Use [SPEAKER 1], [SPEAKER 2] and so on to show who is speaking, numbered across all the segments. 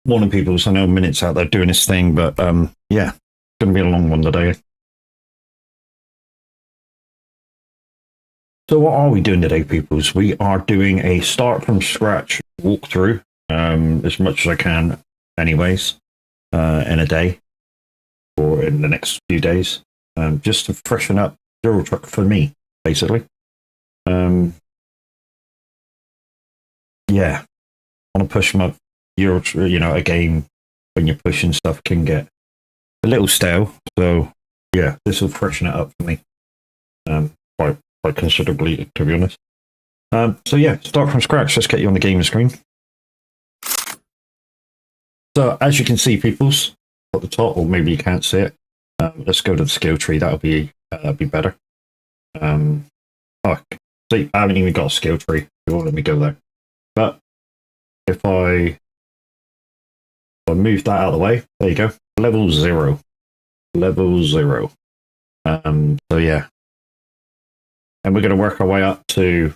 [SPEAKER 1] Morning, people. So I know Minute's out there doing his thing, but yeah, it's going to be a long one today. So what are we doing today, peoples? We are doing a start from scratch walkthrough, as much as I can, anyways, in a day or in the next few days, just to freshen up Euro Truck for me, basically. Yeah, I want to push my Euro, a game when you're pushing stuff can get a little stale. So yeah, this will freshen it up for me, quite considerably, to be honest. So yeah, start from scratch. Let's get you on the game screen. So as you can see, peoples at the top, or maybe you can't see it. Let's go to the skill tree. That'll be better. Oh, see, I haven't even got a skill tree. It won't let me go there. But if I move that out of the way, there you go. Level 0. Level 0. So yeah. And we're going to work our way up to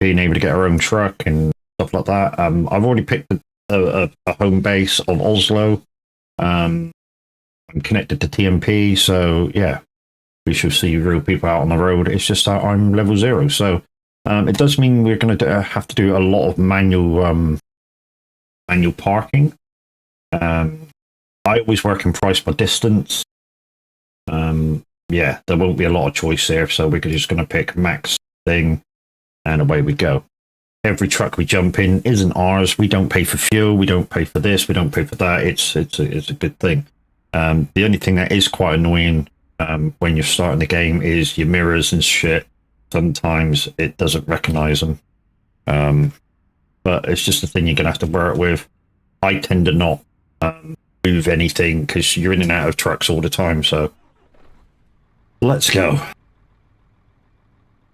[SPEAKER 1] being able to get our own truck and stuff like that. I've already picked a home base of Oslo. I'm connected to TMP, so yeah, we should see real people out on the road. It's just that I'm level 0, so it does mean we're going to have to do a lot of manual parking. I always work in price by distance. Yeah, there won't be a lot of choice there, so we're just going to pick max thing, and away we go. Every truck we jump in isn't ours. We don't pay for fuel. We don't pay for this. We don't pay for that. It's a good thing. The only thing that is quite annoying when you're starting the game is your mirrors and shit. Sometimes it doesn't recognize them, but it's just a thing you're gonna have to work with. I tend to not move anything because you're in and out of trucks all the time. So let's go.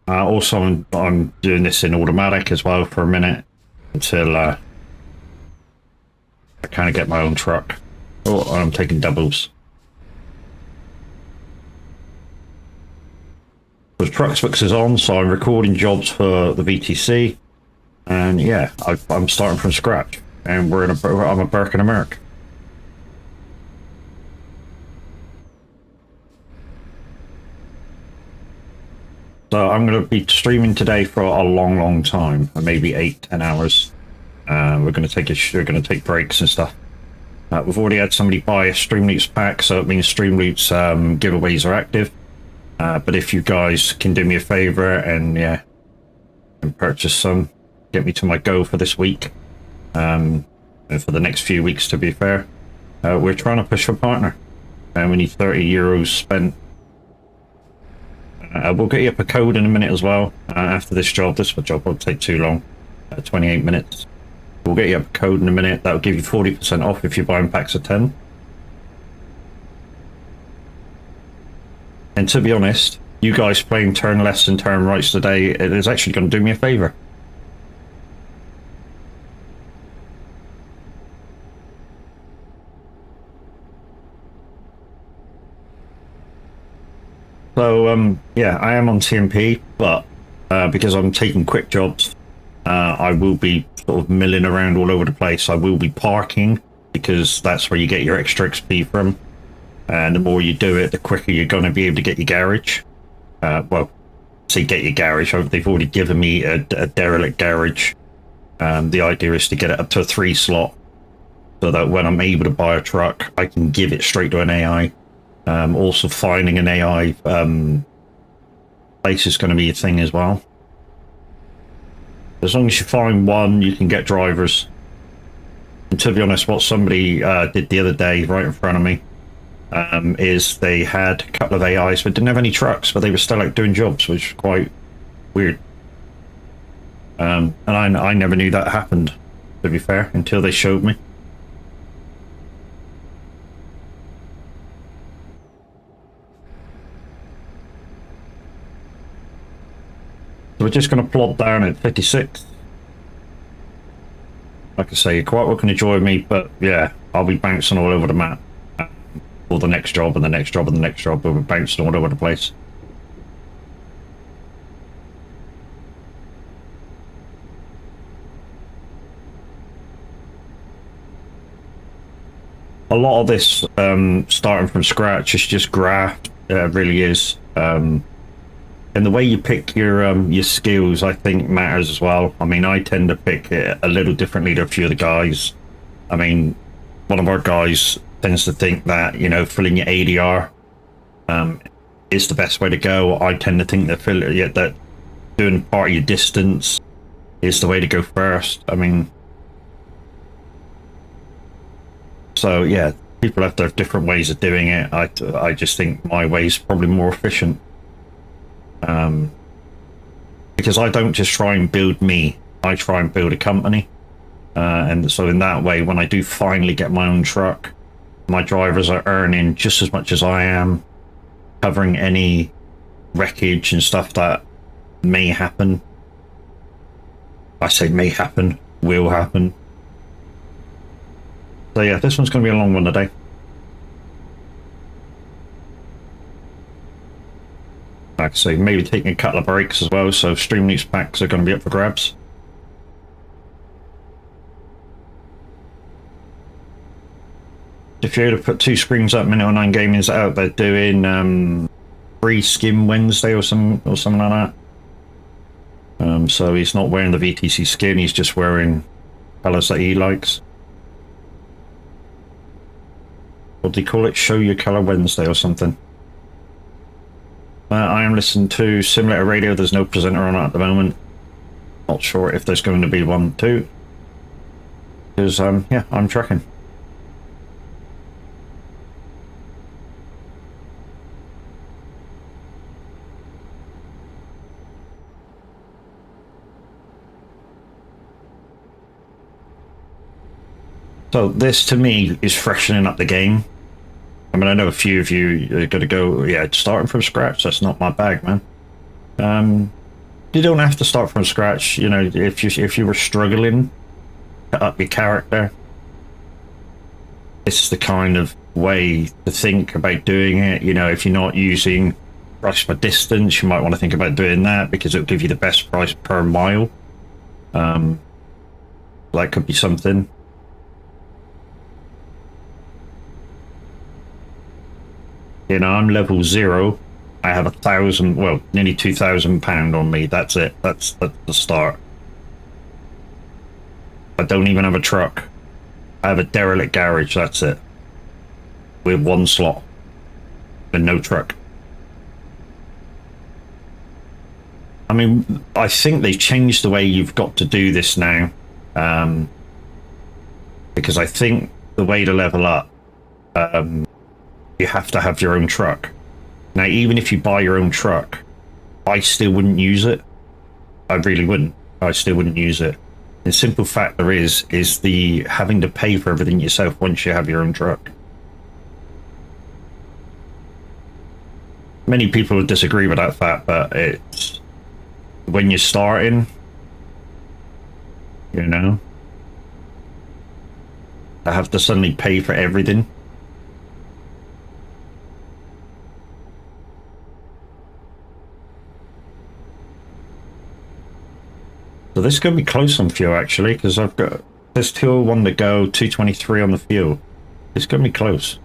[SPEAKER 1] Also, I'm doing this in automatic as well for a minute until I kind of get my own truck. Oh, I'm taking doubles. The Trucksfix is on, so I'm recording jobs for the VTC, and yeah, I'm starting from scratch, and I'm a Burke and a Merc. So I'm going to be streaming today for a long time, maybe 8-10 hours. We're going to take breaks and stuff. We've already had somebody buy a Streamloots pack, so it means Streamloots giveaways are active. But if you guys can do me a favor and purchase some, get me to my goal for this week, and for the next few weeks, to be fair, we're trying to push for partner, and we need 30 euros spent. We'll get you up a code in a minute as well. After this job won't take too long, 28 minutes. We'll get you up a code in a minute. That'll give you 40% off if you're buying packs of 10. And to be honest, you guys playing turn lefts and turn rights today, it is actually going to do me a favor. So, yeah, I am on TMP, but because I'm taking quick jobs, I will be sort of milling around all over the place. I will be parking, because that's where you get your extra XP from. And the more you do it, the quicker you're going to be able to get your garage. Well, say get your garage. They've already given me a derelict garage. The idea is to get it up to a 3 slot, so that when I'm able to buy a truck, I can give it straight to an AI. Also, finding an AI place is going to be a thing as well. As long as you find one, you can get drivers. And to be honest, what somebody did the other day right in front of me is they had a couple of AIs but didn't have any trucks, but they were still out doing jobs, which is quite weird. And I never knew that happened, to be fair, until they showed me. So we're just going to plod down at 56. Like I say, you're quite welcome to join me, but yeah, I'll be bouncing all over the map. For the next job and the next job and the next job, but we're bouncing all over the place. a lot of this starting from scratch is just graft. Really is. And the way you pick your skills, I think, matters as well. I mean, I tend to pick it a little differently to a few of the guys. I mean, one of our guys tends to think that, you know, filling your ADR is the best way to go. I tend to think that that doing part of your distance is the way to go first. I mean, so yeah, people have their different ways of doing it. I just think my way is probably more efficient. Because I don't just try and build me, I try and build a company. And so in that way, when I do finally get my own truck, my drivers are earning just as much as I am, covering any wreckage and stuff that may happen. I say may happen, will happen. So yeah, this one's going to be a long one today. Like I say, maybe taking a couple of breaks as well, so stream loose packs are going to be up for grabs. If you're to put 2 screens up, Minute 9 Gaming's out there doing free skin Wednesday or something like that. So he's not wearing the VTC skin, he's just wearing colours that he likes. What do you call it? Show your colour Wednesday or something. I am listening to Simulator Radio. There's no presenter on it at the moment. Not sure if there's going to be one too. Because, yeah, I'm tracking. So this, to me, is freshening up the game. I mean, I know a few of you are going to go, yeah, starting from scratch, that's not my bag, man. You don't have to start from scratch, you know, if you were struggling to up your character. This is the kind of way to think about doing it. You know, if you're not using price per distance, you might want to think about doing that because it'll give you the best price per mile. That could be something. You know, I'm level 0. I have 1,000, well, nearly £2,000 on me. That's it. That's the start. I don't even have a truck. I have a derelict garage. That's it. With 1 slot and no truck. I mean, I think they've changed the way you've got to do this now. Because I think the way to level up, you have to have your own truck. Now, even if you buy your own truck, I still wouldn't use it. I really wouldn't. I still wouldn't use it. The simple factor is the having to pay for everything yourself once you have your own truck. Many people would disagree with that fact, but it's when you're starting, you know, I have to suddenly pay for everything. So this is going to be close on fuel, actually, because I've got there's 201 to go, 223 on the fuel. It's going to be close,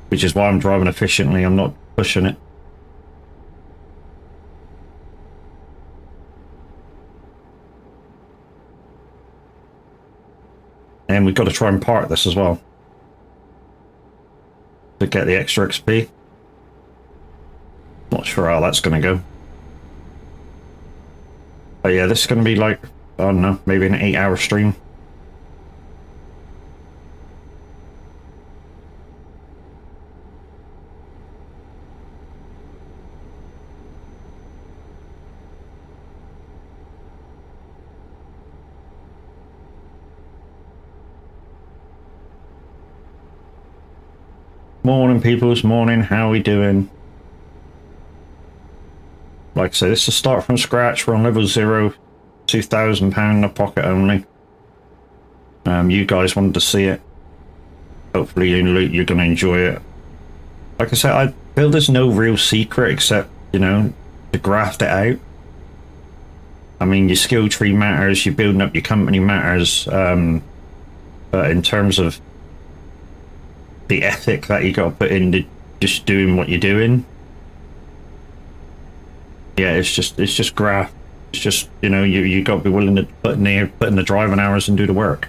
[SPEAKER 1] which is why I'm driving efficiently. I'm not pushing it. And we've got to try and park this as well to get the extra XP. Not sure how that's going to go. But yeah, this is going to be like, I don't know, maybe an 8-hour stream. Morning, peoples. Morning. How are we doing? Like I say, this is start from scratch. We're on level 0, £2,000 in the pocket only. You guys wanted to see it. Hopefully you're going to enjoy it. Like I said, I feel there's no real secret except, you know, to graft it out. I mean, your skill tree matters, you're building up your company matters, but in terms of the ethic that you got to put into just doing what you're doing. Yeah, it's just graft. It's just, you know, you got to be willing to put in the driving hours and do the work.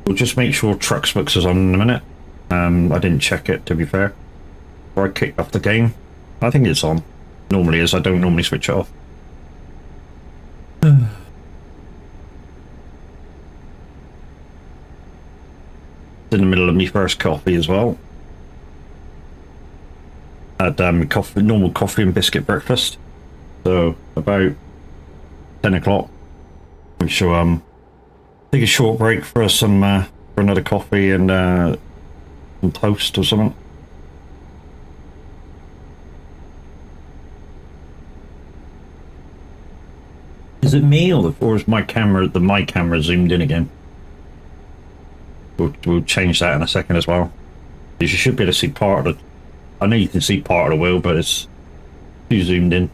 [SPEAKER 1] We'll just make sure Trucks Books is on in a minute. I didn't check it, to be fair, before I kicked off the game. I think it's on. Normally is. I don't normally switch it off. In the middle of my first coffee as well. Had normal coffee and biscuit breakfast. So about 10 o'clock, we shall take a short break for some for another coffee and some toast or something. Is it me or is my camera zoomed in again? We'll change that in a second as well. You should be able to see part of the. I know you can see part of the wheel, but it's too zoomed in.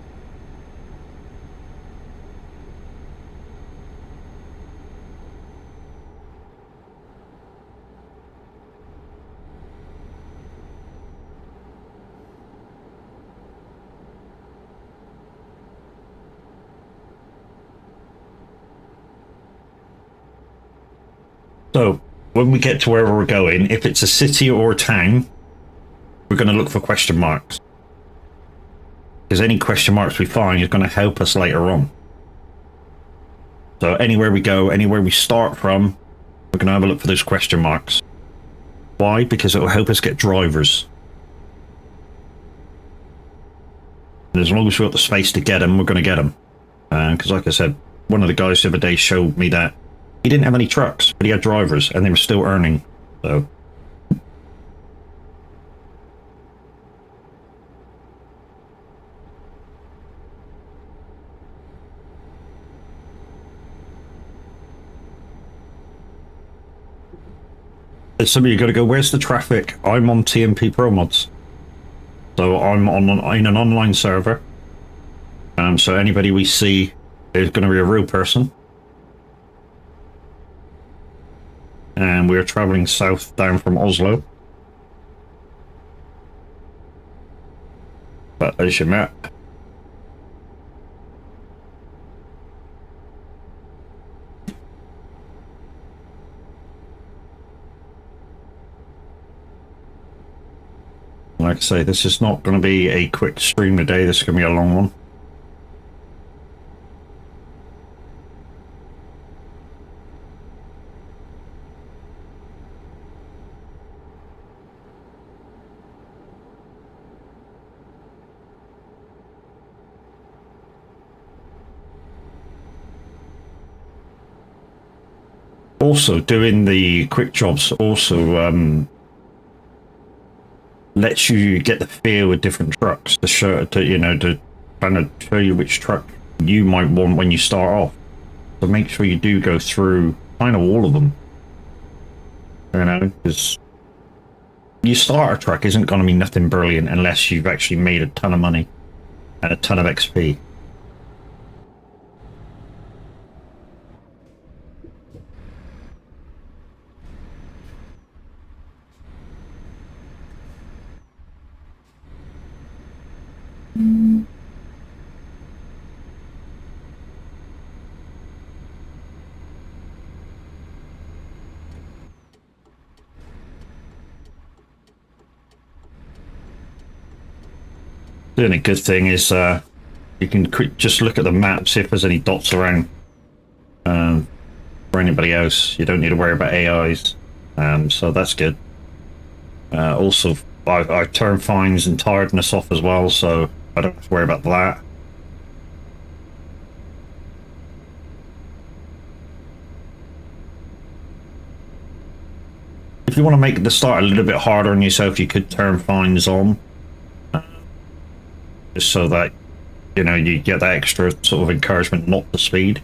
[SPEAKER 1] So when we get to wherever we're going, if it's a city or a town, we're going to look for question marks. Because any question marks we find is going to help us later on. So anywhere we go, anywhere we start from, we're going to have a look for those question marks. Why? Because it will help us get drivers. And as long as we've got the space to get them, we're going to get them. Because like I said, one of the guys the other day showed me that he didn't have any trucks, but he had drivers, and they were still earning. So. Some of you got to go, where's the traffic? I'm on TMP Pro Mods. So I'm in an online server. So anybody we see is going to be a real person. And we're traveling south down from Oslo. But there's your map. Like I say, this is not going to be a quick stream today. This is going to be a long one. Also, doing the quick jobs also lets you get the feel of different trucks to show, you know, to kind of show you which truck you might want when you start off. So make sure you do go through kind of all of them. You know, because you start a truck isn't going to be nothing brilliant unless you've actually made a ton of money and a ton of XP. The only good thing is you can just look at the map, see if there's any dots around for anybody else. You don't need to worry about AIs, so that's good. Also, I turn fines and tiredness off as well, so I don't have to worry about that. If you want to make the start a little bit harder on yourself, you could turn fines on. Just so that, you know, you get that extra sort of encouragement not to speed.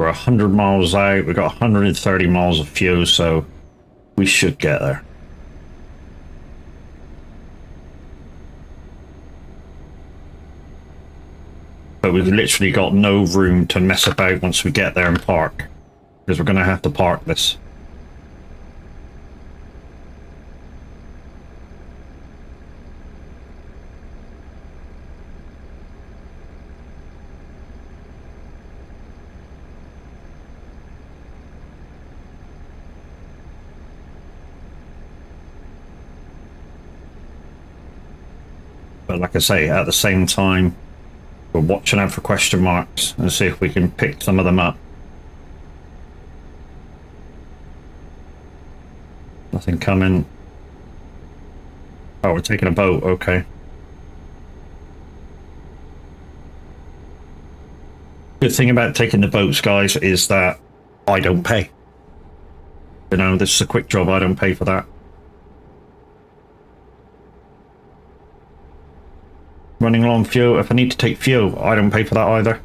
[SPEAKER 1] We're 100 miles out. We've got 130 miles of fuel, so we should get there. But we've literally got no room to mess about once we get there and park. Because we're going to have to park this. But like I say, at the same time, we're watching out for question marks and see if we can pick some of them up. Nothing coming. Oh, we're taking a boat, okay. Good thing about taking the boats, guys, is that I don't pay. You know, this is a quick job, I don't pay for that. Running low on fuel. If I need to take fuel, I don't pay for that either.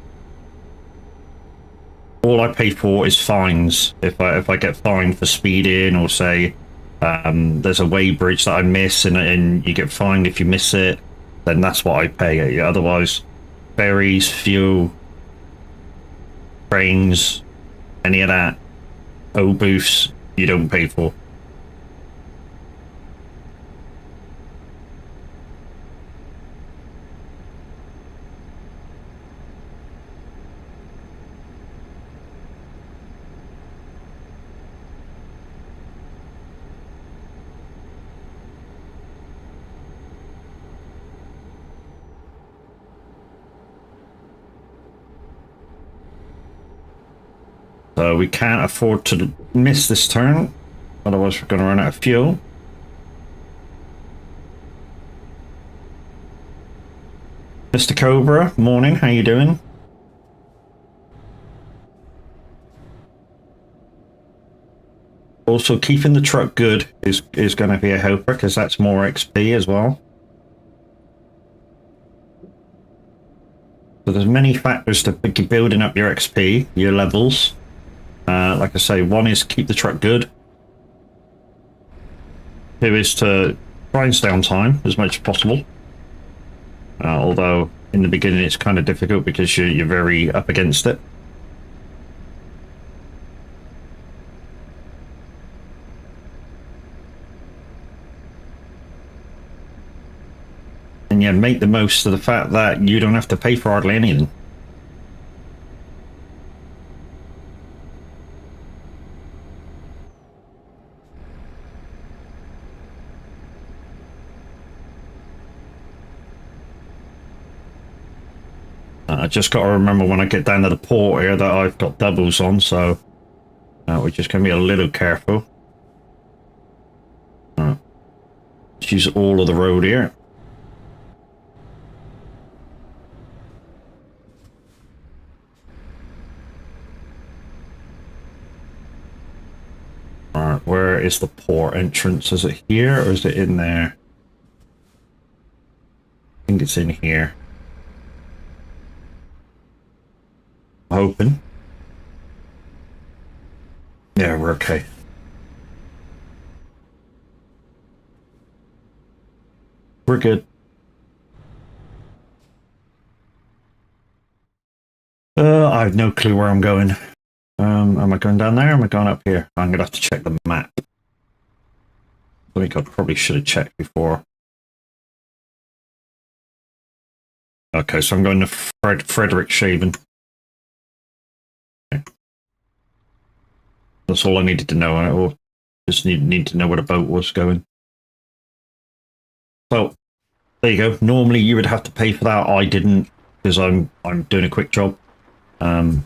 [SPEAKER 1] All I pay for is fines. If I get fined for speeding, or say there's a weighbridge that I miss and you get fined if you miss it, then that's what I pay. Otherwise, ferries, fuel, trains, any of that, O-booths, you don't pay for. So we can't afford to miss this turn, otherwise we're going to run out of fuel. Mr. Cobra, morning, how you doing? Also, keeping the truck good is going to be a helper, because that's more XP as well. So there's many factors to building up your XP, your levels. Like I say, one is keep the truck good. Two is to try and stay on time as much as possible. Although in the beginning it's kind of difficult because you're very up against it. And yeah, make the most of the fact that you don't have to pay for hardly anything. I just got to remember when I get down to the port here that I've got doubles on, so we're just going to be a little careful. Let's use all of the road here. Alright, where is the port entrance? Is it here or is it in there? I think it's in here. Hoping. Yeah, we're okay. We're good. I have no clue where I'm going. Am I going down there or am I going up here? I'm going to have to check the map. I think I probably should have checked before. Okay, so I'm going to Frederikshavn. Okay. That's all I needed to know. I just need to know where the boat was going. So, there you go. Normally you would have to pay for that. I didn't, because I'm doing a quick job. So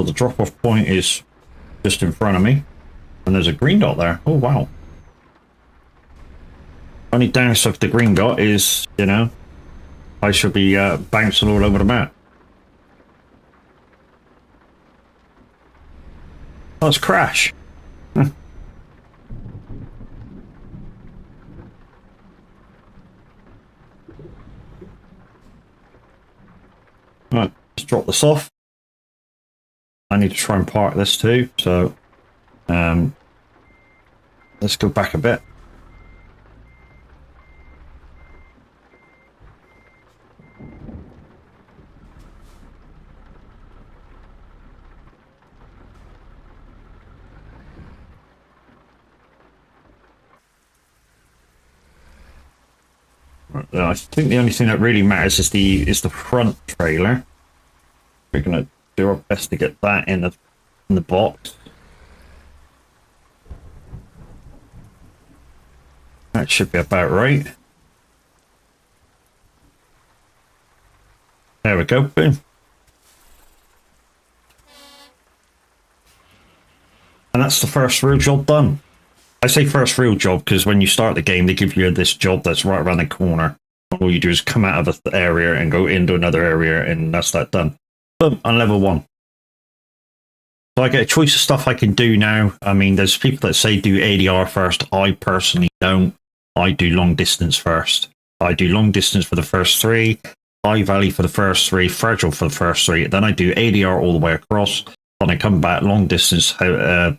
[SPEAKER 1] the drop-off point is just in front of me, and there's a green dot there. Oh wow! Only downside of the green dot is, you know, I should be bouncing all over the map. Oh, it's crash. this off. I need to try and park this too, so let's go back a bit. I think the only thing that really matters is the front trailer. We're gonna do our best to get that in the box. That should be about right. There we go, boom. And that's the first real job done. I say first real job because when you start the game, they give you this job that's right around the corner. All you do is come out of the area and go into another area, and that's that done. Boom, on level 1. So I get a choice of stuff I can do now. I mean, there's people that say do ADR first. I personally don't. I do long distance first. I do long distance for the first 3, high value for the first 3, fragile for the first 3. Then I do ADR all the way across. Then I come back long distance, high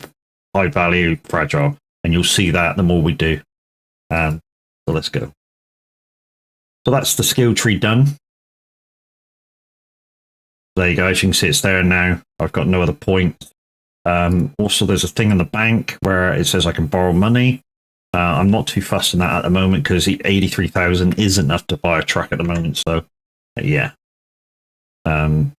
[SPEAKER 1] value, fragile. And you'll see that the more we do. So let's go. So that's the skill tree done. There you go. As you can see, it's there now. I've got no other points. Also, there's a thing in the bank where it says I can borrow money. I'm not too fussed on that at the moment because 83,000 isn't enough to buy a truck at the moment. So, yeah. Of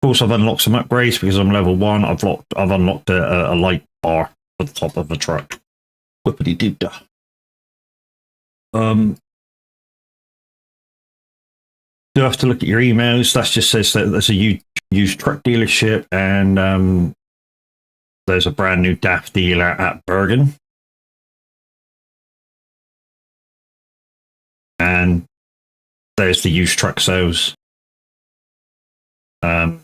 [SPEAKER 1] course, I've unlocked some upgrades because I'm level 1. I've unlocked a light bar for the top of the truck. Whippity doo da. You have to look at your emails. That just says that there's a used truck dealership and there's a brand new DAF dealer at Bergen. And there's the used truck sales. To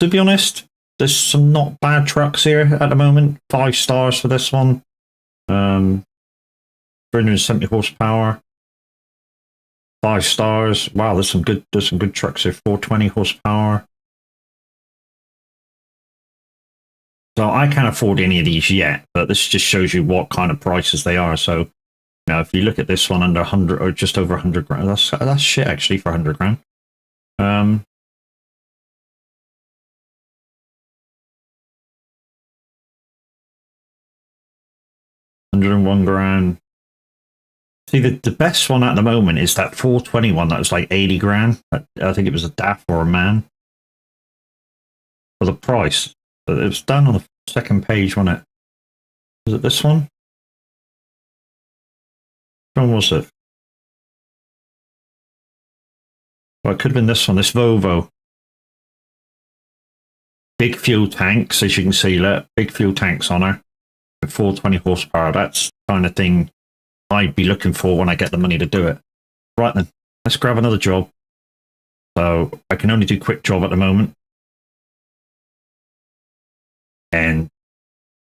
[SPEAKER 1] be honest, there's some not bad trucks here at the moment. 5 stars for this one. 370 horsepower. 5 stars. Wow, there's some good trucks here. 420 horsepower. So I can't afford any of these yet, but this just shows you what kind of prices they are. So, you know, if you look at this one under 100 or just over 100 grand, that's shit actually for 100 grand. 101 grand. See, the best one at the moment is that 421 that was like 80 grand. I think it was a DAF or a MAN. For the price. But it was done on the second page, wasn't it? Was it this one? Which one was it? Well, it could have been this one, this Volvo. Big fuel tanks, as you can see, look, big fuel tanks on her. 420 horsepower, that's the kind of thing I'd be looking for when I get the money to do it. Right then, let's grab another job. So I can only do quick job at the moment. And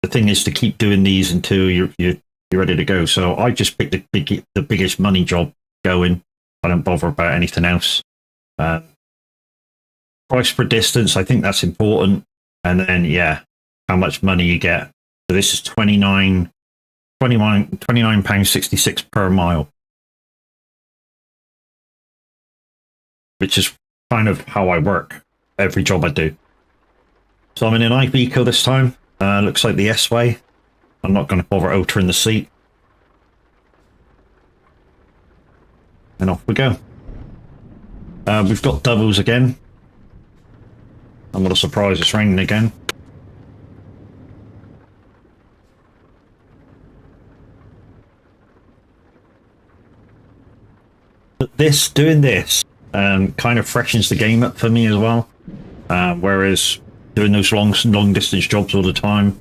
[SPEAKER 1] the thing is to keep doing these until you're ready to go. So I just picked the biggest money job going. I don't bother about anything else. Price per distance, I think that's important. And then, yeah, how much money you get. So this is £29.66 per mile. Which is kind of how I work every job I do. So I'm in an Iveco this time. Looks like the S-Way. I'm not going to bother altering the seat. And off we go. We've got doubles again. I'm not surprised it's raining again. But doing this kind of freshens the game up for me as well. Whereas doing those long distance jobs all the time,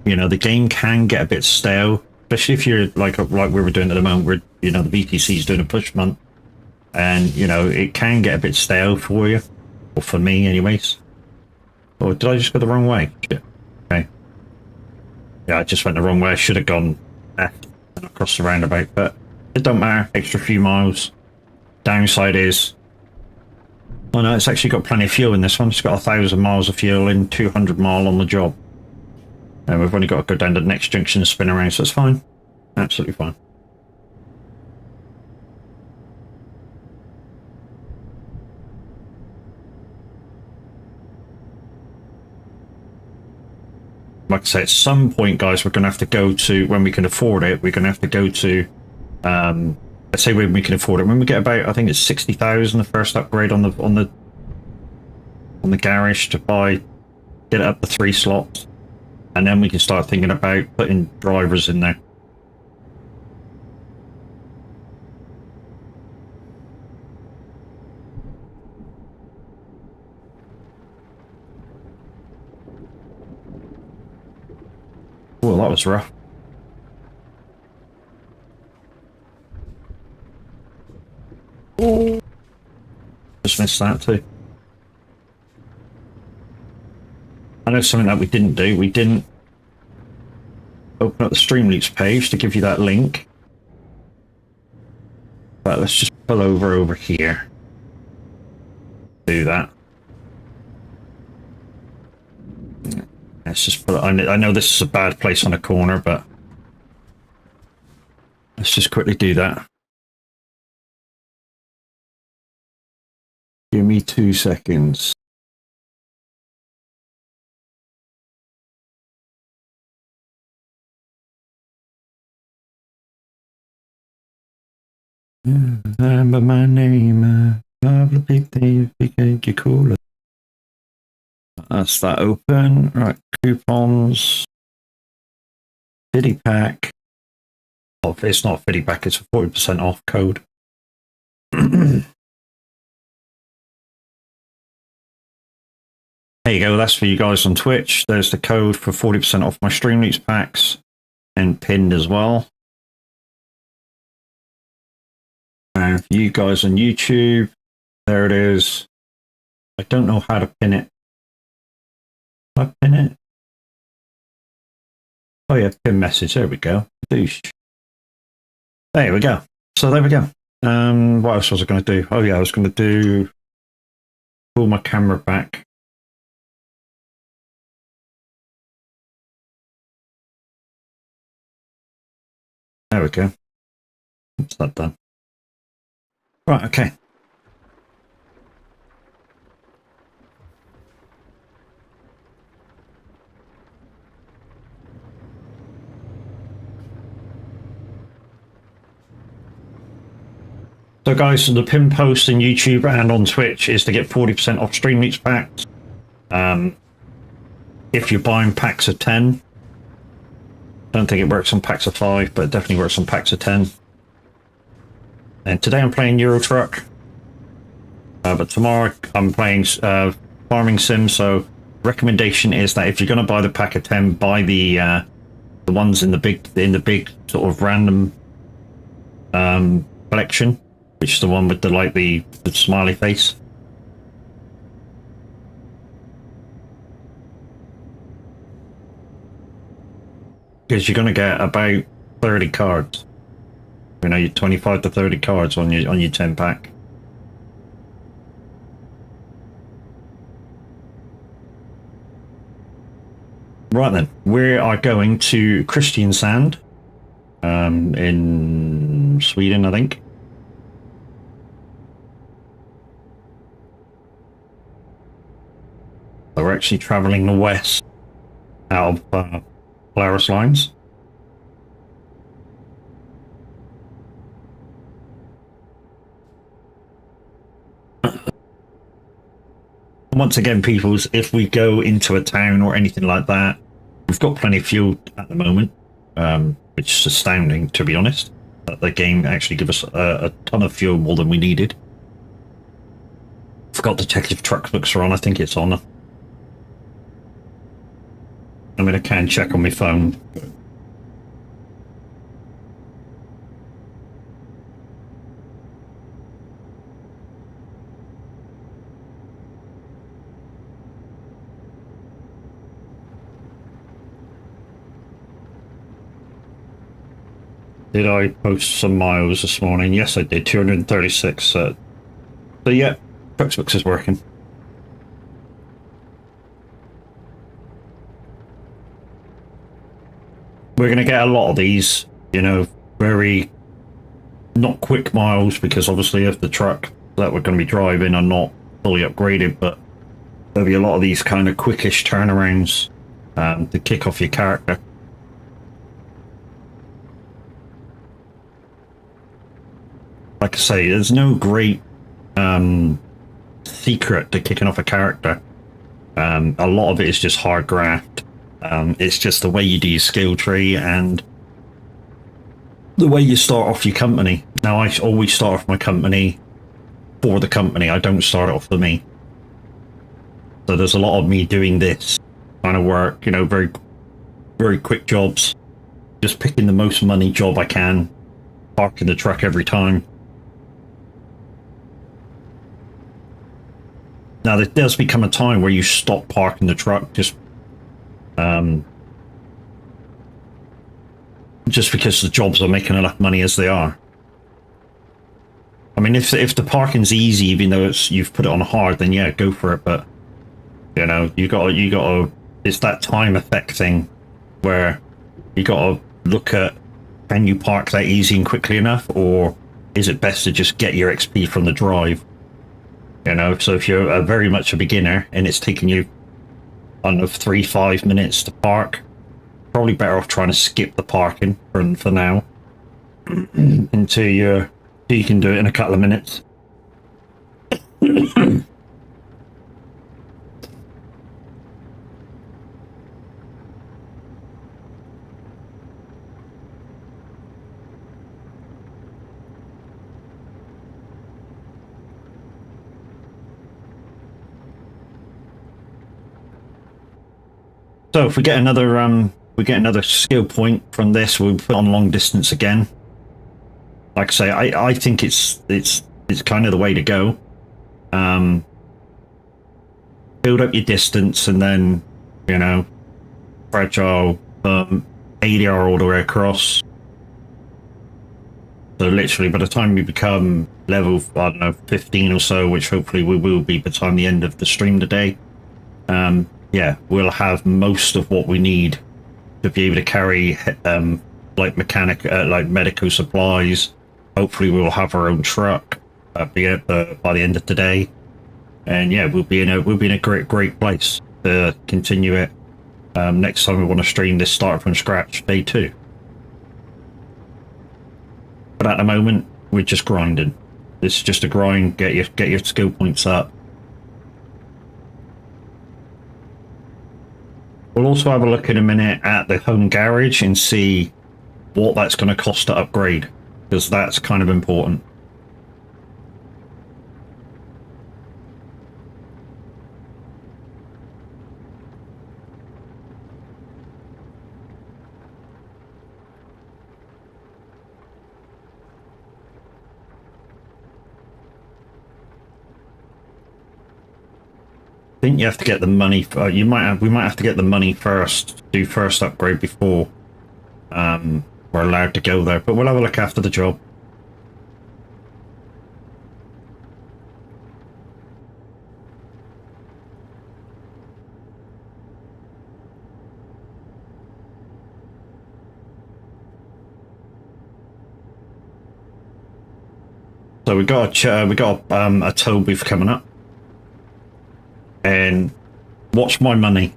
[SPEAKER 1] you know, the game can get a bit stale, especially if you're like we were doing at the moment, where, you know, the VTC is doing a push month, and, you know, it can get a bit stale for you, or for me anyways. Or did I just go the wrong way? Shit. Okay. Yeah, I just went the wrong way. I should have gone left and across the roundabout, but it don't matter. Extra few miles. Downside is Oh no, it's actually got plenty of fuel in this one. It's got 1,000 miles of fuel in, 200 mile on the job. And we've only got to go down to the next junction and spin around, so it's fine. Absolutely fine. Like I say, at some point, guys, we're going to have to go to, when we can afford it, we're going to have to go to, let's say when we can afford it, when we get about, I think it's 60,000, the first upgrade on the garage to buy, get it up to 3 slots, and then we can start thinking about putting drivers in there. Oh, that was rough. Oh, just missed that too. I know something that we didn't do. We didn't open up the Streamloops page to give you that link. But let's just pull over here. Do that. Let's just put it, I know this is a bad place on a corner, but let's just quickly do that. Give me 2 seconds. Remember my name, cool. That's that open. Right, coupons. Fiddy pack. Oh, it's not a fiddy pack, it's a 40% off code. There you go, that's for you guys on Twitch. There's the code for 40% off my Streamloops packs and pinned as well. And for you guys on YouTube, there it is. I don't know how to pin it. Can I pin it? Oh yeah, pin message. There we go. Douche. There we go. So there we go. What else was I going to do? Oh yeah, I was going to do pull my camera back. There we go. What's that done? Right, okay. So guys, the pin post in YouTube and on Twitch is to get 40% off Streamloops packs. If you're buying packs of 10. I don't think it works on packs of 5, but it definitely works on packs of 10. And today I'm playing Euro Truck. But tomorrow I'm playing Farming Sim, so recommendation is that if you're going to buy the pack of 10, buy the ones in the big sort of random collection, which is the one with the smiley face. Because you're going to get about 30 cards. You know, 25 to 30 cards on your 10 pack. Right then, we are going to Kristiansand in Sweden, I think. So we're actually traveling west out of Polaris lines. Once again, peoples, if we go into a town or anything like that, we've got plenty of fuel at the moment, which is astounding, to be honest. The game actually gave us a ton of fuel, more than we needed. Forgot detective truck books are on. I think it's on. I mean, I can check on my phone. Did I post some miles this morning? Yes, I did. 236. So yeah, Textbooks is working. We're going to get a lot of these, you know, very not quick miles, because obviously if the truck that we're going to be driving are not fully upgraded, but there'll be a lot of these kind of quickish turnarounds to kick off your character. Like I say, there's no great secret to kicking off a character. A lot of it is just hard graft. It's just the way you do your skill tree and the way you start off your company. Now, I always start off my company for the company. I don't start it off for me. So there's a lot of me doing this kind of work, you know, very, very quick jobs. Just picking the most money job I can, parking the truck every time. Now, there does become a time where you stop parking the truck just because the jobs are making enough money as they are. I mean, if the parking's easy, even though you've put it on hard, then yeah, go for it. But you know, you gotta. It's that time effect thing where you gotta look at, can you park that easy and quickly enough, or is it best to just get your XP from the drive? You know, so if you're very much a beginner and it's taking you, I don't know, 3-5 minutes to park, probably better off trying to skip the parking for now until you can do it in a couple of minutes. So if we get another skill point from this, we'll put on long distance again. Like I say, I think it's kind of the way to go. Build up your distance, and then, you know, fragile, ADR all the way across. So literally, by the time you become level, I don't know, 15 or so, which hopefully we will be by the time the end of the stream today, yeah, we'll have most of what we need to be able to carry, like like medical supplies. Hopefully, we'll have our own truck by the end of today, and yeah, we'll be in a great place to continue it. Next time we want to stream this start from scratch day 2. But at the moment, we're just grinding. It's just a grind. Get your skill points up. We'll also have a look in a minute at the home garage and see what that's going to cost to upgrade, because that's kind of important. I think you have to get the money. We might have to get the money first. Do first upgrade before we're allowed to go there. But we'll have a look after the job. So we got a tow booth coming up. And watch my money.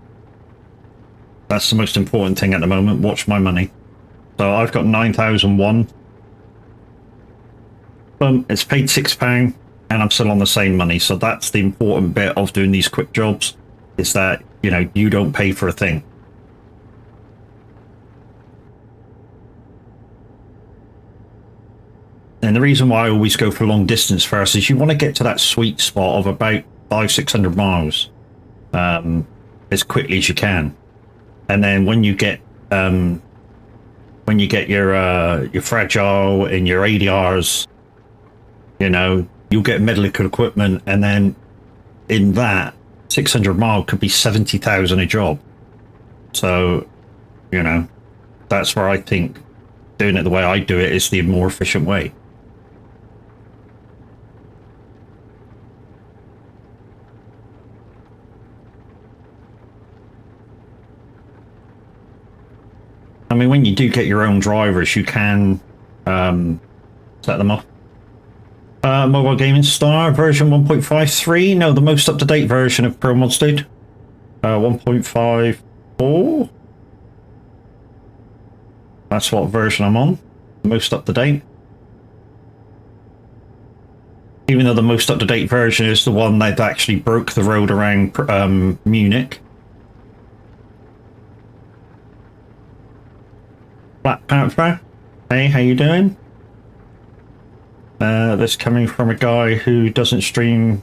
[SPEAKER 1] That's the most important thing at the moment. Watch my money. So I've got 9,001. It's paid £6, and I'm still on the same money. So that's the important bit of doing these quick jobs, is that, you know, you don't pay for a thing. And the reason why I always go for long distance first is you want to get to that sweet spot of about 500-600 miles as quickly as you can, and then when you get your fragile and your ADRs, you know, you'll get medical equipment, and then in that 600 mile could be 70,000 a job. So, you know, that's where I think doing it the way I do it is the more efficient way. mean, when you do get your own drivers, you can set them off. Mobile Gaming Star version 1.53. No, the most up-to-date version of Pro Mods, dude. 1.54. That's what version I'm on. Most up-to-date. Even though the most up-to-date version is the one that actually broke the road around Munich. Black Panther. Hey, how you doing? This coming from a guy who doesn't stream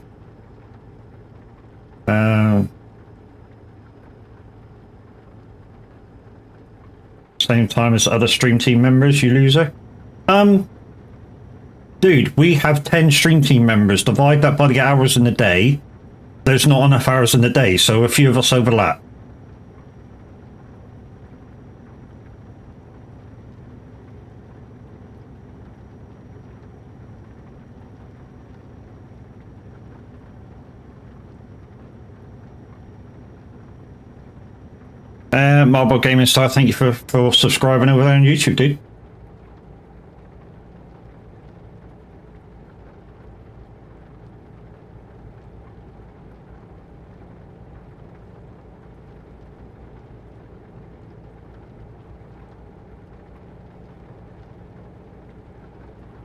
[SPEAKER 1] same time as other stream team members, you loser. Dude, we have 10 stream team members. Divide that by the hours in the day. There's not enough hours in the day, so a few of us overlap. Mobile Gaming Star, thank you for subscribing over there on YouTube, dude.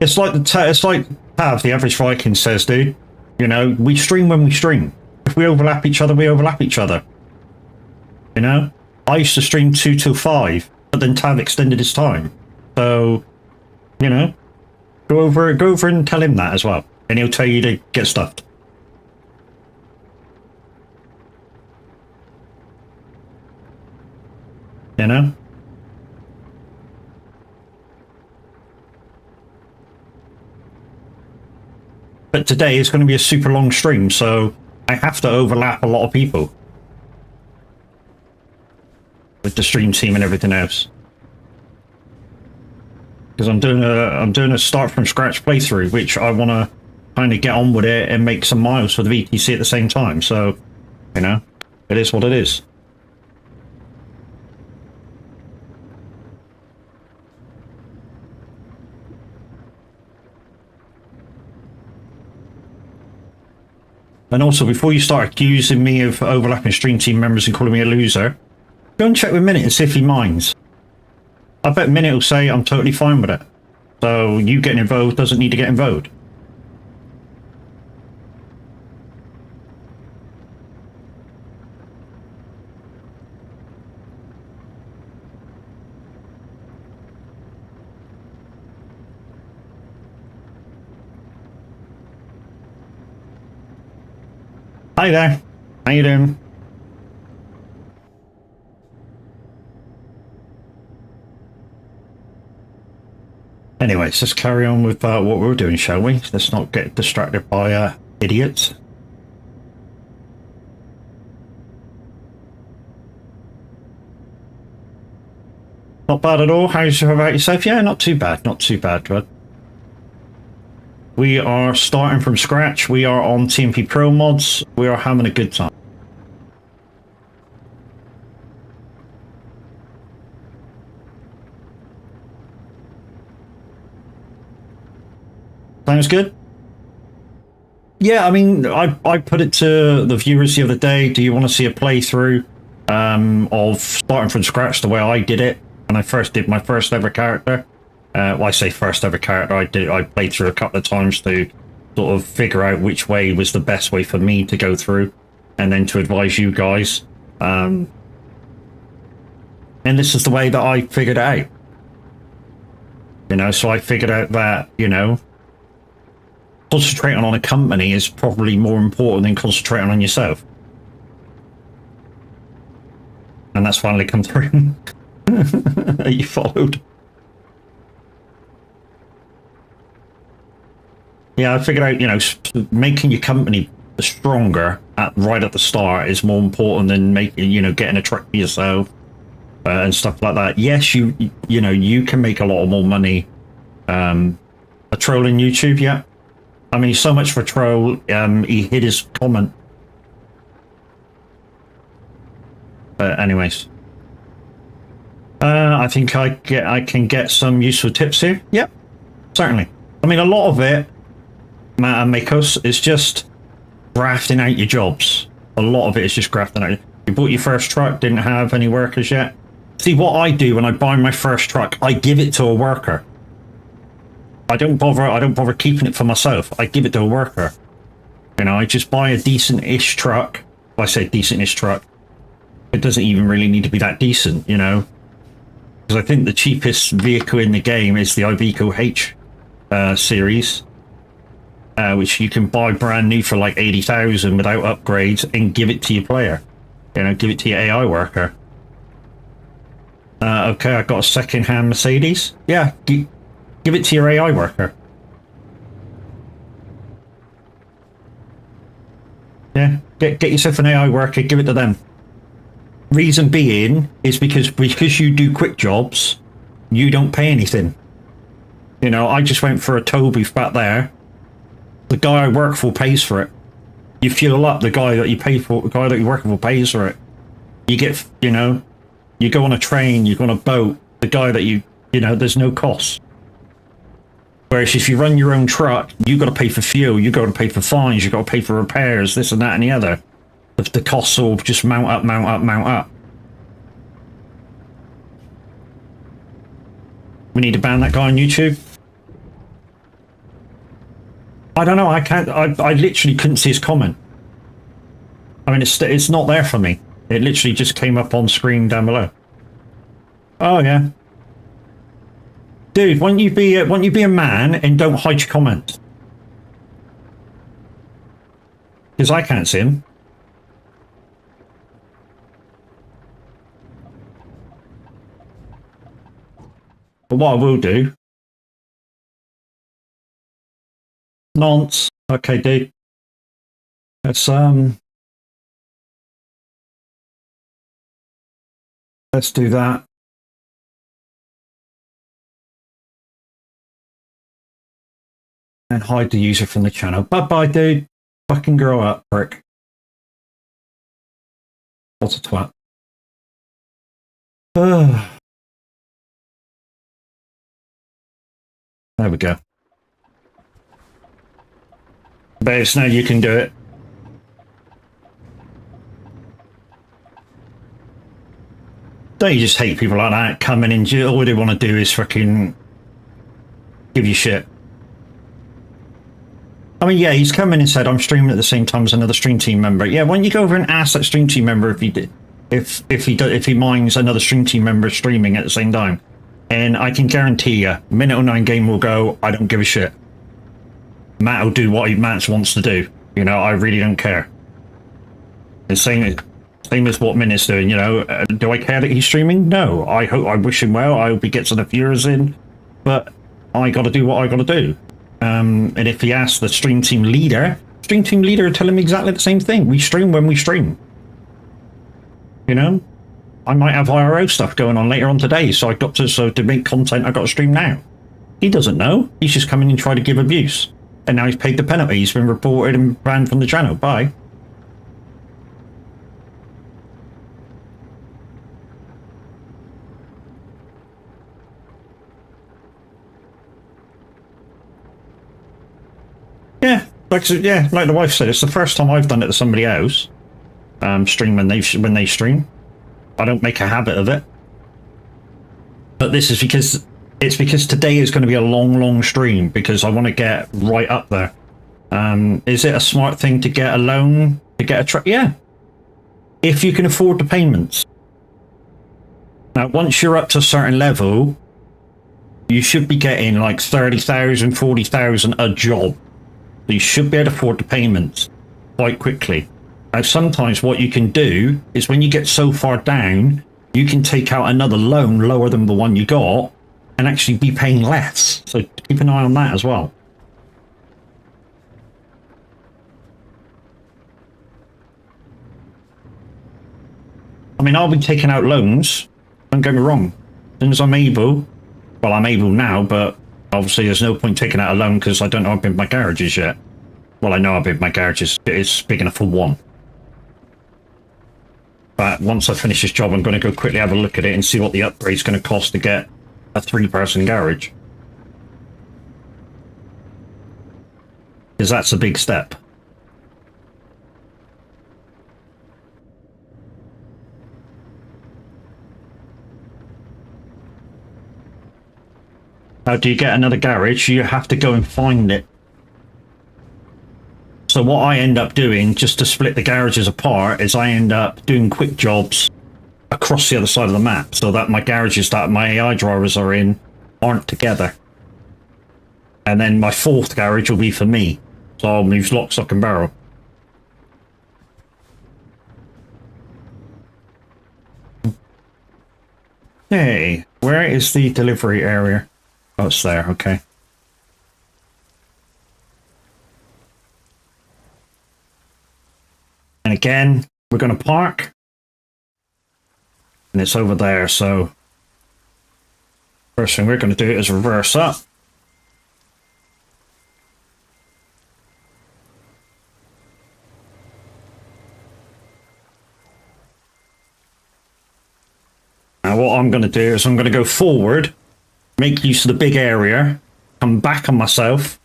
[SPEAKER 1] It's like Tav, the average Viking says, dude. You know, we stream when we stream. If we overlap each other, we overlap each other. You know? I used to stream 2 till 5, but then Tav extended his time. So, you know, go over and tell him that as well. And he'll tell you to get stuffed. You know? But today is going to be a super long stream, so I have to overlap a lot of people with the stream team and everything else. Because I'm doing a start from scratch playthrough, which I want to kind of get on with it and make some miles for the VTC at the same time. So, you know, it is what it is. And also, before you start accusing me of overlapping stream team members and calling me a loser, go and check with Minute and see if he minds. I bet Minute will say I'm totally fine with it. So you getting involved doesn't need to get involved. Hi there. How you doing? Anyways, let's carry on with what we're doing, shall we? Let's not get distracted by idiots. Not bad at all. How about yourself? Yeah, not too bad. Not too bad, bud. We are starting from scratch. We are on TMP Pro Mods. We are having a good time. Sounds good. Yeah, I mean, I put it to the viewers the other day. Do you want to see a playthrough of starting from scratch the way I did it when I first did my first ever character? Well, I say first ever character. I played through a couple of times to sort of figure out which way was the best way for me to go through, and then to advise you guys. And this is the way that I figured it out. You know, so I figured out that, you know, concentrating on a company is probably more important than concentrating on yourself. And that's finally come through. You followed. Yeah, I figured out, you know, making your company stronger right at the start is more important than making, you know, getting a truck for yourself and stuff like that. Yes, you know, you can make a lot more money a trolling YouTube, yeah. I mean, so much for troll, he hid his comment. But anyways. I think I can get some useful tips here. Yep, certainly. I mean, a lot of it, Matt and Makos, is just grafting out your jobs. A lot of it is just grafting out. You bought your first truck, didn't have any workers yet. See, what I do when I buy my first truck, I give it to a worker. I don't bother keeping it for myself. I give it to a worker. You know, I just buy a decent-ish truck. If I say decent-ish truck, it doesn't even really need to be that decent, you know. Because I think the cheapest vehicle in the game is the Iveco H series, which you can buy brand new for like 80,000 without upgrades and give it to your player. You know, give it to your AI worker. Okay, I got a second-hand Mercedes. Yeah, give it to your AI worker. Yeah, get yourself an AI worker, give it to them. Reason being is because you do quick jobs, you don't pay anything. You know, I just went for a tow booth back there. The guy I work for pays for it. You fuel up, the guy that you pay for, the guy that you're working for pays for it. You get, you know, you go on a train, you go on a boat, the guy that you know, there's no cost. Whereas if you run your own truck, you got to pay for fuel, you got to pay for fines, you got to pay for repairs, this and that and the other. The costs all just mount up, mount up, mount up. We need to ban that guy on YouTube. I don't know. I can't. I literally couldn't see his comment. I mean, it's not there for me. It literally just came up on screen down below. Oh yeah, dude. Why don't you be a man and don't hide your comments? Because I can't see him. But what I will do... Nonce. Okay, dude. Let's do that. And hide the user from the channel. Bye-bye, dude. Fucking grow up, prick. What a twat. There we go. Babes, now you can do it. Don't you just hate people like that coming in? All they want to do is fucking give you shit. I mean, yeah, he's come in and said, I'm streaming at the same time as another stream team member. Yeah, why don't you go over and ask that stream team member if he did, if he minds another stream team member streaming at the same time. And I can guarantee you, minute 09 game will go, I don't give a shit. Matt will do what Matt wants to do. You know, I really don't care. The same as what Minute's doing, you know. Do I care that he's streaming? No. I wish him well. I hope he gets enough viewers in. But I got to do what I got to do. And if he asks the stream team leader will tell him exactly the same thing. We stream when we stream. You know? I might have IRO stuff going on later on today, so to make content, I got to stream now. He doesn't know. He's just coming and trying to give abuse. And now he's paid the penalty. He's been reported and banned from the channel. Bye. Yeah, like the wife said, it's the first time I've done it to somebody else. Stream when they stream. I don't make a habit of it. But this is because today is going to be a long stream because I want to get right up there. Is it a smart thing to get a loan to get a truck? Yeah. If you can afford the payments. Now, once you're up to a certain level, you should be getting like 30,000, 40,000 a job. So you should be able to afford the payments quite quickly. Now, sometimes what you can do is when you get so far down, you can take out another loan lower than the one you got and actually be paying less. So keep an eye on that as well. I mean, I'll be taking out loans. Don't get me wrong. As soon as I'm able, well, I'm able now, but obviously there's no point taking out a loan because I don't know how big my garage is yet. Well, I know how big my garage is. It's big enough for one. But once I finish this job, I'm going to go quickly have a look at it and see what the upgrade's going to cost to get a 3-person garage. Because that's a big step. How do you get another garage? You have to go and find it. So what I end up doing, just to split the garages apart, is I end up doing quick jobs across the other side of the map, so that my garages that my AI drivers are in aren't together. And then my 4th garage will be for me. So I'll move lock, stock and barrel. Hey, where is the delivery area? Oh, it's there, okay. And again, we're going to park. And it's over there, so first thing we're going to do is reverse up. Now what I'm going to do is I'm going to go forward, make use of the big area, come back on myself,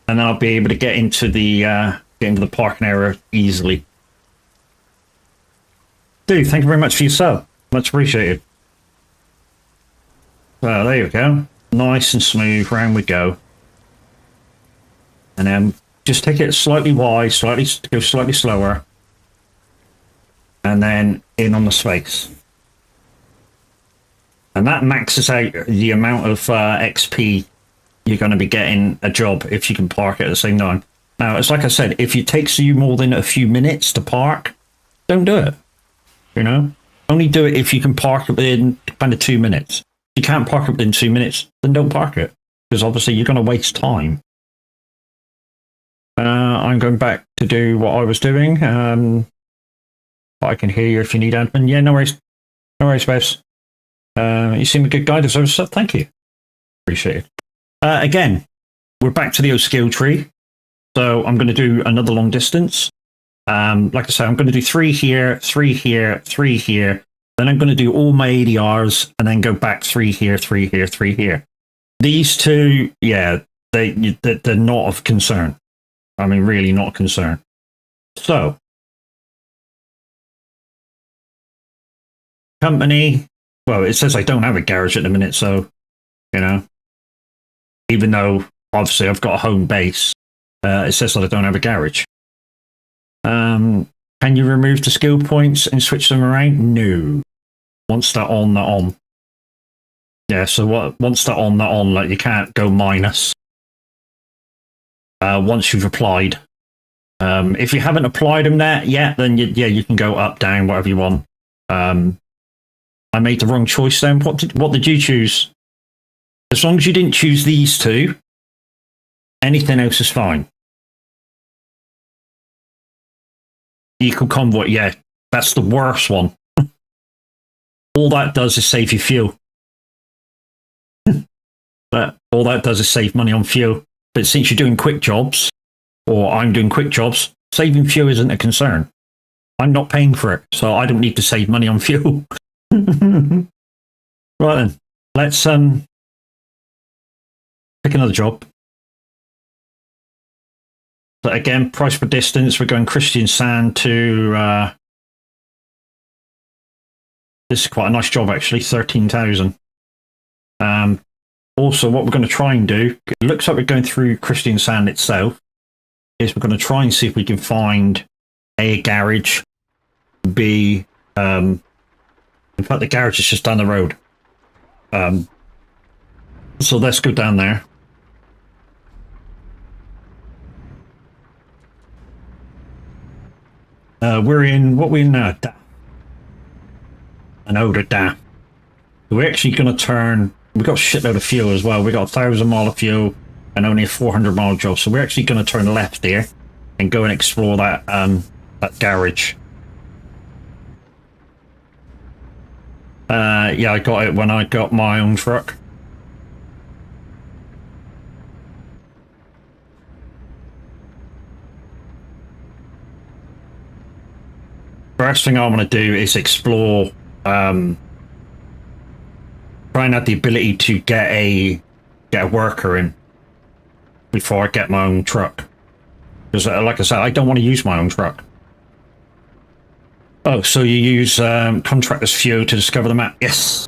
[SPEAKER 1] and then I'll be able to get into the parking area easily. Dude, thank you very much for your sub. Much appreciated. So there you go. Nice and smooth, round we go. And then just take it slightly wide, go slightly slower. And then in on the space. And that maxes out the amount of XP you're going to be getting a job if you can park at the same time. Now, it's like I said, if it takes you more than a few minutes to park, don't do it. You know? Only do it if you can park it within kind of 2 minutes. If you can't park it within 2 minutes, then don't park it. Because obviously you're going to waste time. I'm going back to do what I was doing. I can hear you if you need admin. Yeah, no worries. No worries, babes. You seem a good guy, so thank you. Appreciate it. Again, we're back to the old skill tree. So I'm going to do another long distance. Like I said, I'm going to do 3 here, 3 here, 3 here. Then I'm going to do all my ADRs and then go back 3 here, 3 here, 3 here. These two, yeah, they're not of concern. I mean, really not a concern. So, company, well, it says I don't have a garage at the minute, so, you know, even though obviously I've got a home base, it says that I don't have a garage. Can you remove the skill points and switch them around? No. Once they're on, they're on. Yeah, so once they're on, like you can't go minus. Once you've applied. If you haven't applied them there yet, then you can go up, down, whatever you want. I made the wrong choice then. What did you choose? As long as you didn't choose these two, anything else is fine. Equal convoy, yeah, that's the worst one. All that does is save you fuel. But all that does is save money on fuel. But since you're doing quick jobs, or I'm doing quick jobs, saving fuel isn't a concern. I'm not paying for it, so I don't need to save money on fuel. Right then, let's pick another job. So again, price per distance, we're going Christian Sand to... this is quite a nice job actually, 13,000. Also, what we're going to try and do, it looks like we're going through Christian Sand itself, is we're going to try and see if we can find A, garage, B, in fact the garage is just down the road. So let's go down there. We're in, what we're in now? An older Da. We're actually going to turn, we've got a shitload of fuel as well. We've got 1,000 mile of fuel and only a 400 mile job. So we're actually going to turn left here and go and explore that, that garage. Yeah, I got it when I got my own truck. first thing I want to do is explore, try and have the ability to get a worker in before I get my own truck. Because, like I said, I don't want to use my own truck. Oh, so you use contractors' fuel to discover the map? Yes.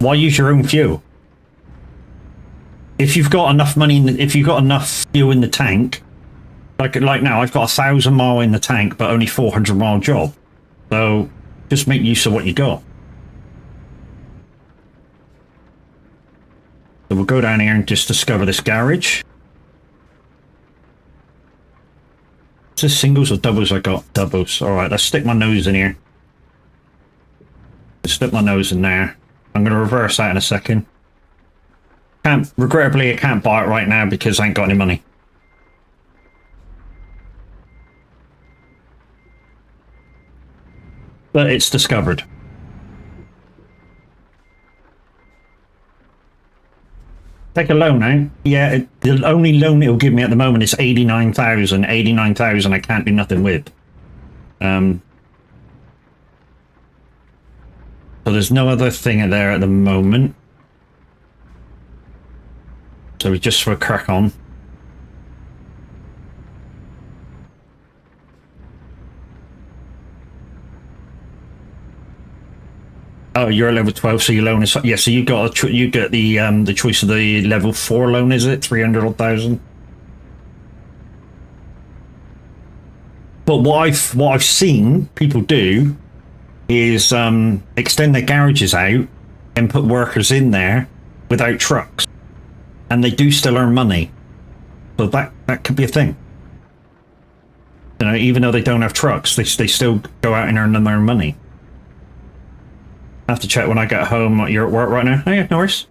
[SPEAKER 1] Why use your own fuel? If you've got enough money, if you've got enough fuel in the tank, like now, I've got 1,000 mile in the tank, but only 400 mile job. So just make use of what you got. So we'll go down here and just discover this garage. Is this singles or doubles? I got doubles. All right, let's stick my nose in here. Stick my nose in there. I'm going to reverse that in a second. Regrettably, I can't buy it right now because I ain't got any money. But it's discovered. Take a loan out. Yeah, the only loan it'll give me at the moment is 89,000. 89,000 I can't do nothing with. So there's no other thing there at the moment. So we just for crack on. Oh, you're at level 12, so your loan is... Yeah, so you got you get the choice of the level 4 loan, is it? 300,000. But what I've seen people do is extend their garages out and put workers in there without trucks, and they do still earn money. So that could be a thing. You know, even though they don't have trucks, they still go out and earn their own money. I have to check when I get home. You're at work right now? Oh yeah, no worries.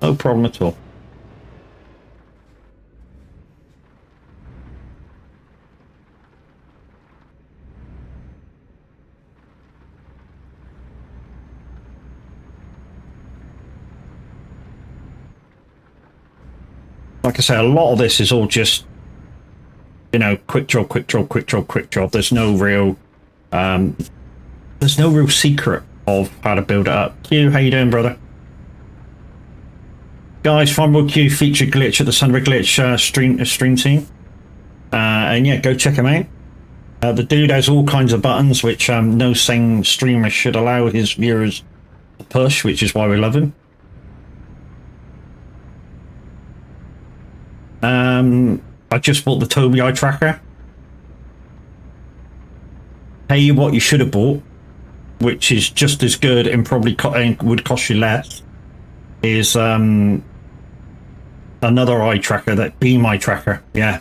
[SPEAKER 1] No problem at all. Like I say, a lot of this is all just, you know, quick job, quick job, quick job, quick job. There's no real secret of how to build it up. Q, how you doing, brother? Guys, Farmville Q featured glitch at the Son of a Glitch stream team. And yeah, go check him out. The dude has all kinds of buttons which no sane streamer should allow his viewers to push, which is why we love him. I just bought the Tobii eye tracker. Tell you what you should have bought, which is just as good and probably would cost you less, is another eye tracker, that Beam eye tracker. Yeah.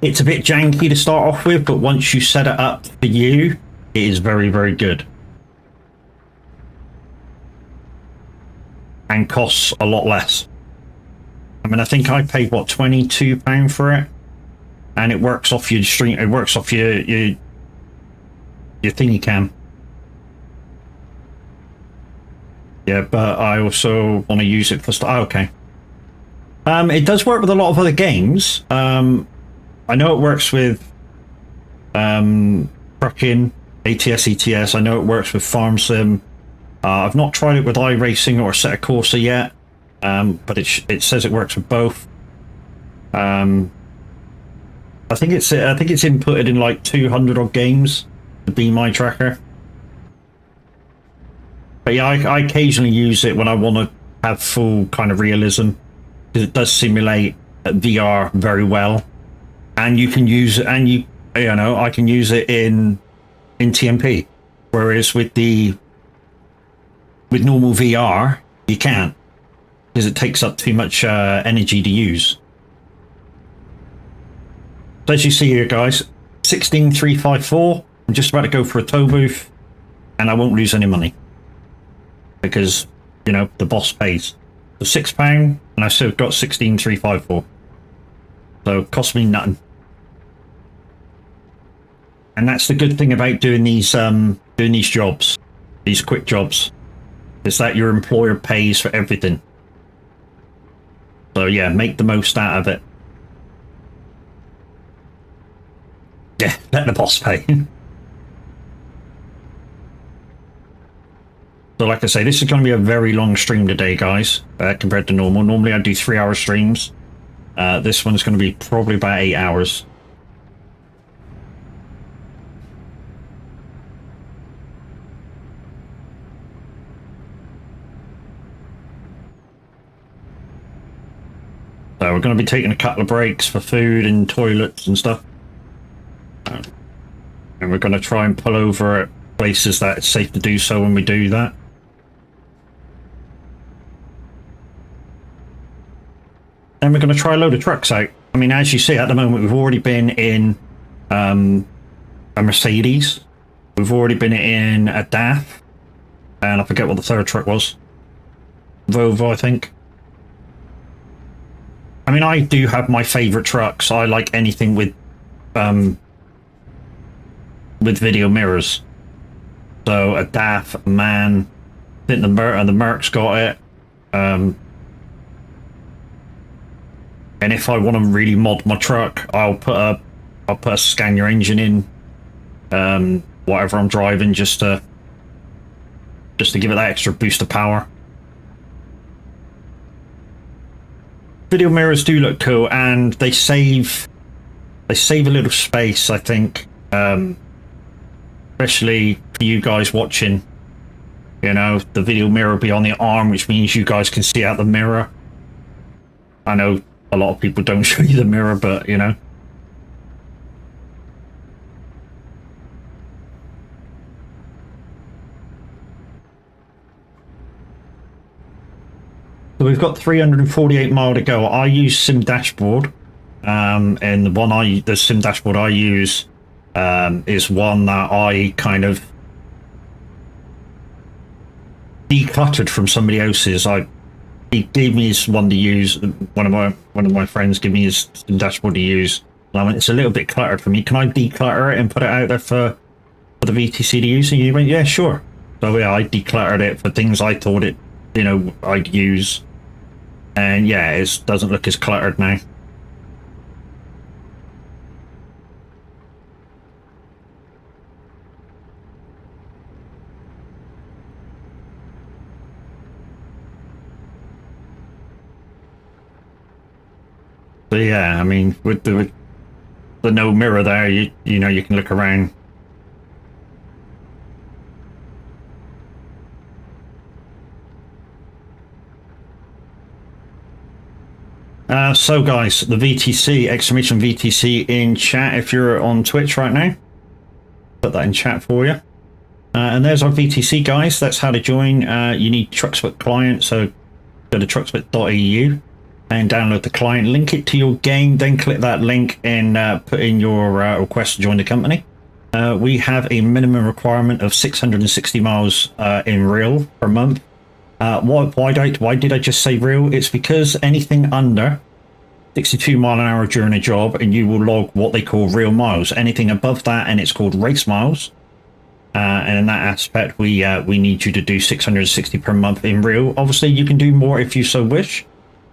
[SPEAKER 1] It's a bit janky to start off with, but once you set it up for you, it is very, very good. And costs a lot less. I mean, I think I paid, what, £22 for it? And it works off your stream, it works off your thingy cam. Yeah, but I also want to use it for stuff. Oh, okay. It does work with a lot of other games. I know it works with Trucking, ATS, ETS. I know it works with Farm Sim. I've not tried it with iRacing or Assetto Corsa yet, but it says it works with both. I think it's inputted in like 200 odd games. The Be My Tracker. But yeah, I occasionally use it when I want to have full kind of realism, because it does simulate VR very well, and you can use it, and you know, I can use it in TMP, whereas with normal VR you can't, because it takes up too much energy to use. So as you see here, guys, 16354. I'm just about to go for a tow booth, and I won't lose any money because, you know, the boss pays. So £6, and I still got 16354. So it cost me nothing. And that's the good thing about doing these jobs, these quick jobs, is that your employer pays for everything. So yeah, make the most out of it. Yeah, let the boss pay. So like I say, this is going to be a very long stream today, guys, compared to normal. Normally I do 3-hour streams. This one's going to be probably about 8 hours. So we're going to be taking a couple of breaks for food and toilets and stuff. And we're going to try and pull over at places that it's safe to do so when we do that. And we're going to try a load of trucks out. I mean, as you see at the moment, we've already been in a Mercedes. We've already been in a DAF. And I forget what the third truck was. Volvo, I think. I mean, I do have my favourite trucks. I like anything with video mirrors. So a DAF, a MAN. I think the Merc's got it. And if I want to really mod my truck, I'll put a scan your engine in whatever I'm driving, just to give it that extra boost of power. Video mirrors do look cool, and they save a little space, I think, especially for you guys watching. You know, the video mirror will be on the arm, which means you guys can see out the mirror. I know a lot of people don't show you the mirror, but you know. So we've got 348 miles to go. I use Sim Dashboard, and the Sim Dashboard I use is one that I kind of decluttered from somebody else's. He gave me his one to use. One of my friends gave me his Sim Dashboard to use. And I went, it's a little bit cluttered for me. Can I declutter it and put it out there for the VTC to use? And he went, yeah, sure. So yeah, I decluttered it for things I thought I'd use. And yeah, it doesn't look as cluttered now. So yeah, I mean, with the no mirror there, you know, you can look around. So guys, the VTC, exclamation VTC in chat if you're on Twitch right now. Put that in chat for you. And there's our VTC, guys. That's how to join. You need Trucksplit client, so go to trucksplit.eu and download the client, link it to your game, then click that link and put in your request to join the company. We have a minimum requirement of 660 miles in real per month. Why did I just say real? It's because anything under 62 mile an hour during a job, and you will log what they call real miles. Anything above that, and it's called race miles. And in that aspect, we need you to do 660 per month in real. Obviously, you can do more if you so wish.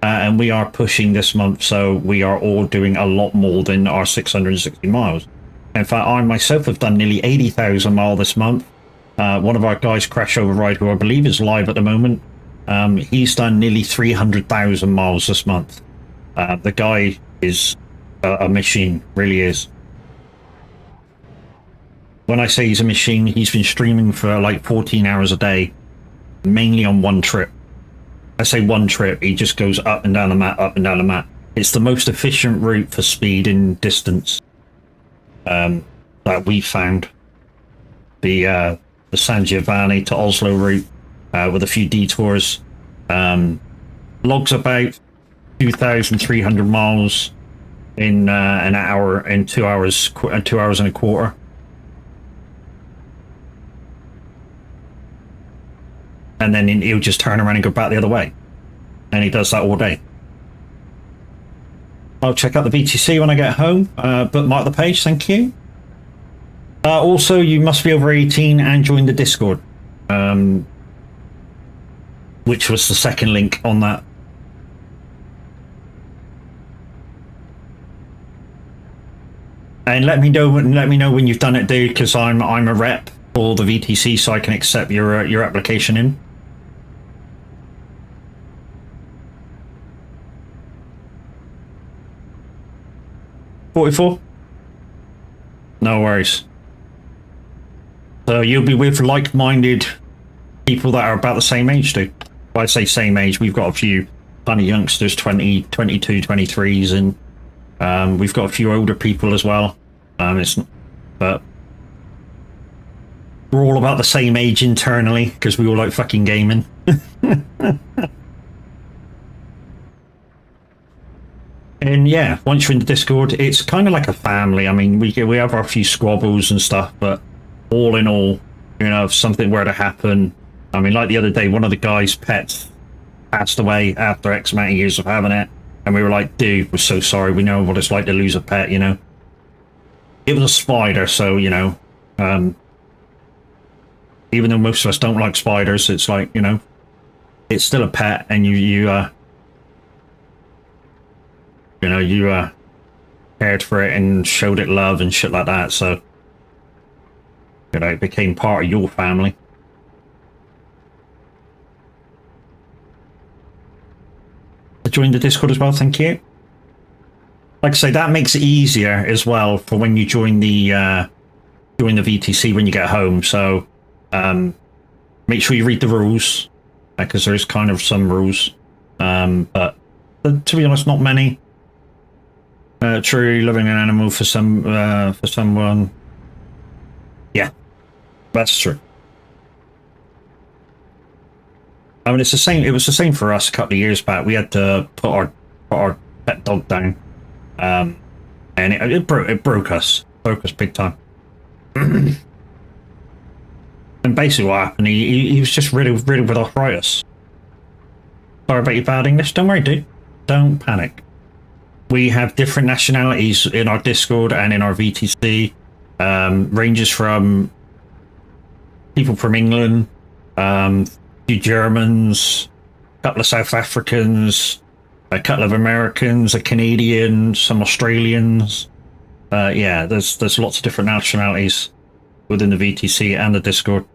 [SPEAKER 1] And we are pushing this month, so we are all doing a lot more than our 660 miles. In fact, I myself have done nearly 80,000 miles this month. One of our guys, Crash Override, who I believe is live at the moment, he's done nearly 300,000 miles this month. The guy is a machine, really is. When I say he's a machine, he's been streaming for like 14 hours a day, mainly on one trip. I say one trip, he just goes up and down the map, up and down the map. It's the most efficient route for speed and distance that we found. The San Giovanni to Oslo route with a few detours. Logs about 2,300 miles in an hour, in 2 hours, 2 hours and a quarter. And then he'll just turn around and go back the other way. And he does that all day. I'll check out the VTC when I get home. Bookmark the page, thank you. Also, you must be over 18 and join the Discord. Which was the second link on that. And let me know when you've done it, dude, because I'm a rep for the VTC, so I can accept your application in. $44? No worries. So you'll be with like-minded people that are about the same age, dude. Well, I say same age, we've got a few funny youngsters, 20, 22, 23s, and we've got a few older people as well. But we're all about the same age internally because we all like fucking gaming. And yeah, once you're in the Discord, it's kind of like a family. I mean, we have our few squabbles and stuff, but all in all, you know, if something were to happen, I mean, like the other day, one of the guys' pets passed away after X amount of years of having it, and we were like, dude, we're so sorry. We know what it's like to lose a pet, you know. It was a spider, so, you know, even though most of us don't like spiders, it's like, you know, it's still a pet, and you cared for it and showed it love and shit like that, so, you know, it became part of your family. Join the Discord as well, thank you. Like I say, that makes it easier as well for when you join the VTC when you get home. So make sure you read the rules, because there is kind of some rules, but to be honest, not many. True, loving an animal for someone. Yeah, that's true. I mean, it's the same. It was the same for us a couple of years back. We had to put our pet dog down, and it broke us big time. And basically, what happened? He was just riddled with arthritis. Sorry about your bad English. Don't worry, dude. Don't panic. We have different nationalities in our Discord and in our VTC. Ranges from people from England, few Germans, a couple of South Africans, a couple of Americans, a Canadian, some Australians. Yeah, there's lots of different nationalities within the VTC and the Discord.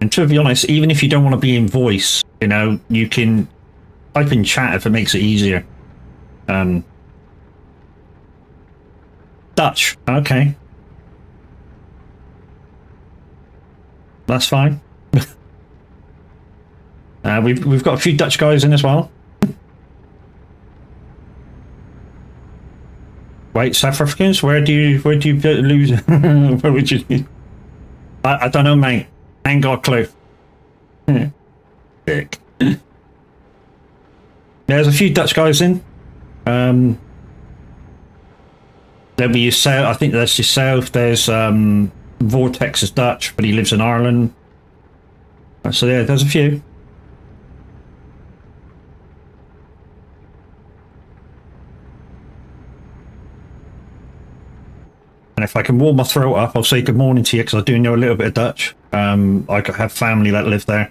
[SPEAKER 1] And to be honest, even if you don't want to be in voice, you know, you can type in chat if it makes it easier. Dutch, okay. That's fine. We've got a few Dutch guys in as well. Wait, South Africans? Where do you lose? Where would you? I don't know, mate. Ain't got a clue. Dick. There's a few Dutch guys in. There'll be yourself. I think that's yourself. There's Vortex is Dutch, but he lives in Ireland. So yeah, there's a few. And if I can warm my throat up, I'll say good morning to you, because I do know a little bit of Dutch. I have family that live there,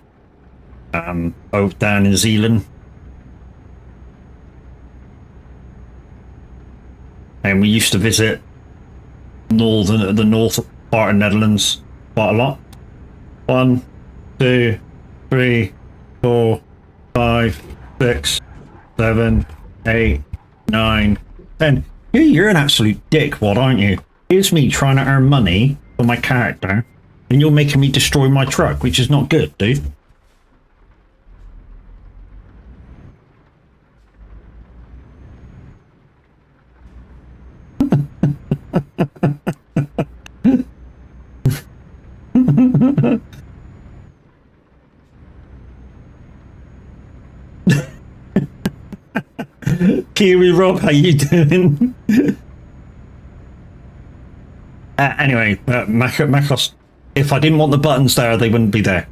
[SPEAKER 1] both down in Zealand. And we used to visit the north part of Netherlands quite a lot. 1, 2, 3, 4, 5, 6, 7, 8, 9, 10. You're an absolute dickwad, aren't you? Here's me trying to earn money for my character, and you're making me destroy my truck, which is not good, dude. Kiwi Rob, how you doing? Anyway, Macos, if I didn't want the buttons there, they wouldn't be there.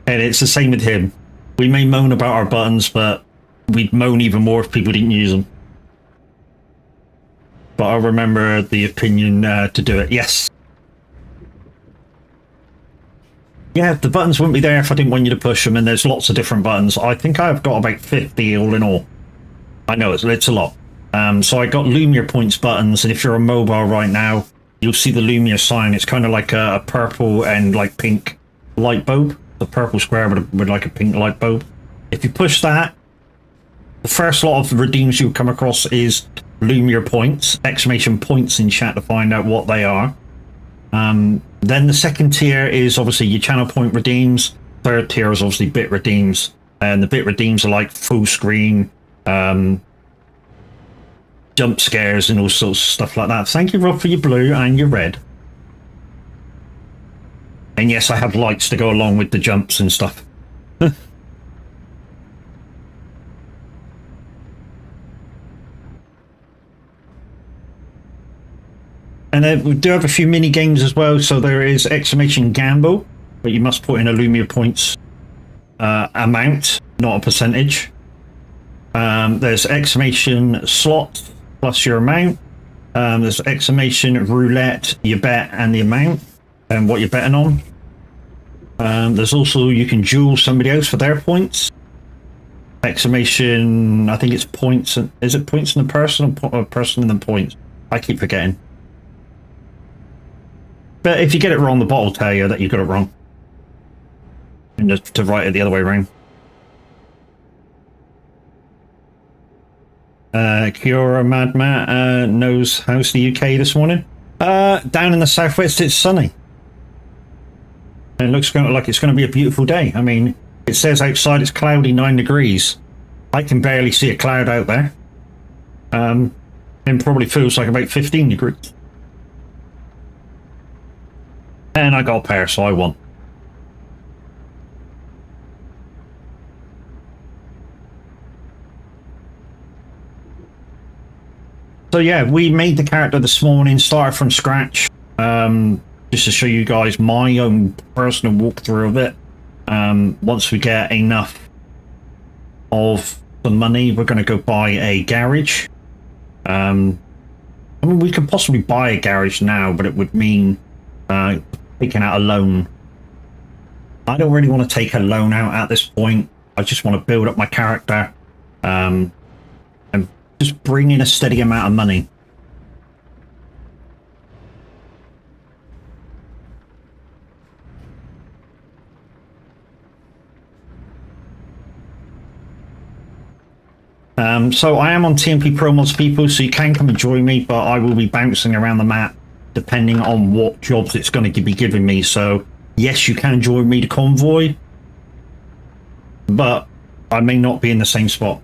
[SPEAKER 1] And it's the same with him. We may moan about our buttons, but we'd moan even more if people didn't use them. But I remember the opinion to do it. Yes. Yeah, the buttons wouldn't be there if I didn't want you to push them, and there's lots of different buttons. I think I've got about 50 all in all. I know, it's a lot. So I got Lumia points buttons, and if you're on mobile right now, you'll see the Lumia sign. It's kind of like a purple and like pink light bulb. The purple square with like a pink light bulb. If you push that, the first lot of redeems you'll come across is Lumia points, exclamation points in chat to find out what they are. Then the second tier is obviously your channel point redeems. Third tier is obviously bit redeems, and the bit redeems are like full screen, jump scares and all sorts of stuff like that. Thank you, Rob, for your blue and your red. And yes, I have lights to go along with the jumps and stuff. And we do have a few mini games as well. So there is exclamation gamble, but you must put in a Lumia points amount, not a percentage. There's exclamation slot plus your amount. There's exclamation roulette, your bet and the amount and what you're betting on. There's also, you can duel somebody else for their points. Exclamation, I think it's points. Is it points in the person or person in the points? I keep forgetting. But if you get it wrong, the bot will tell you that you got it wrong. And just to write it the other way around. Kiora Madma knows how's the UK this morning. Down in the southwest, it's sunny. And it looks like it's going to be a beautiful day. I mean, it says outside it's cloudy, 9 degrees. I can barely see a cloud out there. It probably feels like about 15 degrees. And I got a pair, so I won. So yeah, we made the character this morning, started from scratch, just to show you guys my own personal walkthrough of it. Once we get enough of the money, we're going to go buy a garage. I mean, we could possibly buy a garage now, but it would mean taking out a loan. I don't really want to take a loan out at this point. I just want to build up my character and just bring in a steady amount of money. So I am on TMP Pro Mods, people, so you can come and join me, but I will be bouncing around the map depending on what jobs it's going to be giving me. So yes, you can join me to Convoy, but I may not be in the same spot.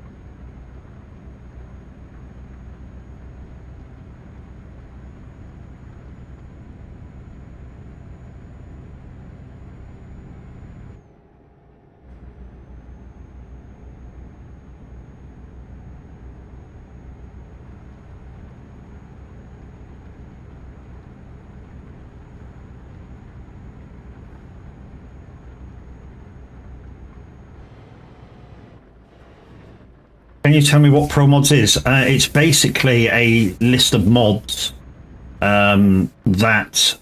[SPEAKER 1] Can you tell me what Pro Mods is? It's basically a list of mods that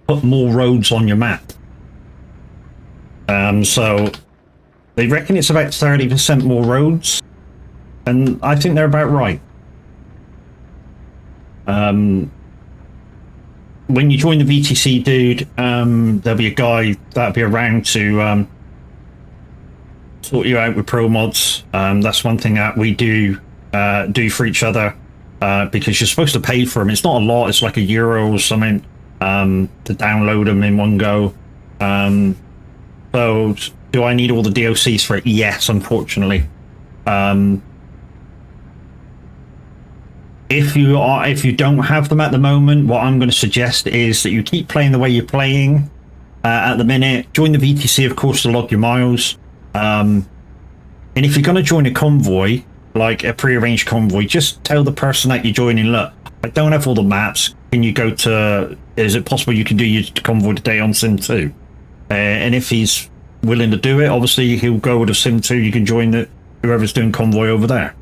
[SPEAKER 1] put more roads on your map. So they reckon it's about 30% more roads, and I think they're about right. When you join the VTC, dude, there'll be a guy that'll be around to sort you out with Pro Mods. That's one thing that we do for each other, because you're supposed to pay for them. It's not a lot, it's like €1 or something to download them in one go. So do I need all the DLCs for it? Yes, unfortunately. If you don't have them at the moment, what I'm going to suggest is that you keep playing the way you're playing at the minute. Join the VTC, of course, to log your miles. And if you're going to join a convoy, like a pre-arranged convoy, just tell the person that you're joining, look, I don't have all the maps. Can you go to, is it possible you can do your convoy today on Sim 2? And if he's willing to do it, obviously he'll go with a Sim 2. You can join whoever's doing convoy over there.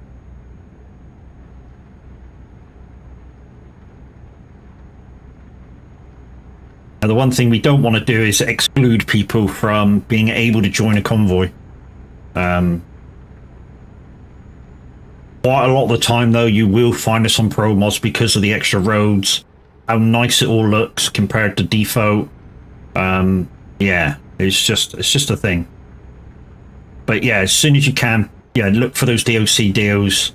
[SPEAKER 1] Now, the one thing we don't want to do is exclude people from being able to join a convoy. Quite a lot of the time, though, you will find this on pro mods because of the extra roads, how nice it all looks compared to default. Yeah, it's just a thing. But yeah, as soon as you can, yeah, look for those DOC deals,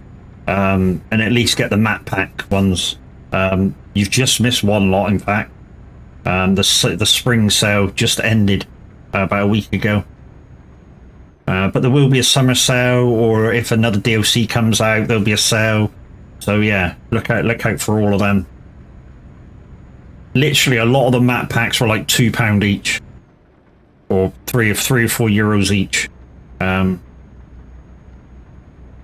[SPEAKER 1] and at least get the map pack ones. You've just missed one lot, in fact. The spring sale just ended about a week ago. But there will be a summer sale, or if another DLC comes out, there'll be a sale. So yeah, look out for all of them. Literally, a lot of the map packs were like £2 each, or three or €4 each.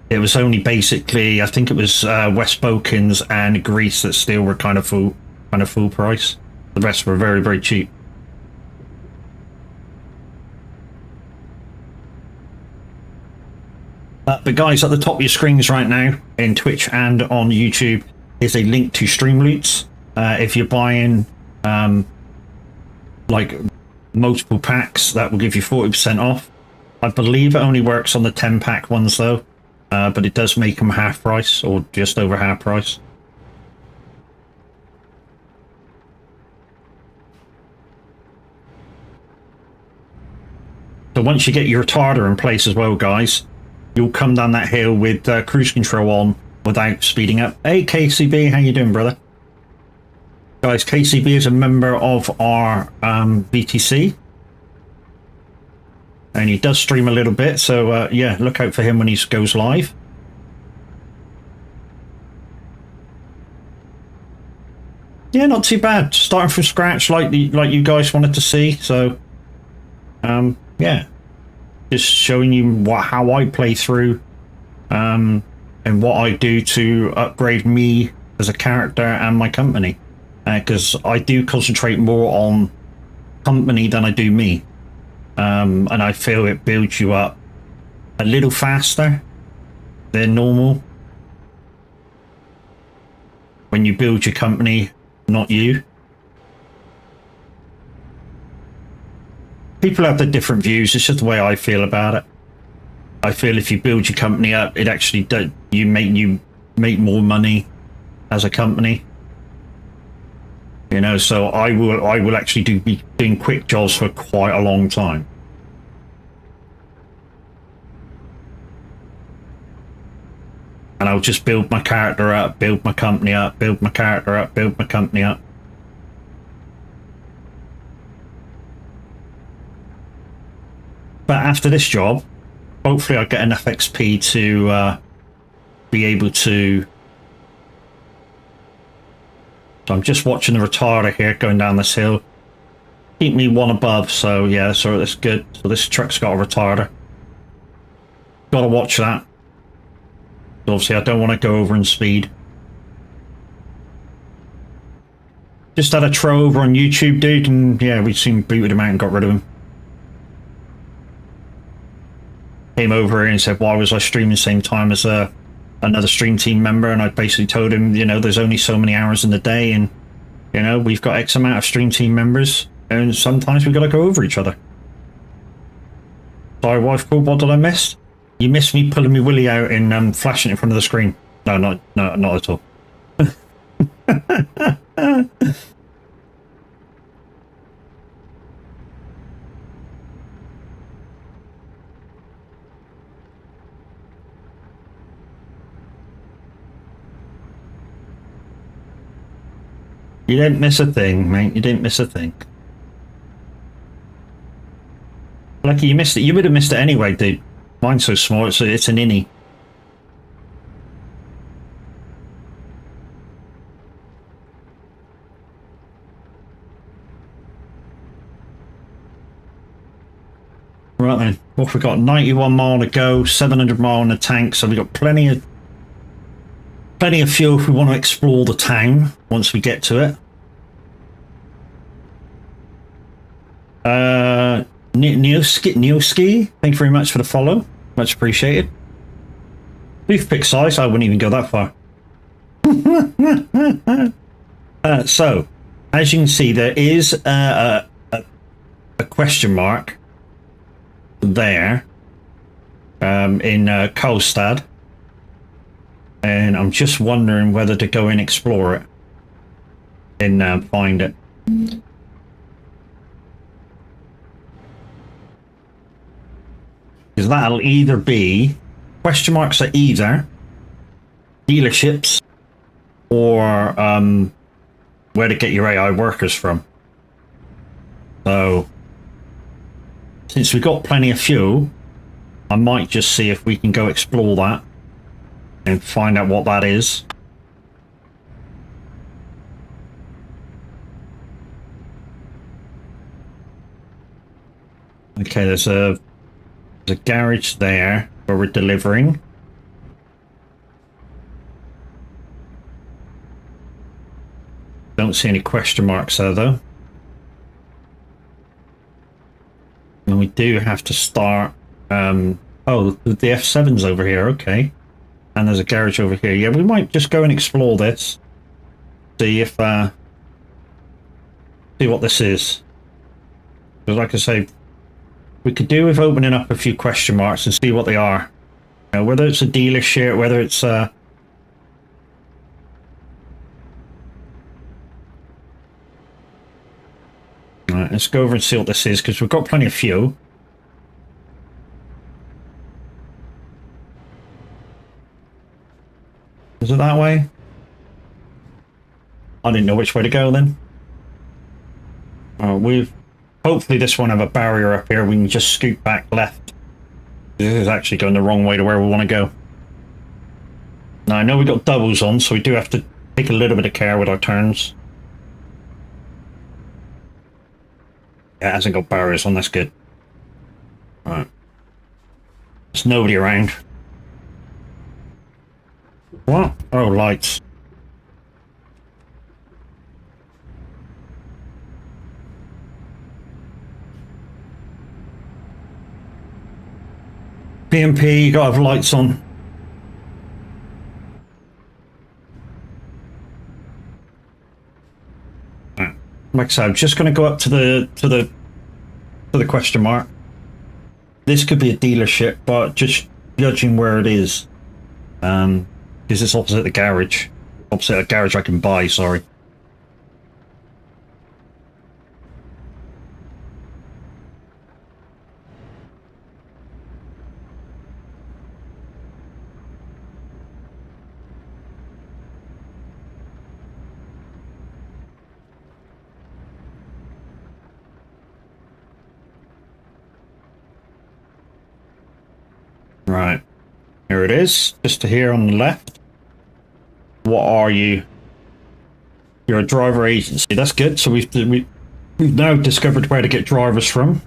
[SPEAKER 1] It was only basically, I think it was West Balkans and Greece that still were kind of full price. The rest were very, very cheap. But guys, at the top of your screens right now, in Twitch and on YouTube, is a link to Streamloots. If you're buying like multiple packs, that will give you 40% off. I believe it only works on the 10-pack ones though, but it does make them half price, or just over half price. So once you get your retarder in place as well, guys, you'll come down that hill with cruise control on without speeding up. Hey KCB, how you doing, brother? Guys, KCB is a member of our VTC, and he does stream a little bit, so yeah, look out for him when he goes live. Yeah, not too bad. Starting from scratch, like you guys wanted to see. So, yeah, just showing you how I play through, and what I do to upgrade me as a character and my company. Because I do concentrate more on company than I do me, and I feel it builds you up a little faster than normal when you build your company, not you. People have their different views. It's just the way I feel about it. I feel if you build your company up, it actually does, you make more money as a company. You know, so I will actually be doing quick jobs for quite a long time. And I'll just build my character up, build my company up, build my character up, build my company up. But after this job, hopefully I'll get enough XP to be able to... So I'm just watching the retarder here going down this hill. Keep me one above, so yeah, so that's good. So this truck's got a retarder. Gotta watch that. Obviously I don't want to go over in speed. Just had a tro over on YouTube, dude, and yeah, we soon booted him out and got rid of him. Came over here and said, why was I streaming the same time as another stream team member? And I basically told him, you know, there's only so many hours in the day, and you know, we've got X amount of stream team members, and sometimes we've got to go over each other. Sorry, wife called, what did I miss? You missed me pulling my willy out and flashing it in front of the screen. No, not at all. You didn't miss a thing, mate. You didn't miss a thing. Lucky you missed it. You would have missed it anyway, dude. Mine's so small, it's an innie. Right then, what we got? 91 mile to go, 700 mile in the tank, so we got plenty of fuel if we want to explore the town once we get to it. Neoski, thank you very much for the follow. Much appreciated. Toothpick size, I wouldn't even go that far. So, as you can see, there is a question mark there in Karlstad. And I'm just wondering whether to go and explore it and find it. Because that'll either be question marks at either dealerships or where to get your AI workers from. So since we've got plenty of fuel, I might just see if we can go explore that and find out what that is. Okay, there's a garage there where we're delivering. Don't see any question marks there though. And we do have to start. Oh, the F7's over here. Okay, and there's a garage over here. Yeah, we might just go and explore this. See if see what this is. Because like I say, we could do with opening up a few question marks and see what they are. You know, whether it's a dealership, whether it's Right, let's go over and see what this is, because we've got plenty of fuel. Is it that way? I didn't know which way to go then. We've hopefully this won't have a barrier up here. We can just scoot back left. This is actually going the wrong way to where we want to go. Now I know we've got doubles on, so we do have to take a little bit of care with our turns. Yeah, it hasn't got barriers on, that's good. Alright. There's nobody around. What? Oh, lights. PMP, you gotta have lights on. Right. Like I said, I'm just gonna go up to the question mark. This could be a dealership, but just judging where it is. Because it's opposite the garage. Opposite a garage I can buy, sorry. Right. Here it is, just to here on the left. What are you? You're a driver agency. That's good. So we've now discovered where to get drivers from.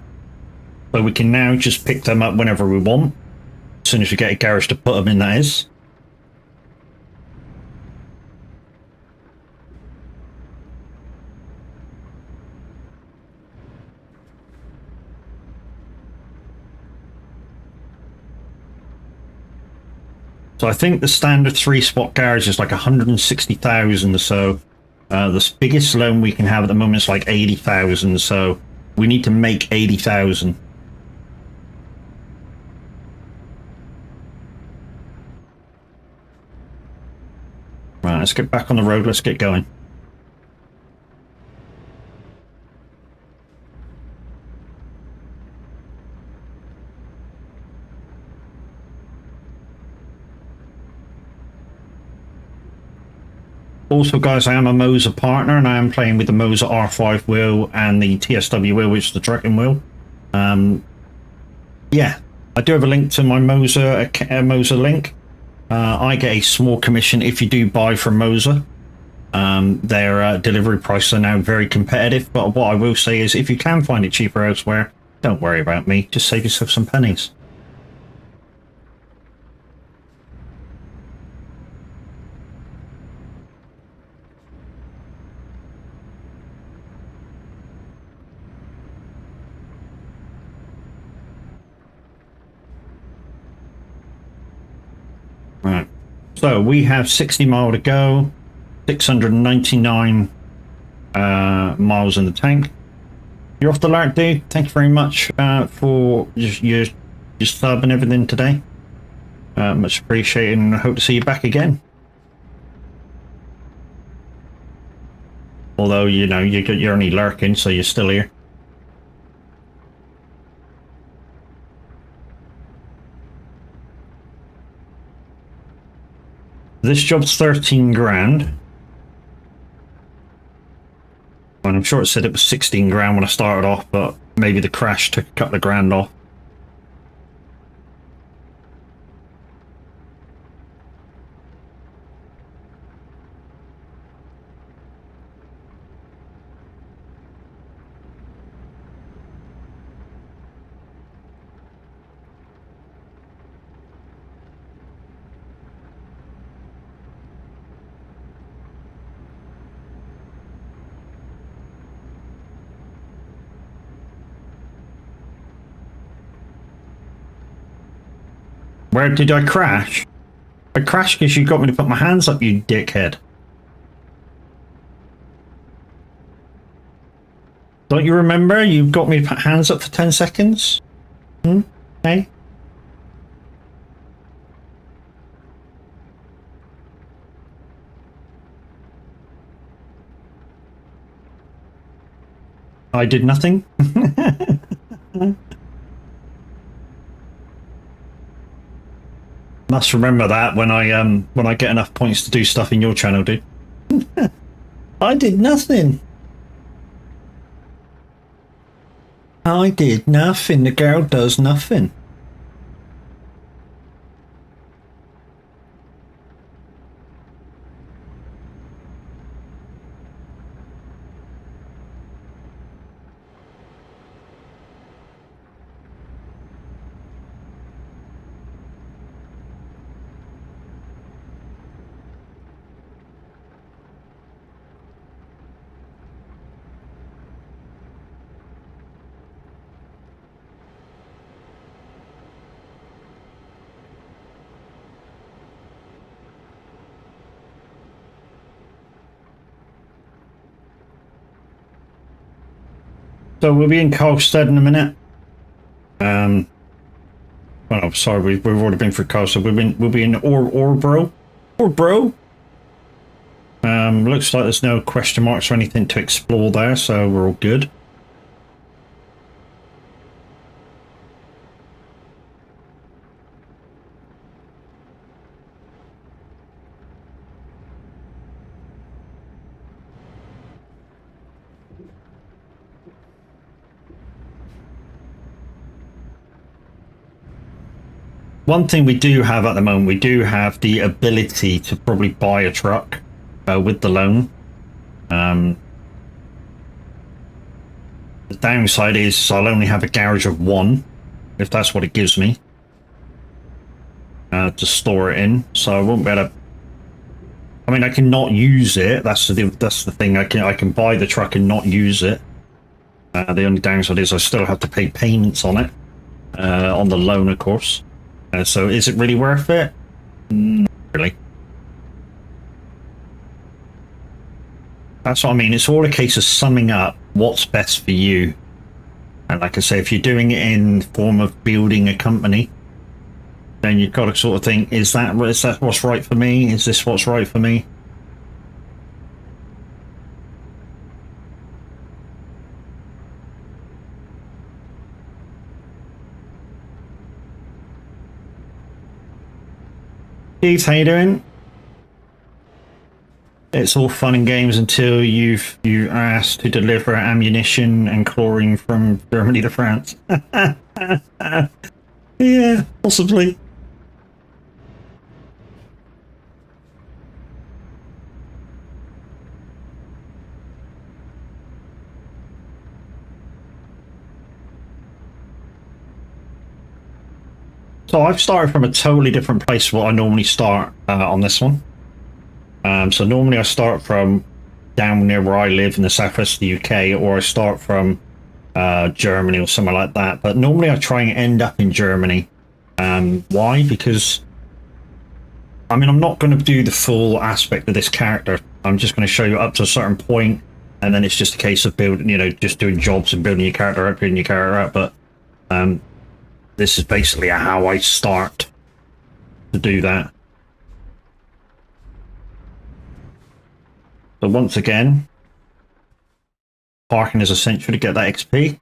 [SPEAKER 1] So we can now just pick them up whenever we want. As soon as we get a garage to put them in, that is. So I think the standard 3-spot garage is like 160,000 or so. The biggest loan we can have at the moment is like 80,000. So we need to make 80,000. Right, let's get back on the road. Let's get going. Also, guys, I am a Moser partner, and I am playing with the Moser R5 wheel and the TSW wheel, which is the trucking wheel. Yeah, I do have a link to my Moser link. I get a small commission if you do buy from Moser. Their delivery prices are now very competitive, but what I will say is if you can find it cheaper elsewhere, don't worry about me. Just save yourself some pennies. Right, so we have 60 miles to go, 699 miles in the tank. You're off the lark, dude. Thank you very much for your sub and everything today. Much appreciated, and I hope to see you back again. Although, you know, you're only lurking, so you're still here. This job's 13 grand. And I'm sure it said it was 16 grand when I started off, but maybe the crash took a couple of grand off. Where did I crash? I crashed because you got me to put my hands up, you dickhead. Don't you remember? You got me to put hands up for 10 seconds? Hey? I did nothing? Must remember that when I get enough points to do stuff in your channel, dude. I did nothing. I did nothing. The girl does nothing. So we'll be in Colstead in a minute. Well, sorry, we've already been through Colstead. We'll be in Orbro. Looks like there's no question marks or anything to explore there, so we're all good. One thing we do have at the moment, we do have the ability to probably buy a truck with the loan. The downside is I'll only have a garage of 1, if that's what it gives me, to store it in. So I won't be able to. I mean, I can not use it. That's the thing. I can buy the truck and not use it. The only downside is I still have to pay payments on it, on the loan, of course. So is it really worth it? Not really. That's what I mean. It's all a case of summing up what's best for you. And like I say, if you're doing it in the form of building a company, then you've got to sort of think, is that what's right for me? Is this what's right for me? Keith, how you doing? It's all fun and games until you asked to deliver ammunition and chlorine from Germany to France. Yeah, possibly. So I've started from a totally different place to what I normally start on this one. So normally I start from down near where I live in the southwest of the UK, or I start from Germany or somewhere like that. But normally I try and end up in Germany. Why? Because, I mean, I'm not going to do the full aspect of this character. I'm just going to show you up to a certain point, and then it's just a case of building, you know, just doing jobs and building your character up, But this is basically how I start. to do that. So once again, parking is essential to get that XP.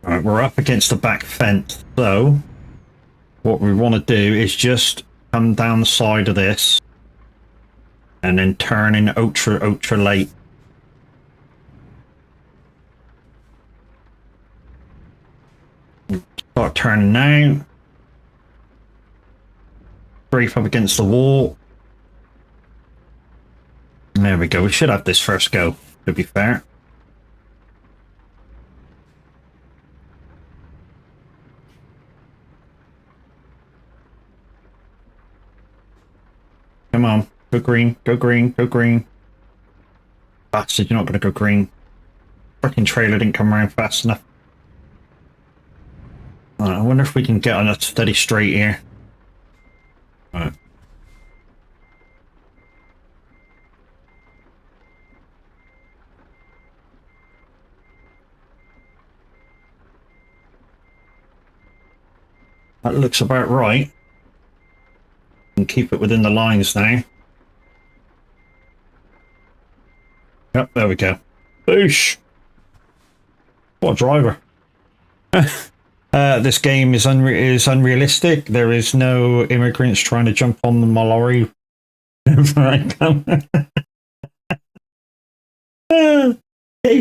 [SPEAKER 1] Alright, we're up against the back fence, so what we want to do is just come down the side of this and then turn in ultra late. Start turning now. Brace up against the wall. There we go. We should have this first go, to be fair. Come on. Go green. Go green. Go green. Bastard, you're not going to go green. Freaking trailer didn't come around fast enough. Right, I wonder if we can get on a steady straight here. Right. That looks about right. And keep it within the lines now. Yep, there we go. Boosh! What a driver. This game is unrealistic. There is no immigrants trying to jump on my lorry. Yeah,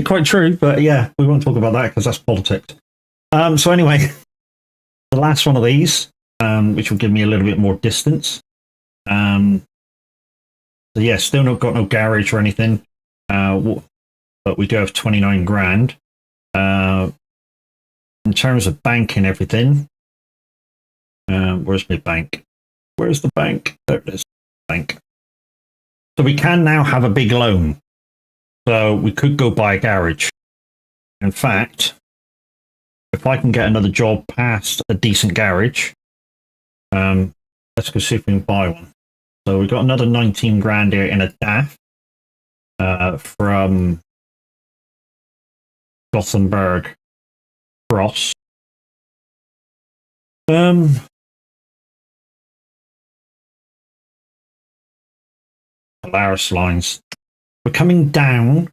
[SPEAKER 1] quite true, but yeah, we won't talk about that because that's politics. So anyway, the last one of these, which will give me a little bit more distance. So yeah, still not got no garage or anything, but we do have 29 grand. In terms of bank and everything, where's my bank? Where's the bank? There it is. Bank. So we can now have a big loan. So we could go buy a garage. In fact, if I can get another job past a decent garage, let's go see if we can buy one. So we've got another 19 grand here in a DAF from Gothenburg Cross. Polaris lines. We're coming down,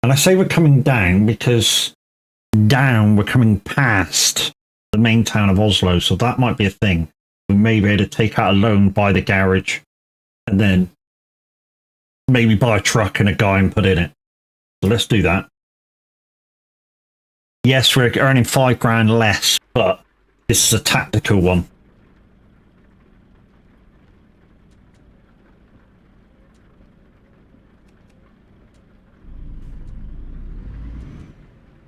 [SPEAKER 1] and I say we're coming down because we're coming past the main town of Oslo, so that might be a thing. We may be able to take out a loan, buy the garage, and then maybe buy a truck and a guy and put in it. So let's do that. Yes, we're earning 5 grand less, but this is a tactical one.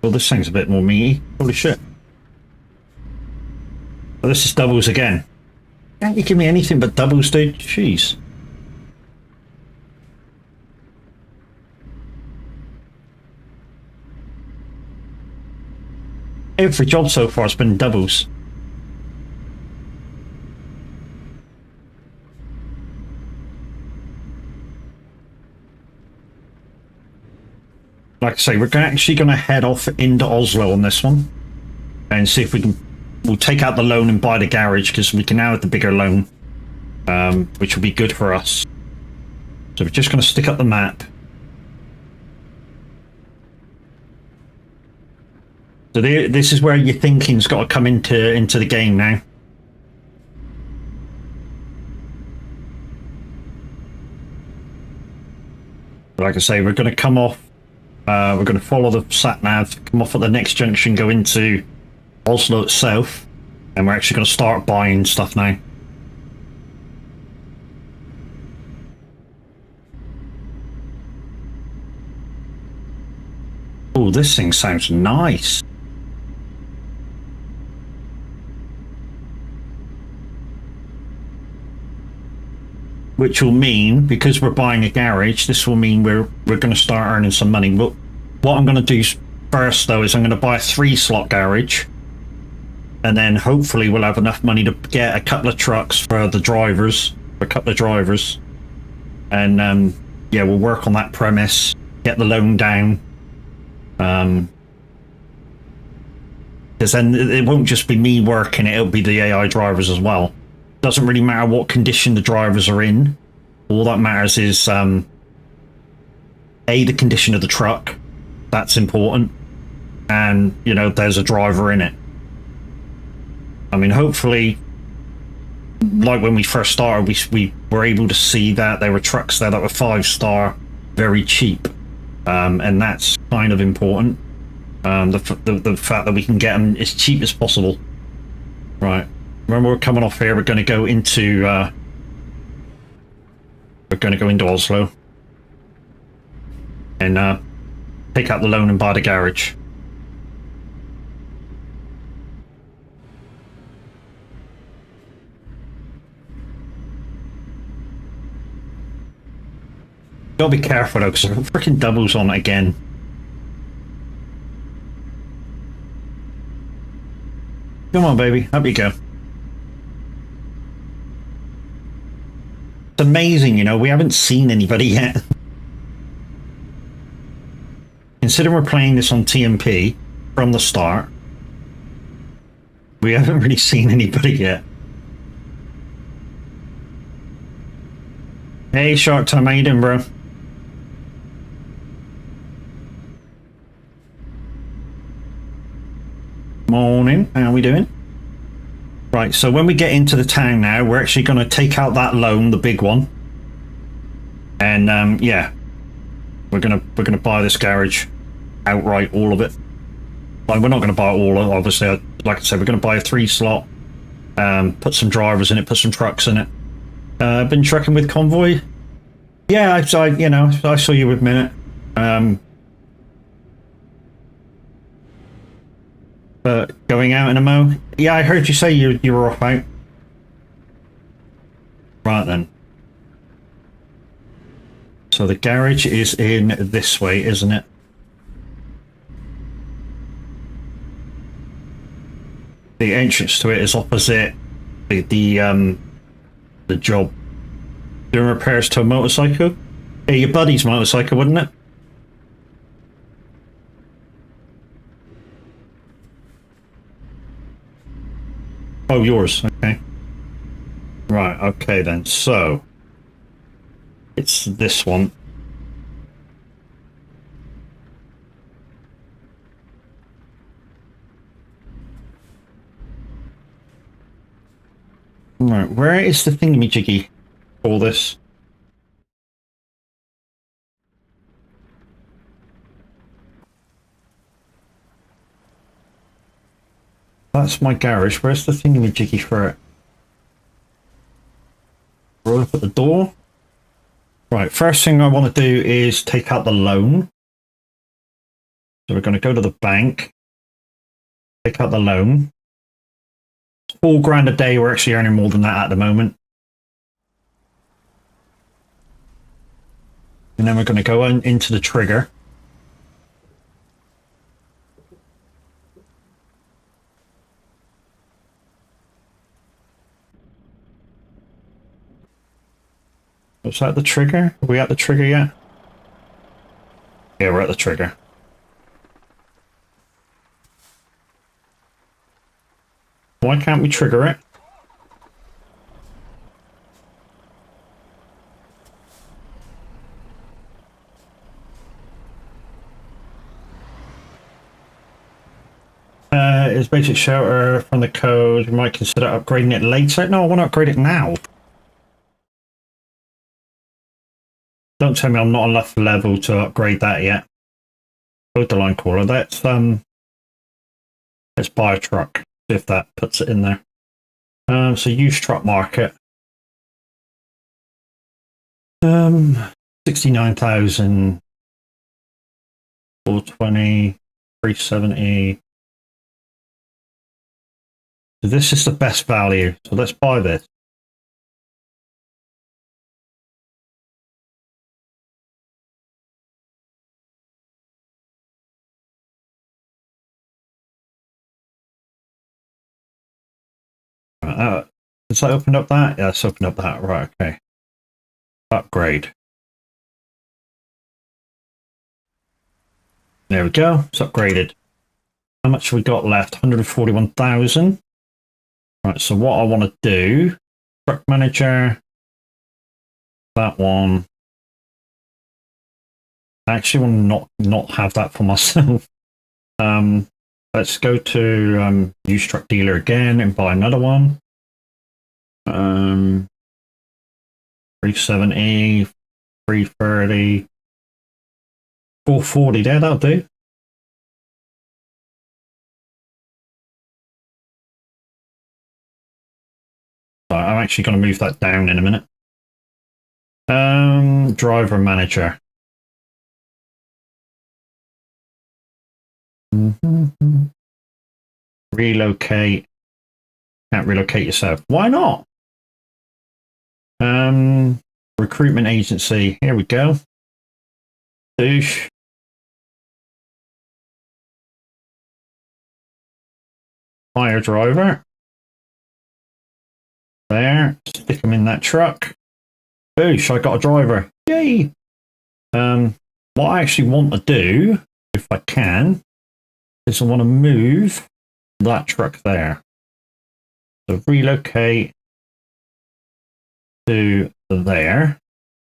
[SPEAKER 1] Well, this thing's a bit more meaty. Holy shit. Well, this is doubles again. Can't you give me anything but doubles, dude? Jeez. Every job so far has been doubles. Like I say, we're actually going to head off into Oslo on this one and see if we can. We'll take out the loan and buy the garage because we can now have the bigger loan, which will be good for us. So we're just going to stick up the map. So this is where your thinking's got to come into the game now. Like I say, we're going to come off. We're going to follow the sat-nav, come off at the next junction, go into Oslo itself, and we're actually going to start buying stuff now. Oh, this thing sounds nice. Which will mean, because we're buying a garage, this will mean we're going to start earning some money. But what I'm going to do first, though, is I'm going to buy a 3-slot garage, and then hopefully we'll have enough money to get a couple of trucks for the drivers, and yeah, we'll work on that premise, get the loan down, because then it won't just be me working it, it'll be the AI drivers as well. Doesn't really matter what condition the drivers are in. All that matters is A, the condition of the truck. That's important. And, you know, there's a driver in it. I mean, hopefully, like when we first started, we were able to see that there were trucks there that were 5-star, very cheap. And that's kind of important. The fact that we can get them as cheap as possible. Right. Remember, we're coming off here. We're going to go into Oslo and take out the loan and buy the garage. Gotta be careful though, because there are freaking doubles on it again. Come on, baby. Up you go. It's amazing, you know, we haven't seen anybody yet. Considering we're playing this on TMP from the start, we haven't really seen anybody yet. Hey, Shark Time, how you doing, bro? Morning, how are we doing? Right, so when we get into the town now, we're actually going to take out that loan, the big one, and yeah, we're gonna buy this garage outright, all of it. Like, we're not going to buy it all, obviously. Like I said, we're going to buy a 3-slot, put some drivers in it, put some trucks in it. Been trucking with Convoy. Yeah, I saw you with Minute. Going out in a mo? Yeah, I heard you say you were off out. Right then. So the garage is in this way, isn't it? The entrance to it is opposite the job. Doing repairs to a motorcycle? Yeah, your buddy's motorcycle, wouldn't it? Oh, yours. Okay. Right, okay then. So, it's this one. Right, where is the thingamajiggy for this? That's my garage. Where's the thingamajiggy for it? Roll up at the door. Right, first thing I want to do is take out the loan. So we're going to go to the bank. Take out the loan. $4 a day. We're actually earning more than that at the moment. And then we're going to go into the trigger. Was that the trigger? Are we at the trigger yet? Yeah, we're at the trigger. Why can't we trigger it? Is basic shelter from the code. We might consider upgrading it later. No, I want to upgrade it now. Don't tell me I'm not enough level to upgrade that yet. Code the line caller. Let's buy a truck. See if that puts it in there. So used truck market. 69,000. 420. 370. So this is the best value. So let's buy this. Has that opened up that? Yeah, it's opened up that. Right, okay. Upgrade. There we go. It's upgraded. How much have we got left? 141,000. Right, so what I want to do, truck manager, that one. I actually want to not have that for myself. Let's go to used truck dealer again and buy another one. 370, 330, 440 there, that'll do. I'm actually going to move that down in a minute. Driver manager. Relocate. Can't relocate yourself. Why not? Recruitment agency. Here we go. Douche. Hire driver. There. Stick him in that truck. Boosh, I got a driver. Yay! What I actually want to do, if I can, is I want to move that truck there. So relocate to there.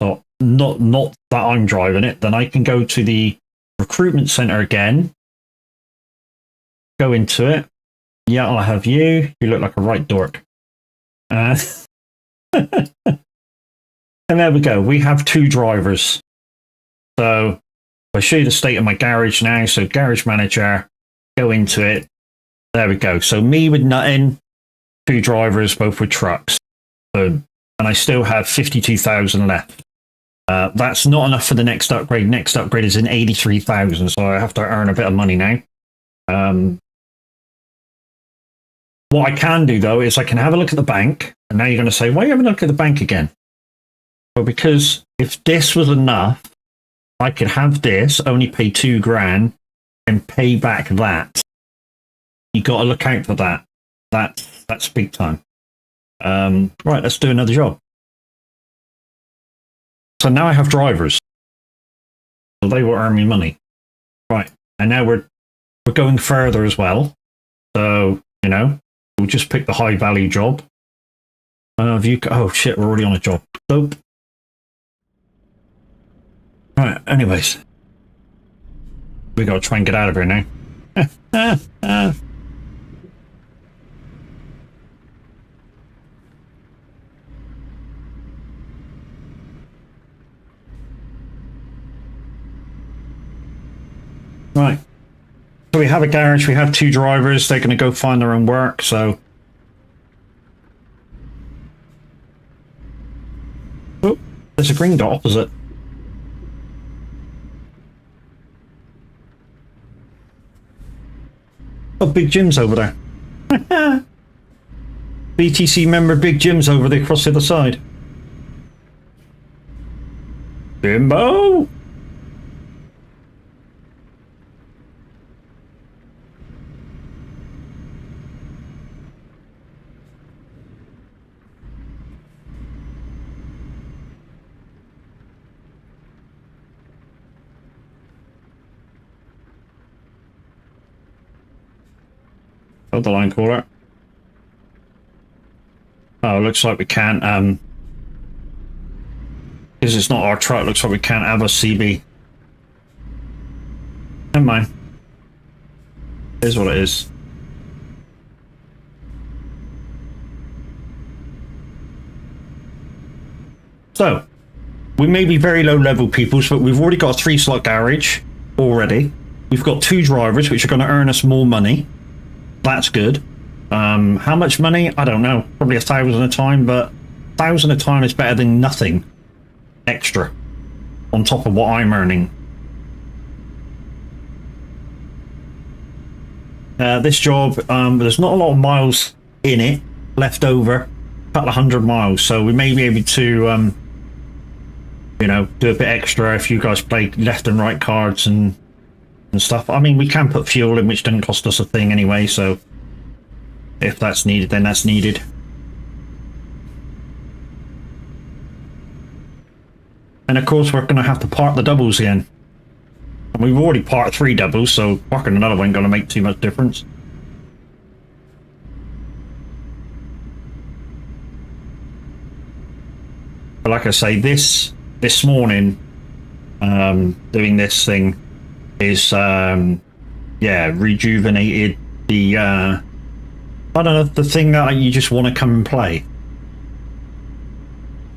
[SPEAKER 1] So not that I'm driving it. Then I can go to the recruitment center again. Go into it. Yeah, I'll have you. You look like a right dork. And there we go. We have 2 drivers. So I'll show you the state of my garage now. So garage manager, go into it. There we go. So me with nothing, 2 drivers, both with trucks. Boom. And I still have 52,000 left. That's not enough for the next upgrade. Next upgrade is in 83,000. So I have to earn a bit of money now. What I can do though is I can have a look at the bank. And now you're going to say, why are you having a look at the bank again? Well, because if this was enough, I could have this, only pay 2 grand and pay back that. You got to look out for that. That's big time. Right, let's do another job. So now I have drivers. So they will earn me money. Right, and now we're going further as well. So, you know, we'll just pick the high value job. Oh shit, we're already on a job. Dope. Right, anyways. We gotta try and get out of here now. Right. So we have a garage, we have 2 drivers, they're gonna go find their own work, so. Oh, there's a green dot opposite. Oh, Big Jim's over there. BTC member Big Jim's over there across the other side. Bimbo! Oh, the line caller. Oh, looks like we can't, because it's not our truck, looks like we can't have a CB. Never mind. Here's what it is. So, we may be very low level peoples, but we've already got a 3-slot garage already. We've got 2 drivers, which are going to earn us more money. That's good. How much money? I don't know. Probably 1,000 a time, but 1,000 a time is better than nothing extra on top of what I'm earning. This job, there's not a lot of miles in it left over, a couple of 100 miles, so we may be able to, you know, do a bit extra if you guys play left and right cards and stuff. I mean, we can put fuel in, which doesn't cost us a thing anyway, so if that's needed, then that's needed. And of course, we're going to have to park the doubles again. And we've already parked 3 doubles, so parking another one ain't going to make too much difference. But like I say, this morning, doing this thing is, yeah, rejuvenated the, I don't know, the thing that you just want to come and play.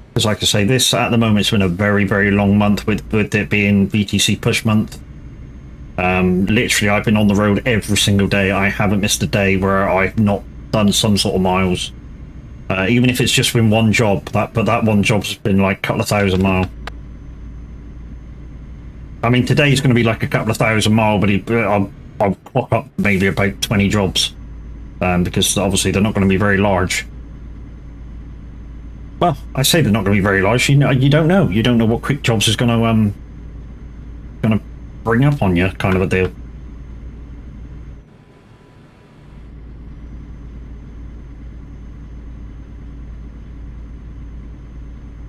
[SPEAKER 1] Because like I say, this at the moment, it's been a very, very long month with it being VTC push month. Literally, I've been on the road every single day. I haven't missed a day where I've not done some sort of miles. Even if it's just been one job, but that one job's been like a couple of 1,000 miles. I mean, today's going to be like a couple of 1,000 miles, but I'll clock up maybe about 20 jobs, because obviously they're not going to be very large. Well, I say they're not going to be very large. You don't know. You don't know what quick jobs is going to bring up on you, kind of a deal.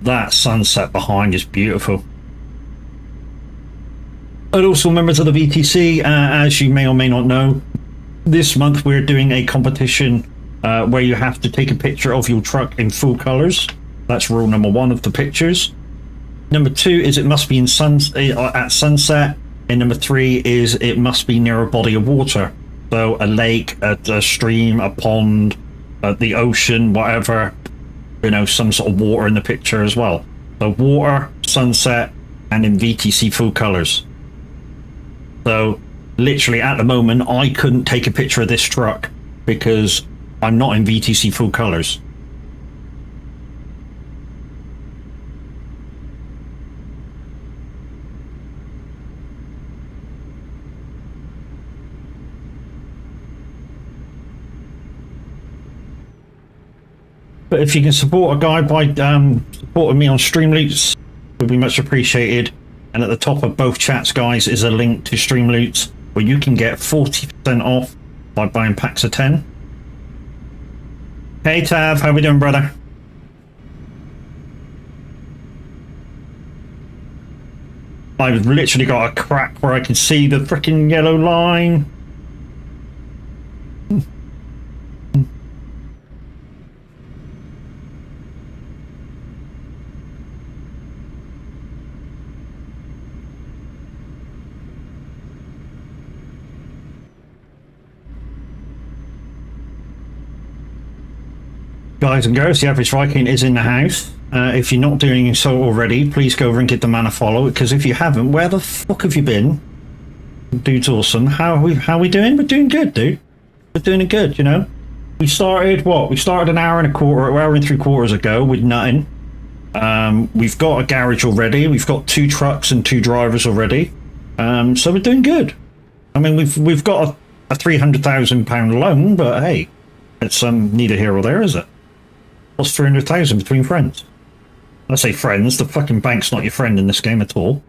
[SPEAKER 1] That sunset behind is beautiful. And also, members of the VTC, as you may or may not know, this month we're doing a competition where you have to take a picture of your truck in full colours. That's rule number 1 of the pictures. Number 2 is it must be in at sunset. And number 3 is it must be near a body of water. So a lake, a stream, a pond, the ocean, whatever. You know, some sort of water in the picture as well. So water, sunset, and in VTC full colours. So literally at the moment I couldn't take a picture of this truck because I'm not in VTC full colours. But if you can support a guy by supporting me on Streamloots, it would be much appreciated. And at the top of both chats, guys, is a link to Streamloots where you can get 40% off by buying packs of 10. Hey Tav, how we doing, brother? I've literally got a crack where I can see the freaking yellow line. Guys and girls, the Average Viking is in the house. If you're not doing so already, please go over and give the man a follow, because if you haven't, where the fuck have you been? Dude's awesome. How are we doing? We're doing good, dude. We're doing it good, you know? We started, what? We started an hour and 3/4 ago with nothing. We've got a garage already. We've got 2 trucks and 2 drivers already. So we're doing good. I mean, we've got a £300,000 loan, but hey, it's neither here or there, is it? What's 300,000 between friends? I say friends, the fucking bank's not your friend in this game at all.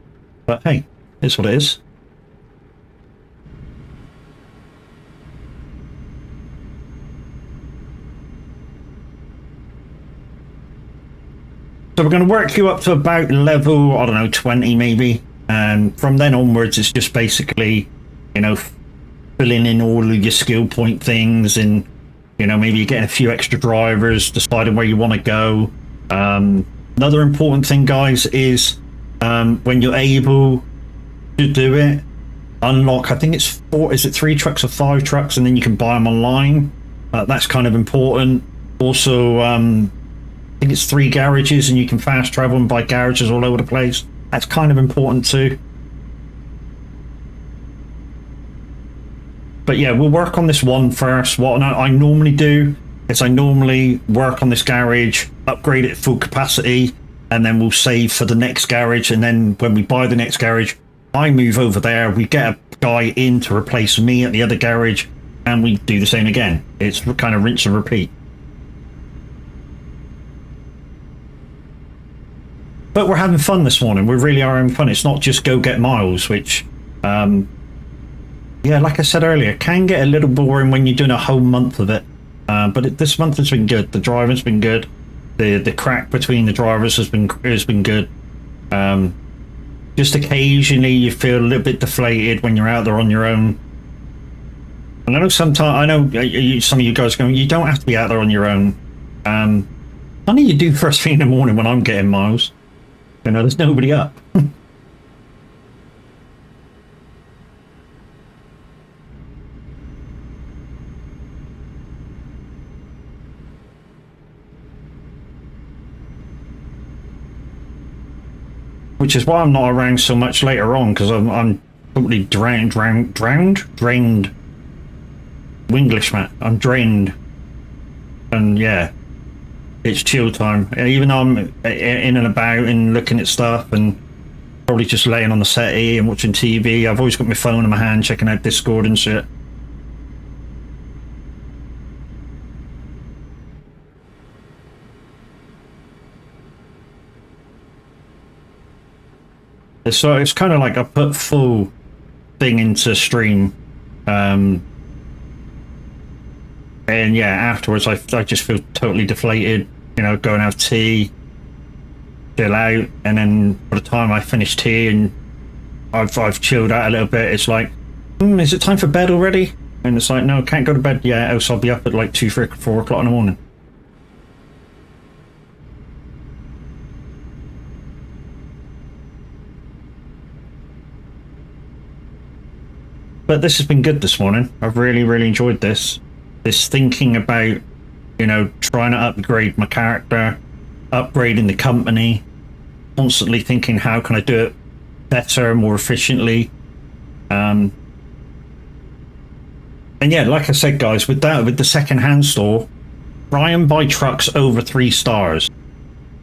[SPEAKER 1] But hey, it's what it is. So we're going to work you up to about level, I don't know, 20 maybe. And from then onwards, it's just basically, you know, filling in all of your skill point things, and you know, maybe you're getting a few extra drivers, deciding where you want to go. Another important thing, guys, is when you're able to do it, unlock, I think it's 4, is it 3 trucks or 5 trucks, and then you can buy them online. That's kind of important. Also, I think it's 3 garages, and you can fast travel and buy garages all over the place. That's kind of important too. But yeah, we'll work on this one first. What I normally do is I normally work on this garage, upgrade it full capacity, and then we'll save for the next garage. And then when we buy the next garage, I move over there. We get a guy in to replace me at the other garage, and we do the same again. It's kind of rinse and repeat. But we're having fun this morning. We really are having fun. It's not just go get miles, which... yeah, like I said earlier, can get a little boring when you're doing a whole month of it. But this month has been good. The driving's been good. The crack between the drivers has been good. just occasionally you feel a little bit deflated when you're out there on your own. And I know sometimes, some of you guys going, you don't have to be out there on your own. Funny you do first thing in the morning when I'm getting miles. You know, there's nobody up. Which is why I'm not around so much later on, because I'm totally drained. Winglish, Matt. I'm drained. And yeah, it's chill time. Even though I'm in and about and looking at stuff and probably just laying on the settee and watching TV, I've always got my phone in my hand checking out Discord and shit. So it's kind of like I put full thing into stream. And yeah, afterwards I just feel totally deflated, you know, go and have tea, chill out, and then by the time I finish tea and I've chilled out a little bit, it's like, is it time for bed already? And it's like, no, can't go to bed yet, else I'll be up at like 2, 3, 4 o'clock in the morning. But this has been good this morning. I've really enjoyed this. This thinking about, you know, trying to upgrade my character, upgrading the company, constantly thinking how can I do it better, more efficiently. And yeah, like I said, guys, with the second-hand store, try and buy trucks over 3 stars.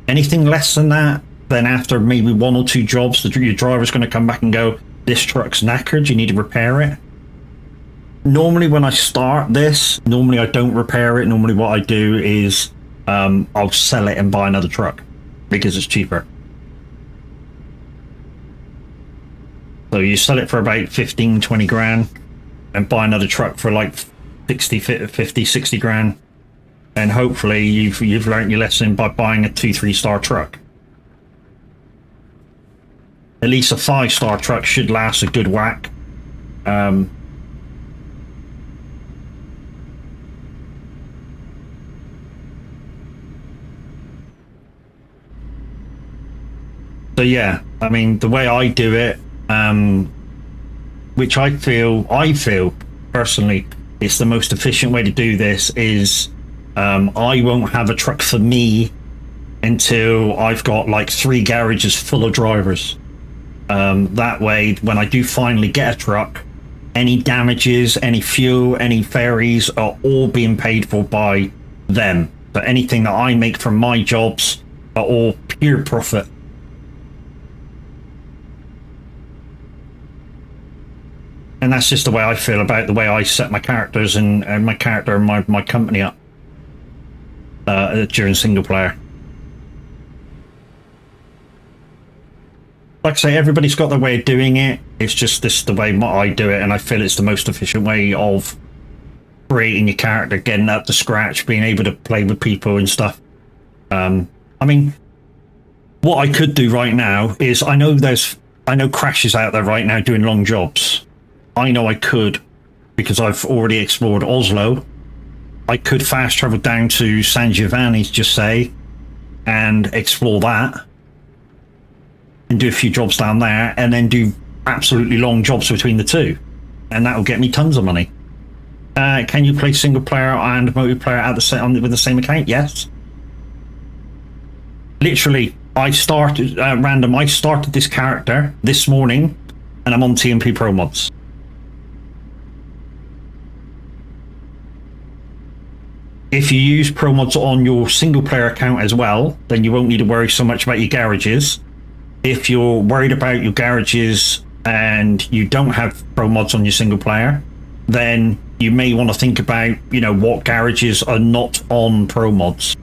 [SPEAKER 1] Anything less than that, then after maybe 1 or 2 jobs, your driver's going to come back and go, this truck's knackered, you need to repair it. Normally when I start this, normally I don't repair it. Normally what I do is I'll sell it and buy another truck because it's cheaper. So you sell it for about 15, 20 grand and buy another truck for like 50, 60 grand. And hopefully you've learned your lesson by buying a 2, 3 star truck. At least a 5-star truck should last a good whack. So yeah, I mean, the way I do it, which I feel personally is the most efficient way to do this, is I won't have a truck for me until I've got like 3 garages full of drivers. That way, when I do finally get a truck, any damages, any fuel, any ferries are all being paid for by them. So anything that I make from my jobs are all pure profit. And that's just the way I feel about the way I set my characters and my character and my company up during single player. Like I say, everybody's got their way of doing it. It's just the way I do it, and I feel it's the most efficient way of creating your character, getting up to scratch, being able to play with people and stuff. I mean, what I could do right now is I know crashes out there right now doing long jobs. I know I could, because I've already explored Oslo. I could fast travel down to San Giovanni, just say, and explore that, and do a few jobs down there, and then do absolutely long jobs between the two, and that will get me tons of money. Can you play single player and multiplayer at with the same account? Yes. Literally, I started random. I started this character this morning, and I'm on TMP Pro Mods. If you use Pro Mods on your single player account as well, then you won't need to worry so much about your garages. If you're worried about your garages and you don't have Pro Mods on your single player, then you may want to think about, you know, what garages are not on Pro Mods,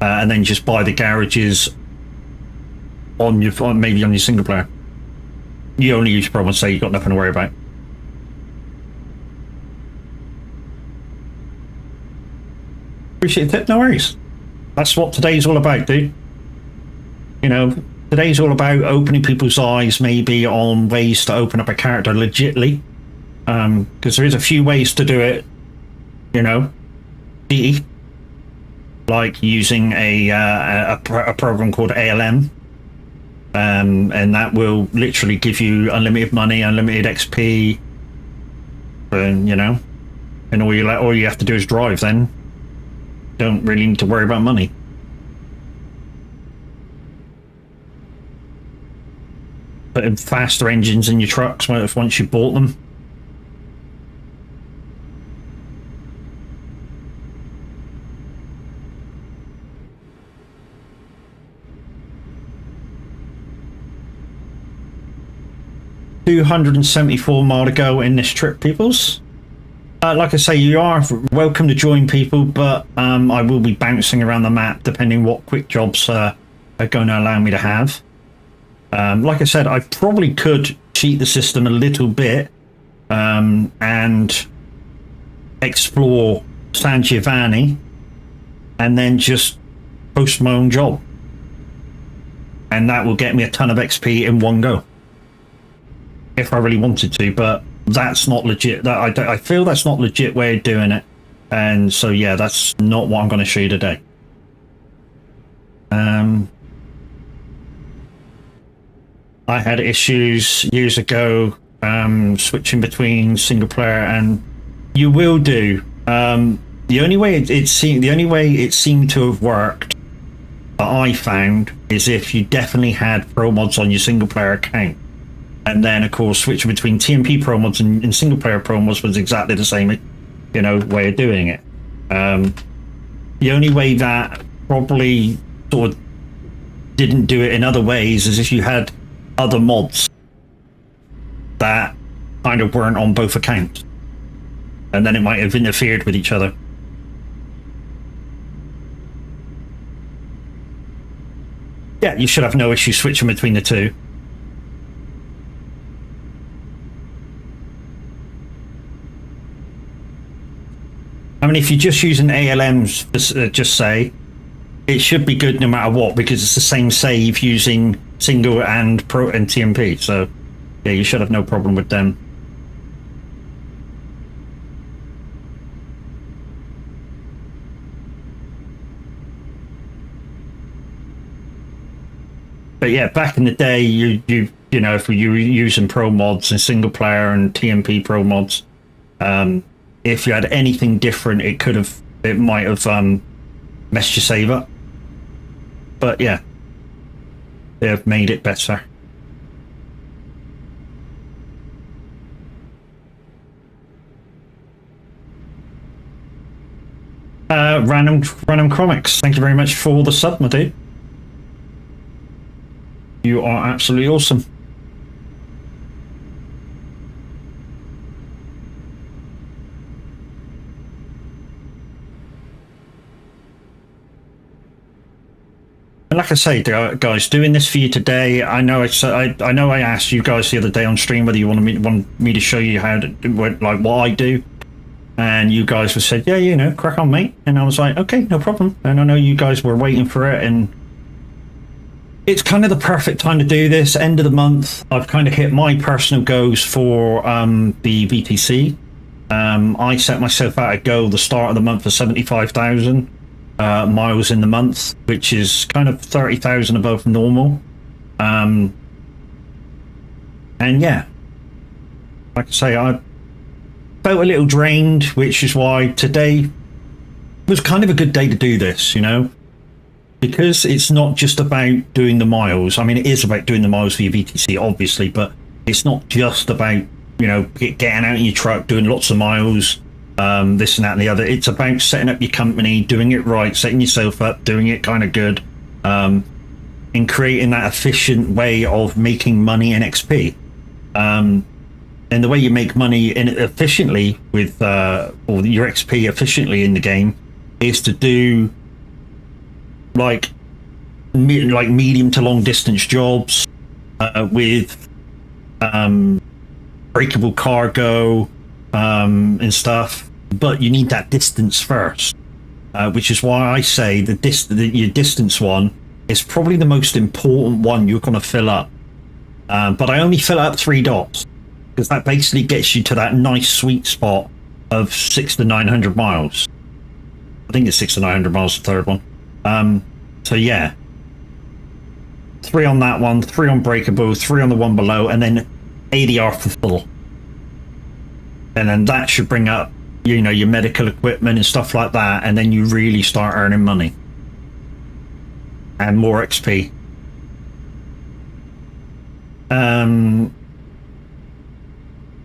[SPEAKER 1] and then just buy the garages on your maybe on your single player. You only use Pro Mods, so you've got nothing to worry about. Appreciate it. No worries. That's what today's all about, dude. You know, today's all about opening people's eyes, maybe on ways to open up a character legitly. Because there is a few ways to do it, you know, like using a program called ALM, and that will literally give you unlimited money, unlimited XP, and you know, and all you have to do is drive. Then don't really need to worry about money. Putting faster engines in your trucks once you bought them. $274 mile to go in this trip, peoples. Like I say, you are welcome to join, people, but I will be bouncing around the map depending what quick jobs are going to allow me to have. Like I said, I probably could cheat the system a little bit and explore San Giovanni and then just post my own job, and that will get me a ton of XP in one go if I really wanted to, but that's not legit. I feel that's not legit way of doing it, and so yeah, that's not what I'm going to show you today. I had issues years ago switching between single player, and you will do. The only way it seemed to have worked that I found is if you definitely had pro mods on your single player account. And then, of course, switching between TMP pro mods and single player pro mods was exactly the same, you know, way of doing it. The only way that probably sort of didn't do it in other ways is if you had other mods that kind of weren't on both accounts, and then it might have interfered with each other. Yeah, you should have no issue switching between the two. I mean, if you're just using ALMs, just say, it should be good no matter what, because it's the same save using single and pro and TMP. So, yeah, you should have no problem with them. But yeah, back in the day, you know, if you were using pro mods and single player and TMP pro mods, if you had anything different, it might have messed your save up. But yeah, they have made it better. Random Comics, thank you very much for the sub, my dude. You are absolutely awesome. And like I say, guys, doing this for you today, I know I asked you guys the other day on stream whether you want me to show you how to what I do, and you guys have said, yeah, you know, crack on, mate. And I was like, okay, no problem. And I know you guys were waiting for it, and it's kind of the perfect time to do this. End of the month, I've kind of hit my personal goals for the VTC. I set myself out a goal the start of the month for 75,000 miles in the month, which is kind of 30,000 above normal. And yeah, like I say, I felt a little drained, which is why today was kind of a good day to do this, you know, because it's not just about doing the miles. I mean, it is about doing the miles for your VTC, obviously, but it's not just about, you know, getting out in your truck, doing lots of miles, this and that and the other. It's about setting up your company, doing it right, setting yourself up, doing it kind of good, and creating that efficient way of making money and XP. And the way you make money efficiently with or your XP efficiently in the game is to do like medium to long distance jobs with breakable cargo and stuff, but you need that distance first, which is why I say your distance one is probably the most important one you're going to fill up. But I only fill up 3 dots because that basically gets you to that nice sweet spot of 600 to 900 miles. I think it's 600 to 900 miles, the third one. So yeah, 3 on that one, 3 on breakable, 3 on the one below, and then ADR for full. And then that should bring up, you know, your medical equipment and stuff like that, and then you really start earning money and more XP.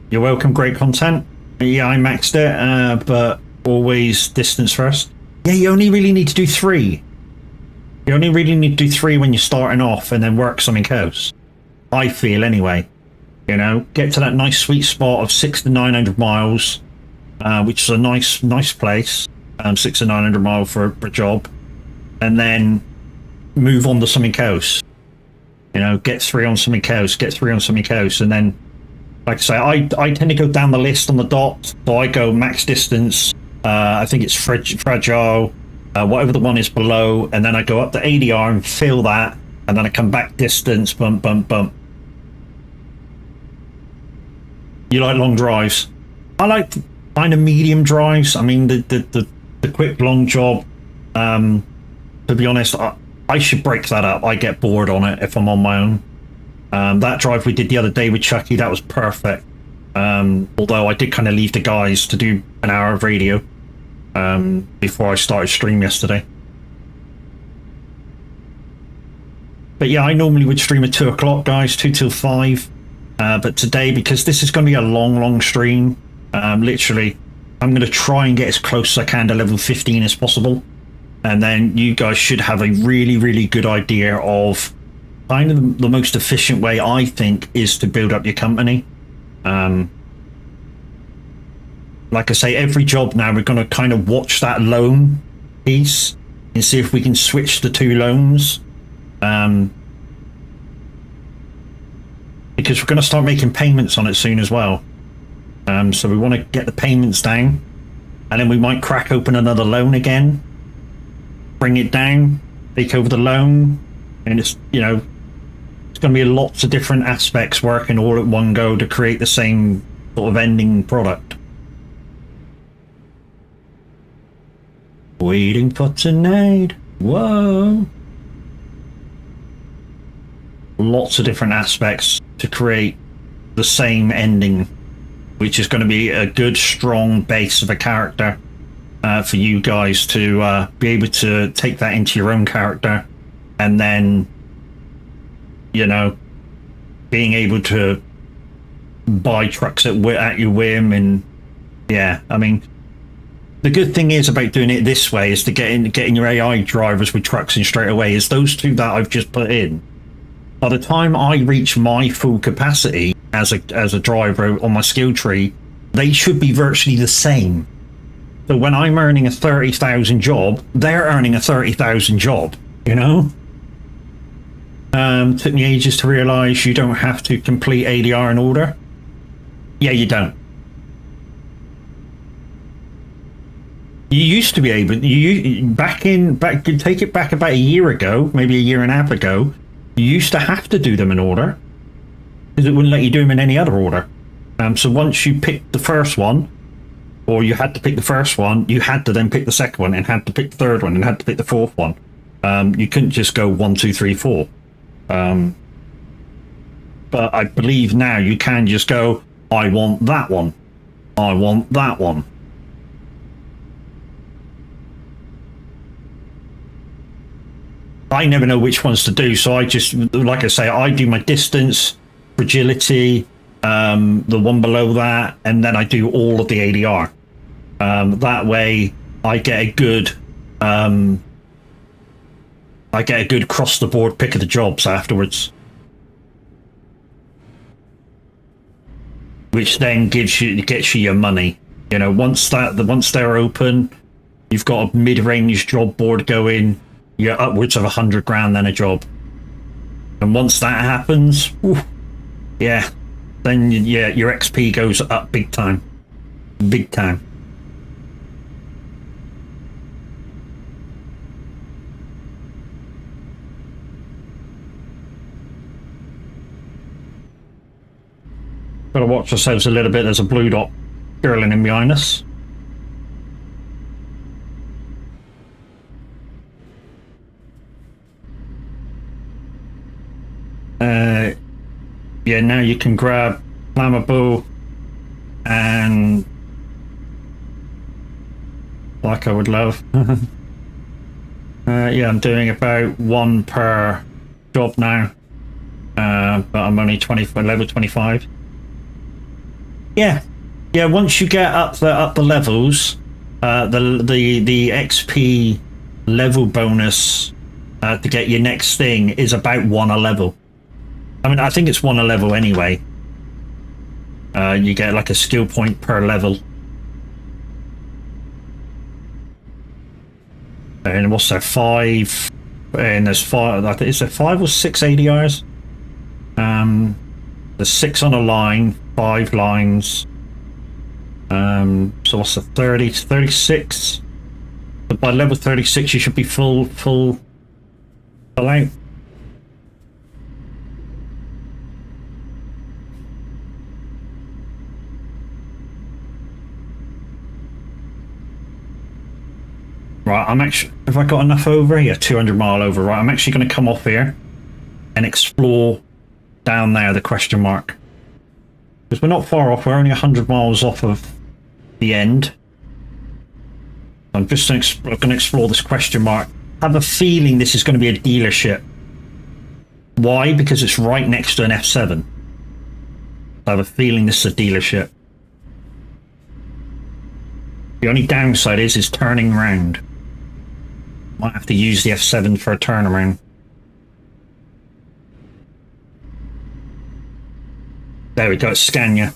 [SPEAKER 1] You're welcome. Great content. Yeah, I maxed it, but always distance first. Yeah, you only really need to do 3. You only really need to do 3 when you're starting off, and then work something else. I feel anyway. You know, get to that nice sweet spot of 600 to 900 miles, which is a nice place. 600 to 900 miles for a job, and then move on to something else. You know, get 3 on something else, get 3 on something else, and then, like I say, I tend to go down the list on the dot. So I go max distance. I think it's fragile, whatever the one is below, and then I go up to ADR and fill that, and then I come back distance, bump, bump, bump. You like long drives? I like kind of medium drives. I mean, the quick long job. To be honest, I should break that up. I get bored on it if I'm on my own. That drive we did the other day with Chucky, that was perfect. Although I did kind of leave the guys to do an hour of radio before I started stream yesterday. But yeah, I normally would stream at 2 o'clock, guys, 2 till 5. But today, because this is going to be a long stream, literally, I'm going to try and get as close as I can to level 15 as possible. And then you guys should have a really good idea of kind of the most efficient way, I think, is to build up your company. Like I say, every job now, we're going to kind of watch that loan piece and see if we can switch the 2 loans. Because we're going to start making payments on it soon as well. So we want to get the payments down, and then we might crack open another loan again, bring it down, take over the loan, and it's, you know, it's going to be lots of different aspects working all at one go to create the same sort of ending product. Waiting for tonight. Whoa. Lots of different aspects to create the same ending, which is going to be a good strong base of a character for you guys to be able to take that into your own character, and then, you know, being able to buy trucks at your whim. And yeah, I mean, the good thing is about doing it this way is to getting your AI drivers with trucks in straight away, is those 2 that I've just put in. By the time I reach my full capacity as a driver on my skill tree, they should be virtually the same. So when I'm earning a 30,000 job, they're earning a 30,000 job, you know? Took me ages to realise you don't have to complete ADR in order. Yeah, you don't. You used to be able, take it back about a year ago, maybe a year and a half ago, you used to have to do them in order, because it wouldn't let you do them in any other order. So once you picked the first one, or you had to pick the first one, you had to then pick the second one, and had to pick the third one, and had to pick the fourth one. You couldn't just go 1, 2, 3, 4. But I believe now you can just go, I want that one. I want that one. I never know which ones to do, so I just, like I say, I do my distance, fragility, the one below that, and then I do all of the ADR. That way I get a good cross the board pick of the jobs afterwards, which then gets you your money. You know, once they're open, you've got a mid-range job board going, you're upwards of 100 grand then a job. And once that happens, yeah, then yeah, your XP goes up big time. Big time. Gotta watch ourselves a little bit. There's a blue dot girling in behind us. Yeah, now you can grab flammable and like I would love. Yeah, I'm doing about 1 per job now, but I'm only level 25. Yeah, once you get up the levels, the XP level bonus to get your next thing is about 1 a level. I mean, I think it's 1 a level anyway. You get like a skill point per level. And what's there? 5, and there's 5. I think is there 5 or 6 ADRs? There's 6 on a line, 5 lines. So what's the 30 to 36? But by level 36, you should be full out. Right, I'm actually, have I got enough over? Yeah, 200 mile over. Right, I'm actually going to come off here and explore down there, the question mark. Because we're not far off, we're only 100 miles off of the end. I'm just going to explore this question mark. I have a feeling this is going to be a dealership. Why? Because it's right next to an F7. I have a feeling this is a dealership. The only downside is turning around. Might have to use the F7 for a turnaround. There we go, Scania.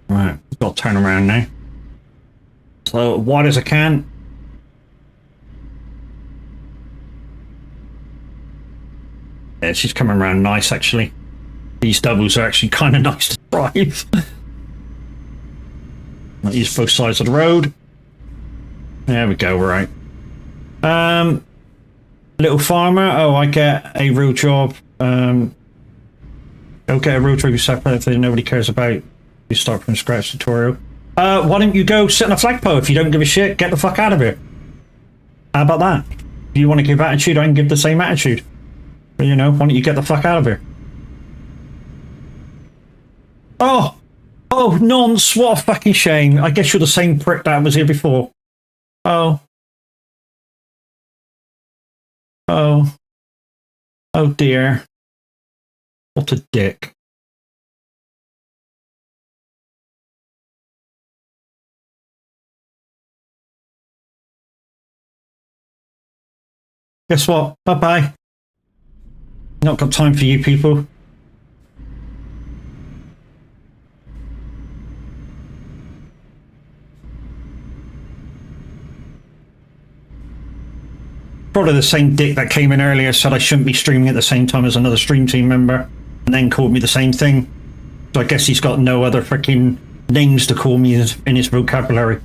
[SPEAKER 1] Right, got to turn around now. So wide as I can. Yeah, she's coming around nice actually. These doubles are actually kind of nice to drive. I'll use both sides of the road. There we go, right. Little farmer. Oh, I get a real job. Go get a real job yourself that nobody cares about. You start from scratch tutorial. Why don't you go sit on a flagpole if you don't give a shit? Get the fuck out of here. How about that? If you want to give attitude, I can give the same attitude. But you know, why don't you get the fuck out of here? Oh, nonce! What a fucking shame. I guess you're the same prick that was here before. Oh dear. What a dick. Guess what? Bye-bye. Not got time for you people. Probably the same dick that came in earlier said I shouldn't be streaming at the same time as another stream team member, and then called me the same thing. So I guess he's got no other freaking names to call me in his vocabulary.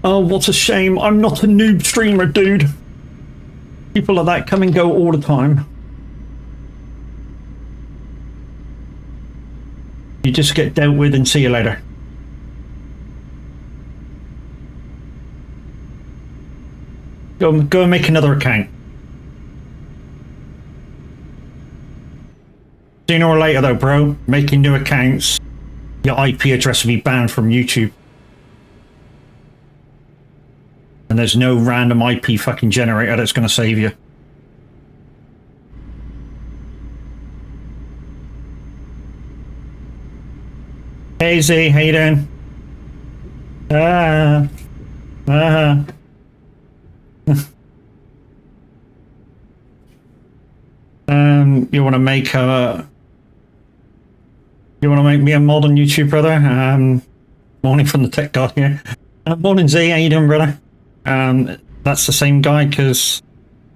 [SPEAKER 1] Oh, what a shame. I'm not a noob streamer, dude. People like that come and go all the time. You just get dealt with and see you later. Go and make another account. Sooner or later though, bro, making new accounts, your IP address will be banned from YouTube. And there's no random IP fucking generator that's going to save you. Hey Z, how you doing? You want to make me a mod on YouTube, brother? Morning from the tech god here. Morning Z, how you doing, brother? That's the same guy, because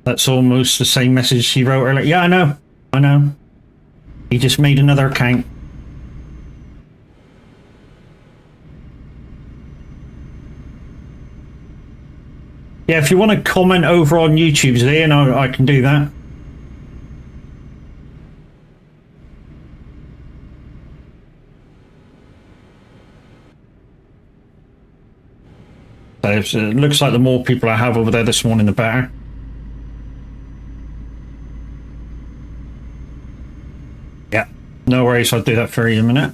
[SPEAKER 1] that's almost the same message he wrote earlier. Yeah, I know. He just made another account. Yeah, if you want to comment over on YouTube, Ian, I can do that. So it looks like the more people I have over there this morning, the better. Yeah, no worries. I'll do that for you in a minute.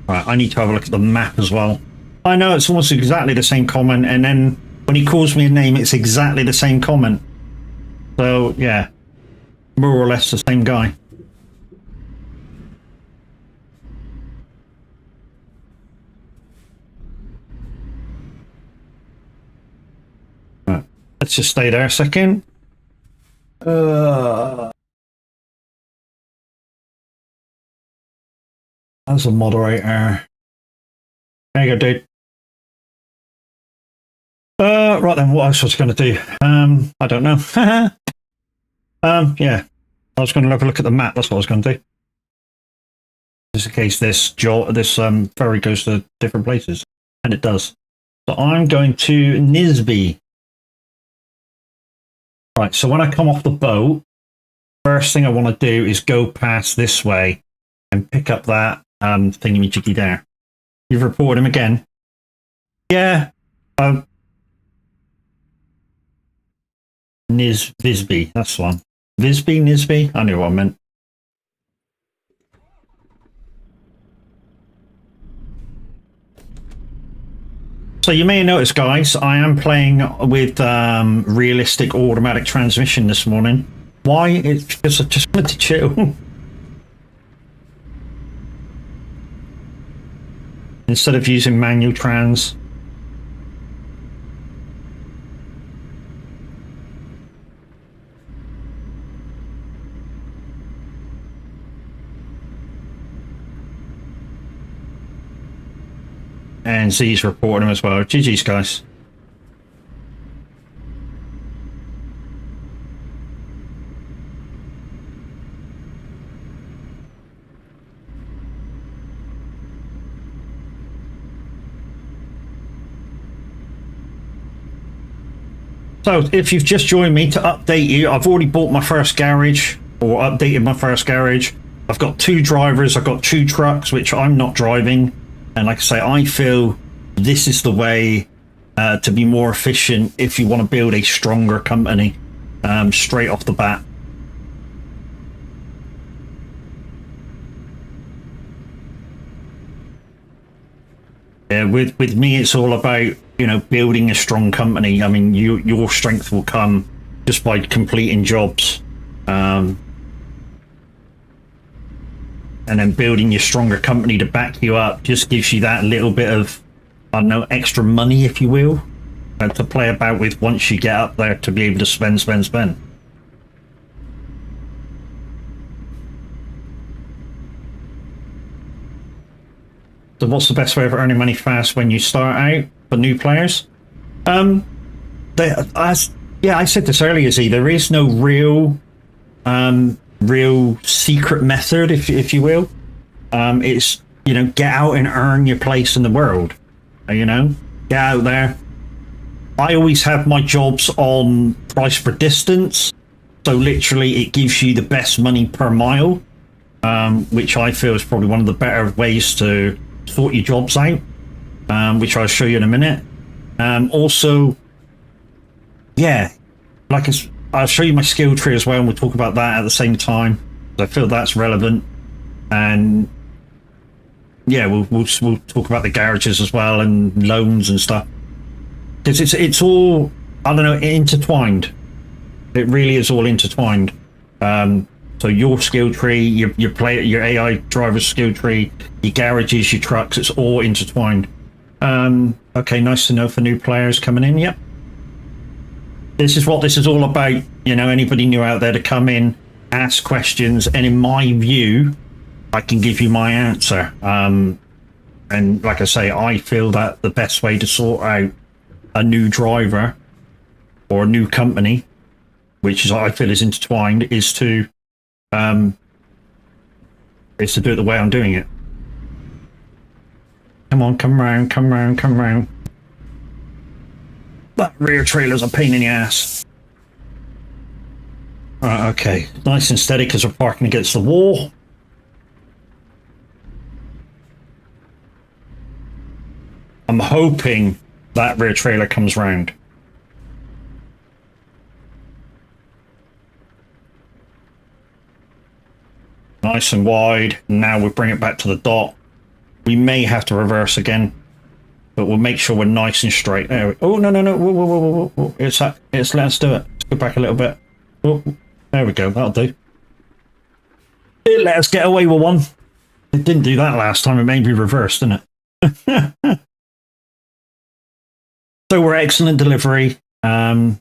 [SPEAKER 1] Right, I need to have a look at the map as well. I know it's almost exactly the same comment, and then when he calls me a name, it's exactly the same comment. So, yeah, more or less the same guy. Right, let's just stay there a second. As a moderator. There you go, dude. Right then, what else was I going to do? I don't know. Yeah, I was going to have a look at the map. That's what I was going to do. Just in case this ferry goes to different places, and it does. So I'm going to Nisby. Right. So when I come off the boat, first thing I want to do is go past this way and pick up that thingy-majiggy there. You've reported him again. Yeah. Visby, that's the one. Nisby? I knew what I meant. So you may have noticed, guys, I am playing with realistic automatic transmission this morning. Why? It's because I just wanted to chill. Instead of using manual trans. And Z's reporting him as well. GG's, guys. So if you've just joined me, to update you, I've already bought my first garage, or updated my first garage. I've got 2 drivers, I've got 2 trucks, which I'm not driving. And like I say, I feel this is the way to be more efficient if you want to build a stronger company straight off the bat. Yeah, with me, it's all about, you know, building a strong company. I mean, your strength will come just by completing jobs. And then building your stronger company to back you up just gives you that little bit of, I don't know, extra money, if you will, to play about with once you get up there to be able to spend. So what's the best way of earning money fast when you start out for new players? I said this earlier, Z, there is no real secret method, if you will. It's, you know, get out and earn your place in the world. You know, get out there. I always have my jobs on price per distance, so literally it gives you the best money per mile, which I feel is probably one of the better ways to sort your jobs out, which I'll show you in a minute. Also, yeah, I'll show you my skill tree as well, and we'll talk about that at the same time. I feel that's relevant. And yeah, we'll talk about the garages as well, and loans and stuff, because it's all, I don't know, intertwined. It really is all intertwined. So your skill tree, your AI driver's skill tree, your garages, your trucks, it's all intertwined. Okay, nice to know for new players coming in. Yep. This is what this is all about. You know, anybody new out there to come in, ask questions, and in my view, I can give you my answer. And like I say, I feel that the best way to sort out a new driver or a new company which is I feel is intertwined, is to do it the way I'm doing it. Come on, come round, come round, come round. That rear trailer's a pain in the ass. Right, okay. Nice and steady because we're parking against the wall. I'm hoping that rear trailer comes round. Nice and wide. Now we'll bring it back to the dot. We may have to reverse again, but we'll make sure we're nice and straight. There we, oh, no, no, no. Whoa, whoa, whoa, whoa, whoa. Let's do it. Let's go back a little bit. Oh, there we go. That'll do. It let us get away with one. It didn't do that last time. It made me reverse, didn't it? So we're excellent delivery. Will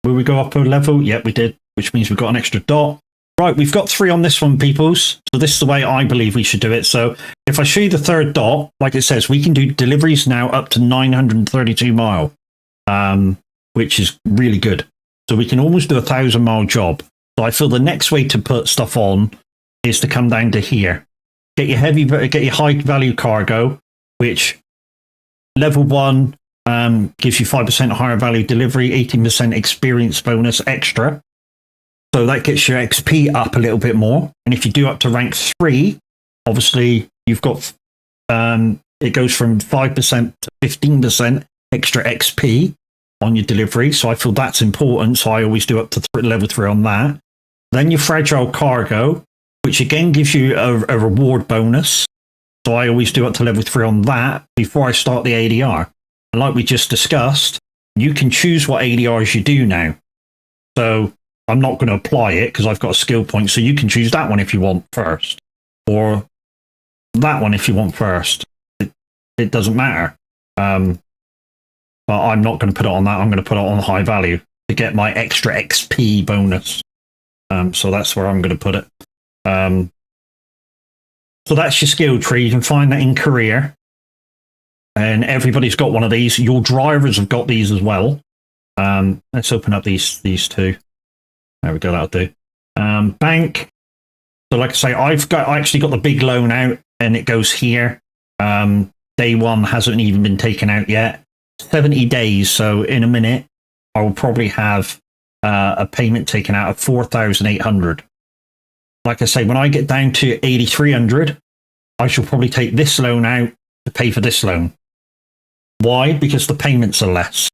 [SPEAKER 1] we go up a level? Yep, we did, which means we've got an extra dot. Right, we've got 3 on this one, peoples. So this is the way I believe we should do it. So if I show you the 3rd dot, like it says, we can do deliveries now up to 932 mile, which is really good. So we can almost do a 1,000-mile job. So I feel the next way to put stuff on is to come down to here. Get your high value cargo, which level 1 gives you 5% higher value delivery, 18% experience bonus extra. So that gets your XP up a little bit more. And if you do up to rank 3, obviously you've got, it goes from 5% to 15% extra XP on your delivery. So I feel that's important. So I always do up to level 3 on that. Then your fragile cargo, which again gives you a reward bonus. So I always do up to level 3 on that before I start the ADR. And like we just discussed, you can choose what ADRs you do now. So I'm not going to apply it because I've got a skill point. So you can choose that one if you want first, or that one if you want first. It doesn't matter. But I'm not going to put it on that. I'm going to put it on high value to get my extra XP bonus. So that's where I'm going to put it. So that's your skill tree. You can find that in career. And everybody's got one of these. Your drivers have got these as well. Let's open up these 2. There we go, that'll do. Bank. So like I say, I actually got the big loan out and it goes here. Day 1 hasn't even been taken out yet. 70 days. So in a minute, I will probably have a payment taken out of 4,800. Like I say, when I get down to 8,300, I shall probably take this loan out to pay for this loan. Why? Because the payments are less.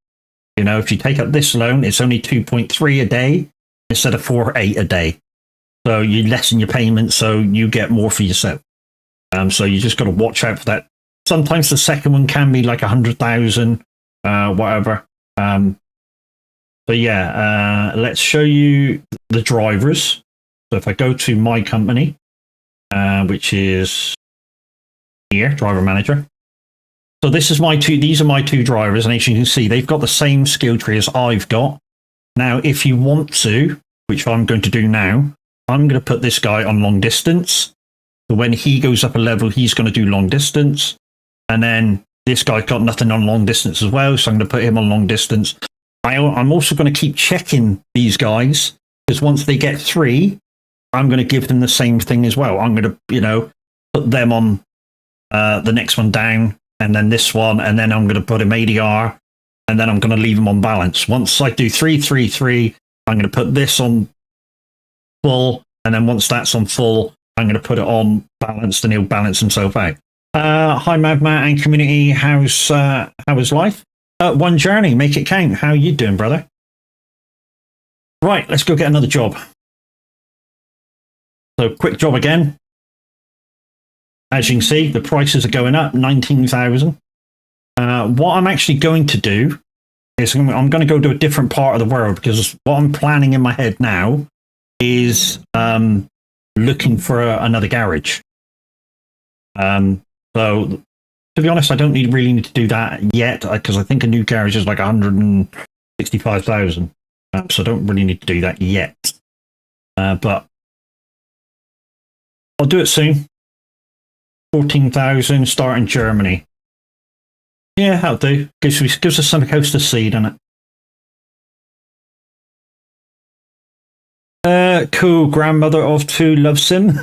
[SPEAKER 1] You know, if you take up this loan, it's only 2.3 a day instead of 4.8 a day. So you lessen your payments, so you get more for yourself. So you just got to watch out for that. Sometimes the second one can be like 100,000, whatever. So yeah, let's show you the drivers. So if I go to my company, which is here, driver manager. So this is these are my 2 drivers, and as you can see, they've got the same skill tree as I've got. Now, if you want to, which I'm going to do now, I'm going to put this guy on long distance. So when he goes up a level, he's going to do long distance. And then this guy's got nothing on long distance as well, so I'm going to put him on long distance. I'm also going to keep checking these guys, because once they get 3, I'm going to give them the same thing as well. I'm going to, put them on the next one down, and then this one, and then I'm going to put him ADR, and then I'm going to leave him on balance. Once I do 3, 3, 3, I'm going to put this on full, and then once that's on full, I'm going to put it on balanced, and he'll balance himself out. Hi, Magma and community. How's life? One journey, make it count. How you doing, brother? Right, let's go get another job. So, quick job again. As you can see, the prices are going up, 19,000. What I'm actually going to do is I'm going to go to a different part of the world, because what I'm planning in my head now is looking for another garage. So, to be honest, I don't really need to do that yet, because I think a new garage is like 165,000. So I don't really need to do that yet. But I'll do it soon. 14,000, start in Germany. Yeah, that'll do. Gives us some coast to see, doesn't it? Cool grandmother of two loves him.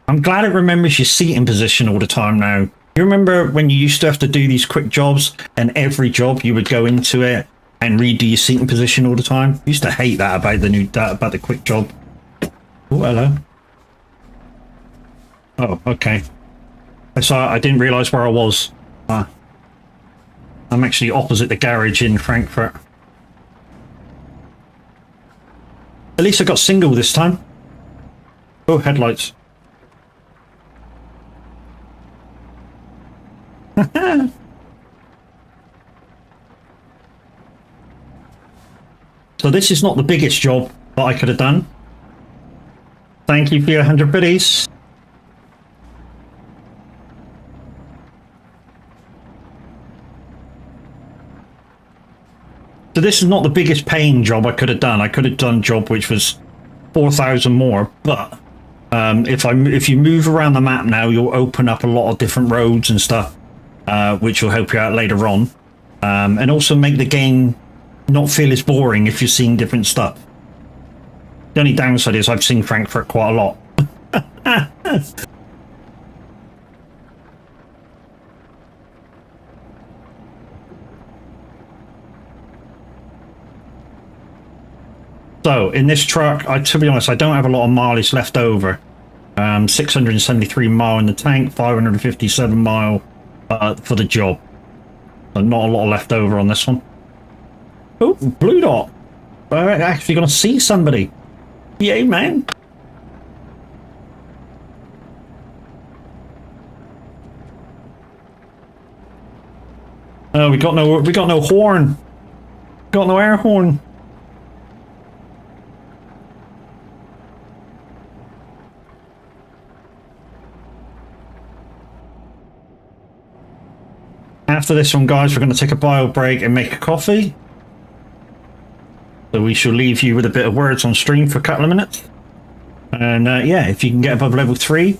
[SPEAKER 1] I'm glad it remembers your seating position all the time now. You remember when you used to have to do these quick jobs and every job you would go into it and redo your seating position all the time? I used to hate that about the quick job. Oh, hello. Oh, okay. I didn't realise where I was. I'm actually opposite the garage in Frankfurt. At least I got single this time. Oh, headlights. So this is not the biggest job that I could have done. Thank you for your 100 biddies. So this is not the biggest paying job I could have done. I could have done a job which was 4,000 more, but if you move around the map now, you'll open up a lot of different roads and stuff, which will help you out later on, and also make the game not feel as boring if you're seeing different stuff. The only downside is I've seen Frankfurt quite a lot. So in this truck, to be honest, I don't have a lot of mileage left over. 673 mile in the tank, 557 mile for the job. So not a lot left over on this one. Oh, blue dot. We're actually going to see somebody. Yay, man. Oh, we got no horn. Got no air horn. After this one, guys, we're going to take a bio break and make a coffee. So we shall leave you with a bit of words on stream for a couple of minutes. And yeah, if you can get above level 3,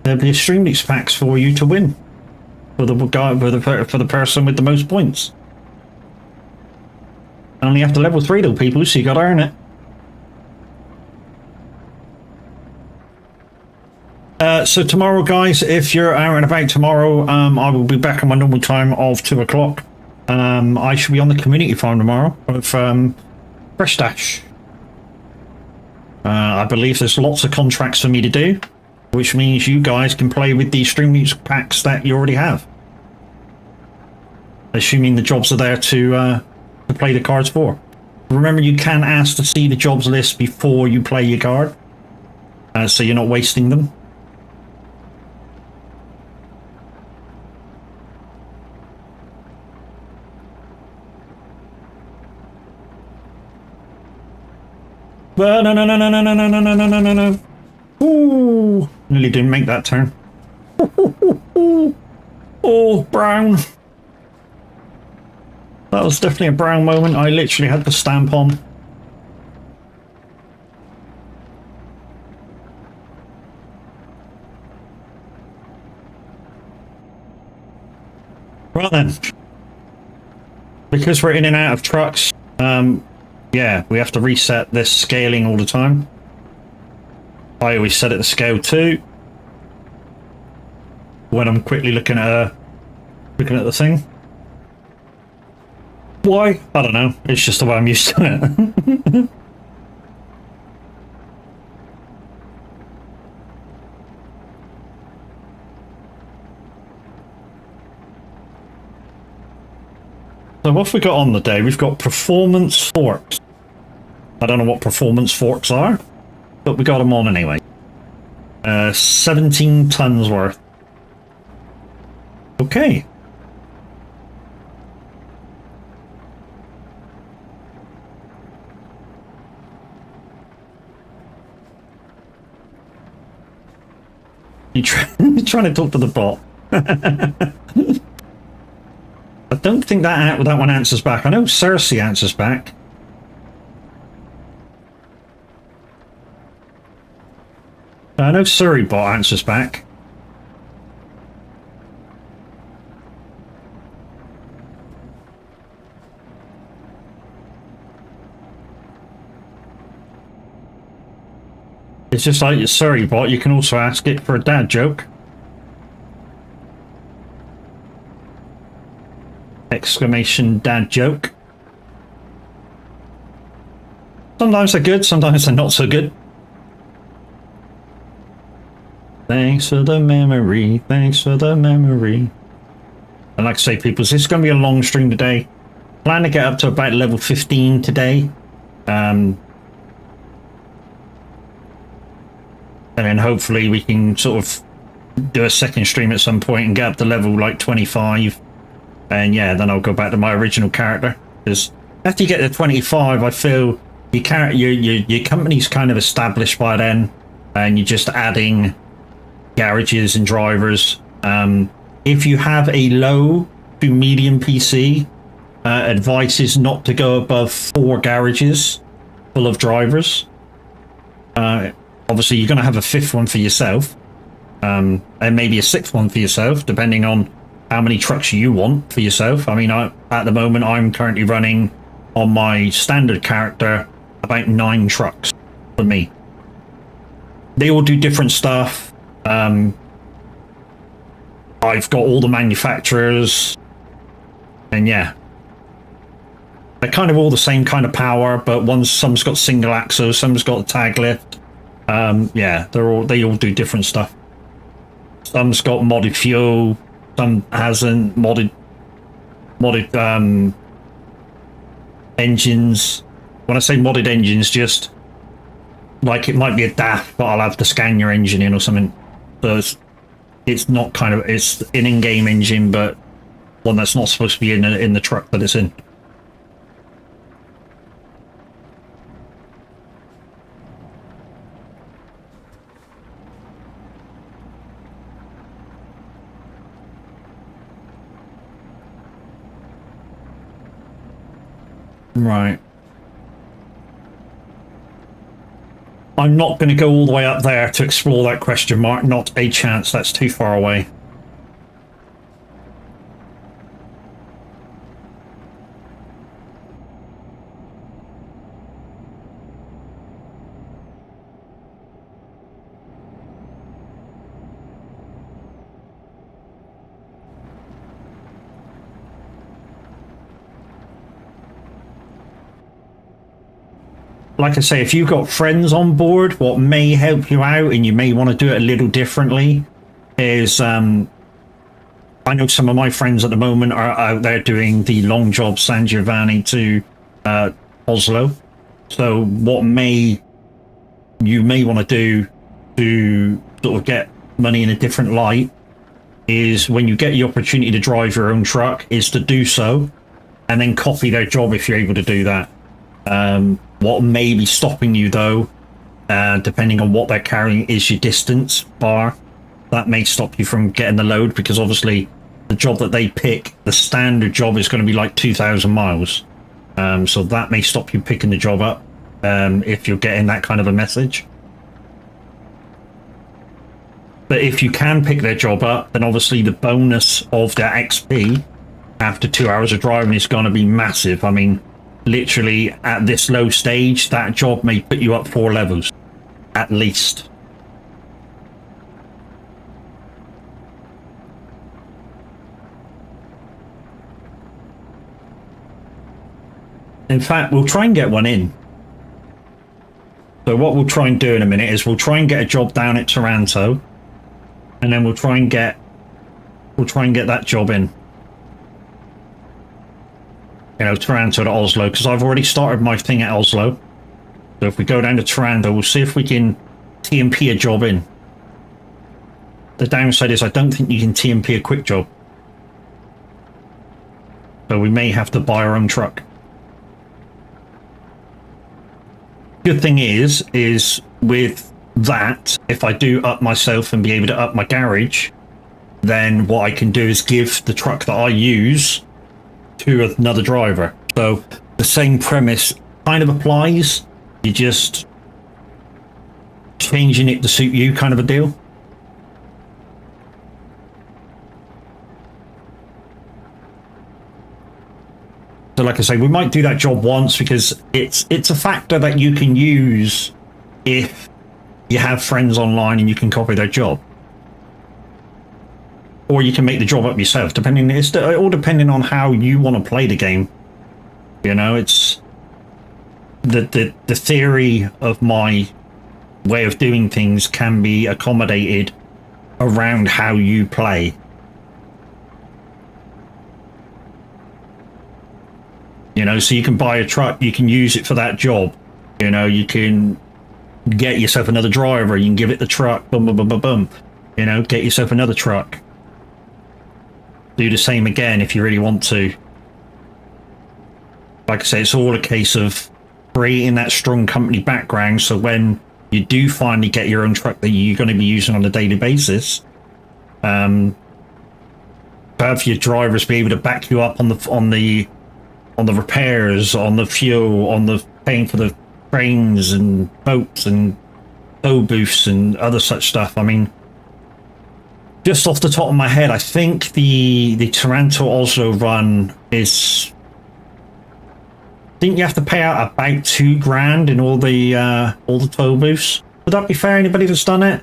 [SPEAKER 1] there'll be a Stream Leaks packs for you to win. For the guy, for the person with the most points. Only after level 3 though, people, so you got to earn it. So tomorrow, guys, if you're out and about tomorrow, I will be back on my normal time of 2 o'clock. I should be on the community farm tomorrow with Stratch. I believe there's lots of contracts for me to do, which means you guys can play with the Stream Leaks packs that you already have. Assuming the jobs are there to play the cards for. Remember, you can ask to see the jobs list before you play your card, so you're not wasting them. Well, no. Ooh, nearly didn't make that turn. Oh, brown. That was definitely a brown moment. I literally had the stamp on. Right then. Because we're in and out of trucks, yeah, we have to reset this scaling all the time. I always set it to scale 2 when I'm quickly looking at the thing. Why? I don't know. It's just the way I'm used to it. So what have we got on the day? We've got performance forks. I don't know what performance forks are, but we got them on anyway. 17 tons worth. Okay. You're trying to talk to the bot. I don't think that one answers back. I know Cersei answers back. I know Surreybot answers back. It's just like, sorry, bot, you can also ask it for a dad joke. Exclamation dad joke. Sometimes they're good, sometimes they're not so good. Thanks for the memory, thanks for the memory. And like I say, people, this is going to be a long stream today. Plan to get up to about level 15 today. And then hopefully we can sort of do a second stream at some point and get up to level like 25. And yeah, then I'll go back to my original character. Because after you get to 25, I feel your company's kind of established by then. And you're just adding garages and drivers. If you have a low to medium PC, advice is not to go above 4 garages full of drivers. Obviously, you're going to have a 5th one for yourself, and maybe a 6th one for yourself, depending on how many trucks you want for yourself. I mean, at the moment, I'm currently running on my standard character about 9 trucks for me. They all do different stuff. I've got all the manufacturers, and yeah, they're kind of all the same kind of power, but some's got single axle, some's got a tag lift. Yeah, they all do different stuff. Some's got modded fuel, some hasn't modded engines. When I say modded engines, just like it might be a DAF, but I'll have to scan your engine in or something. So it's not kind of, it's an in-game engine, but one that's not supposed to be in the truck that it's in. Right. I'm not going to go all the way up there to explore that question mark. Not a chance. That's too far away. Like I say, if you've got friends on board, what may help you out, and you may want to do it a little differently, is I know some of my friends at the moment are out there doing the long job San Giovanni to Oslo. So what you may want to do to sort of get money in a different light is, when you get the opportunity to drive your own truck, is to do so and then copy their job if you're able to do that. What may be stopping you, though, depending on what they're carrying, is your distance bar. That may stop you from getting the load, because obviously the job that they pick, the standard job, is going to be like 2,000 miles. So that may stop you picking the job up if you're getting that kind of a message. But if you can pick their job up, then obviously the bonus of their XP after 2 hours of driving is going to be massive. I mean, literally at this low stage, that job may put you up 4 levels at least. In fact, we'll try and get one in. So what we'll try and do in a minute is we'll try and get a job down at Taranto, and then we'll try and get that job in. You know, Taranto to Oslo, because I've already started my thing at Oslo. So if we go down to Taranto, we'll see if we can TMP a job in. The downside is I don't think you can TMP a quick job. So we may have to buy our own truck. Good thing is with that, if I do up myself and be able to up my garage, then what I can do is give the truck that I use to another driver. So the same premise kind of applies. You're just changing it to suit you, kind of a deal. So like I say, we might do that job once, because it's a factor that you can use if you have friends online and you can copy their job. Or you can make the job up yourself, depending. It's all depending on how you want to play the game. You know, it's the theory of my way of doing things can be accommodated around how you play. You know, so you can buy a truck, you can use it for that job. You know, you can get yourself another driver, you can give it the truck, boom, boom, boom, boom, boom. You know, get yourself another truck. Do the same again if you really want to. Like I say, it's all a case of creating that strong company background, so when you do finally get your own truck that you're going to be using on a daily basis, have your drivers be able to back you up on the repairs, on the fuel, on the paying for the trains and boats and tow booths and other such stuff. I mean, just off the top of my head, I think the Taranto Oslo run is. I think you have to pay out about $2,000 in all the tow booths. Would that be fair? Anybody that's done it?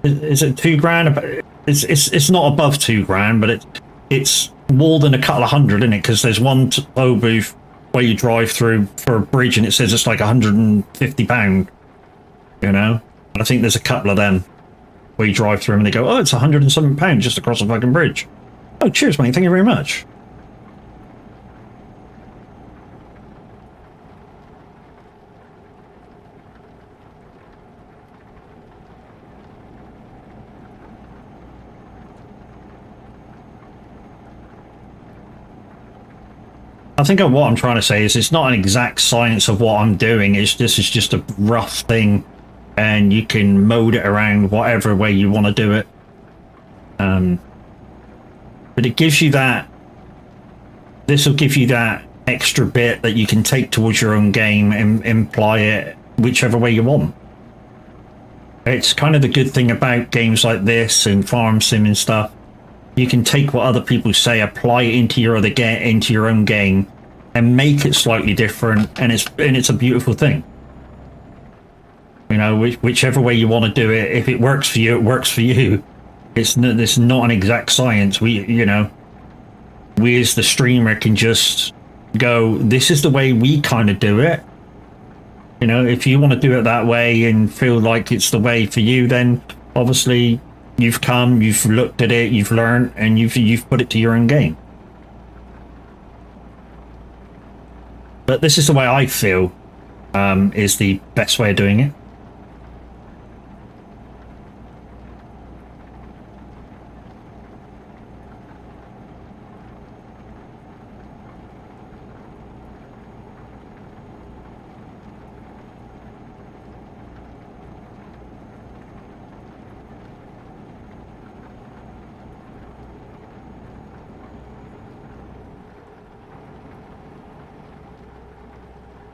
[SPEAKER 1] Is it $2,000? It's not above $2,000, but it's more than a couple of hundred, isn't it? Because there's one tow booth where you drive through for a bridge and it says it's like £150. You know, and I think there's a couple of them where you drive through and they go, oh, it's £100 and something just across a fucking bridge. Oh, cheers, mate. Thank you very much. I think what I'm trying to say is it's not an exact science of what I'm doing. This is just a rough thing, and you can mode it around whatever way you want to do it. But it gives you that. This will give you that extra bit that you can take towards your own game and imply it whichever way you want. It's kind of the good thing about games like this and farm sim and stuff. You can take what other people say, apply it into your own game, and make it slightly different, and it's a beautiful thing. You know, whichever way you want to do it, if it works for you, it works for you. It's not an exact science. We as the streamer can just go, this is the way we kind of do it. You know, if you want to do it that way and feel like it's the way for you, then obviously you've looked at it, you've learned, and you've put it to your own game. But this is the way I feel is the best way of doing it.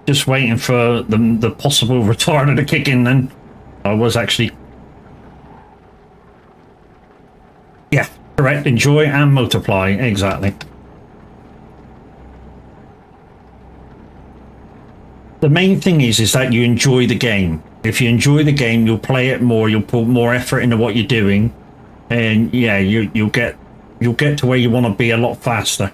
[SPEAKER 1] Just waiting for the possible retarder to kick in, then I was actually, yeah, correct. Enjoy and multiply, exactly. The main thing is that you enjoy the game. If you enjoy the game, you'll play it more, you'll put more effort into what you're doing, and yeah, you'll get to where you want to be a lot faster.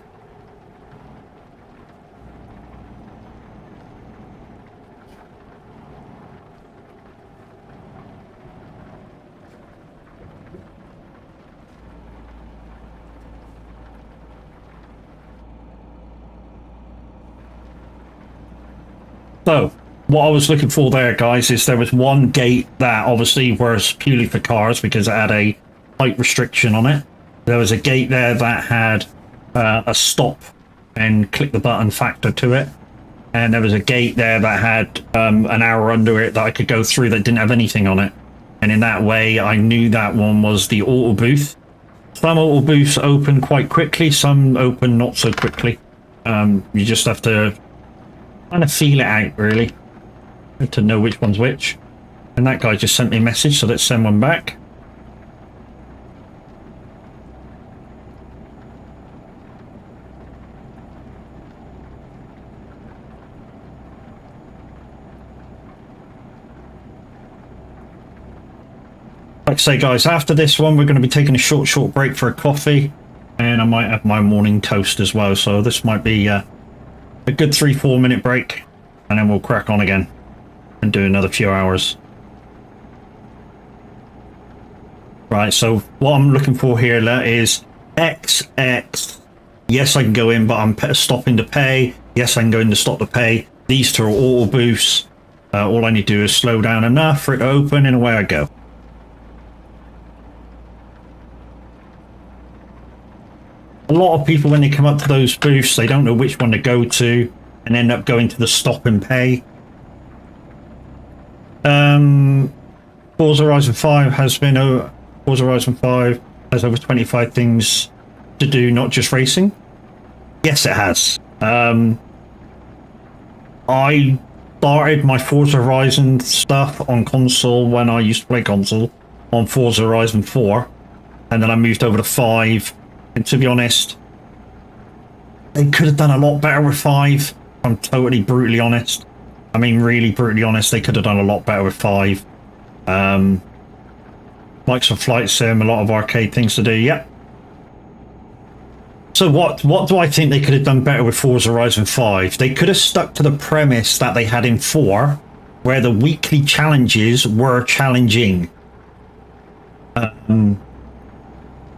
[SPEAKER 1] So, what I was looking for there, guys, is there was one gate that obviously was purely for cars because it had a height restriction on it. There was a gate there that had a stop and click the button factor to it. And there was a gate there that had an arrow under it that I could go through that didn't have anything on it. And in that way, I knew that one was the auto booth. Some auto booths open quite quickly, some open not so quickly. You just have to kind of feel it out, really, to know which one's which. And that guy just sent me a message, so let's send one back. I say, guys, after this one, we're going to be taking a short break for a coffee, and I might have my morning toast as well. So this might be a good 3-4 minute break, and then we'll crack on again and do another few hours. Right, so what I'm looking for here is XX. Yes, I can go in, but I'm stopping to pay. Yes, I can go in to stop to pay. These two are auto boosts. All I need to do is slow down enough for it to open, and away I go. A lot of people, when they come up to those booths, they don't know which one to go to and end up going to the stop and pay. Forza Horizon 5 has been Forza Horizon 5 has over 25 things to do, not just racing. Yes, it has. I started my Forza Horizon stuff on console when I used to play console on Forza Horizon 4, and then I moved over to 5. And to be honest, they could have done a lot better with 5. I'm totally brutally honest. I mean, really brutally honest, they could have done a lot better with 5. Microsoft Flight Sim, a lot of arcade things to do, yep. So what do I think they could have done better with Forza Horizon 5? They could have stuck to the premise that they had in 4, where the weekly challenges were challenging.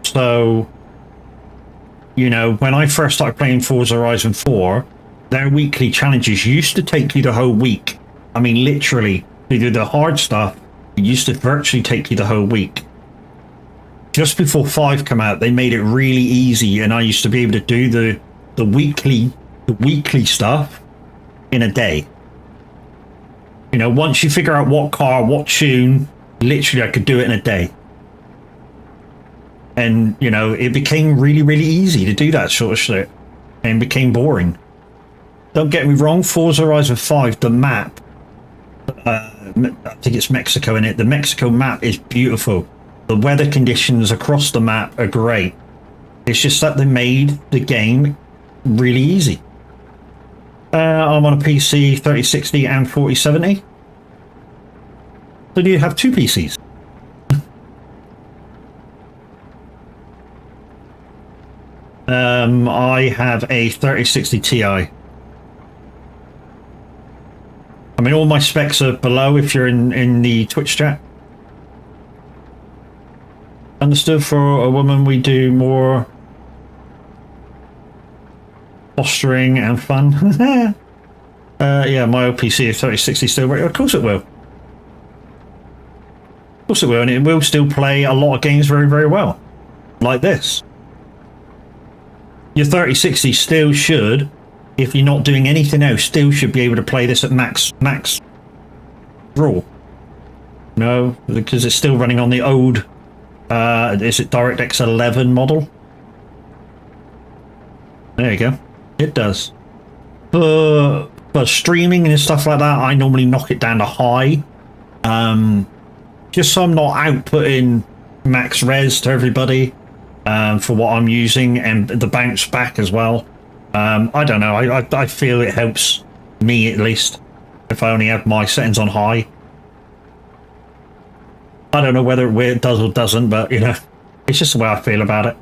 [SPEAKER 1] So, you know, when I first started playing Forza Horizon 4, their weekly challenges used to take you the whole week. I mean, literally, they did the hard stuff. It used to virtually take you the whole week. Just before 5 came out, they made it really easy, and I used to be able to do the weekly stuff in a day. You know, once you figure out what car, what tune, literally I could do it in a day. And, you know, it became really, really easy to do that sort of shit, and became boring. Don't get me wrong, Forza Horizon 5, the map, I think it's Mexico in it, the Mexico map is beautiful. The weather conditions across the map are great. It's just that they made the game really easy. I'm on a PC 3060 and 4070. So do you have 2 PCs? I have a 3060 Ti. I mean, all my specs are below if you're in the Twitch chat. Understood. For a woman, we do more fostering and fun. Yeah, my old PC is 3060 still works. Of course it will. Of course it will, and it will still play a lot of games very, very well. Like this. Your 3060 still should, if you're not doing anything else, still should be able to play this at max raw. No, because it's still running on the old is it DirectX 11 model? There you go. It does. For streaming and stuff like that, I normally knock it down to high. Just so I'm not outputting max res to everybody for what I'm using, and the bounce back as well. I don't know. I feel it helps me, at least, if I only have my settings on high. I don't know whether it does or doesn't, but, you know, it's just the way I feel about it.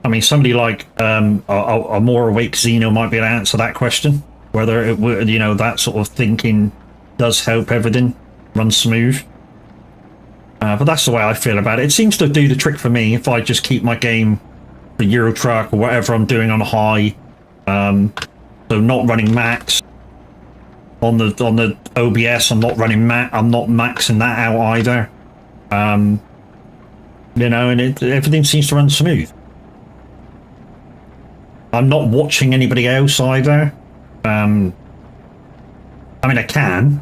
[SPEAKER 1] I mean, somebody like a more awake Xeno might be able to answer that question, whether it would, you know, that sort of thinking does help everything run smooth. But that's the way I feel about it. It seems to do the trick for me if I just keep my game, the Euro Truck or whatever I'm doing, on high, so not running max. On the OBS, I'm not running I'm not maxing that out either. You know, and everything seems to run smooth. I'm not watching anybody else either. I mean, I can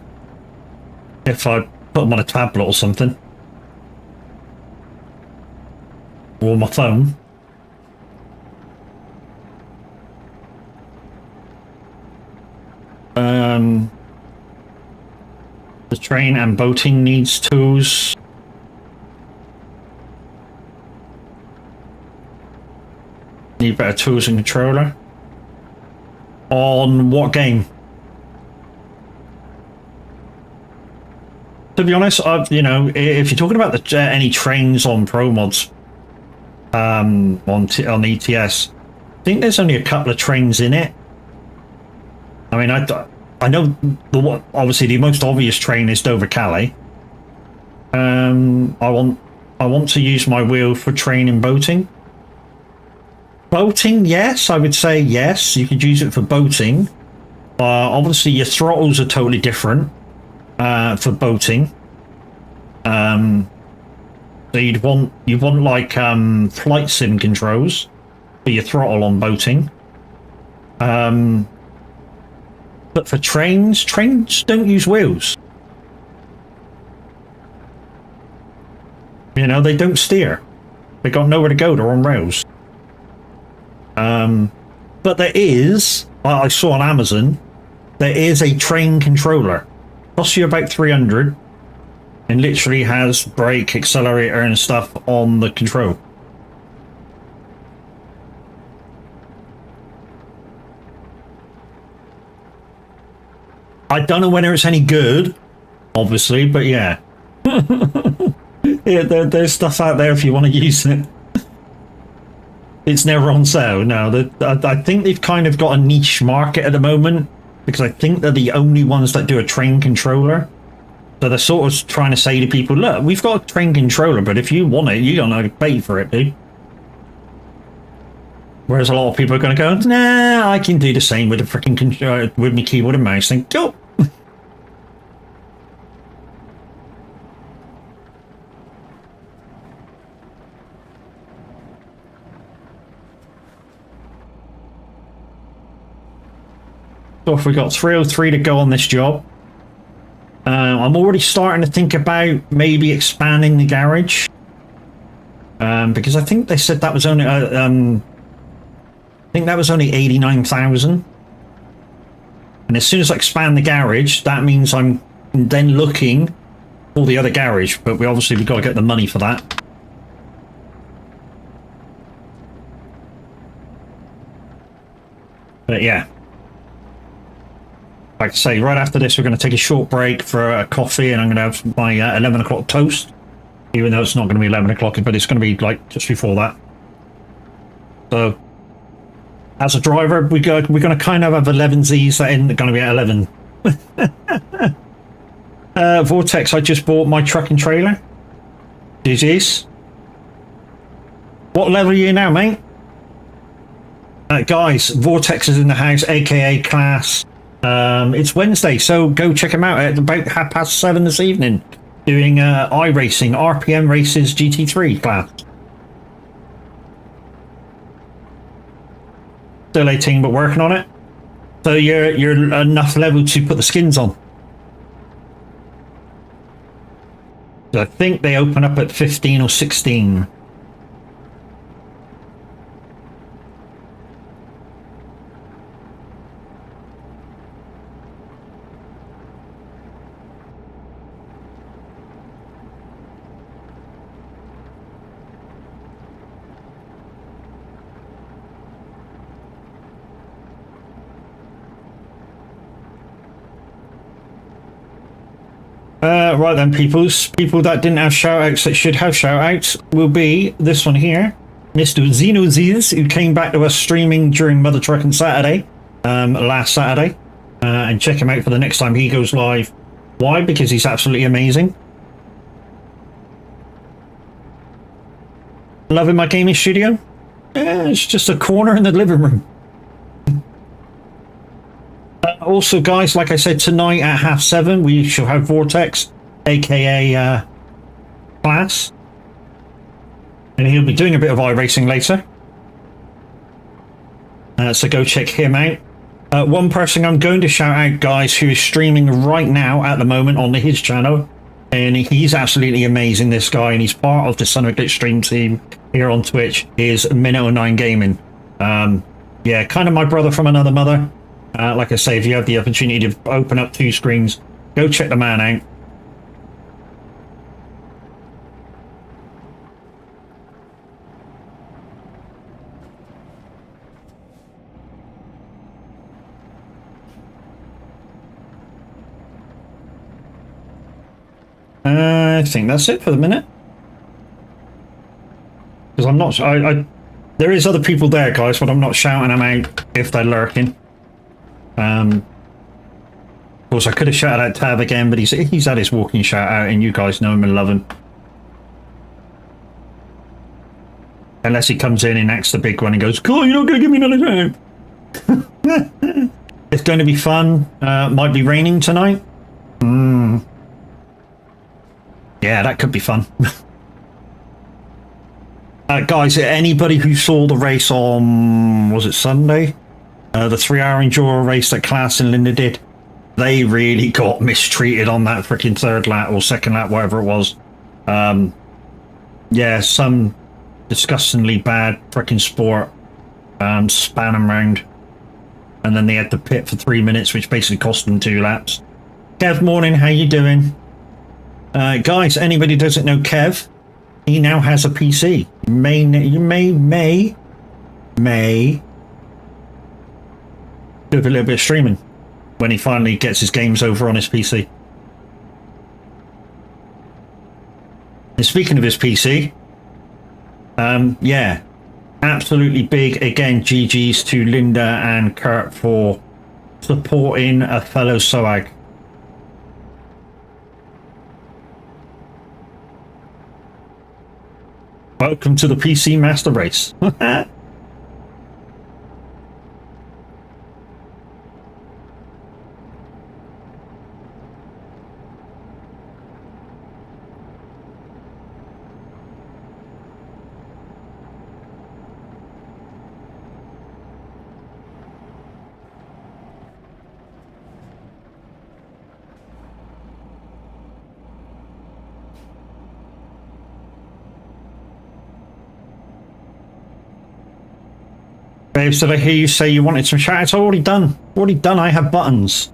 [SPEAKER 1] if I put them on a tablet or something, or my phone. The train and boating needs tools. Need better tools and controller. On what game? To be honest, you know, if you're talking about the any trains on Pro Mods, on ETS, I think there's only a couple of trains in it. I mean, I know the obviously the most obvious train is Dover Calais. I want to use my wheel for training boating. Boating, yes, I would say yes. You could use it for boating. Obviously, your throttles are totally different for boating. So you'd want like flight sim controls for your throttle on boating. But for trains don't use wheels. You know, they don't steer. They got nowhere to go. They're on rails. But there is, I saw on Amazon, there is a train controller. Costs you about 300 and literally has brake, accelerator and stuff on the control. I don't know whether it's any good, obviously, but yeah. Yeah, there's stuff out there if you want to use it. It's never on sale. No, I think they've kind of got a niche market at the moment because I think they're the only ones that do a train controller. So they're sort of trying to say to people, look, we've got a train controller, but if you want it, you're going to pay for it, dude. Whereas a lot of people are going to go, nah, I can do the same with a freaking controller, with my keyboard and mouse. Think, go. So if we got 303 to go on this job, I'm already starting to think about maybe expanding the garage, because I think they said that was only I think that was only 89,000. And as soon as I expand the garage, that means I'm then looking for the other garage. But we've got to get the money for that. But yeah. Like I say, right after this, we're going to take a short break for a coffee, and I'm going to have my 11 o'clock toast, even though it's not going to be 11 o'clock, but it's going to be like just before that. So, as a driver, we're going to kind of have 11Zs that are going to be at 11. Vortex, I just bought my truck and trailer. GG's. What level are you now, mate? Guys, Vortex is in the house, aka Class. It's Wednesday, so go check him out at about 7:30 this evening, doing iRacing, RPM Races GT3 class. Still 18, but working on it. So you're enough level to put the skins on. So I think they open up at 15 or 16. Right then, people that didn't have shout-outs that should have shout-outs will be this one here, Mr. Xenoziz, who came back to us streaming during Mother Trucking Saturday, last Saturday, and check him out for the next time he goes live. Why? Because he's absolutely amazing. Loving my gaming studio? Yeah, it's just a corner in the living room. Also, guys, like I said, tonight at 7:30, we shall have Vortex, aka Class, and he'll be doing a bit of iRacing later. So go check him out. One person I'm going to shout out, guys, who is streaming right now at the moment on his channel, and he's absolutely amazing, this guy, and he's part of the Son of a Glitch stream team here on Twitch, is Minute09 Gaming. Yeah, kind of my brother from another mother. Like I say, if you have the opportunity to open up 2 screens, go check the man out. I think that's it for the minute. Because I'm not... there is other people there, guys, but I'm not shouting them out if they're lurking. Of course, I could have shouted out Tab again, but he's had his walking shout out, and you guys know him and love him. Unless he comes in and acts the big one and goes, "Cool, you're not going to give me another time." It's going to be fun. Might be raining tonight. Yeah, that could be fun. Guys, anybody who saw the race on, was it Sunday? The 3-hour enduro race that Klaas and Linda did. They really got mistreated on that freaking third lap or second lap, whatever it was. Yeah, some disgustingly bad freaking sport. Span them round. And then they had to pit for 3 minutes, which basically cost them 2 laps. Kev, morning, how you doing? Guys, anybody who doesn't know Kev, he now has a PC. You may do a little bit of streaming when he finally gets his games over on his PC. And speaking of his PC, yeah, absolutely big. Again, GG's to Linda and Kurt for supporting a fellow SOAG. Welcome to the PC Master Race. Babes, did I hear you say you wanted some shout? It's already done. Already done. I have buttons.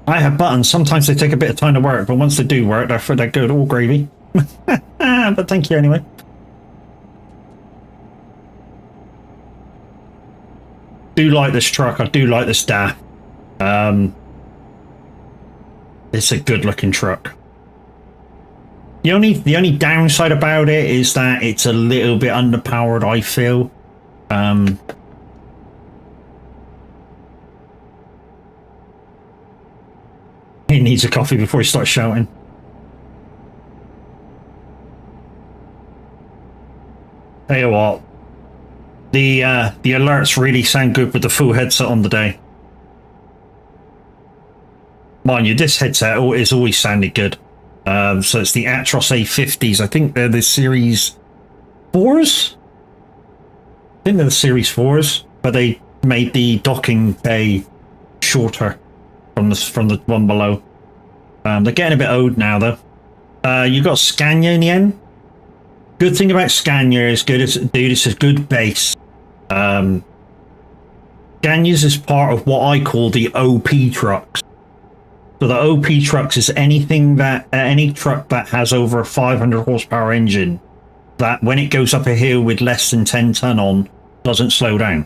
[SPEAKER 1] I have buttons. Sometimes they take a bit of time to work, but once they do work, they're good. All gravy. But thank you anyway. Do like this truck. I do like this DAF. It's a good looking truck. The only downside about it is that it's a little bit underpowered, I feel. He needs a coffee before he starts shouting. Tell you what, the alerts really sound good with the full headset on the day. Mind you, this headset is always sounded good. So it's the Atros A50s. I think they're the Series 4s? I think they're the Series 4s, but they made the docking bay shorter from the one below. They're getting a bit old now, though. You got Scania in the end. Good thing about Scania is it's a good base. Scania's is part of what I call the OP trucks. So the OP trucks is any truck that has over a 500 horsepower engine that when it goes up a hill with less than 10 ton on doesn't slow down.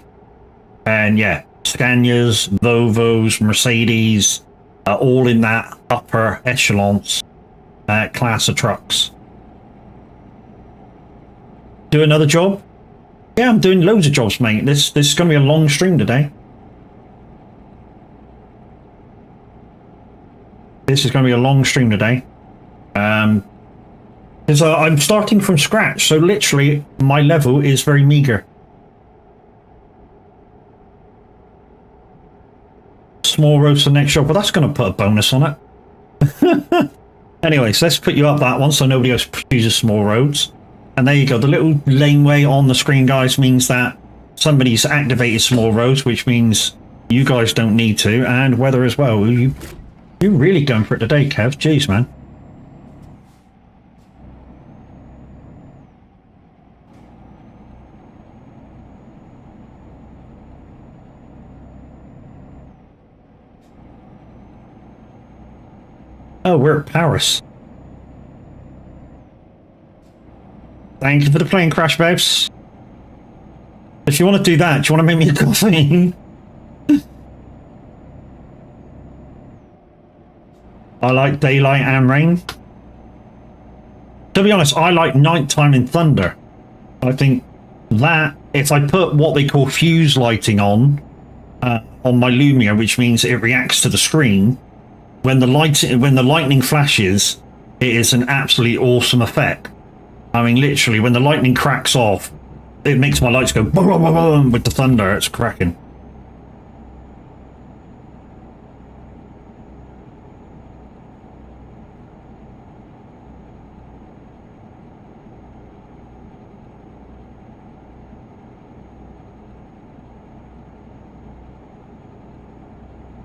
[SPEAKER 1] And yeah, Scanias, Volvos, Mercedes are all in that upper echelons class of trucks. Do another job? Yeah, I'm doing loads of jobs, mate. This is going to be a long stream today. This is going to be a long stream today. Because I'm starting from scratch, so literally my level is very meager. Small roads for the next job, but that's going to put a bonus on it. Anyways, let's put you up that one so nobody else chooses small roads. And there you go. The little laneway on the screen, guys, means that somebody's activated small roads, which means you guys don't need to, and weather as well. You're really going for it today, Kev. Jeez, man. Oh, we're at Paris. Thank you for the plane crash, babes. If you want to do that, do you want to make me a coffee? I like daylight and rain. To be honest, I like nighttime in Thunder. I think that if I put what they call fuse lighting on my Lumia, which means it reacts to the screen, when the lightning flashes, it is an absolutely awesome effect. I mean, literally, when the lightning cracks off, it makes my lights go boom, boom, boom, boom, with the thunder. It's cracking.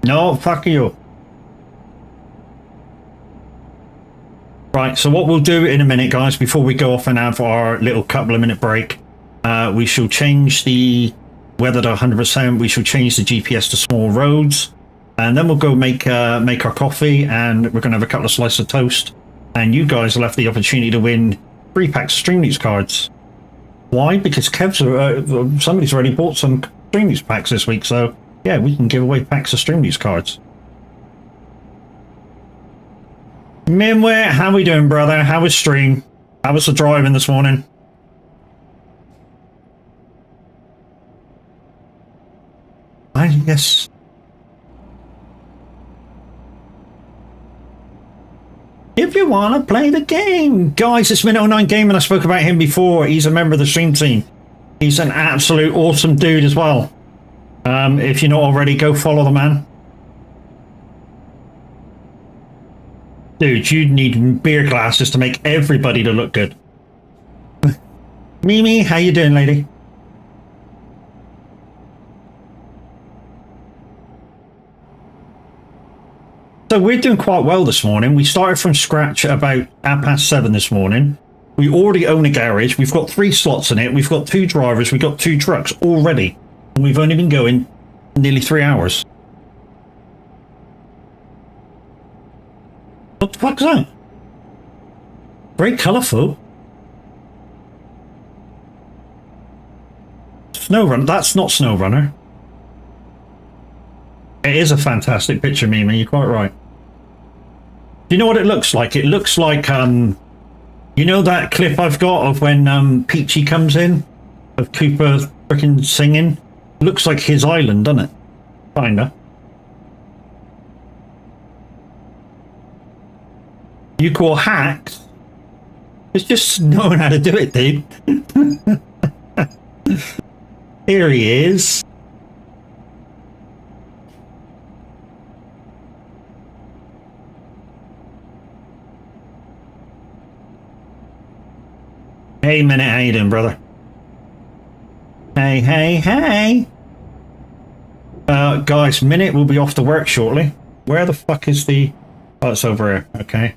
[SPEAKER 1] No, fuck you. Right, so what we'll do in a minute, guys, before we go off and have our little couple of minute break, we shall change the weather to 100%. We shall change the GPS to small roads, and then we'll go make our coffee, and we're going to have a couple of slices of toast, and you guys will have the opportunity to win 3 packs of Stream Leads cards. Why? Because somebody's already bought some Stream Leads packs this week, so yeah, we can give away packs of Stream Leads cards. Minway, how we doing, brother? How was stream? How was the driving this morning? Yes. If you want to play the game. Guys, it's Min09 Gaming. I spoke about him before. He's a member of the stream team. He's an absolute awesome dude as well. If you're not already, go follow the man. Dude, you need beer glasses to make everybody to look good. Mimi, how you doing, lady? So we're doing quite well this morning. We started from scratch about 7:30 this morning. We already own a garage. We've got 3 slots in it. We've got 2 drivers. We've got 2 trucks already. And we've only been going nearly 3 hours. What the fuck's that? Very colourful. Snowrunner. That's not Snowrunner. It is a fantastic picture, Mimi. You're quite right. Do you know what it looks like? It looks like, you know that clip I've got of when Peachy comes in? Of Cooper freaking singing? Looks like his island, doesn't it? Kinda. You call hacks? It's just knowing how to do it, dude. Here he is. Hey, Minute, how you doing, brother? Hey, hey, hey. Guys, Minute will be off to work shortly. Where the fuck is the... Oh, it's over here. Okay.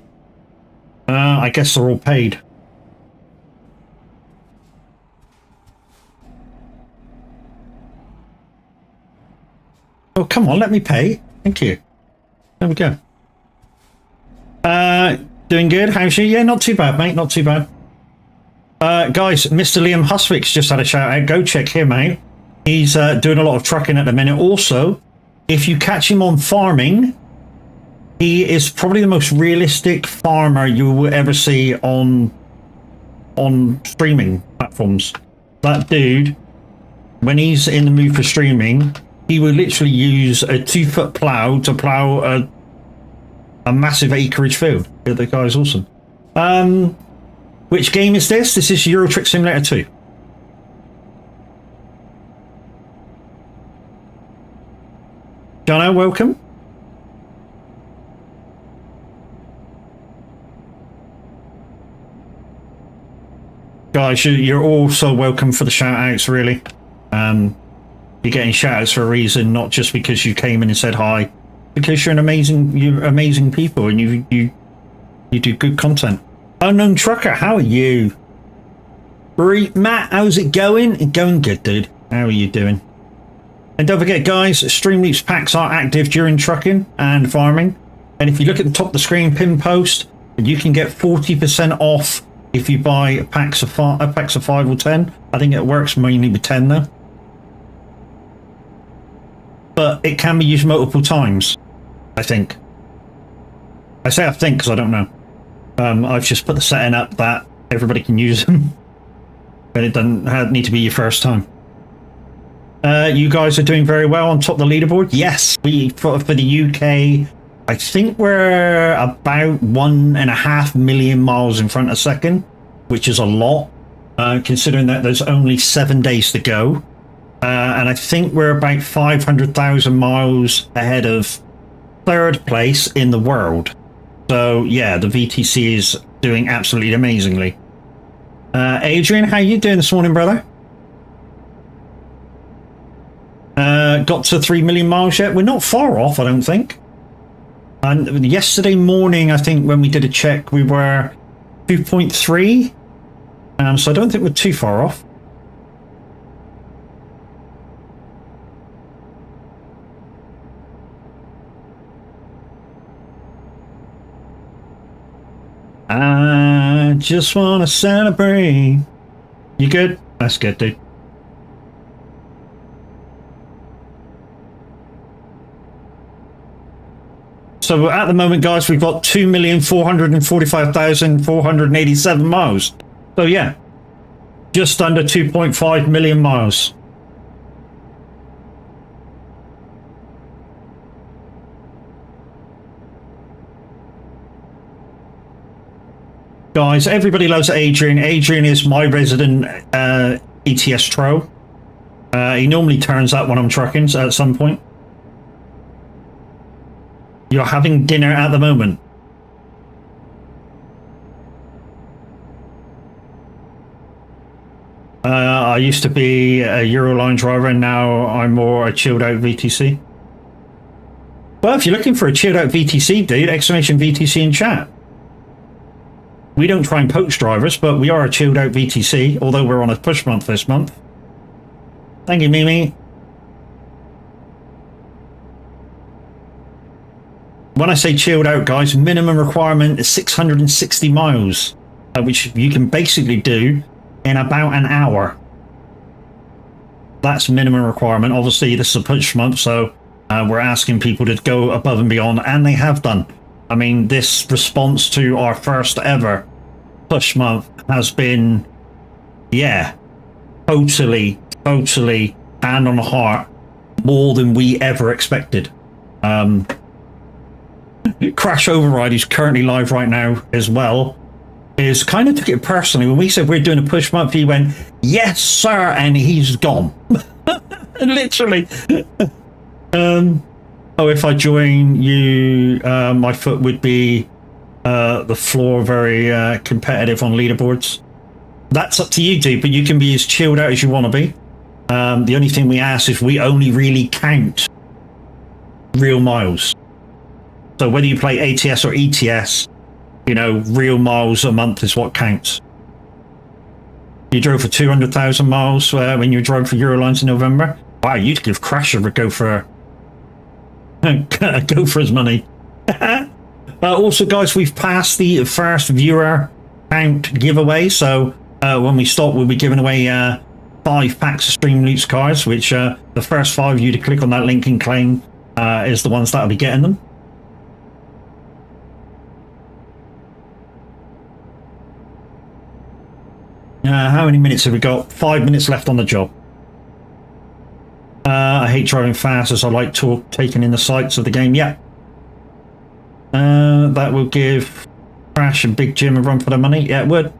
[SPEAKER 1] I guess they're all paid. Oh, come on, let me pay. Thank you. There we go. Doing good? How's you? Yeah, not too bad, mate. Not too bad. Guys, Mr. Liam Huswick's just had a shout out. Go check him out. He's doing a lot of trucking at the minute. Also, if you catch him on farming, he is probably the most realistic farmer you will ever see on streaming platforms. That dude, when he's in the mood for streaming, he will literally use a 2-foot plow to plow a massive acreage field. Yeah, the guy's awesome. Which game is this? This is Euro Truck Simulator 2. Jono, welcome. Guys, you're all so welcome for the shout-outs, really. You're getting shout-outs for a reason, not just because you came in and said hi. Because you're amazing people, and you do good content. Unknown Trucker, how are you? Matt, how's it going? It's going good, dude. How are you doing? And don't forget, guys, Stream Leaps packs are active during trucking and farming. And if you look at the top of the screen, pin post, you can get 40% off if you buy packs of 5 or 10. I think it works mainly with 10 though. but it can be used multiple times, I think. I say I think because I don't know. I've just put the setting up that everybody can use them, but it doesn't need to be your first time. You guys are doing very well on top of the leaderboard. Yes, for the UK, I think we're about 1.5 million miles in front of second, which is a lot, considering that there's only 7 days to go. And I think we're about 500,000 miles ahead of third place in the world. So yeah, the VTC is doing absolutely amazingly. Adrian, how you doing this morning, brother? Got to 3 million miles yet? We're not far off, I don't think. And yesterday morning, I think when we did a check, we were 2.3. So I don't think we're too far off. I just want to celebrate. You good? That's good, dude. So at the moment, guys, we've got 2,445,487 miles. So yeah, just under 2.5 million miles. Guys, everybody loves Adrian. Adrian is my resident ETS Tro. He normally turns up when I'm trucking at some point. You're having dinner at the moment. I used to be a Euroline driver, and now I'm more a chilled out VTC. Well, if you're looking for a chilled out VTC, dude, exclamation VTC in chat. We don't try and poach drivers, but we are a chilled out VTC, although we're on a push month this month. Thank you, Mimi. When I say chilled out, guys, minimum requirement is 660 miles, which you can basically do in about an hour. That's minimum requirement. Obviously, this is a push month, so we're asking people to go above and beyond, and they have done. I mean, this response to our first ever push month has been, yeah, totally, hand on the heart, more than we ever expected. Crash Override, who's currently live right now as well, is kind of took it personally. When we said we're doing a push month, he went, yes, sir, and he's gone. Literally. Oh, if I join you, my foot would be the floor very competitive on leaderboards. That's up to you, dude, but you can be as chilled out as you want to be. The only thing we ask is we only really count real miles. So whether you play ATS or ETS, you know, real miles a month is what counts. You drove for 200,000 miles when you drove for Eurolines in November. Wow, you'd give Crasher a go for his money. Also, guys, we've passed the first viewer count giveaway. So when we stop, we'll be giving away 5 packs of Stream Loots cards, which the first 5 of you to click on that link and claim is the ones that'll be getting them. How many minutes have we got? 5 minutes left on the job. I hate driving fast as I like taking in the sights of the game. Yeah. That will give Crash and Big Jim a run for their money. Yeah, it would.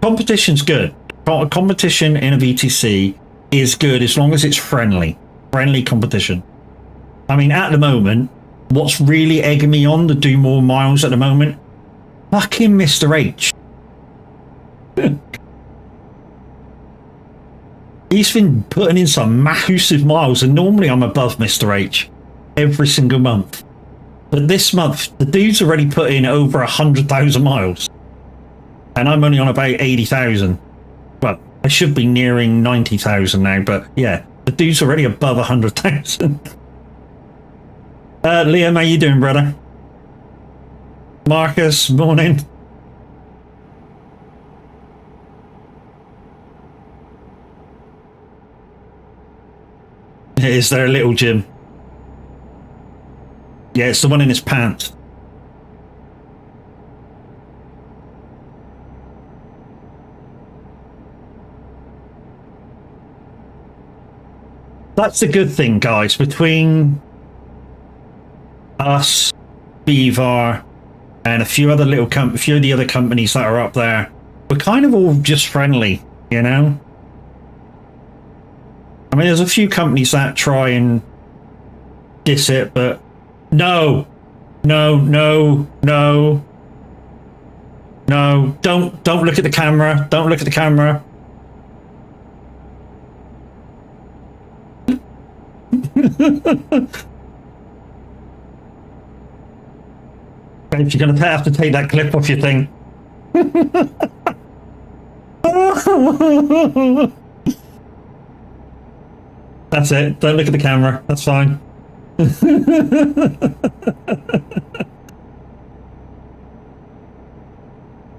[SPEAKER 1] Competition's good. Competition in a VTC is good as long as it's friendly. Friendly competition. I mean, at the moment, what's really egging me on to do more miles at the moment? Fucking Mr. H. He's been putting in some massive miles, and normally I'm above Mr. H every single month. But this month, the dude's already put in over 100,000 miles. And I'm only on about 80,000. Well, I should be nearing 90,000 now, but yeah, the dude's already above 100,000. Liam, how you doing, brother? Marcus, morning. Is there a little Jim? Yeah, it's the one in his pants. That's the good thing, guys. Between us, Beaver, and a few of the other companies that are up there, we're kind of all just friendly, you know? I mean, there's a few companies that try and diss it, but no, don't look at the camera. Don't look at the camera. If you're going to have to take that clip off your thing. That's it. Don't look at the camera. That's fine. What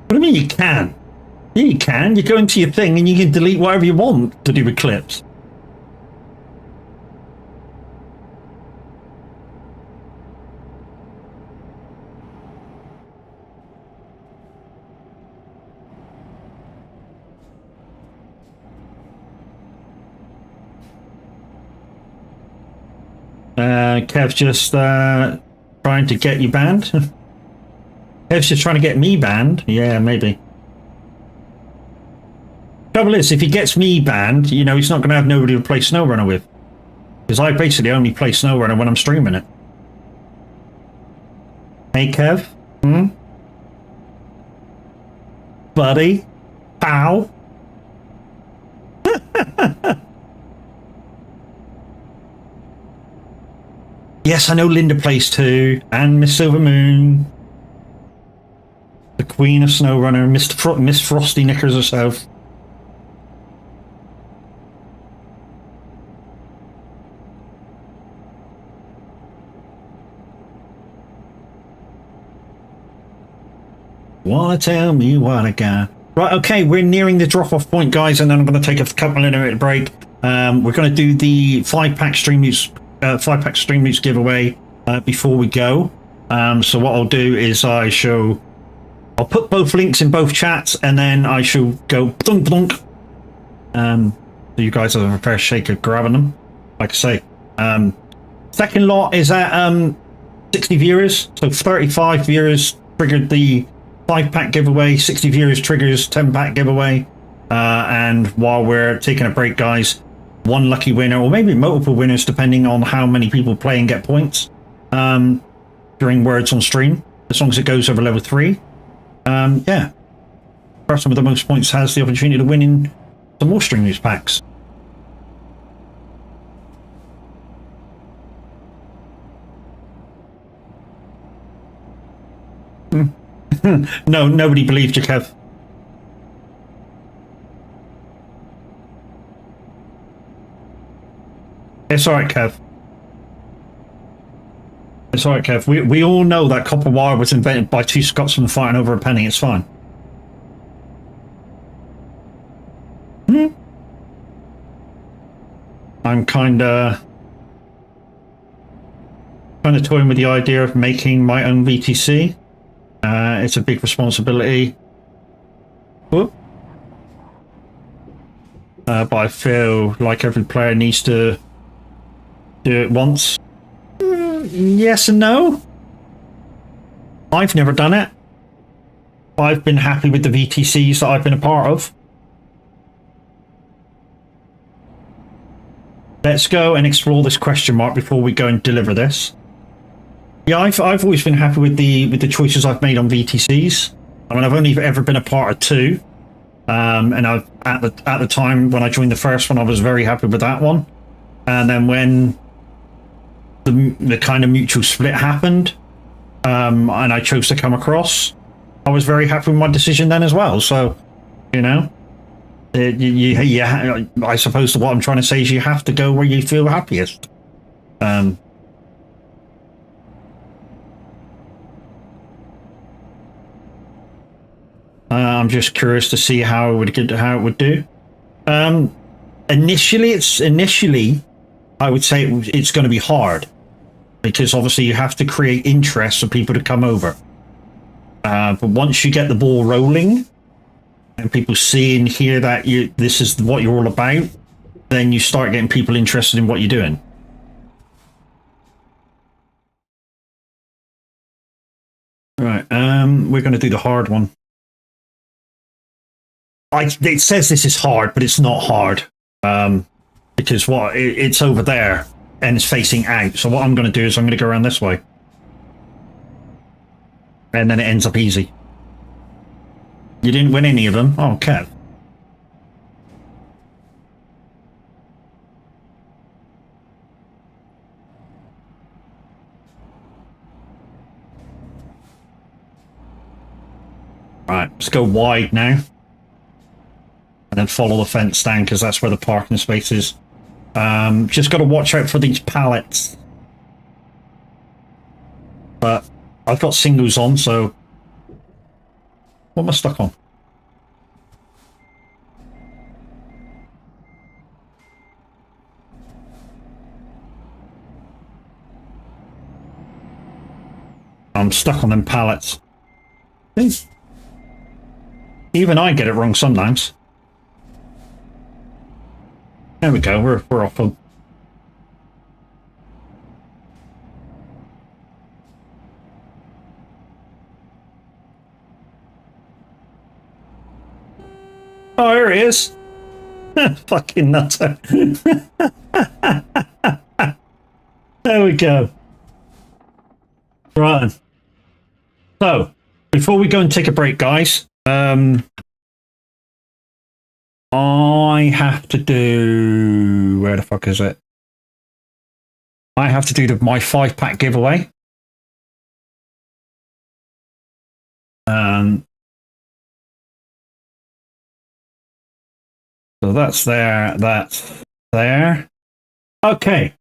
[SPEAKER 1] do you mean you can? Yeah, you can. You go into your thing and you can delete whatever you want to do with clips. Kev's just trying to get you banned. Kev's just trying to get me banned. Yeah, maybe. Trouble is, if he gets me banned, you know, he's not going to have nobody to play SnowRunner with. Because I basically only play SnowRunner when I'm streaming it. Hey, Kev? Buddy? Pal? Yes, I know Linda plays too, and Miss Silvermoon, the Queen of SnowRunner, Miss Frosty Knickers herself. Wanna tell me what I got? Right, okay, we're nearing the drop-off point, guys, and then I'm going to take a couple of minute break. We're going to do the 5-pack Stream News giveaway before we go. So what I'll do is I'll put both links in both chats, and then I shall go thunk thunk. So you guys have a fair shake of grabbing them. Like I say, second lot is at 60 viewers, so 35 viewers triggered the 5-pack giveaway, 60 viewers triggers 10-pack giveaway, and while we're taking a break, guys, one lucky winner, or maybe multiple winners, depending on how many people play and get points during words on stream, as long as it goes over level 3. Yeah, person with the most points has the opportunity to win in some more Stream News packs. No, nobody believed you, Kev. It's alright, Kev. It's alright, Kev. We all know that copper wire was invented by two Scotsmen fighting over a penny. It's fine. I'm kinda toying with the idea of making my own VTC. It's a big responsibility. Whoop. But I feel like every player needs to do it once. Yes and no. I've never done it. I've been happy with the VTCs that I've been a part of. Let's go and explore this question mark before we go and deliver this. Yeah, I've always been happy with the choices I've made on VTCs. I mean, I've only ever been a part of 2, and I've at the time when I joined the first one, I was very happy with that one. And then when the kind of mutual split happened, and I chose to come across, I was very happy with my decision then as well. So, you know, I suppose what I'm trying to say is you have to go where you feel happiest. I'm just curious to see how it would do. Initially, I would say it's going to be hard because obviously you have to create interest for people to come over. But once you get the ball rolling and people see and hear that this is what you're all about, then you start getting people interested in what you're doing. Right, we're going to do the hard one. It says this is hard, but it's not hard. Because it's over there and it's facing out. So what I'm going to do is I'm going to go around this way. And then it ends up easy. You didn't win any of them? Oh, Kev. Right, let's go wide now. And then follow the fence down because that's where the parking space is. Just got to watch out for these pallets. But I've got singles on, so... What am I stuck on? I'm stuck on them pallets. Even I get it wrong sometimes. There we go, we're off them. Oh, here it is. Fucking nutter. There we go. Right. So, before we go and take a break, guys, I have to do... Where the fuck is it? I have to do my 5-pack giveaway. So that's there, that's there. Okay.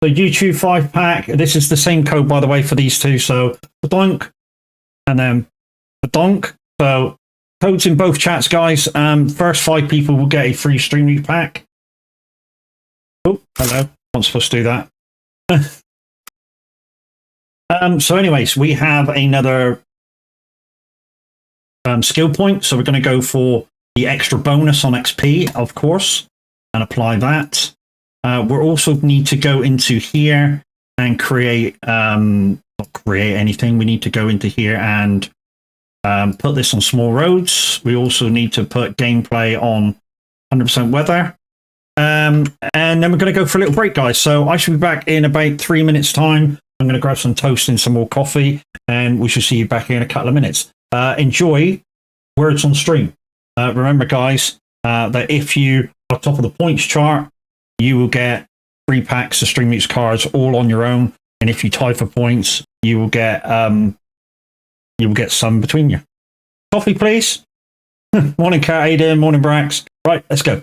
[SPEAKER 1] So YouTube 5-pack. This is the same code, by the way, for these two. So, donk, and then donk. So, codes in both chats, guys. First 5 people will get a free Stream Week pack. Oh, hello. Not supposed to do that. So anyways, we have another skill point. So we're going to go for the extra bonus on XP, of course, and apply that. We also need to go into here and create, not create anything. We need to go into here and put this on small roads. We also need to put gameplay on 100% weather. And then we're going to go for a little break, guys. So I should be back in about 3 minutes' time. I'm going to grab some toast and some more coffee, and we shall see you back here in a couple of minutes. Enjoy Words on Stream. Remember, guys, that if you are top of the points chart, you will get 3 packs of Stream Weeks cards all on your own. And if you tie for points, you will get some between you. Coffee, please. Morning, Cat. How you doing? Morning, Brax. Right, let's go.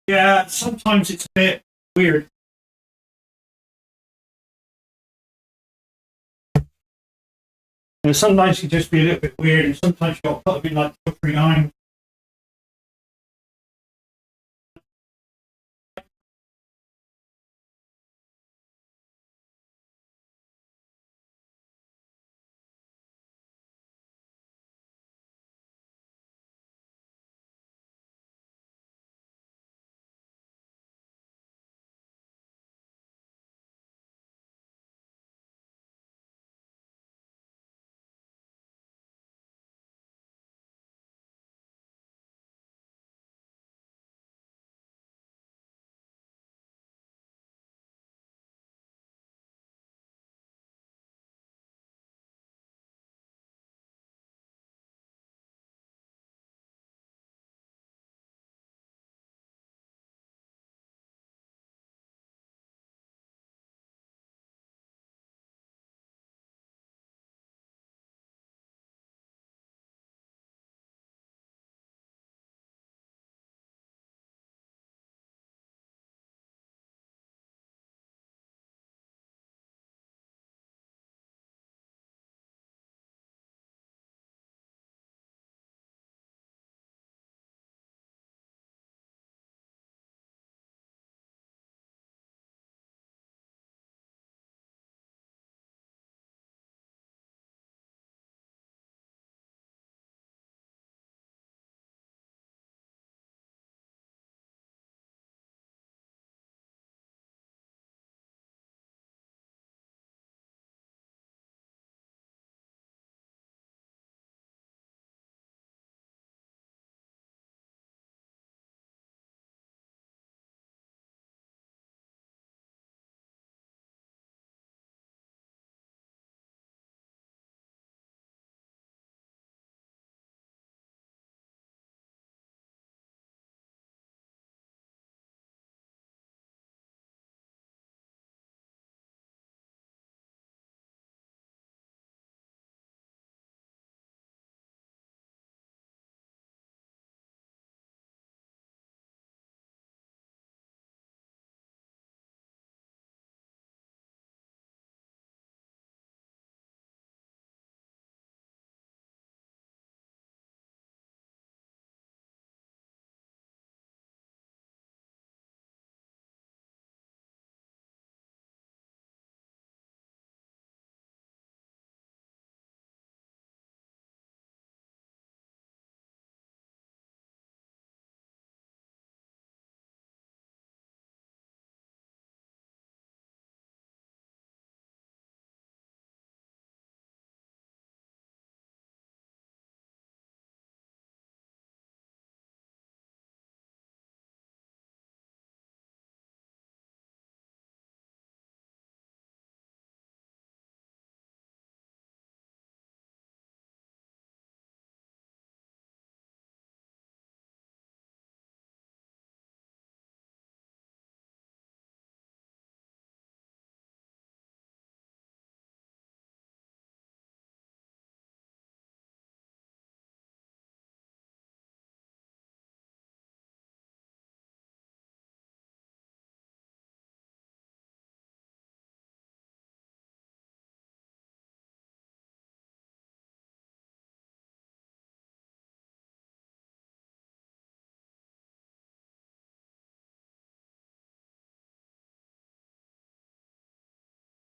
[SPEAKER 1] Yeah, sometimes it's a bit weird. And sometimes it just be a little bit weird, and sometimes you've got to put them in like 2 or 3 lines.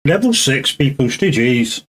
[SPEAKER 1] Level 6 be boosted, geez.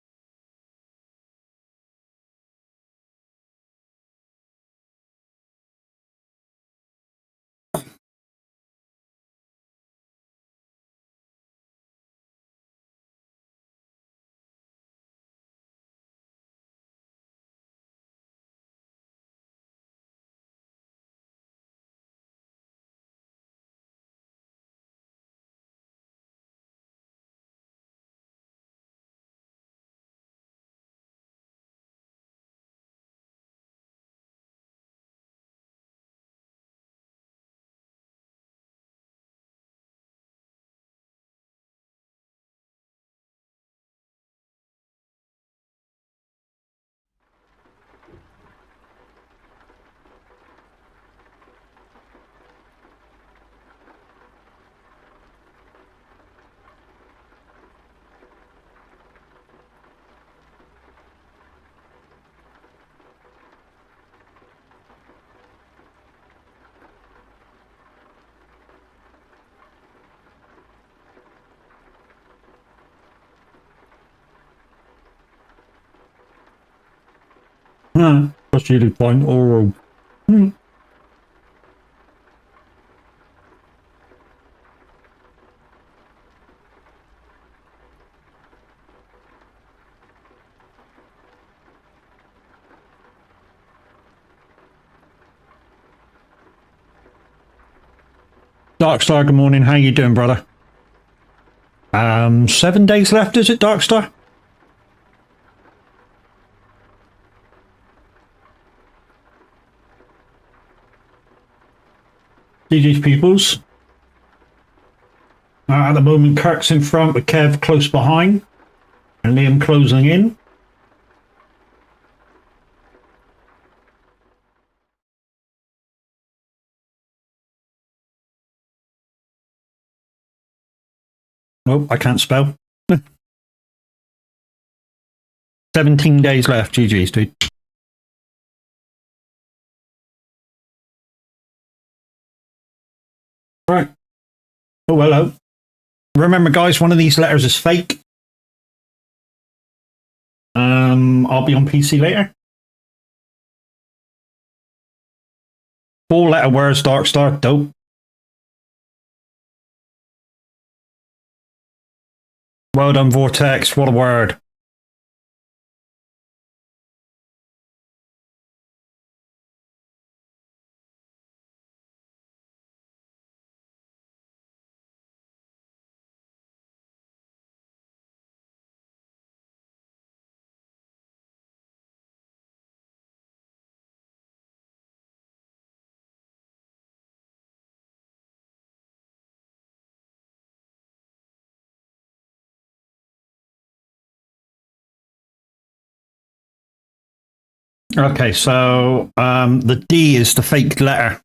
[SPEAKER 1] That's really fine. Oral. Darkstar, good morning. How you doing, brother? 7 days left, is it, Darkstar? GG's peoples. At the moment, Kirk's in front with Kev close behind and Liam closing in. Oh, I can't spell. 17 days left. GG's, dude. Right. Oh, hello. Remember, guys, one of these letters is fake. I'll be on PC later. 4-letter words, Darkstar. Dope. Well done, Vortex. What a word. Okay, so the D is the fake letter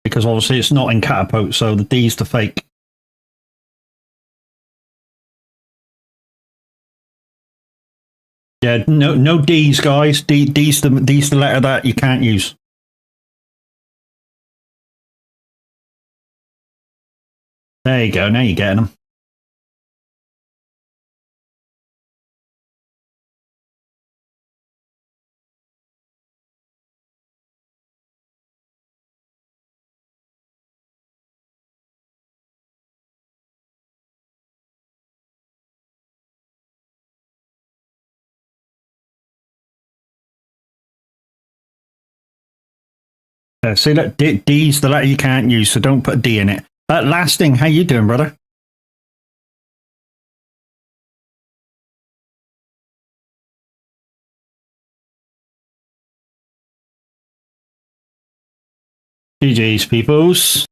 [SPEAKER 1] because obviously it's not in catapult, so the D is the fake. Yeah, no D's, guys. D's the letter that you can't use. There you go. Now you're getting them. See, look, D's the letter you can't use, so don't put a D in it. Lasting, how you doing, brother? GG's, peoples.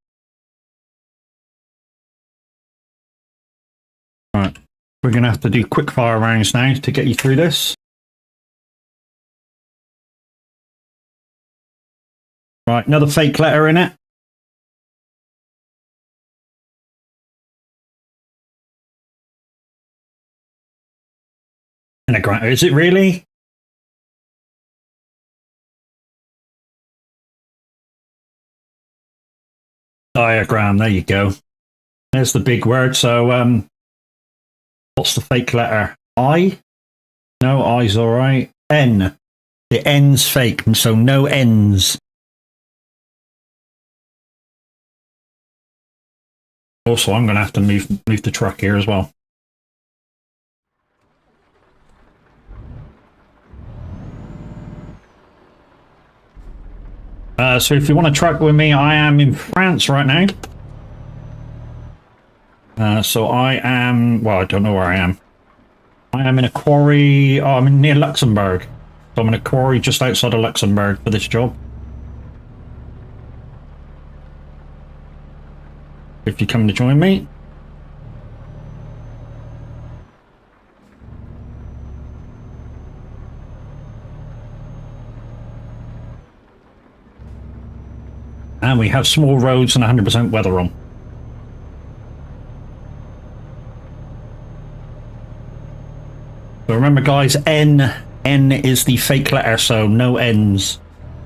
[SPEAKER 1] Right, we're going to have to do quick fire rounds now to get you through this. Right, another fake letter in it. And a grant. Is it really? Diagram, there you go. There's the big word. So, what's the fake letter? I? No, I's all right. N. The N's fake, so no N's. Also, I'm going to have to move the truck here as well. So if you want to truck with me, I am in France right now. So I am, well, I don't know where I am. I am in a quarry, I'm near Luxembourg. So I'm in a quarry just outside of Luxembourg for this job. If you come to join me. And we have small roads and 100% weather on. So remember, guys, N is the fake letter, so no N's.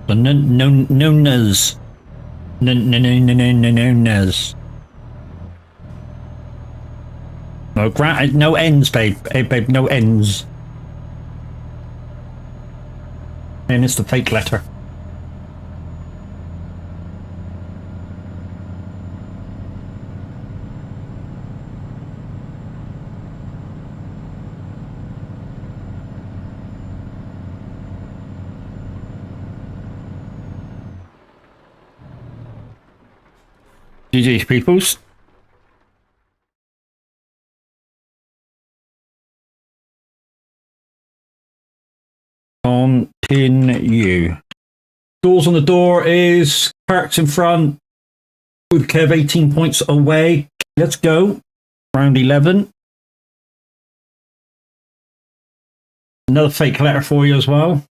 [SPEAKER 1] So no N's. No N's. No N's, babe. Hey, babe, no N's. And it's the fake letter. GG peoples. Continue. Doors on the door is parked in front with Kev 18 points away. Let's go. Round 11. Another fake letter for you as well.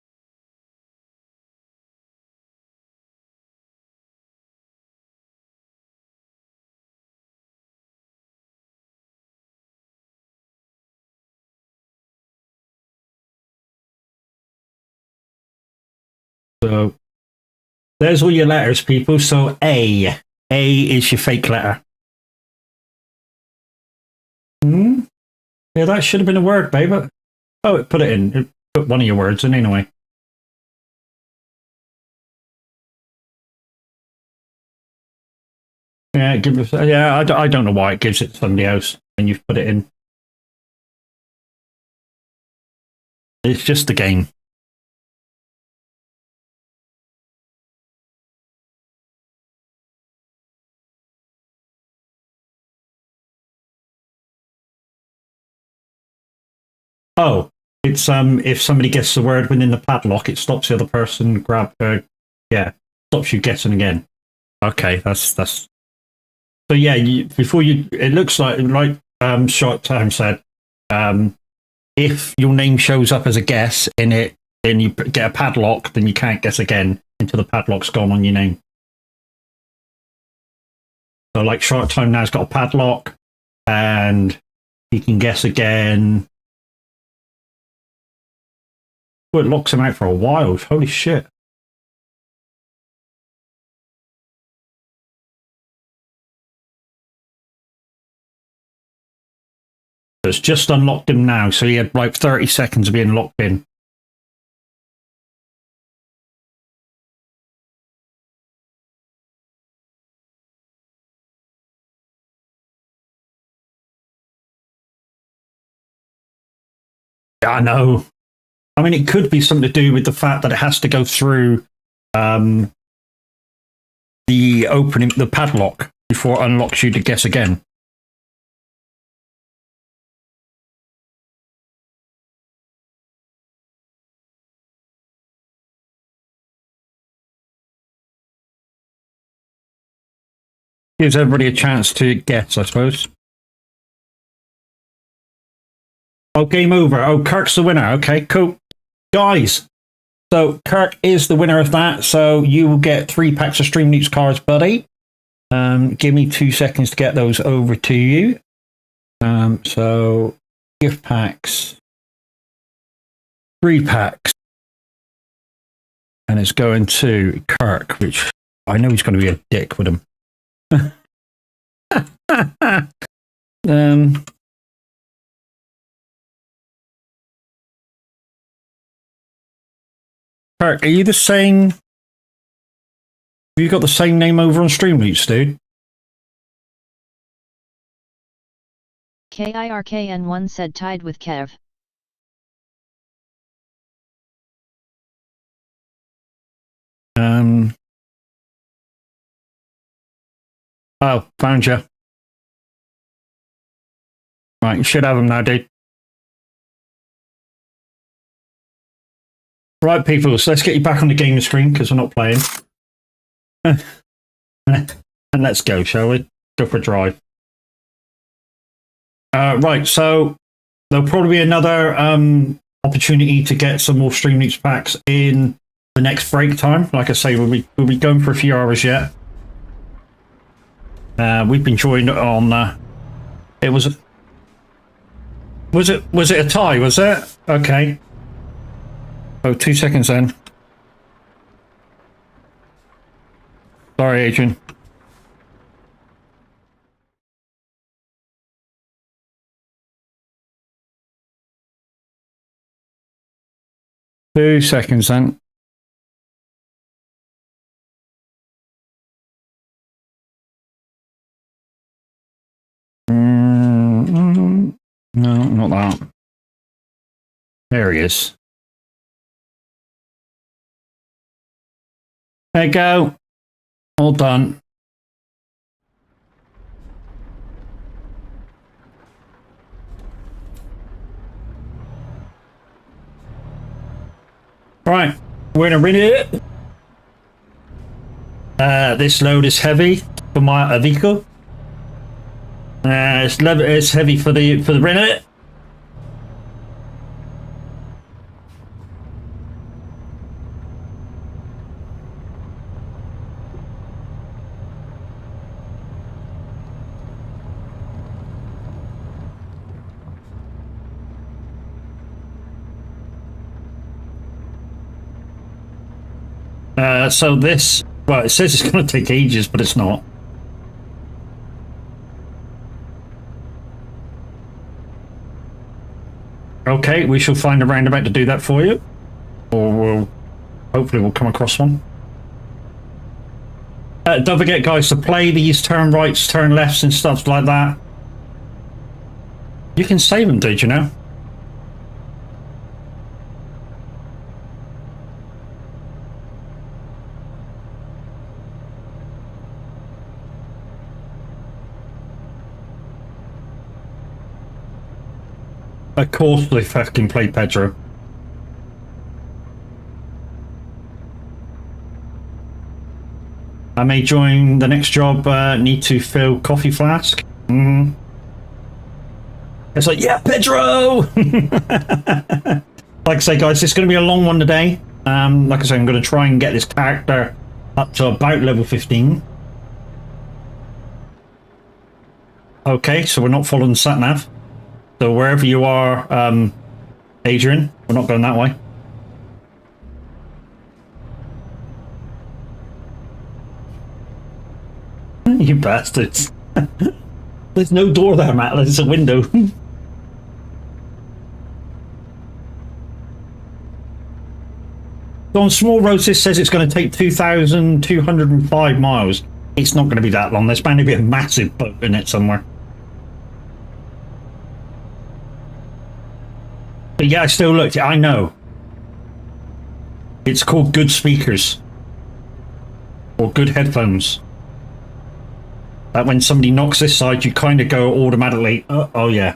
[SPEAKER 1] So there's all your letters, people. So A is your fake letter. Yeah, that should have been a word, babe. Oh, it put it in. It put one of your words in anyway. Yeah, I don't know why it gives it to somebody else when you've put it in. It's just the game. Oh, it's if somebody gets the word within the padlock, it stops the other person stops you guessing again. Okay, that's so yeah, it looks like Short Time said, if your name shows up as a guess in it and you get a padlock, then you can't guess again until the padlock's gone on your name. So like Short Time now's got a padlock and he can guess again. Well, it locks him out for a while. Holy shit. It's just unlocked him now, so he had like 30 seconds of being locked in. I know. I mean, it could be something to do with the fact that it has to go through the padlock before it unlocks you to guess again. Gives everybody a chance to guess, I suppose. Oh, game over. Oh, Kirk's the winner. Okay, cool. Guys, so Kirk is the winner of that. So you will get 3 packs of Stream News cards, buddy. Give me 2 seconds to get those over to you. So gift packs, 3 packs, and it's going to Kirk, which I know he's going to be a dick with him. Kirk, are you the same? Have you got the same name over on Streamloots, dude?
[SPEAKER 2] KIRKN1 said tied with Kev.
[SPEAKER 1] Oh, found you. Right, you should have them now, dude. Right, people, so let's get you back on the game screen because we're not playing. And let's go, shall we? Go for a drive. Right, so there'll probably be another opportunity to get some more Stream News packs in the next break time. Like I say, we'll be going for a few hours yet. We've been joined on. Was it a tie? Was it? Okay. Oh, 2 seconds then. Sorry, Adrian. Two seconds then. No, not that. There he is. There you go. All done. Right, we're gonna rig it. This load is heavy for my vehicle. It's heavy for the rennet. So this, well, it says it's going to take ages, but it's not. Okay, we shall find a roundabout to do that for you. Or hopefully we'll come across one. Don't forget, guys, to play these turn rights, turn lefts and stuff like that. You can save them, did you know? Of course they fucking play Pedro. I may join the next job, need to fill coffee flask. Mm-hmm. It's like, yeah, Pedro! Like I say, guys, it's going to be a long one today. Like I say, I'm going to try and get this character up to about level 15. Okay, so we're not following sat-nav. So wherever you are, Adrian, we're not going that way. You bastards. There's no door there, Matt. There's a window. So on small roads, this says it's going to take 2,205 miles. It's not going to be that long. There's bound to be a massive boat in it somewhere. But yeah, I still looked. I know. It's called good speakers. Or good headphones. That when somebody knocks this side, you kind of go automatically, oh yeah.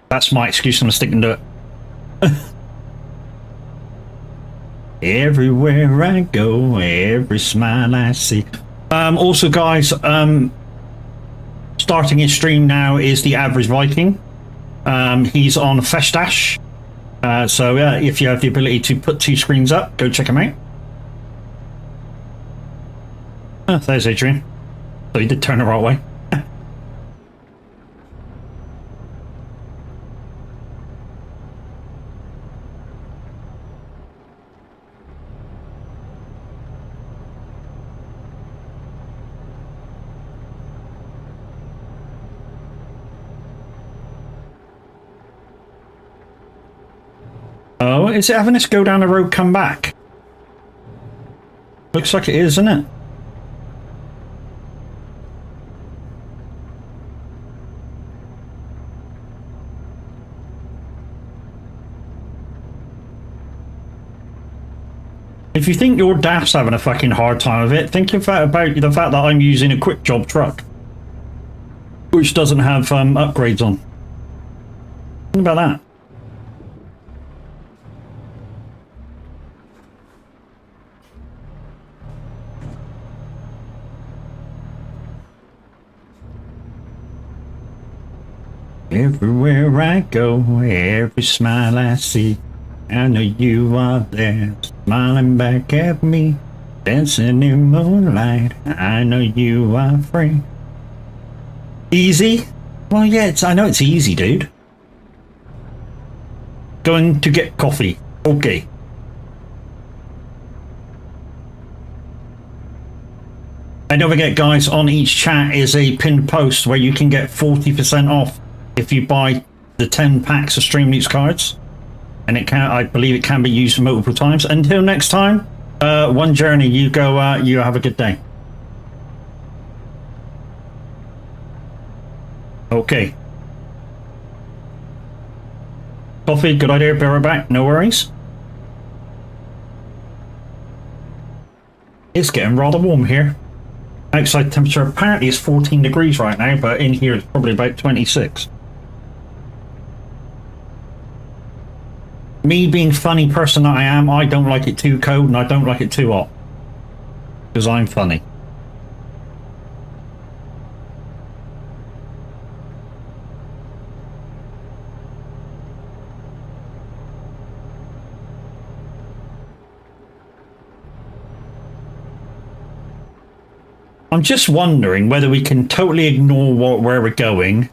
[SPEAKER 1] That's my excuse, I'm sticking to it. Everywhere I go, every smile I see. Also, guys, starting his stream now is the Average Viking. He's on Festash. So if you have the ability to put 2 screens up, go check him out. Oh, there's Adrian. So he did turn the right way. Oh, is it having us go down the road, come back? Looks like it is, isn't it? If you think your daft's having a fucking hard time of it, think about the fact that I'm using a quick job truck, which doesn't have upgrades on. Think about that. Everywhere I go, every smile I see, I know you are there, smiling back at me, dancing in moonlight, I know you are free. Easy? Well, yeah, I know it's easy, dude. Going to get coffee. Okay. And don't forget, guys, on each chat is a pinned post where you can get 40% off if you buy the 10 packs of Stream Leaks cards. And it can, I believe it can be used multiple times. Until next time, one journey, you go, you have a good day. Okay. Coffee, good idea, bear it back, no worries. It's getting rather warm here. Outside temperature apparently is 14 degrees right now, but in here it's probably about 26. Me being funny person that I am, I don't like it too cold and I don't like it too hot. Because I'm funny. I'm just wondering whether we can totally ignore where we're going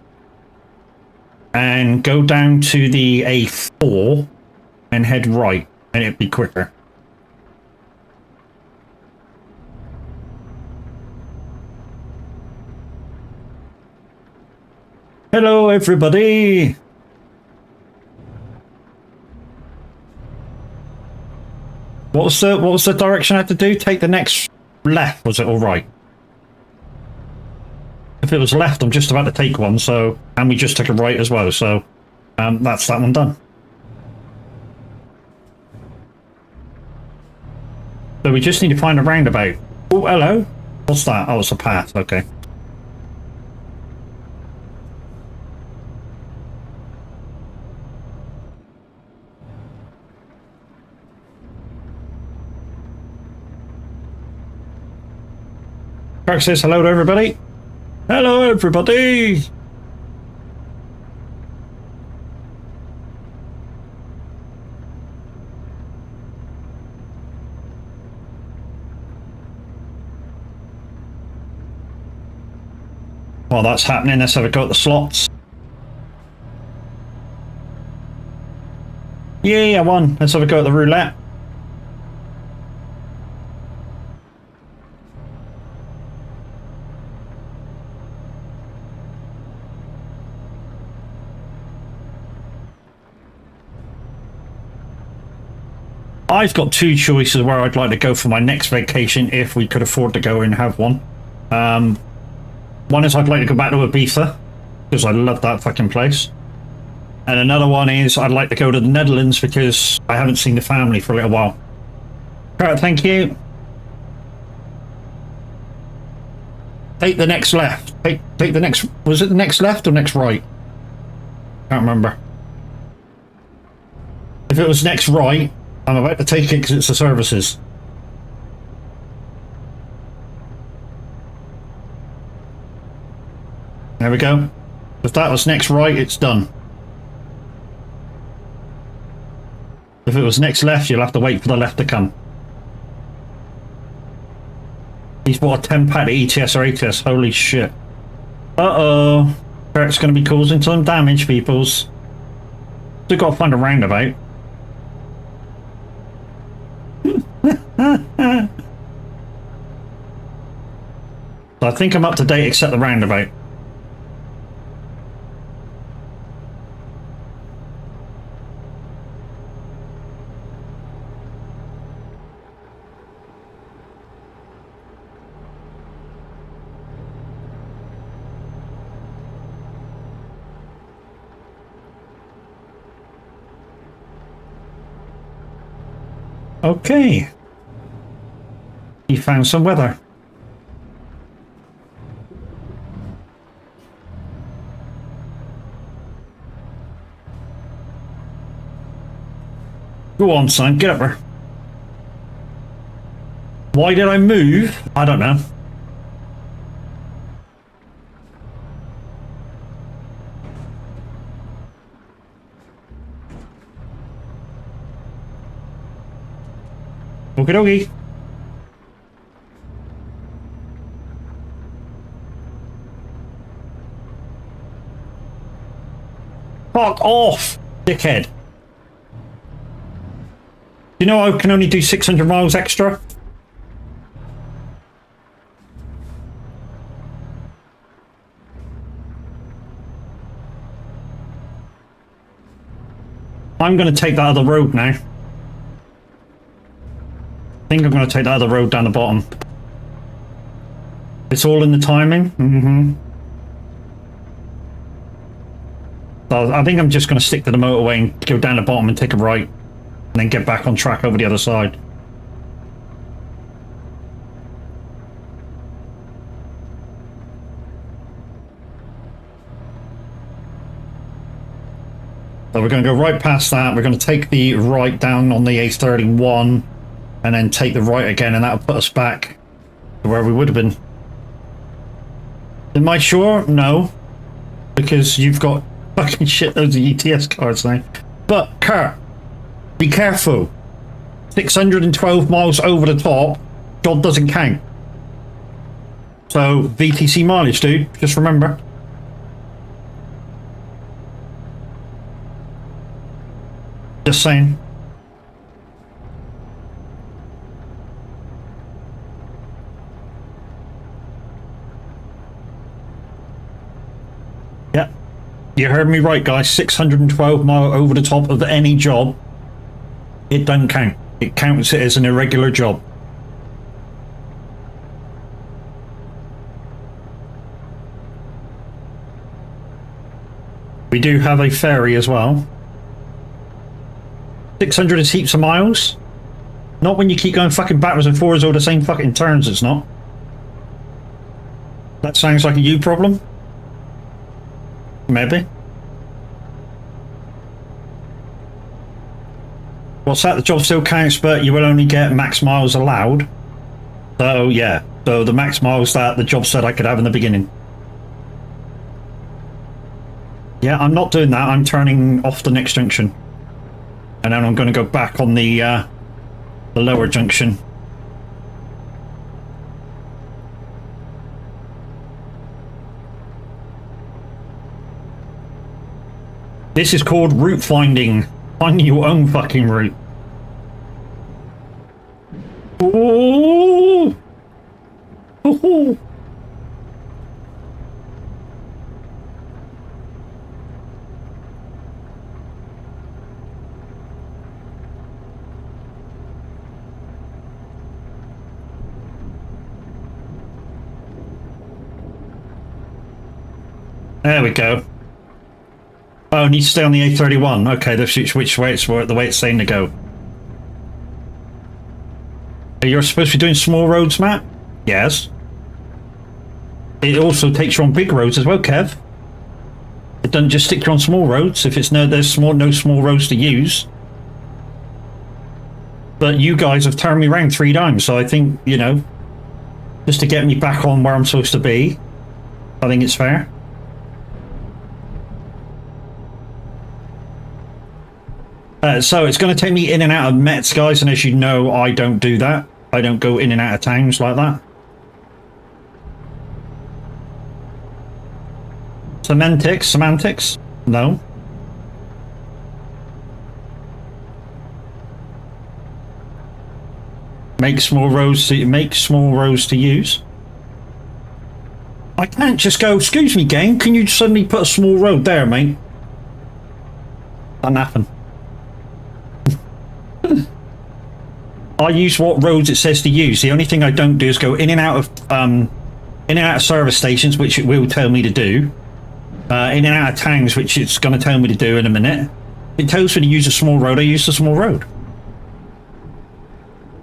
[SPEAKER 1] and go down to the A4 and head right, and it'd be quicker. Hello, everybody. What was the direction I had to do? Take the next left, was it, all right? If it was left, I'm just about to take one, so, and we just took a right as well, so that's that one done. So we just need to find a roundabout. Oh, hello. What's that? Oh, it's a path, okay. Kirk says hello to everybody. Hello, everybody! While that's happening, let's have a go at the slots. Yay, I won. Let's have a go at the roulette. I've got two choices where I'd like to go for my next vacation if we could afford to go and have one. One is I'd like to go back to Ibiza because I love that fucking place. And another one is I'd like to go to the Netherlands because I haven't seen the family for a little while. Alright, thank you. Take the next left. Take the next... Was it the next left or next right? Can't remember. If it was next right, I'm about to take it because it's the services. There we go. If that was next right, it's done. If it was next left, you'll have to wait for the left to come. He's bought a 10-pack of ETS or ATS. Holy shit. Uh-oh. It's going to be causing some damage, peoples. Still got to find a roundabout. So I think I'm up to date except the roundabout. Okay. He found some weather. Go on, son, get up there. Why did I move? I don't know. Okie dokie. Fuck off, dickhead. You know I can only do 600 miles extra? I'm going to take that other road now. I think I'm going to take that other road down the bottom. It's all in the timing. Mm-hmm. So I think I'm just going to stick to the motorway and go down the bottom and take a right, and then get back on track over the other side. So we're going to go right past that. We're going to take the right down on the A31 and then take the right again, and that'll put us back to where we would have been. Am I sure? No. Because you've got fucking shitloads of ETS cards now. But, Kurt, be careful. 612 miles over the top, job doesn't count. So, VTC mileage, dude. Just remember. Just saying. Yeah. You heard me right, guys. 612 mile over the top of any job. It doesn't count. It counts it as an irregular job. We do have a ferry as well. 600 is heaps of miles. Not when you keep going fucking backwards and forwards over the same fucking turns, it's not. That sounds like a you problem. Maybe. What's that? The job still counts, but you will only get max miles allowed. So, yeah. So the max miles that the job said I could have in the beginning. Yeah, I'm not doing that. I'm turning off the next junction. And then I'm going to go back on the lower junction. This is called route finding. Finding your own fucking route. Ooh! Ooh! There we go. Oh, I need to stay on the A31. Okay, that's which way it's the way it's saying to go. You're supposed to be doing small roads, Matt? Yes. It also takes you on big roads as well, Kev. It doesn't just stick you on small roads if it's there's no small roads to use. But you guys have turned me around 3 times, so I think, you know, just to get me back on where I'm supposed to be, I think it's fair. So it's going to take me in and out of Mets, guys, and as you know, I don't do that. I don't go in and out of towns like that. Semantics? No. Make small roads to use. I can't just go, excuse me, game, can you suddenly put a small road there, mate? Doesn't happen. I use what roads it says to use. The only thing I don't do is go in and out of service stations, which it will tell me to do. In and out of towns, which it's going to tell me to do in a minute. It tells me to use a small road, I use the small road.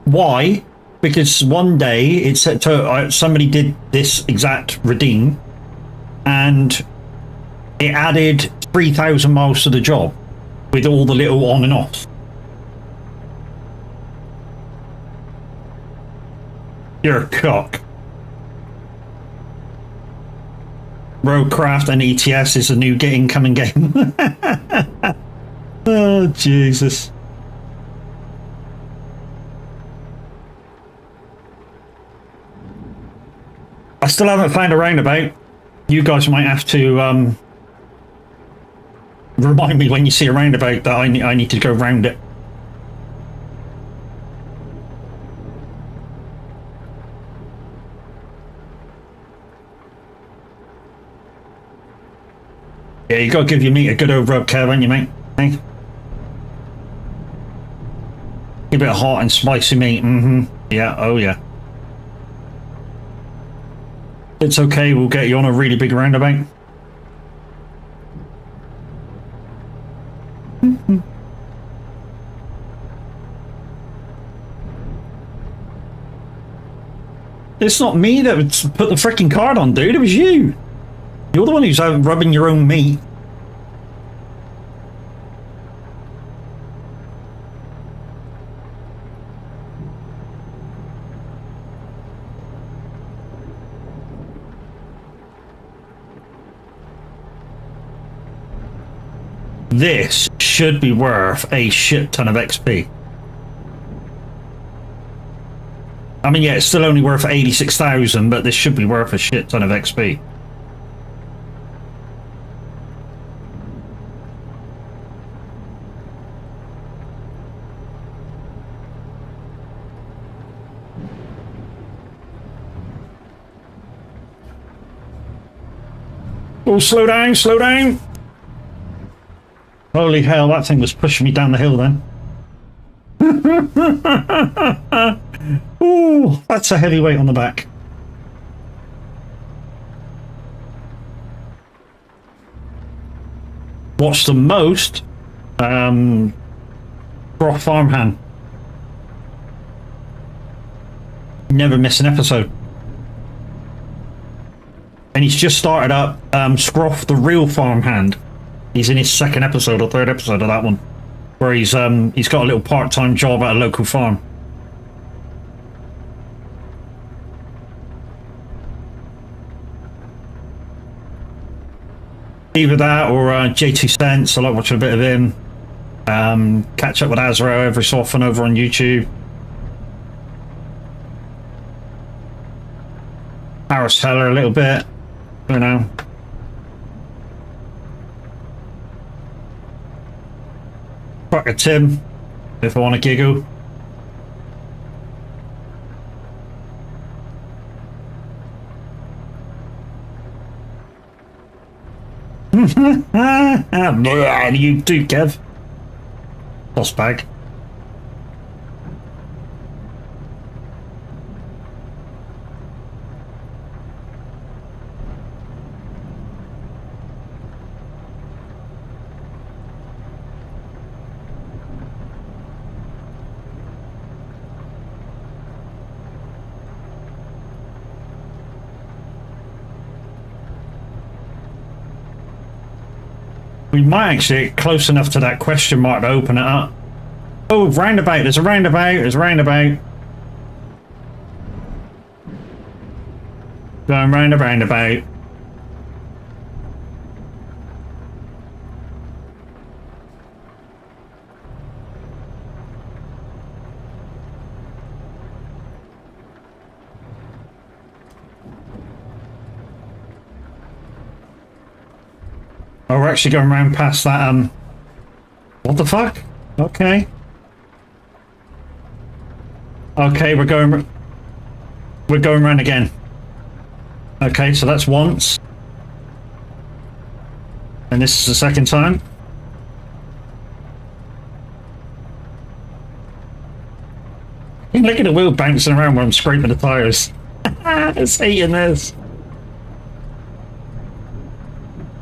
[SPEAKER 1] Why? Because one day it said somebody did this exact redeem, and it added 3,000 miles to the job with all the little on and off. You're a cock. Roadcraft and ETS is a new incoming game. Oh, Jesus. I still haven't found a roundabout. You guys might have to remind me when you see a roundabout that I need to go round it. Yeah, you got to give your meat a good old rub, Kev, haven't you, mate? Hey? Give it a hot and spicy meat. Yeah, oh yeah. It's okay, we'll get you on a really big roundabout. It's not me that put the freaking card on, dude. It was you. You're the one who's out rubbing your own meat. This should be worth a shit ton of XP. I mean, yeah, it's still only worth 86,000, but this should be worth a shit ton of XP. Oh, slow down, slow down. Holy hell, that thing was pushing me down the hill then. Ooh, that's a heavy weight on the back. Watch the most? Broth Farmhand. Never miss an episode. And he's just started up Scroff the Real Farmhand. He's in his second episode or third episode of that one, where he's got a little part-time job at a local farm. Either that or J2 Cents. I like watching a bit of him. Catch up with Azra every so often over on YouTube. Harris Heller a little bit, you know. Fuck a Tim, if I want to giggle. You do, Kev. Boss bag. We might actually get close enough to that question mark to open it up. Oh, roundabout. There's a roundabout. There's a roundabout. Going round a roundabout. Oh, we're actually going around past that, what the fuck? Okay. Okay, we're going around again. Okay, so that's once. And this is the second time. Look at the wheel bouncing around where I'm scraping the tires. It's hating this.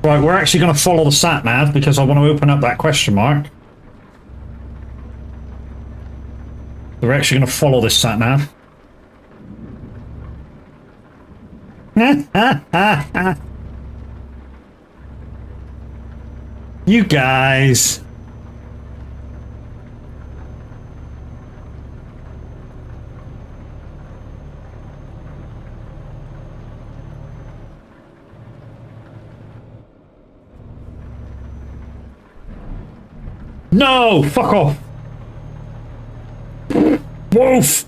[SPEAKER 1] Right, we're actually going to follow the sat nav because I want to open up that question mark. We're actually going to follow this sat nav. You guys. No! Fuck off! Wolf!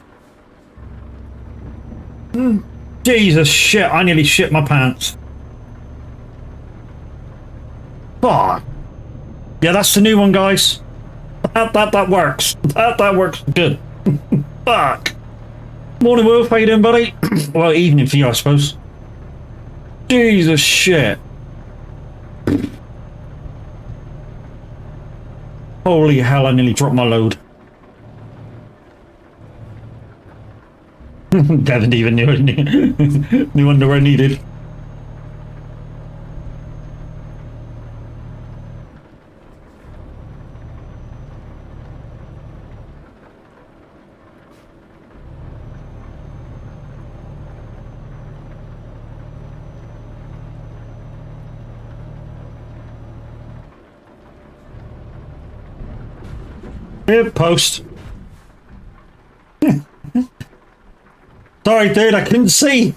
[SPEAKER 1] Jesus shit, I nearly shit my pants. Fuck. Yeah, that's the new one, guys. That works. That works good. Fuck. Morning, Wolf. How you doing, buddy? Well, evening for you, I suppose. Jesus shit. Holy hell, I nearly dropped my load. Devin even knew underwear needed. Here, post. Sorry, dude, I couldn't see.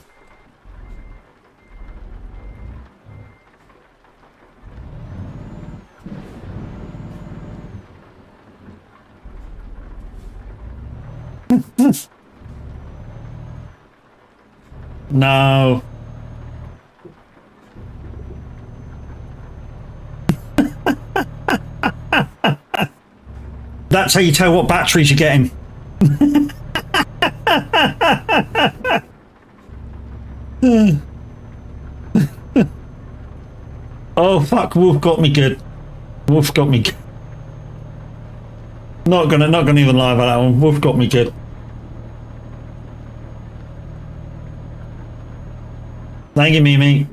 [SPEAKER 1] No. That's how you tell what batteries you're getting. Oh fuck, Wolf got me good. Wolf got me good. Not gonna even lie about that one. Wolf got me good. Thank you, Mimi.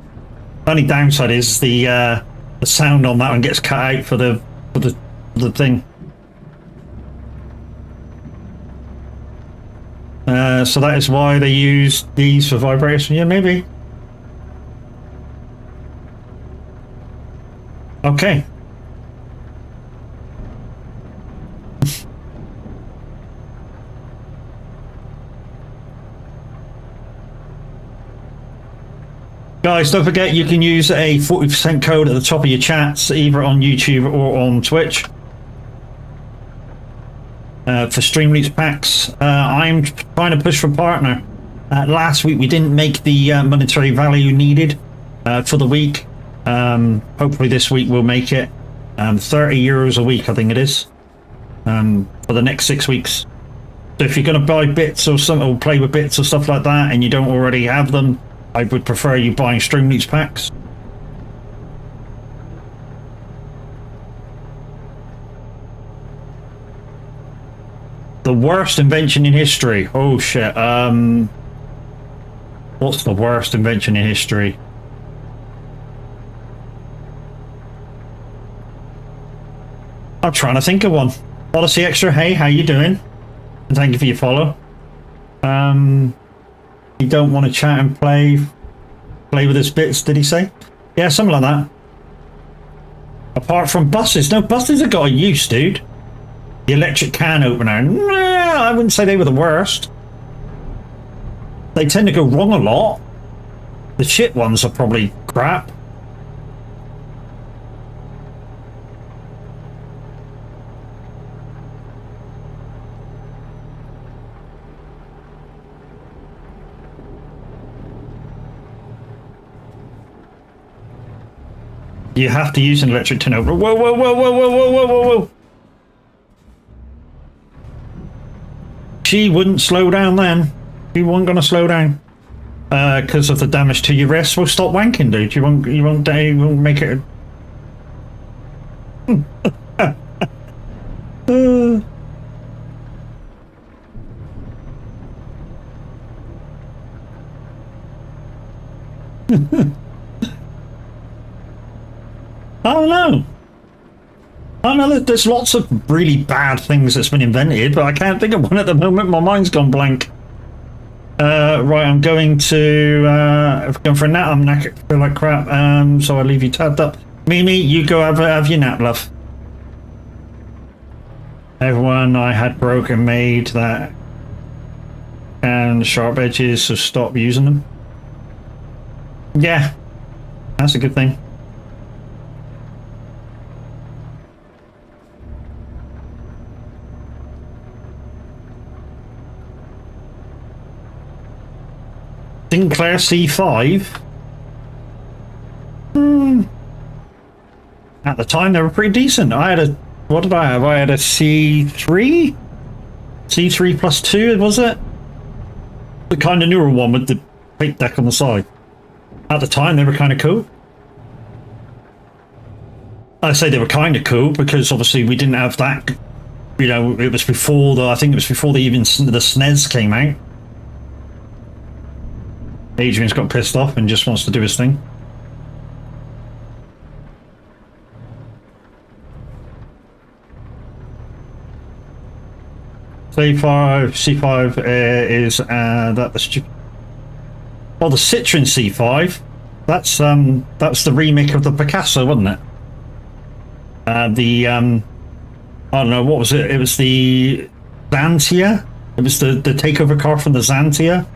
[SPEAKER 1] Only downside is the sound on that one gets cut out for the thing. So that is why they use these for vibration. Yeah, maybe. Okay. Guys, don't forget you can use a 40% code at the top of your chats, either on YouTube or on Twitch. For Stream Leaks packs, I'm trying to push for partner. Last week we didn't make the monetary value needed for the week. Hopefully this week we'll make it. 30 euros a week, I think it is, for the next 6 weeks. So if you're going to buy bits or something, or play with bits or stuff like that, and you don't already have them, I would prefer you buying Stream Leaks packs. The worst invention in history. Oh shit. What's the worst invention in history? I'm trying to think of one. Odyssey Extra, hey, how you doing? And thank you for your follow. You don't want to chat and play with his bits, did he say? Yeah, something like that. Apart from buses. No, buses have got a use, dude. The electric can opener. Nah, I wouldn't say they were the worst. They tend to go wrong a lot. The shit ones are probably crap. You have to use an electric tin opener. Whoa, whoa, whoa, whoa, whoa, whoa, whoa, whoa, whoa. She wouldn't slow down then. She wasn't going to slow down because of the damage to your wrist. Well, stop wanking, dude. You won't make it. I don't know. I know there's lots of really bad things that's been invented, but I can't think of one at the moment. My mind's gone blank. Right, I'm going to if I'm going for a nap. I'm knackered, feel like crap. So I'll leave you tabbed up. Mimi, you go have your nap, love. Everyone I had broken made that and sharp edges, so stop using them. Yeah, that's a good thing. Sinclair C5. At the time, they were pretty decent. I had a... What did I have? I had a C3? C3 plus 2, was it? The kind of newer one with the plate deck on the side. At the time, they were kind of cool. I say they were kind of cool because obviously we didn't have that. You know, it was before the... I think it was before the SNES came out. Adrian's got pissed off and just wants to do his thing. C5 is that the stupid. Oh, the Citroen C5. That's the remake of the Picasso, wasn't it? I don't know, what was it? It was the Xantia? It was the takeover car from the Xantia?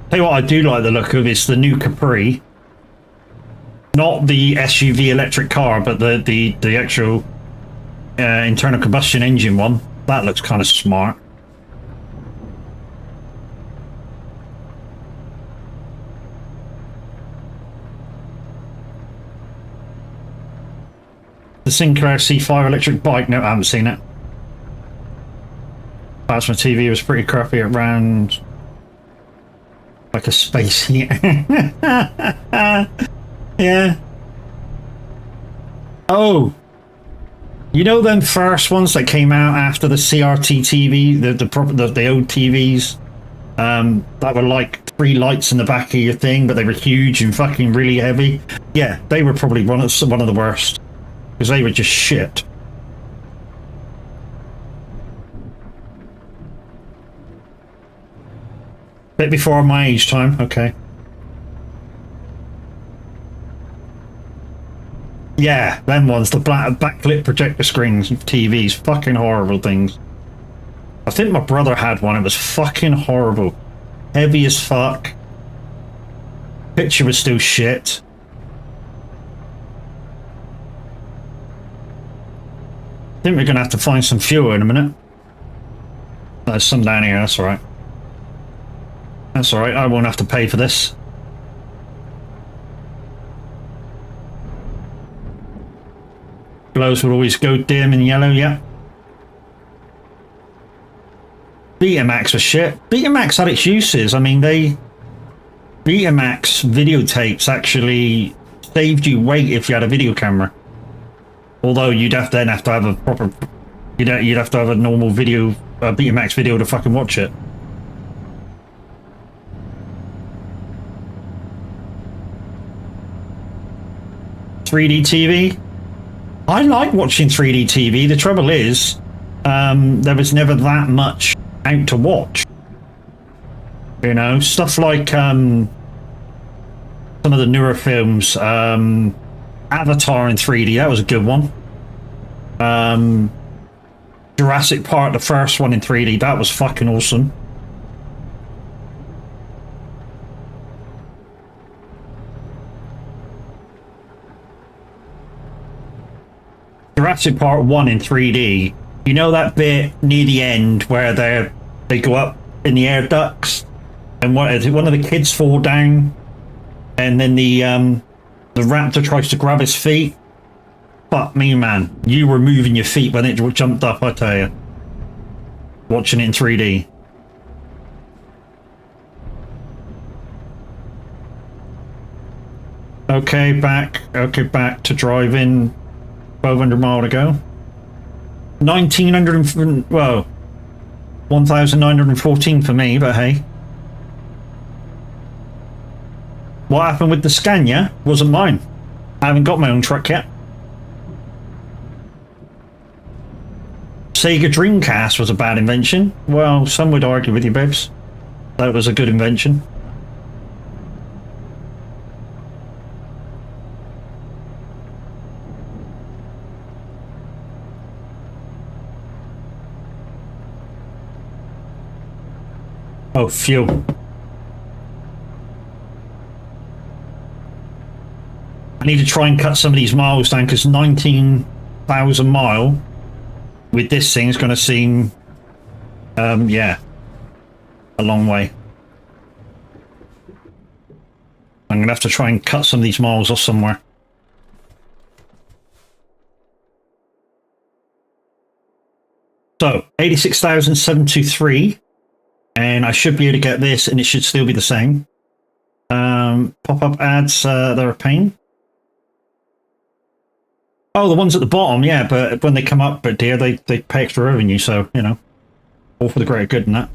[SPEAKER 1] Tell you what I do like the look of is the new Capri. Not the SUV electric car, but the actual internal combustion engine one. That looks kind of smart. The Sinclair C5 electric bike. No, I haven't seen it. Plasma TV was pretty crappy. It ran like a space heater. Yeah. Oh, you know them first ones that came out after the CRT TV, the old TVs, that were like 3 lights in the back of your thing, but they were huge and fucking really heavy. Yeah, they were probably one of the worst because they were just shit. Bit before my age time, okay. Yeah, them ones, the backlit projector screens, TVs, fucking horrible things. I think my brother had one, it was fucking horrible. Heavy as fuck. Picture was still shit. I think we're gonna have to find some fuel in a minute. There's some down here, that's alright. That's alright, I won't have to pay for this. Glows will always go dim and yellow, yeah. Betamax was shit. Betamax had its uses. I mean, Betamax videotapes actually saved you weight if you had a video camera. Although you'd have to have a proper, you'd have to have a normal video, Betamax video to fucking watch it. .3D TV. I like watching 3D TV. The trouble is, there was never that much out to watch. You know, stuff like some of the newer films, Avatar in 3D, that was a good one. Jurassic Park, the first one in 3D, that was fucking awesome. Jurassic Park 1 in 3D, you know that bit near the end where they go up in the air ducts and one of the kids fall down and then the raptor tries to grab his feet? Fuck me, man. You were moving your feet when it jumped up, I tell you. Watching it in 3D. Okay, back to driving 1,200 miles to go. 1,900, well, 1,914 for me, but hey. What happened with the Scania wasn't mine. I haven't got my own truck yet. Sega Dreamcast was a bad invention. Well, some would argue with you, babes. That was a good invention. Oh, fuel. I need to try and cut some of these miles down because 19,000 mile with this thing is going to seem, yeah, a long way. I'm going to have to try and cut some of these miles off somewhere. So, 86,723. And I should be able to get this, and it should still be the same. Pop-up ads, they're a pain. Oh, the ones at the bottom, yeah, but when they come up, but dear, they pay extra revenue, so, you know, all for the greater good in that.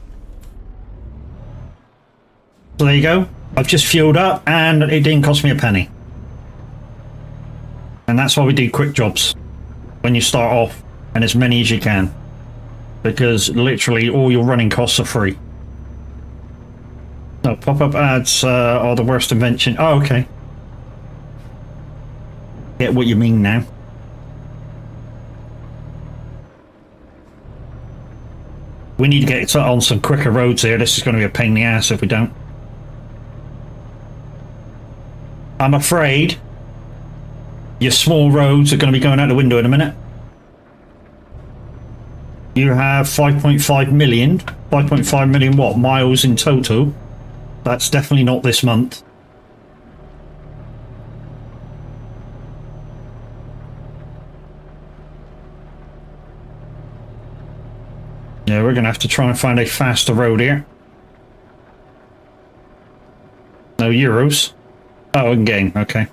[SPEAKER 1] So there you go. I've just fueled up, and it didn't cost me a penny. And that's why we do quick jobs when you start off, and as many as you can, because literally all your running costs are free. No, pop-up ads are the worst invention. Oh, okay. Get what you mean now. We need to get on some quicker roads here. This is going to be a pain in the ass if we don't. I'm afraid your small roads are going to be going out the window in a minute. You have 5.5 million. 5.5 million what? Miles in total. That's definitely not this month. Yeah, we're going to have to try and find a faster road here. No euros. Oh, in game. Okay.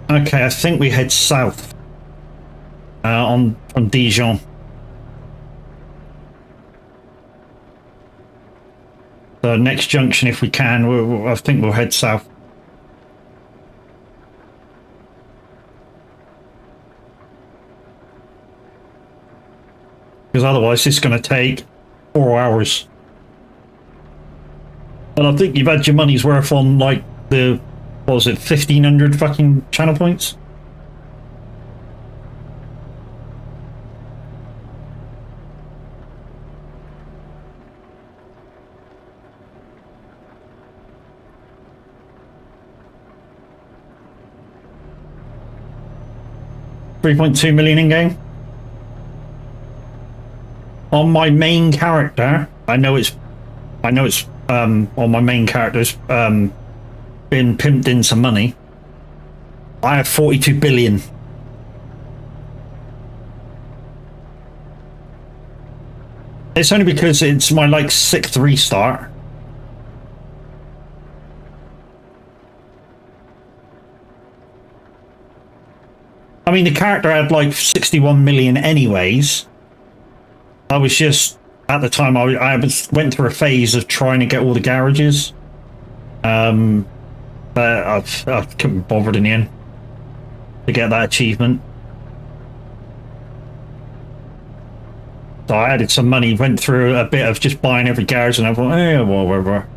[SPEAKER 1] Okay, I think we head south on from Dijon. The next junction, if we can, I think we'll head south. Because otherwise it's going to take 4 hours. And I think you've had your money's worth on, like, the, what was it, 1,500 fucking channel points? $3.2 million in game. On my main character, I know it's on my main character's been pimped in some money. I have 42 billion. It's only because it's my like 6th restart. I mean, the character had like 61 million anyways. I was just, at the time, I went through a phase of trying to get all the garages. But I couldn't be bothered in the end to get that achievement. So I added some money, went through a bit of just buying every garage, and I thought, eh, well, whatever.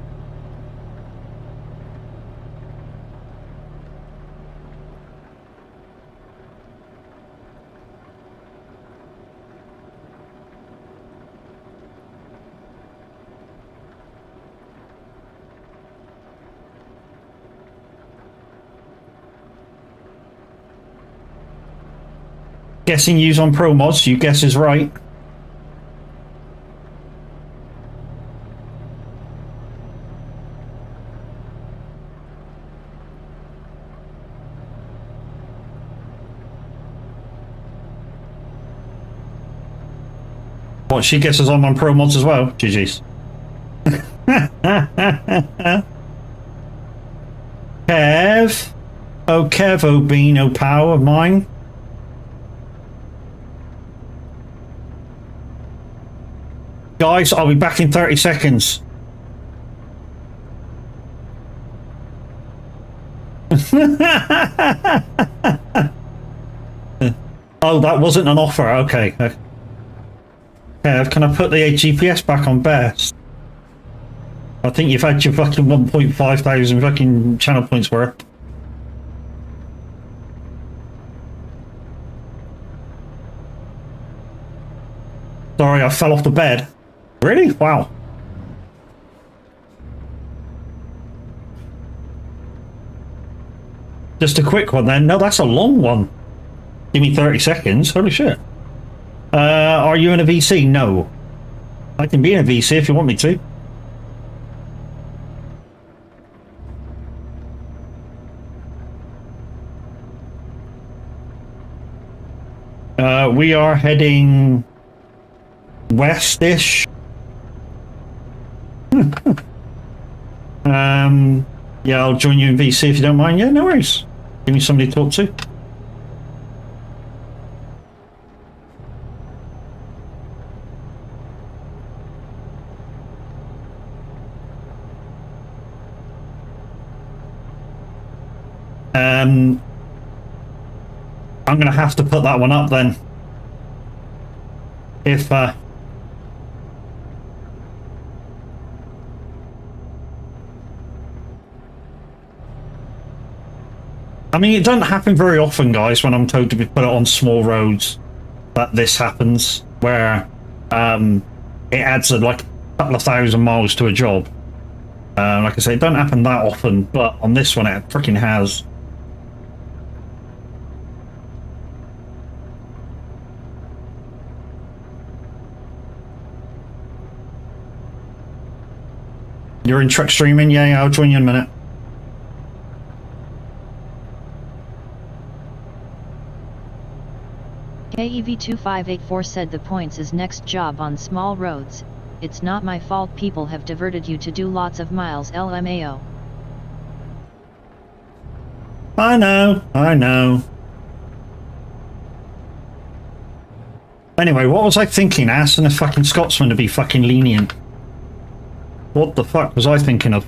[SPEAKER 1] Guessing use on pro mods, you guess is right. What, she guesses I'm on pro mods as well? GG's. Kev. Oh, Kev, oh bean, oh pal of mine. Guys, I'll be back in 30 seconds. Oh, that wasn't an offer. Okay. Kev, can I put the GPS back on best? I think you've had your fucking 1.5 thousand fucking channel points worth. Sorry, I fell off the bed. Really? Wow. Just a quick one then. No, that's a long one. Give me 30 seconds. Holy shit. Are you in a VC? No. I can be in a VC if you want me to. We are heading west-ish. Yeah, I'll join you in VC if you don't mind. Yeah, no worries. Give me somebody to talk to. I'm going to have to put that one up then. If I mean, it doesn't happen very often, guys, when I'm told to put it on small roads, that this happens, where it adds like a couple of thousand miles to a job. Like I say, it doesn't happen that often, but on this one it freaking has. You're in truck streaming? Yeah, I'll join you in a minute.
[SPEAKER 2] KEV2584 said the points is next job on small roads. It's not my fault people have diverted you to do lots of miles LMAO.
[SPEAKER 1] I know. Anyway, what was I thinking? Asking a fucking Scotsman to be fucking lenient. What the fuck was I thinking of?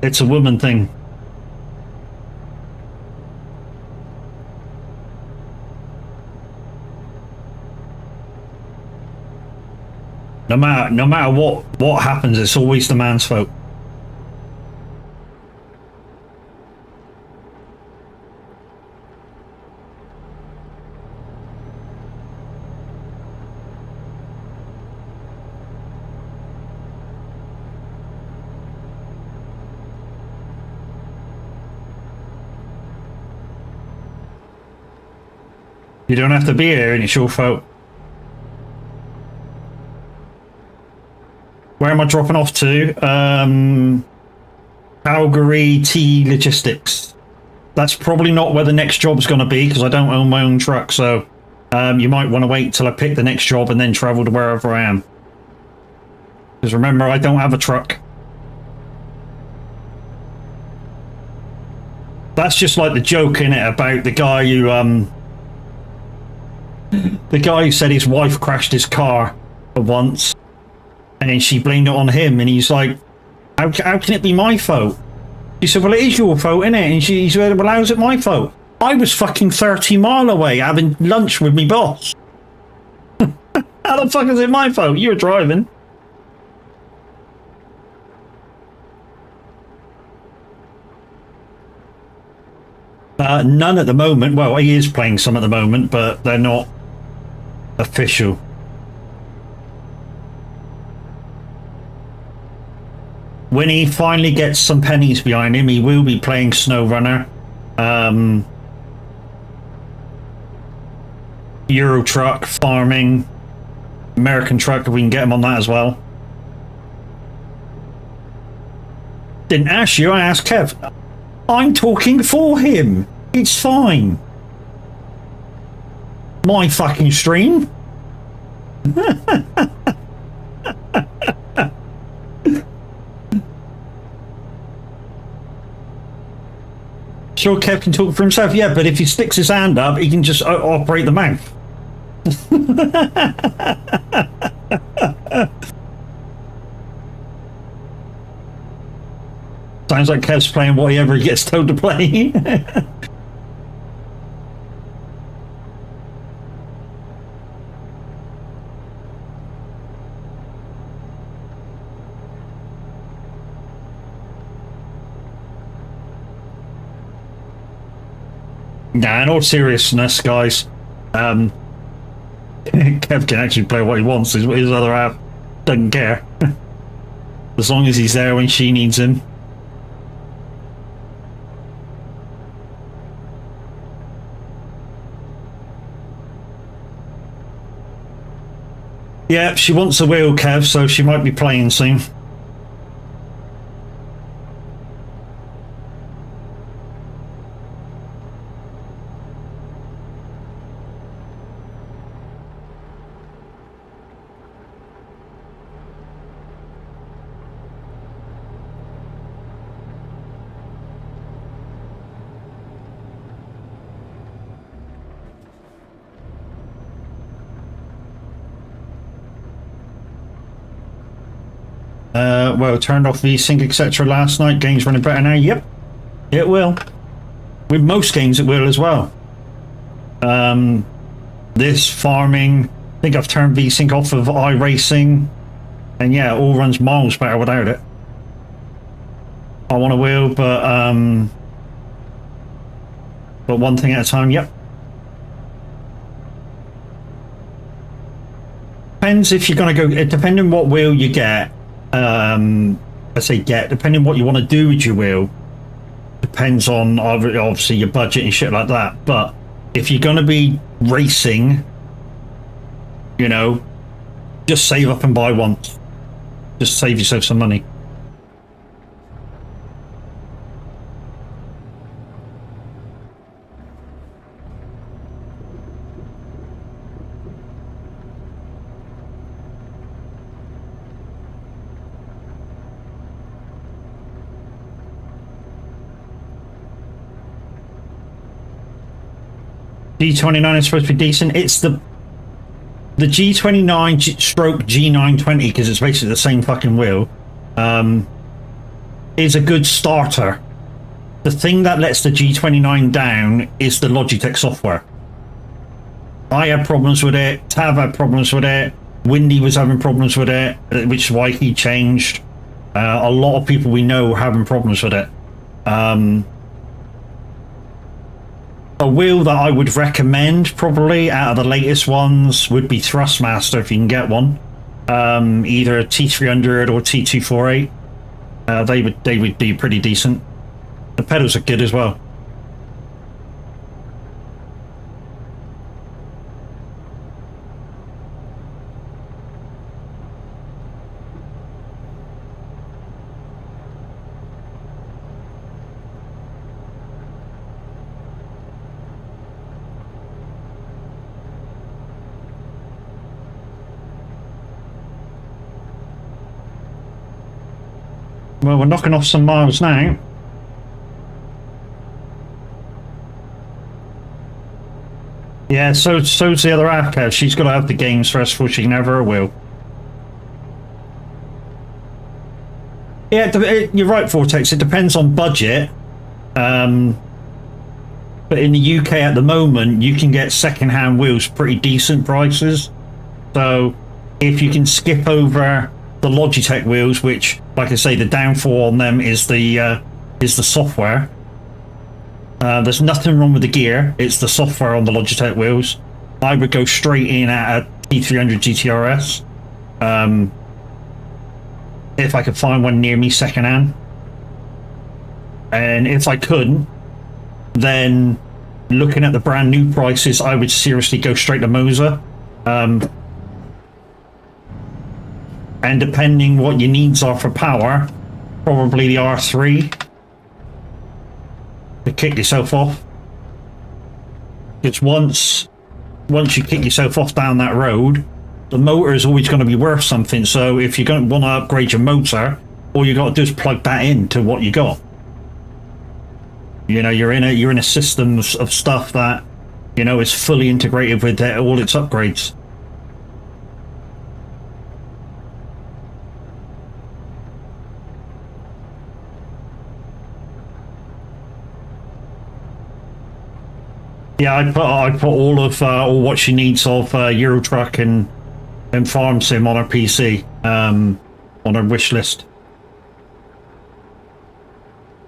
[SPEAKER 1] It's a woman thing. No matter what happens, it's always the man's fault. You don't have to be here, and it's your fault. Where am I dropping off to? Calgary T Logistics. That's probably not where the next job's going to be, because I don't own my own truck, so you might want to wait till I pick the next job and then travel to wherever I am. Because remember, I don't have a truck. That's just like the joke, innit, about the guy who said his wife crashed his car once, and then she blamed it on him, and he's like, how can it be my fault? She said, well, it is your fault, innit? And he said, well, how's it my fault? I was fucking 30 mile away having lunch with me boss. How the fuck is it my fault? You're driving. None at the moment. Well, he is playing some at the moment, but they're not official. When he finally gets some pennies behind him, he will be playing SnowRunner, Euro Truck, farming, American Truck, if we can get him on that as well. Didn't ask you, I asked Kev. I'm talking for him. It's fine. My fucking stream. Sure, Kev can talk for himself. Yeah, but if he sticks his hand up, he can just operate the mouth. Sounds like Kev's playing whatever he gets told to play. Nah, in all seriousness, guys, Kev can actually play what he wants. His other half doesn't care. As long as he's there when she needs him. Yeah, she wants a wheel, Kev, so she might be playing soon. Well, turned off VSync, etc. last night. Game's running better now. Yep, it will. With most games, it will as well. This farming, I think I've turned VSync off of iRacing, and yeah, it all runs miles better without it. I want a wheel, but one thing at a time. Yep. Depends if you're going to go. Depending what wheel you get. I say get, depending what you want to do with your wheel, depends on obviously your budget and shit like that. But if you're going to be racing, you know, just save up and buy one. Just save yourself some money. G29 is supposed to be decent. It's the G29 stroke G920, because it's basically the same fucking wheel, is a good starter. The thing that lets the G29 down is the Logitech software. I had problems with it, Tav had problems with it, Windy was having problems with it, which is why he changed. A lot of people we know were having problems with it. A wheel that I would recommend, probably out of the latest ones, would be Thrustmaster if you can get one. Either a T300 or T248. They would be pretty decent. The pedals are good as well. Well, we're knocking off some miles now. Yeah, so's the other half, Kev. She's got to have the games first before she can have her wheel. Yeah, you're right, Vortex. It depends on budget. But in the UK at the moment, you can get second-hand wheels pretty decent prices. So if you can skip over the Logitech wheels, which, like I say, the downfall on them is the software. There's nothing wrong with the gear. It's the software on the Logitech wheels. I would go straight in at a T300 GTRS. If I could find one near me secondhand. And if I couldn't, then looking at the brand new prices, I would seriously go straight to Moser. And depending what your needs are for power, probably the R3 to kick yourself off. It's once you kick yourself off down that road, the motor is always going to be worth something. So if you're going to want to upgrade your motor, all you got to do is plug that into what you got. You know, you're in a system of stuff that, you know, is fully integrated with all its upgrades. Yeah, I put all what she needs of Euro Truck and Farm Sim on her PC, on her wish list.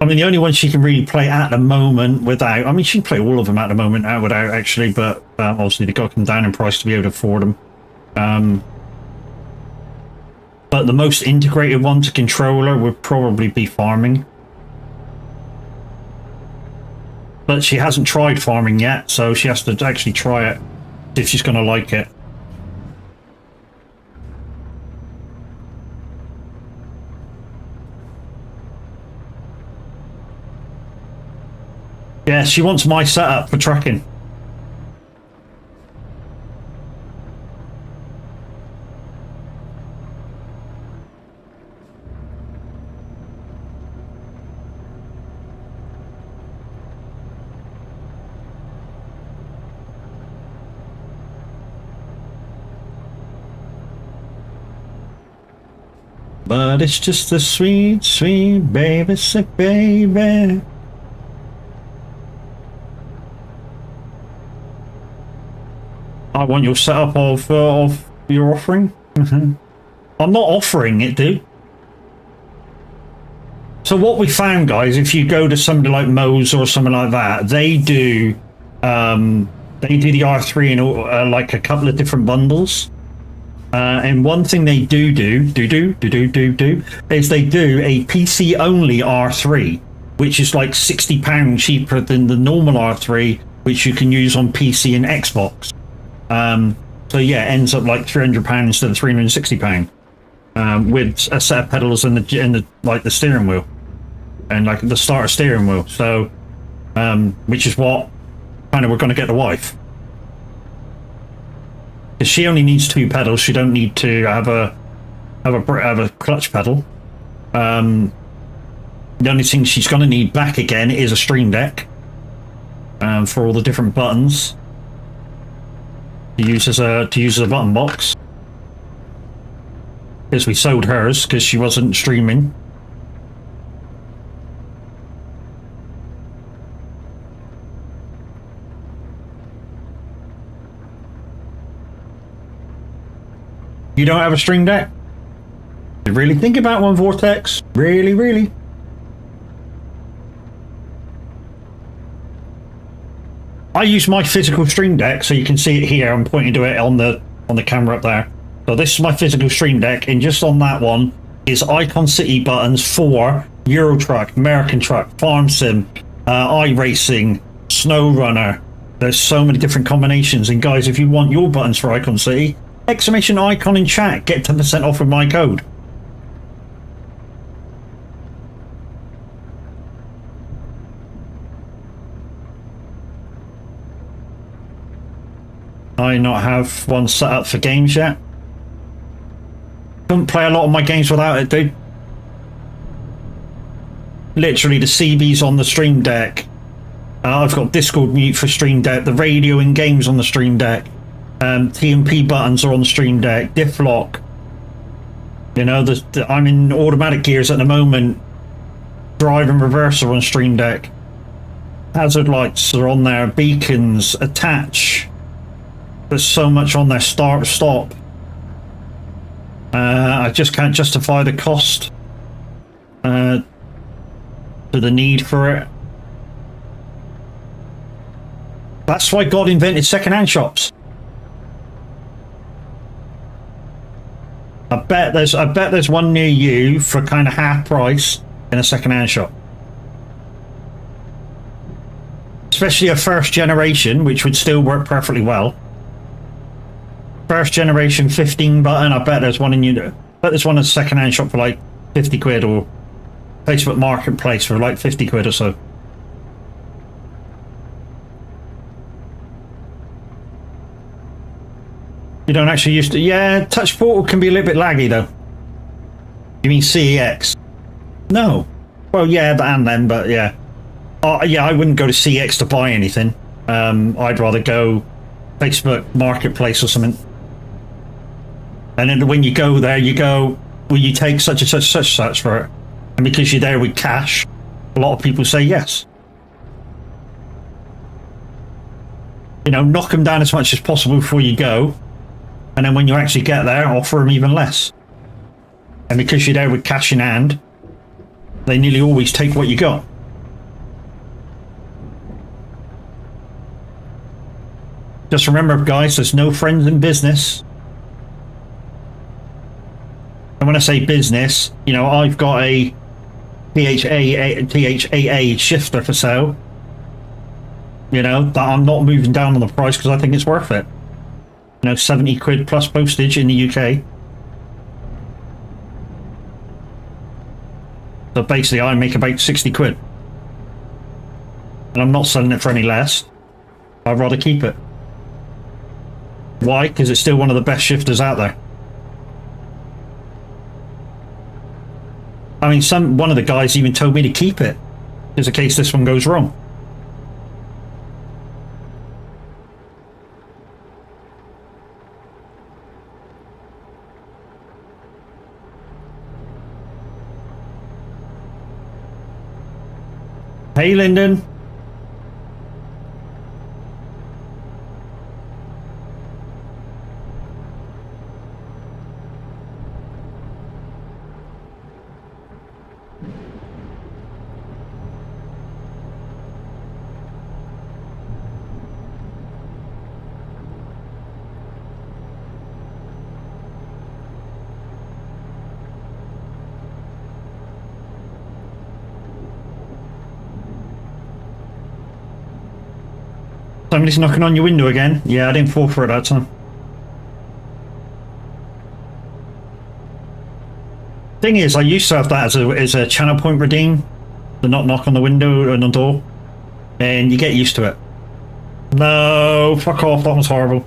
[SPEAKER 1] I mean, the only one she can really play at the moment without, I mean, she can play all of them at the moment without actually, but obviously they've got to come down in price to be able to afford them. But the most integrated one to controller would probably be farming. But she hasn't tried farming yet, so she has to actually try it if she's going to like it. Yeah, she wants my setup for trucking. But it's just a sweet, sweet baby, sick baby. I want your setup of your offering. I'm not offering it, dude. So what we found, guys, if you go to somebody like Moe's or something like that, they do the R3 in like a couple of different bundles. And one thing they do is they do a PC only R3, which is like £60 cheaper than the normal R3, which you can use on PC and Xbox. So yeah, it ends up like £300 instead of £360, with a set of pedals and the like the steering wheel and like the starter steering wheel. So, which is what kind of we're going to get the wife. Because she only needs 2 pedals. She don't need to have a clutch pedal. The only thing she's going to need back again is a Stream Deck, for all the different buttons to use as a button box. Because we sold hers because she wasn't streaming. You don't have a Stream Deck? You really think about one, Vortex? Really? I use my physical Stream Deck, so you can see it here. I'm pointing to it on the camera up there. So this is my physical Stream Deck, and just on that one is Icon City buttons for Euro Truck, American Truck, Farm Sim, iRacing, Snow Runner. There's so many different combinations. And guys, if you want your buttons for Icon City, exclamation icon in chat, get 10% off with my code. I not have one set up for games yet. Couldn't play a lot of my games without it, dude. Literally the CB's on the Stream Deck. I've got Discord mute for Stream Deck, the radio and games on the Stream Deck. TMP buttons are on the Stream Deck, diff lock. You know, I'm in automatic gears at the moment. Drive and reverse are on Stream Deck. Hazard lights are on there, beacons, attach. There's so much on there, start, stop. I just can't justify the cost to the need for it. That's why God invented second-hand shops. I bet there's one near you for kind of half price in a second-hand shop. Especially a first generation, which would still work perfectly well. First generation 15 button, I bet there's one in you. I bet there's one in a second-hand shop for like 50 quid, or Facebook Marketplace for like 50 quid or so. You don't actually use to... Yeah, Touch Portal can be a little bit laggy, though. You mean CEX? No. Well, yeah, and then, but yeah. Yeah, I wouldn't go to CEX to buy anything. I'd rather go Facebook Marketplace or something. And then when you go there, you go, will you take such and such for it? And because you're there with cash, a lot of people say yes. You know, knock them down as much as possible before you go. And then when you actually get there, offer them even less. And because you're there with cash in hand, they nearly always take what you got. Just remember, guys, there's no friends in business. And when I say business, you know, I've got a THAA shifter for sale. You know, that I'm not moving down on the price because I think it's worth it. You know, 70 quid plus postage in the UK. So basically I make about 60 quid. And I'm not selling it for any less. I'd rather keep it. Why? Because it's still one of the best shifters out there. I mean, one of the guys even told me to keep it, just in case this one goes wrong. Hey, Lyndon. Somebody's knocking on your window again. Yeah, I didn't fall for it that time. Thing is, I used to have that as a channel point redeem. The not knock on the window and the door. And you get used to it. No, fuck off, that was horrible.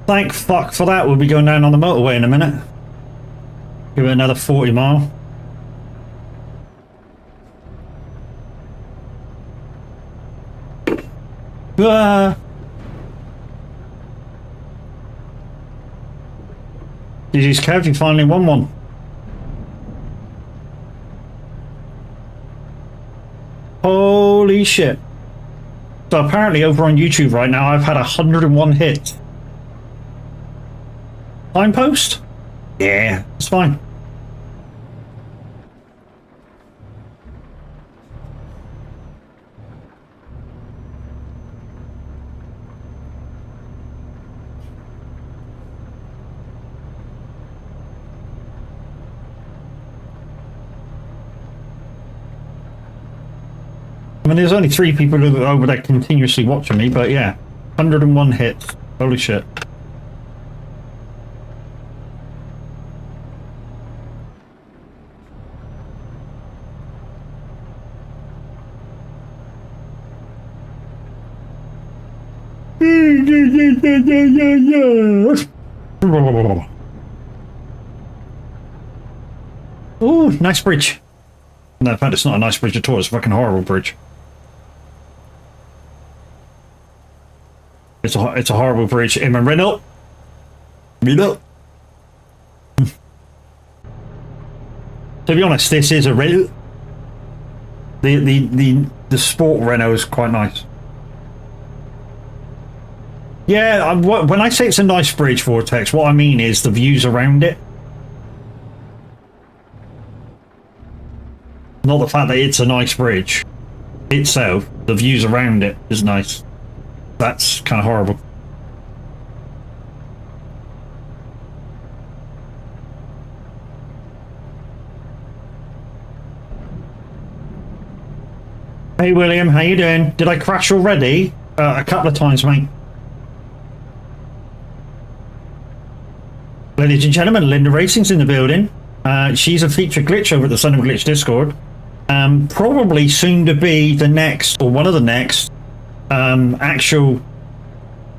[SPEAKER 1] Thank fuck for that. We'll be going down on the motorway in a minute. Give it another 40 mile. GG's Kev, you finally won one. Holy shit. So apparently over on YouTube right now I've had 101 hits. Signpost? Yeah, it's fine. I mean, there's only 3 people over there continuously watching me, but yeah, 101 hits. Holy shit. Oh, nice bridge. No, in fact, it's not a nice bridge at all. It's a fucking horrible bridge. It's a horrible bridge. Emma Renault. Renault. To be honest, this is a Renault. The sport Renault is quite nice. Yeah, when I say it's a nice bridge, Vortex, what I mean is the views around it. Not the fact that it's a nice bridge itself. The views around it is nice. That's kind of horrible. Hey William, how you doing? Did I crash already? A couple of times, mate. Ladies and gentlemen, Linda Racing's in the building. She's a featured glitch over at the Son of Glitch Discord. Probably soon to be the next, or one of the next, actual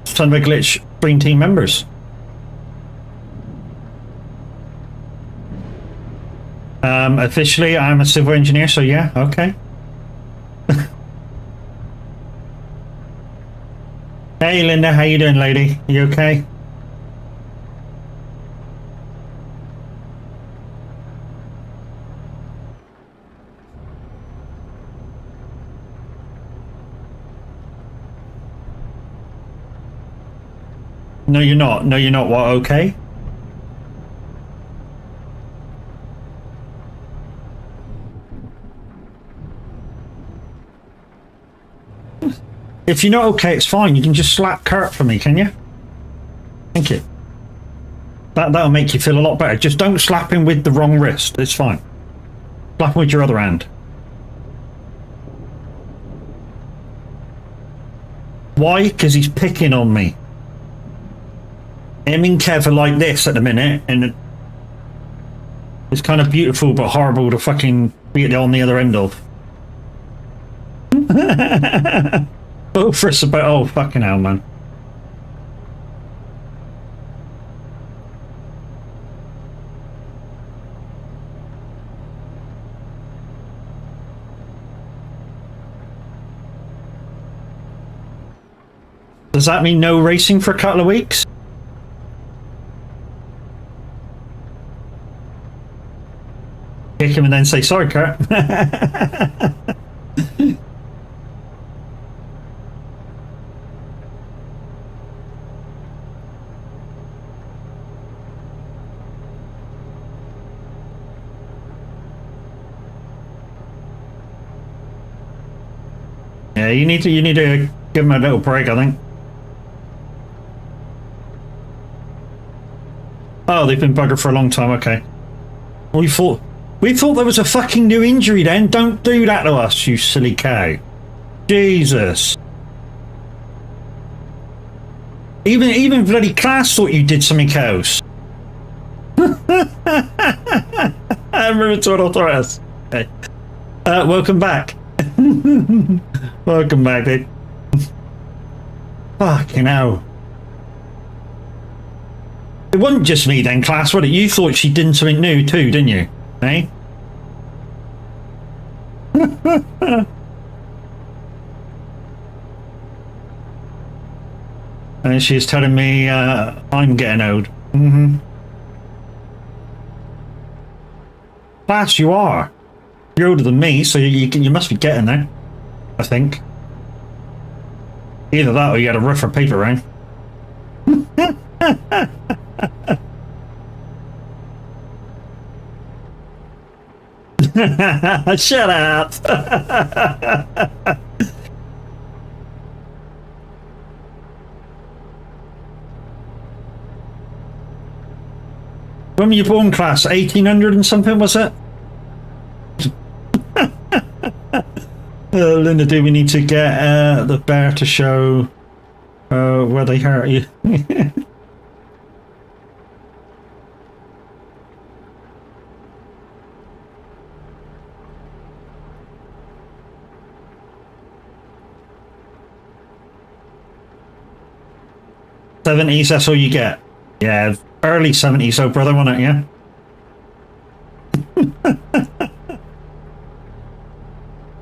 [SPEAKER 1] Son of a Glitch Green Team members. Officially, I'm a civil engineer, so yeah, okay. Hey Linda, how you doing, lady? You okay? No, you're not. No, you're not. What? Okay. If you're not okay, it's fine. You can just slap Kurt for me, can you? Thank you. That'll make you feel a lot better. Just don't slap him with the wrong wrist. It's fine. Slap him with your other hand. Why? Because he's picking on me. Him and Kev are like this at the minute, and it's kind of beautiful but horrible to fucking be on the other end of. Both for us about, oh fucking hell, man. Does that mean no racing for a couple of weeks? Kick him and then say sorry, Kurt. Yeah, you need to give him a little break, I think. Oh, they've been buggered for a long time. Okay. We thought there was a fucking new injury. Then don't do that to us, you silly cow. Jesus. Even bloody Class thought you did something else. Rheumatoid arthritis. Okay. Welcome back. Welcome back, dude. Fucking hell. It wasn't just me then, Class, was it? You thought she did something new too, didn't you? Eh? And she's telling me I'm getting old. Mm-hmm. Class, you are. You're older than me, so you must be getting there, I think. Either that or you had a rougher paper round. Shut up. When were you born, Class? 1800 and something, was it? Linda, do we need to get the bear to show where they hurt you? '70s, that's all you get. Yeah, early '70s, oh brother, wasn't it? Yeah.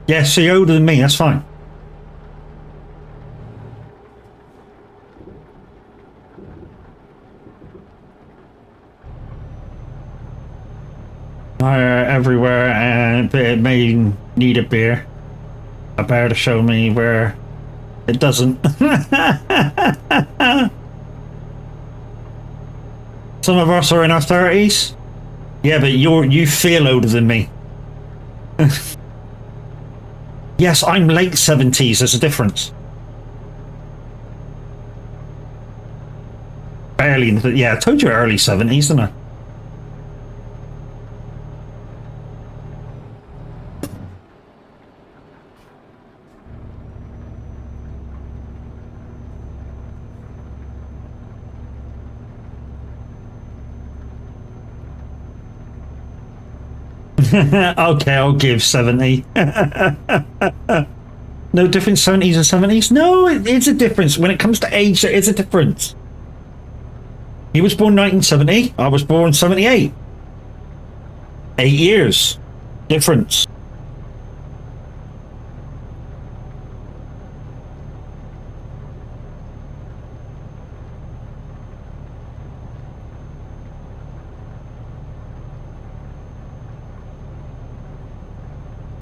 [SPEAKER 1] Yeah, so you're older than me, that's fine. Fire everywhere, and it may need a beer. A bear to show me where it doesn't. Some of us are in our 30s. Yeah, but you feel older than me. Yes, I'm late 70s. There's a difference. Barely. Yeah, I told you early 70s, didn't I? Okay, I'll give 70. No difference 70s and 70s? No, it's a difference. When it comes to age, there is a difference. He was born 1970. I was born 78. 8 years. Difference.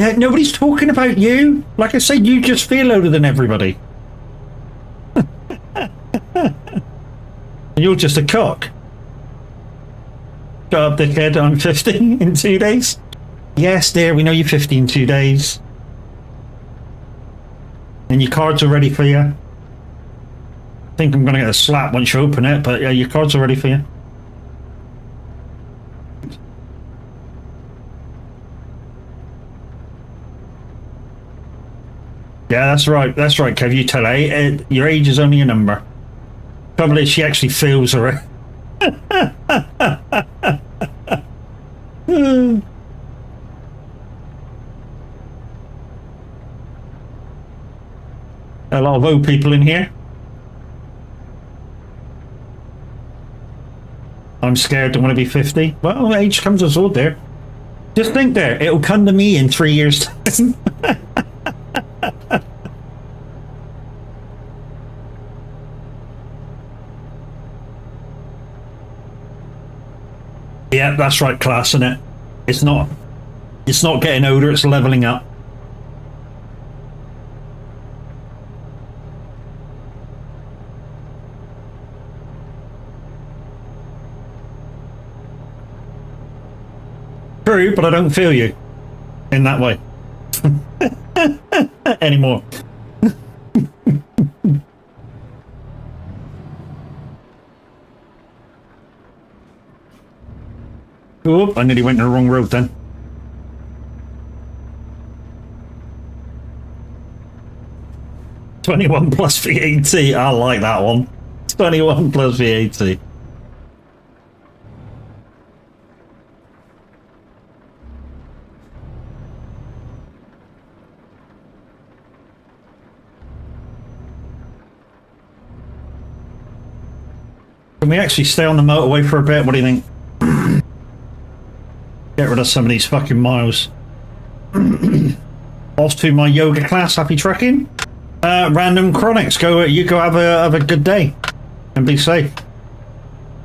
[SPEAKER 1] Yeah, nobody's talking about you. Like I said, you just feel older than everybody. You're just a cock. Shut up, dickhead. I'm 50 in 2 days. Yes, dear, we know you're 50 in 2 days. And your cards are ready for you. I think I'm going to get a slap once you open it, but yeah, your cards are ready for you. Yeah, that's right, Kev. You tell her your age is only a number. Trouble is, she actually feels her. A lot of old people in here. I'm scared to want to be 50. Well, age comes as old there. Just think there, it'll come to me in 3 years' time. Yeah, that's right, class, isn't it? It's not getting older, it's leveling up. True, but I don't feel you in that way anymore. Oh, I nearly went in the wrong road then. $21 plus VAT. I like that one. 21 plus VAT. Can we actually stay on the motorway for a bit? What do you think? Get rid of some of these fucking miles. Off to my yoga class. Happy trekking. Random Chronics. You go have a good day and be safe.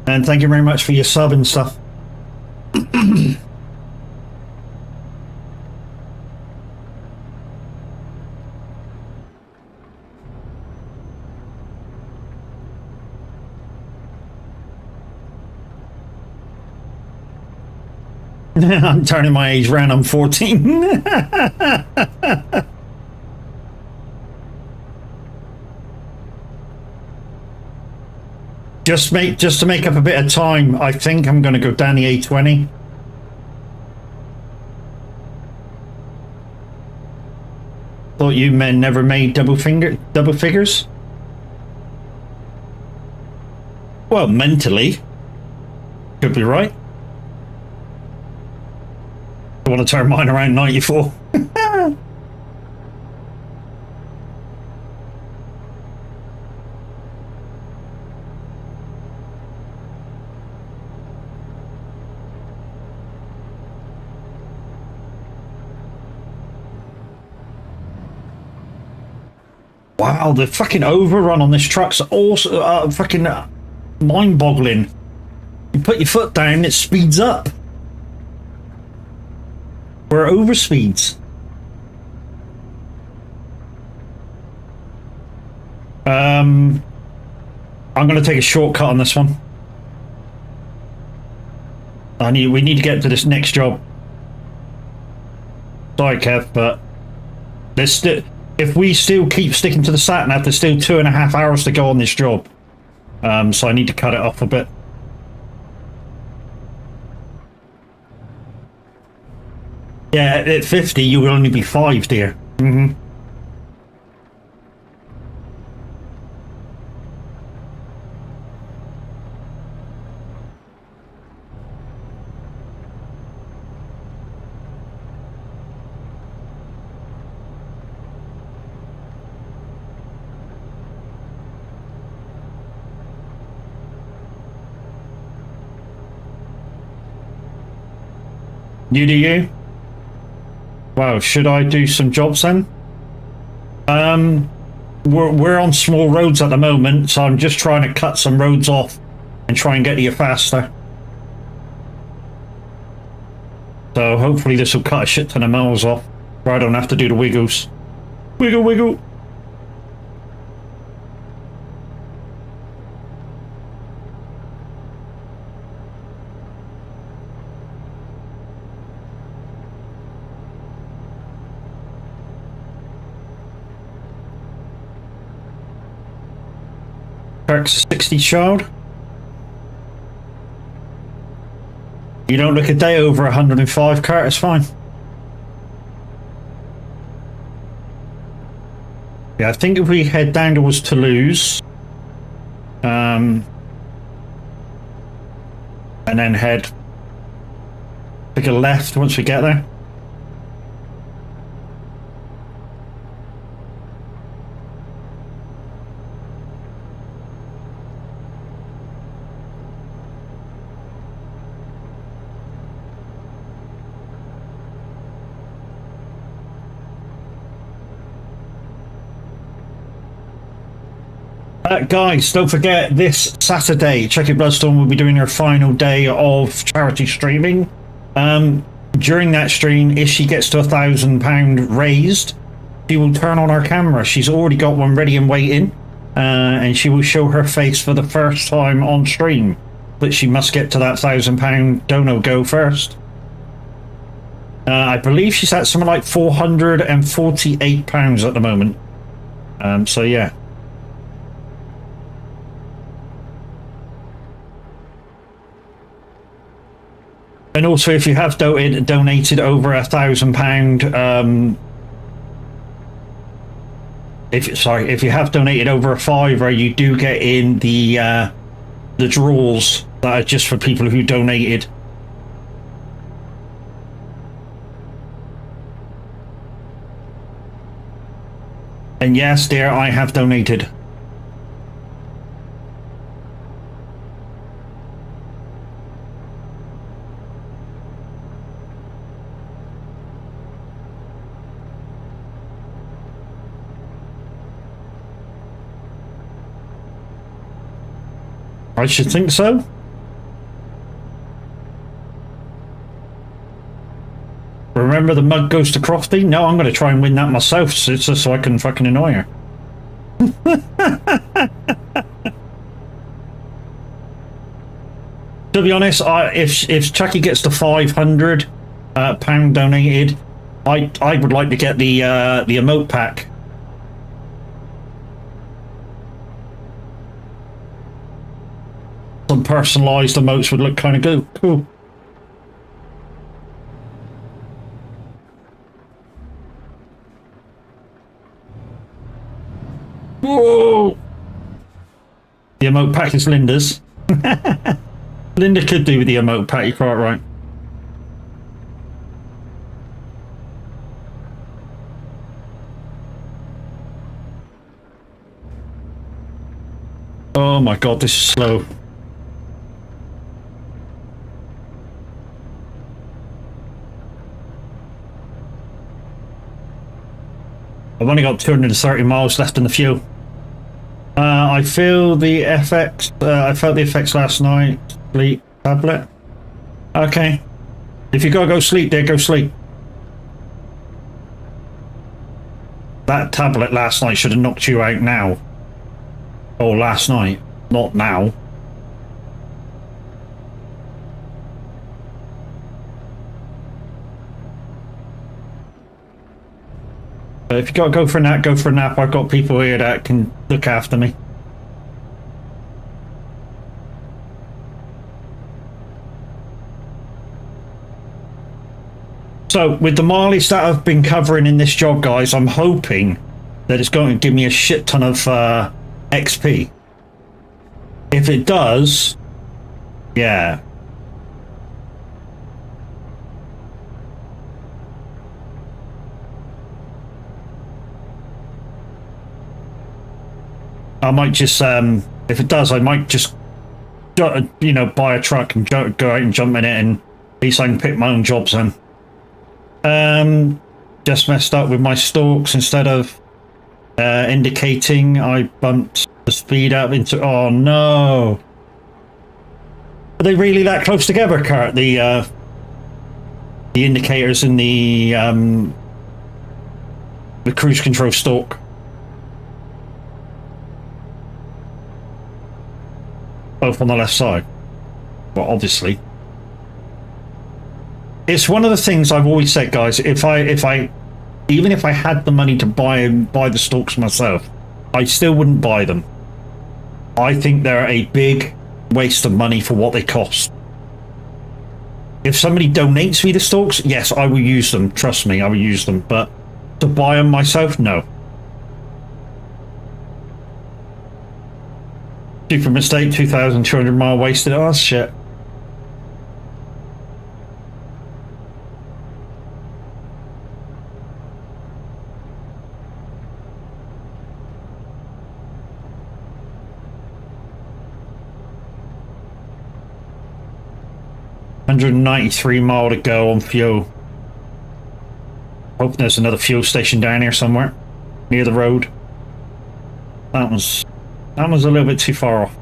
[SPEAKER 1] And thank you very much for your sub and stuff. I'm turning my age round. I'm 14. Just to make up a bit of time, I think I'm going to go down the A20. Thought you men never made double figures. Well, mentally, could be right. I want to turn mine around 94. Wow, the fucking overrun on this truck's also fucking mind-boggling. You put your foot down, it speeds up. We're over speeds. I'm going to take a shortcut on this one. We need to get to this next job. Sorry, Kev, but if we still keep sticking to the sat nav, there's still 2.5 hours to go on this job. So I need to cut it off a bit. Yeah, at 50, you will only be 5, dear. Mm-hmm. You do you? Wow, should I do some jobs then? We're on small roads at the moment, so I'm just trying to cut some roads off and try and get here faster. So hopefully this will cut a shit ton of miles off, where I don't have to do the wiggles. Wiggle, wiggle. Kirk's a 60 child. You don't look a day over 105, Kurt, it's fine. Yeah, I think if we head down towards Toulouse, and then take a left once we get there. Guys, don't forget this Saturday, Checky Bloodstone will be doing her final day of charity streaming. During that stream, if she gets to £1,000 raised, she will turn on her camera. She's already got one ready and waiting, and she will show her face for the first time on stream. But she must get to that £1,000 dono go first. I believe she's at something like £448 at the moment. So yeah. And also, if you have donated over £1,000, if you have donated over a fiver, you do get in the draws that are just for people who donated. And yes, dear, I have donated. I should think so. Remember the mug goes to Crofty? No, I'm going to try and win that myself just so I can fucking annoy her. To be honest, if Chucky gets to £500 donated, I would like to get the emote pack. Some personalised emotes would look kind of good. Cool. Whoa! The emote pack is Linda's. Linda could do with the emote pack, you're quite right. Oh my god, this is slow. I've only got 230 miles left in the fuel. I feel the FX. I felt the effects last night. Sleep tablet. Okay. If you gotta go sleep, dear, go sleep. That tablet last night should have knocked you out now. Or last night, not now. If you gotta go for a nap, go for a nap. I've got people here that can look after me. So, with the mileage that I've been covering in this job, guys, I'm hoping that it's going to give me a shit ton of XP. If it does, yeah. I might just, if it does, I might just, you know, buy a truck and go out and jump in it, and at least I can pick my own jobs in. Just messed up with my stalks. Instead of indicating, I bumped the speed up into, oh no. Are they really that close together, Kurt? The indicators in the cruise control stalk? Both on the left side. Well, obviously. It's one of the things I've always said, guys. Even if I had the money to buy the stalks myself, I still wouldn't buy them. I think they're a big waste of money for what they cost. If somebody donates me the stalks, yes, I will use them. Trust me, I will use them. But to buy them myself, no. Super mistake, 2,200 mile wasted. Oh, shit. $193 to go on fuel. Hoping there's another fuel station down here somewhere near the road. That was a little bit too far off.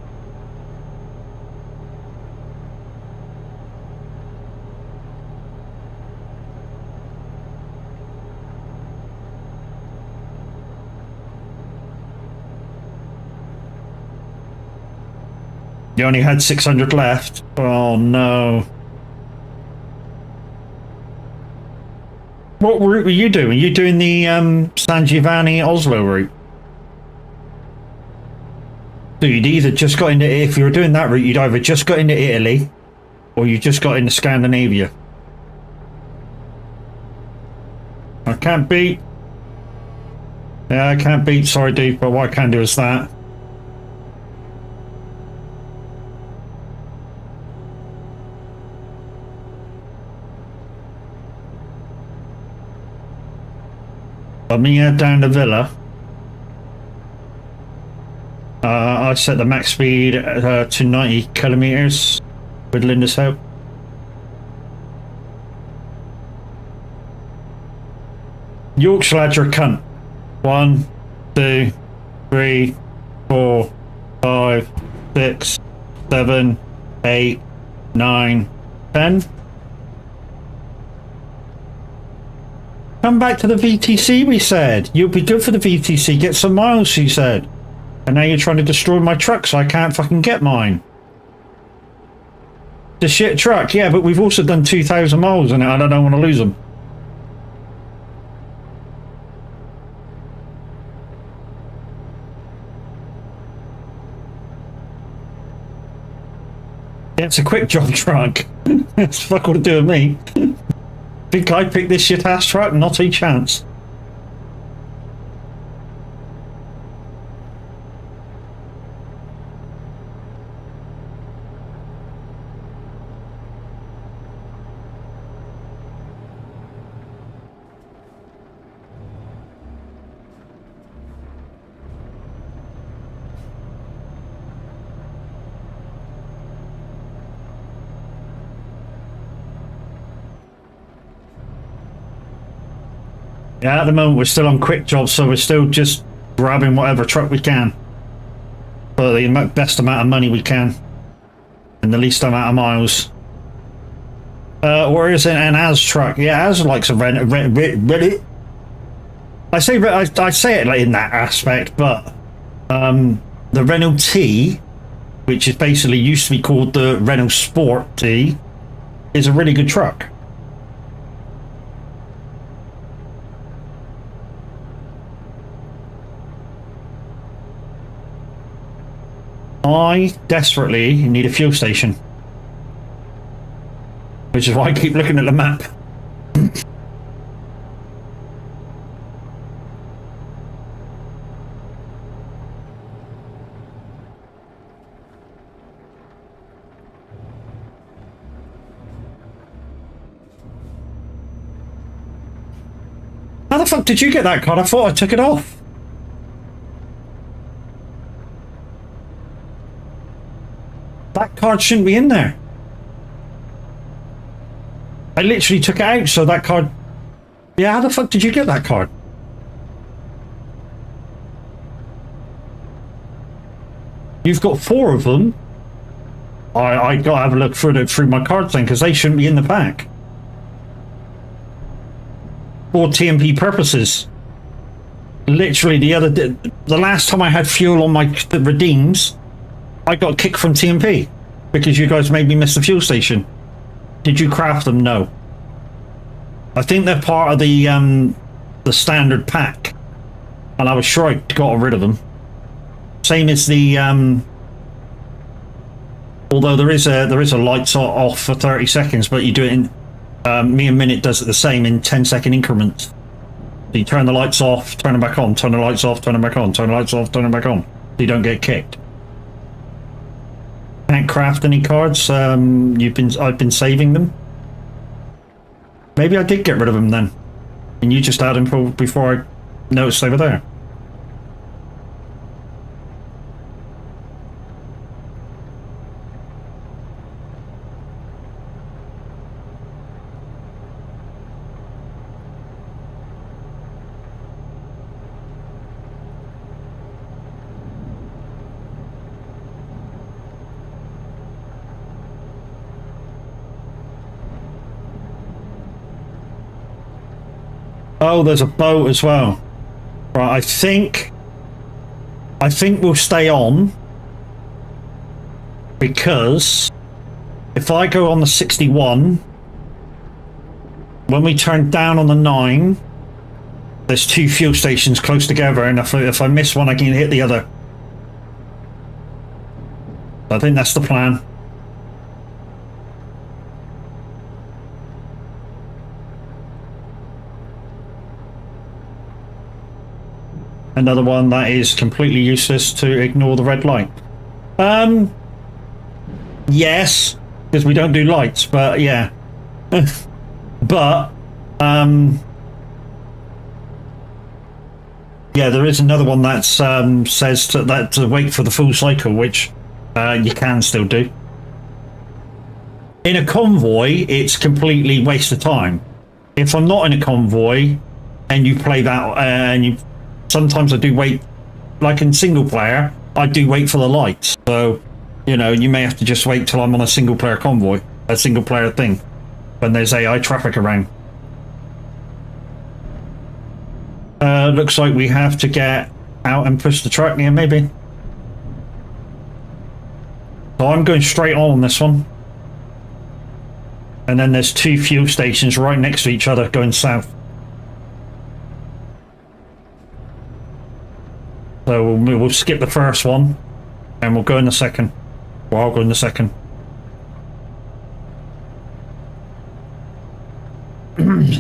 [SPEAKER 1] You only had 600 left. Oh no. What route were you doing? Were you doing the San Giovanni Oslo route? So you'd either just got into, if you were doing that route, you'd either just got into Italy or you just got into Scandinavia. I can't beat. Yeah, I can't beat, sorry dude, but what I can do is that. Let me head down the villa. I set the max speed to 90 kilometers with Linda's help. Yorkshire lads are a cunt. 1, 2, 3, 4, 5, 6, 7, 8, 9, 10. Come back to the VTC, we said. You'll be good for the VTC. Get some miles, she said. And now you're trying to destroy my truck so I can't fucking get mine. The shit truck, yeah, but we've also done 2,000 miles in it and I don't want to lose them. Yeah, it's a quick job truck. It's fuck all to do with me. Think I picked this shit ass truck? Not a chance. Yeah, at the moment we're still on quick jobs, so we're still just grabbing whatever truck we can for the best amount of money we can and the least amount of miles. Or is it an Az truck? Yeah, Az likes a rent. I say it like in that aspect, but the Renault T, which is basically used to be called the Renault Sport T, is a really good truck. I desperately need a fuel station, which is why I keep looking at the map. How the fuck did you get that card? I thought I took it off. That card shouldn't be in there. I literally took it out, so that card... Yeah, how the fuck did you get that card? You've got 4 of them. I gotta have a look through my card thing, because they shouldn't be in the pack. For TMP purposes. Literally, the last time I had fuel on my redeems, I got kicked from TMP because you guys made me miss the fuel station. Did you craft them? No. I think they're part of the standard pack, and I was sure I got rid of them. Same as the Although there is a lights off for 30 seconds, but you do it in. Me and Minute does it the same in 10-second increments. So you turn the lights off, turn them back on, turn the lights off, turn them back on, turn the lights off, turn them back on. So you don't get kicked. Can't craft any cards. I've been saving them. Maybe I did get rid of them then, and you just had them before I noticed they were there. Oh, there's a boat as well. Right, I think we'll stay on, because if I go on the 61, when we turn down on the 9, there's 2 fuel stations close together, and if I miss one, I can hit the other. I think that's the plan. Another one that is completely useless to ignore the red light. Yes, because we don't do lights, but yeah. But yeah, there is another one that says to wait for the full cycle, which you can still do. In a convoy, it's completely waste of time. If I'm not in a convoy and you play that, and you sometimes I do wait, like in single player, I do wait for the lights. So, you know, you may have to just wait till I'm on a single player convoy, a single player thing, when there's AI traffic around. Looks like we have to get out and push the truck. Yeah, maybe. So I'm going straight on this one. And then there's 2 fuel stations right next to each other going south. So we'll skip the first one, and we'll go in the second. Well, I'll go in the second.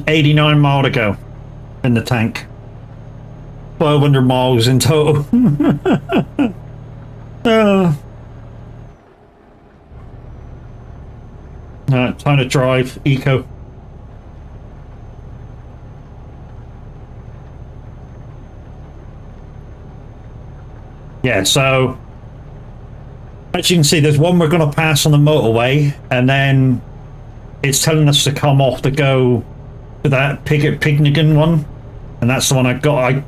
[SPEAKER 1] 89 mile to go in the tank. 1,200 miles in total. Time to drive eco. Yeah, so as you can see, there's one we're going to pass on the motorway, and then it's telling us to come off to go to that Pignigan one, and that's the one I got.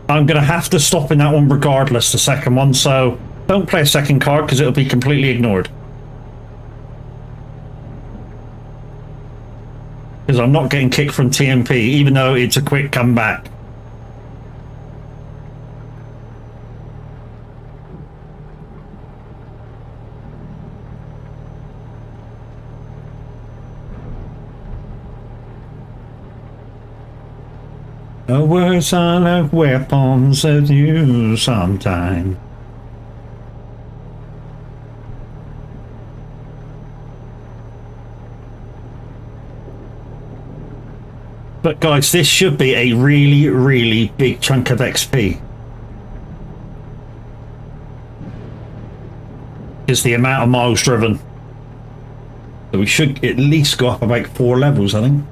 [SPEAKER 1] I'm going to have to stop in that one regardless, the second one, so don't play a second card because it'll be completely ignored. Because I'm not getting kicked from TMP, even though it's a quick comeback. The words are like weapons that you sometime. But guys, this should be a really, really big chunk of XP. Is the amount of miles driven. So we should at least go up about 4 levels, I think.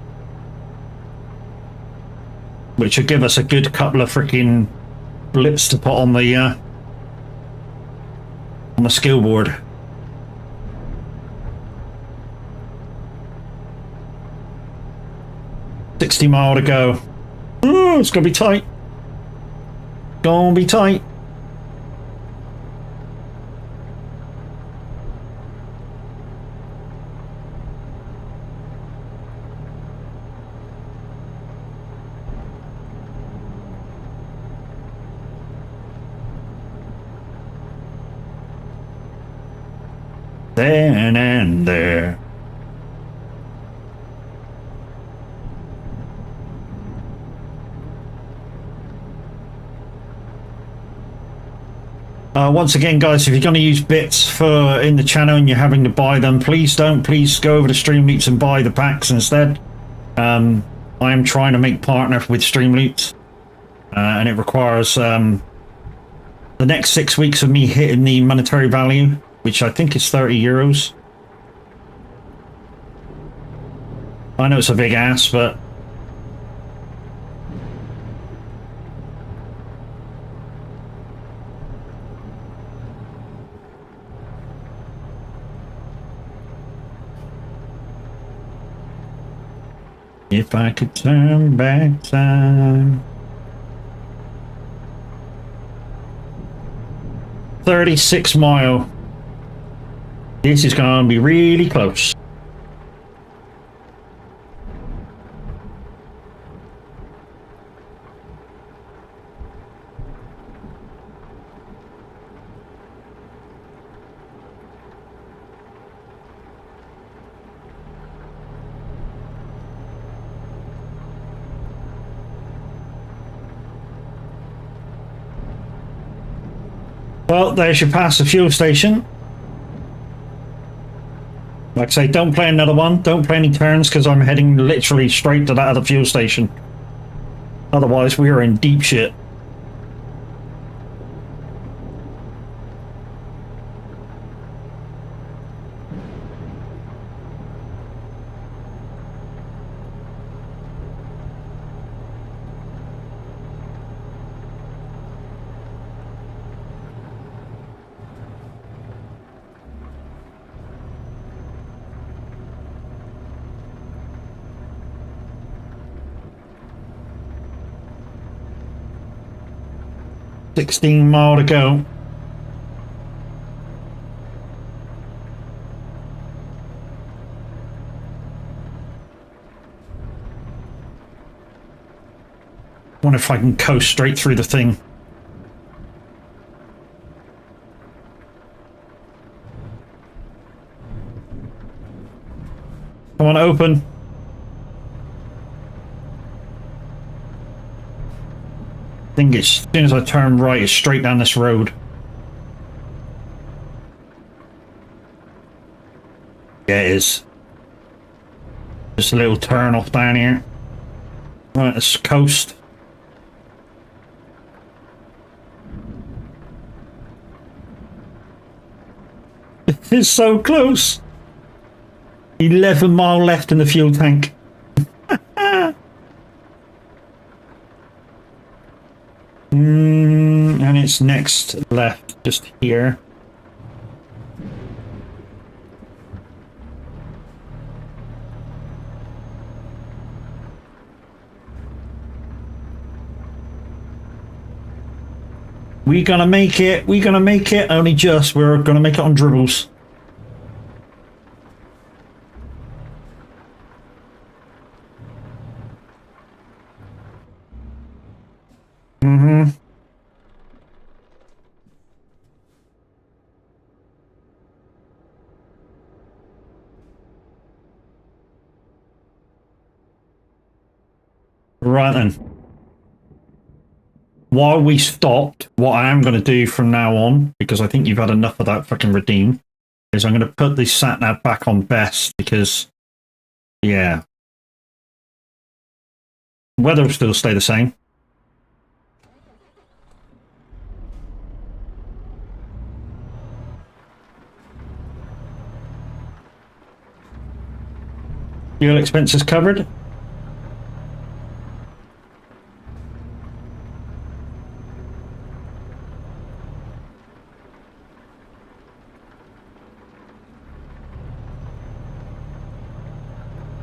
[SPEAKER 1] Which should give us a good couple of freaking blips to put on the skill board. $60 miles to go. Oh, it's gonna be tight. Gonna be tight. Then and there. Once again, guys, if you're going to use bits for in the channel and you're having to buy them, please don't. Please go over to Streamloots and buy the packs instead. I am trying to make partner with Streamloots, and it requires the next 6 weeks of me hitting the monetary value, which I think is 30 euros. I know it's a big ass, but if I could turn back time. 36 mile. This is going to be really close. Well, there's your pass the fuel station. Like I say, don't play another one. Don't play any turns because I'm heading literally straight to that other fuel station. Otherwise, we are in deep shit. $16 to go. I wonder if I can coast straight through the thing. Come on, open. I think as soon as I turn right, it's straight down this road. Yeah, it is. Just a little turn off down here. Right, let's coast. It's so close. 11 mile left in the fuel tank. And it's next left, just here. We gonna make it. We gonna make it. Only just. We're gonna make it on dribbles. Right then. While we stopped, what I am going to do from now on, because I think you've had enough of that fucking redeem, is I'm going to put the sat-nav back on best because, yeah. Weather will still stay the same. Fuel expenses covered.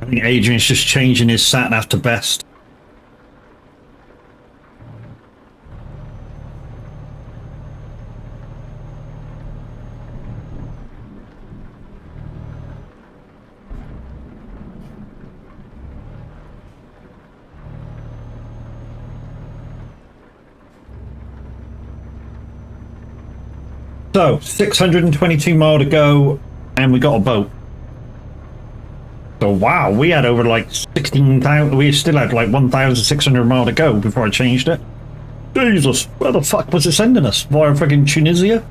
[SPEAKER 1] I think Adrian's just changing his sat-nav to best. So, 622 mile to go, and we got a boat. So wow, we had over like 16,000, we still had like 1,600 mile to go before I changed it. Jesus, where the fuck was it sending us? Via fucking Tunisia?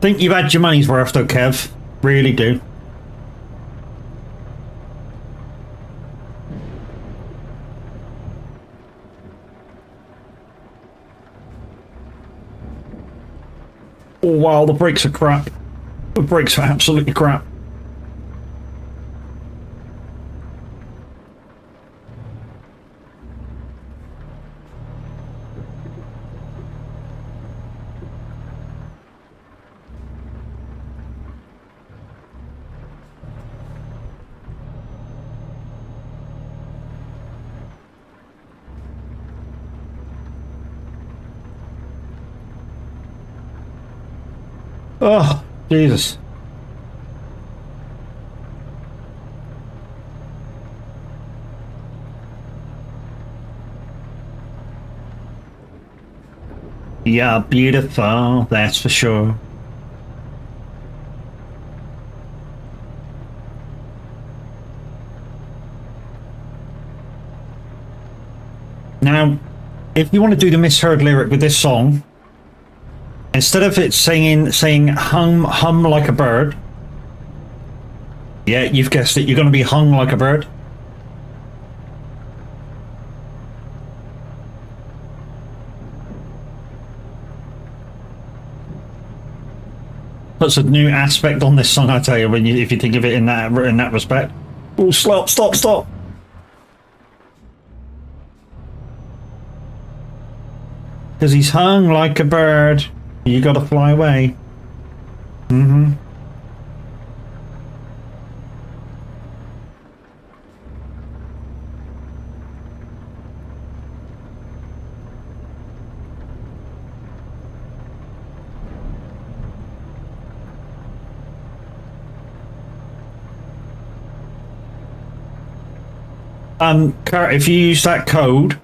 [SPEAKER 1] Think you've had your money's worth though, Kev. Really do. Oh wow, the brakes are crap. The brakes are absolutely crap. Oh, Jesus. Yeah, beautiful, that's for sure. Now, if you want to do the misheard lyric with this song, instead of it saying hum like a bird, yeah, you've guessed it, you're going to be hung like a bird. Puts a new aspect on this song, I tell you, if you think of it in that respect. Oh, stop! Because he's hung like a bird. You gotta fly away. Mm-hmm. Kurt, if you use that code,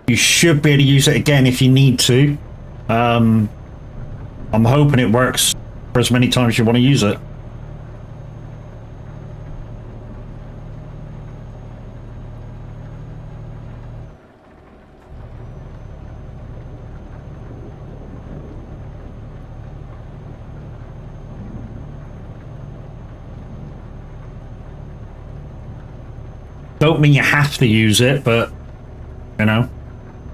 [SPEAKER 1] you should be able to use it again if you need to. I'm hoping it works for as many times as you want to use it. Don't mean you have to use it, but you know,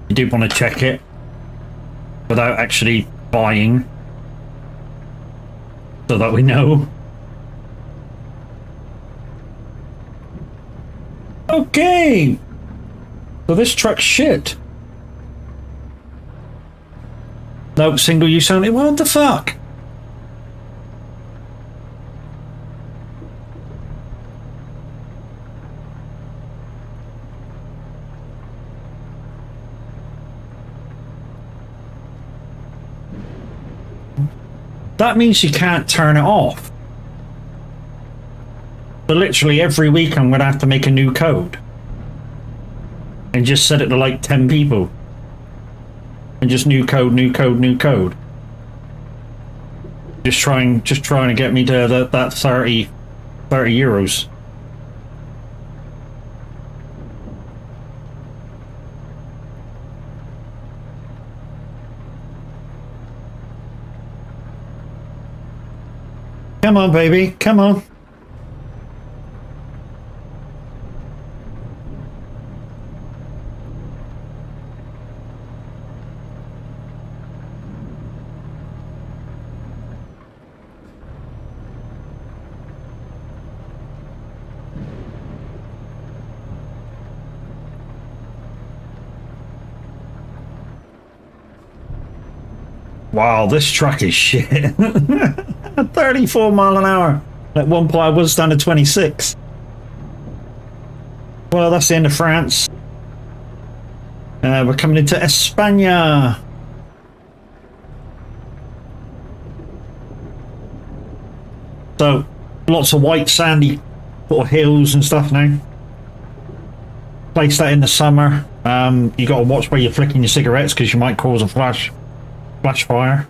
[SPEAKER 1] you do want to check it without actually buying, so that we know. Okay, so this truck's shit. No single use only. What the fuck? That means you can't turn it off. But literally every week I'm going to have to make a new code. And just set it to like 10 people. And just new code. Just trying to get me to that 30 euros. Come on, baby, come on. Wow, this truck is shit. 34 mile an hour. At one point I was down to 26. Well, that's the end of France. We're coming into España. So, lots of white sandy sort of hills and stuff now. Place that in the summer. You got to watch where you're flicking your cigarettes because you might cause a flash fire.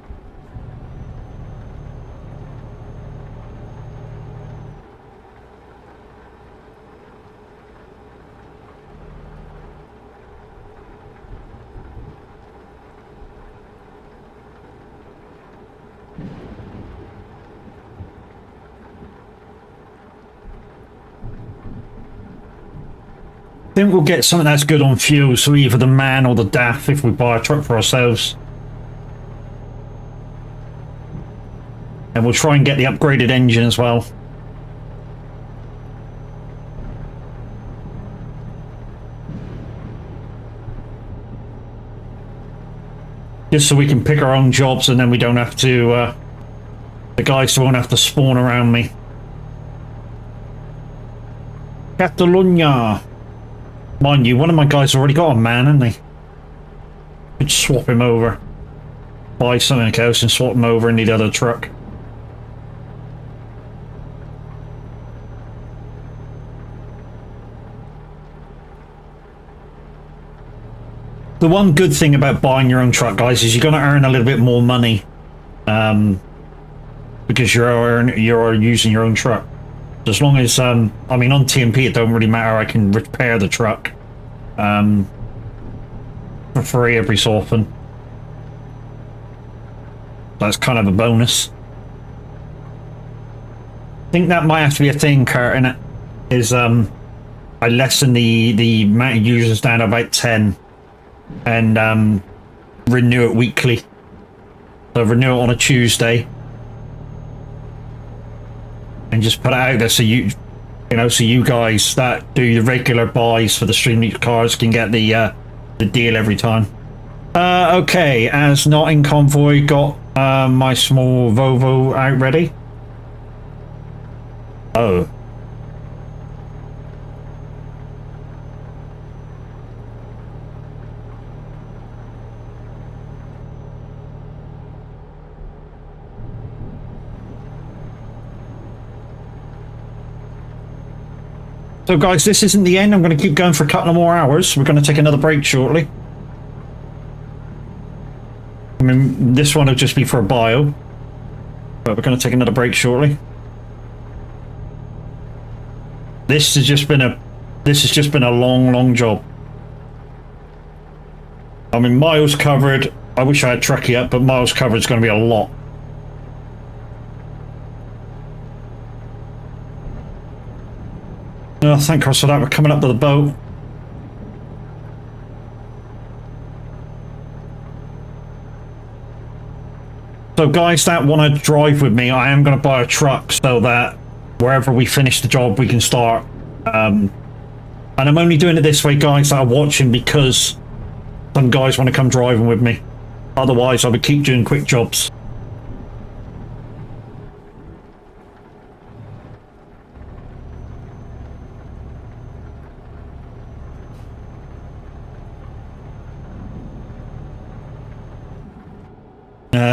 [SPEAKER 1] think we'll get something that's good on fuel, so either the man or the DAF if we buy a truck for ourselves. And we'll try and get the upgraded engine as well. Just so we can pick our own jobs and then we don't have to, the guys won't have to spawn around me. Catalonia. Mind you, one of my guys already got a man, hasn't he? Could swap him over. Buy something else and swap him over in the other truck. The one good thing about buying your own truck, guys, is you're going to earn a little bit more money, because you're using your own truck. As long as I mean, on TMP it don't really matter. I can repair the truck for free every so often. That's kind of a bonus. I think that might have to be a thing, Kurt, innit? Is I lessen the amount of users down to about 10. And renew it weekly. So renew it on a Tuesday, and just put it out there so you know, so you guys that do the regular buys for the Stream League cars can get the deal every time. Okay, as not in Convoy, got my small Volvo out ready. Oh. So guys, this isn't the end. I'm going to keep going for a couple of more hours. We're going to take another break shortly. I mean, this one will just be for a bio, but we're going to take another break shortly. This has just been a long job. I mean, miles covered. I wish I had Truckee up, but miles covered is going to be a lot. Oh, thank God for that. We're coming up to the boat. So guys that want to drive with me, I am going to buy a truck so that wherever we finish the job we can start. And I'm only doing it this way, guys that are watching, because some guys want to come driving with me. Otherwise I would keep doing quick jobs.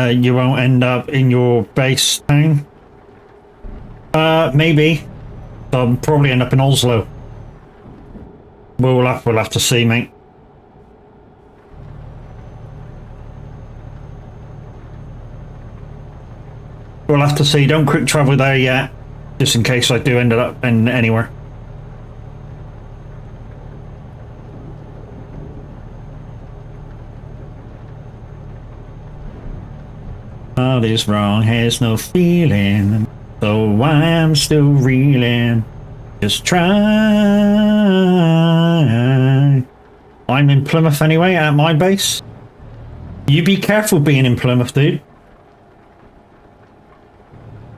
[SPEAKER 1] You won't end up in your base town? Maybe. I'll probably end up in Oslo. We'll have to see, mate. We'll have to see. Don't quick travel there yet, just in case I do end up in anywhere. All is wrong, has no feeling, so I'm still reeling. Just try. I'm in Plymouth anyway, at my base. You be careful being in Plymouth, dude.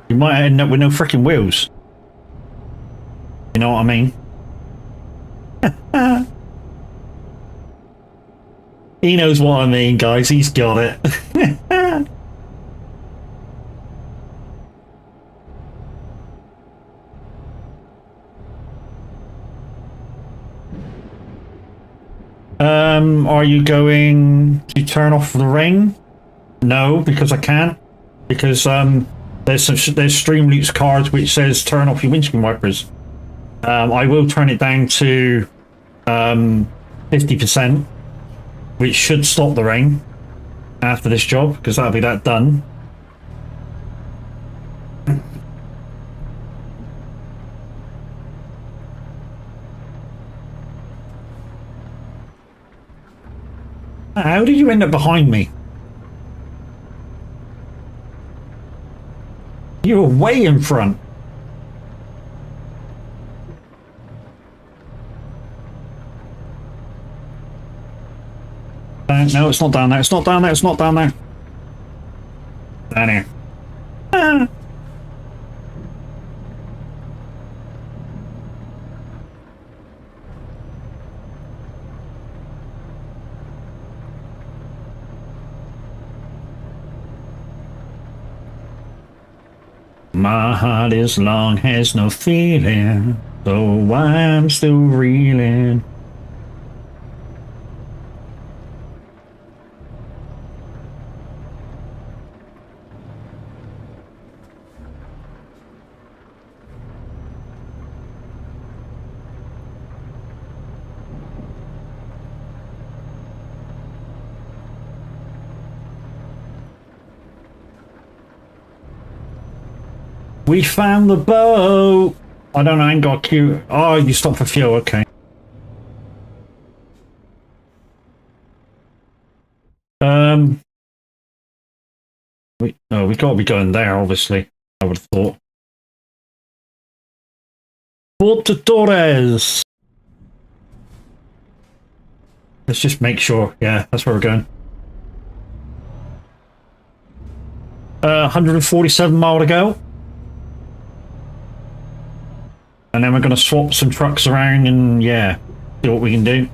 [SPEAKER 1] You might end up with no freaking wheels. You know what I mean? He knows what I mean, guys. He's got it. Are you going to turn off the rain? No, because I can't. Because there's Streamloops cards which says turn off your windscreen wipers. I will turn it down to 50%, which should stop the rain after this job, because that'll be that done. How did you end up behind me? You were way in front. No, it's not down there. It's not down there. It's not down there. Down here. Ah. My heart is long, has no feeling, so I'm still reeling. We found the boat! I don't know, I ain't got cute. Oh, you stopped for fuel, okay. We gotta be going there, obviously, I would have thought. Puerto Torres! Let's just make sure, yeah, that's where we're going. 147 mile to go. And then we're going to swap some trucks around and, yeah, see what we can do.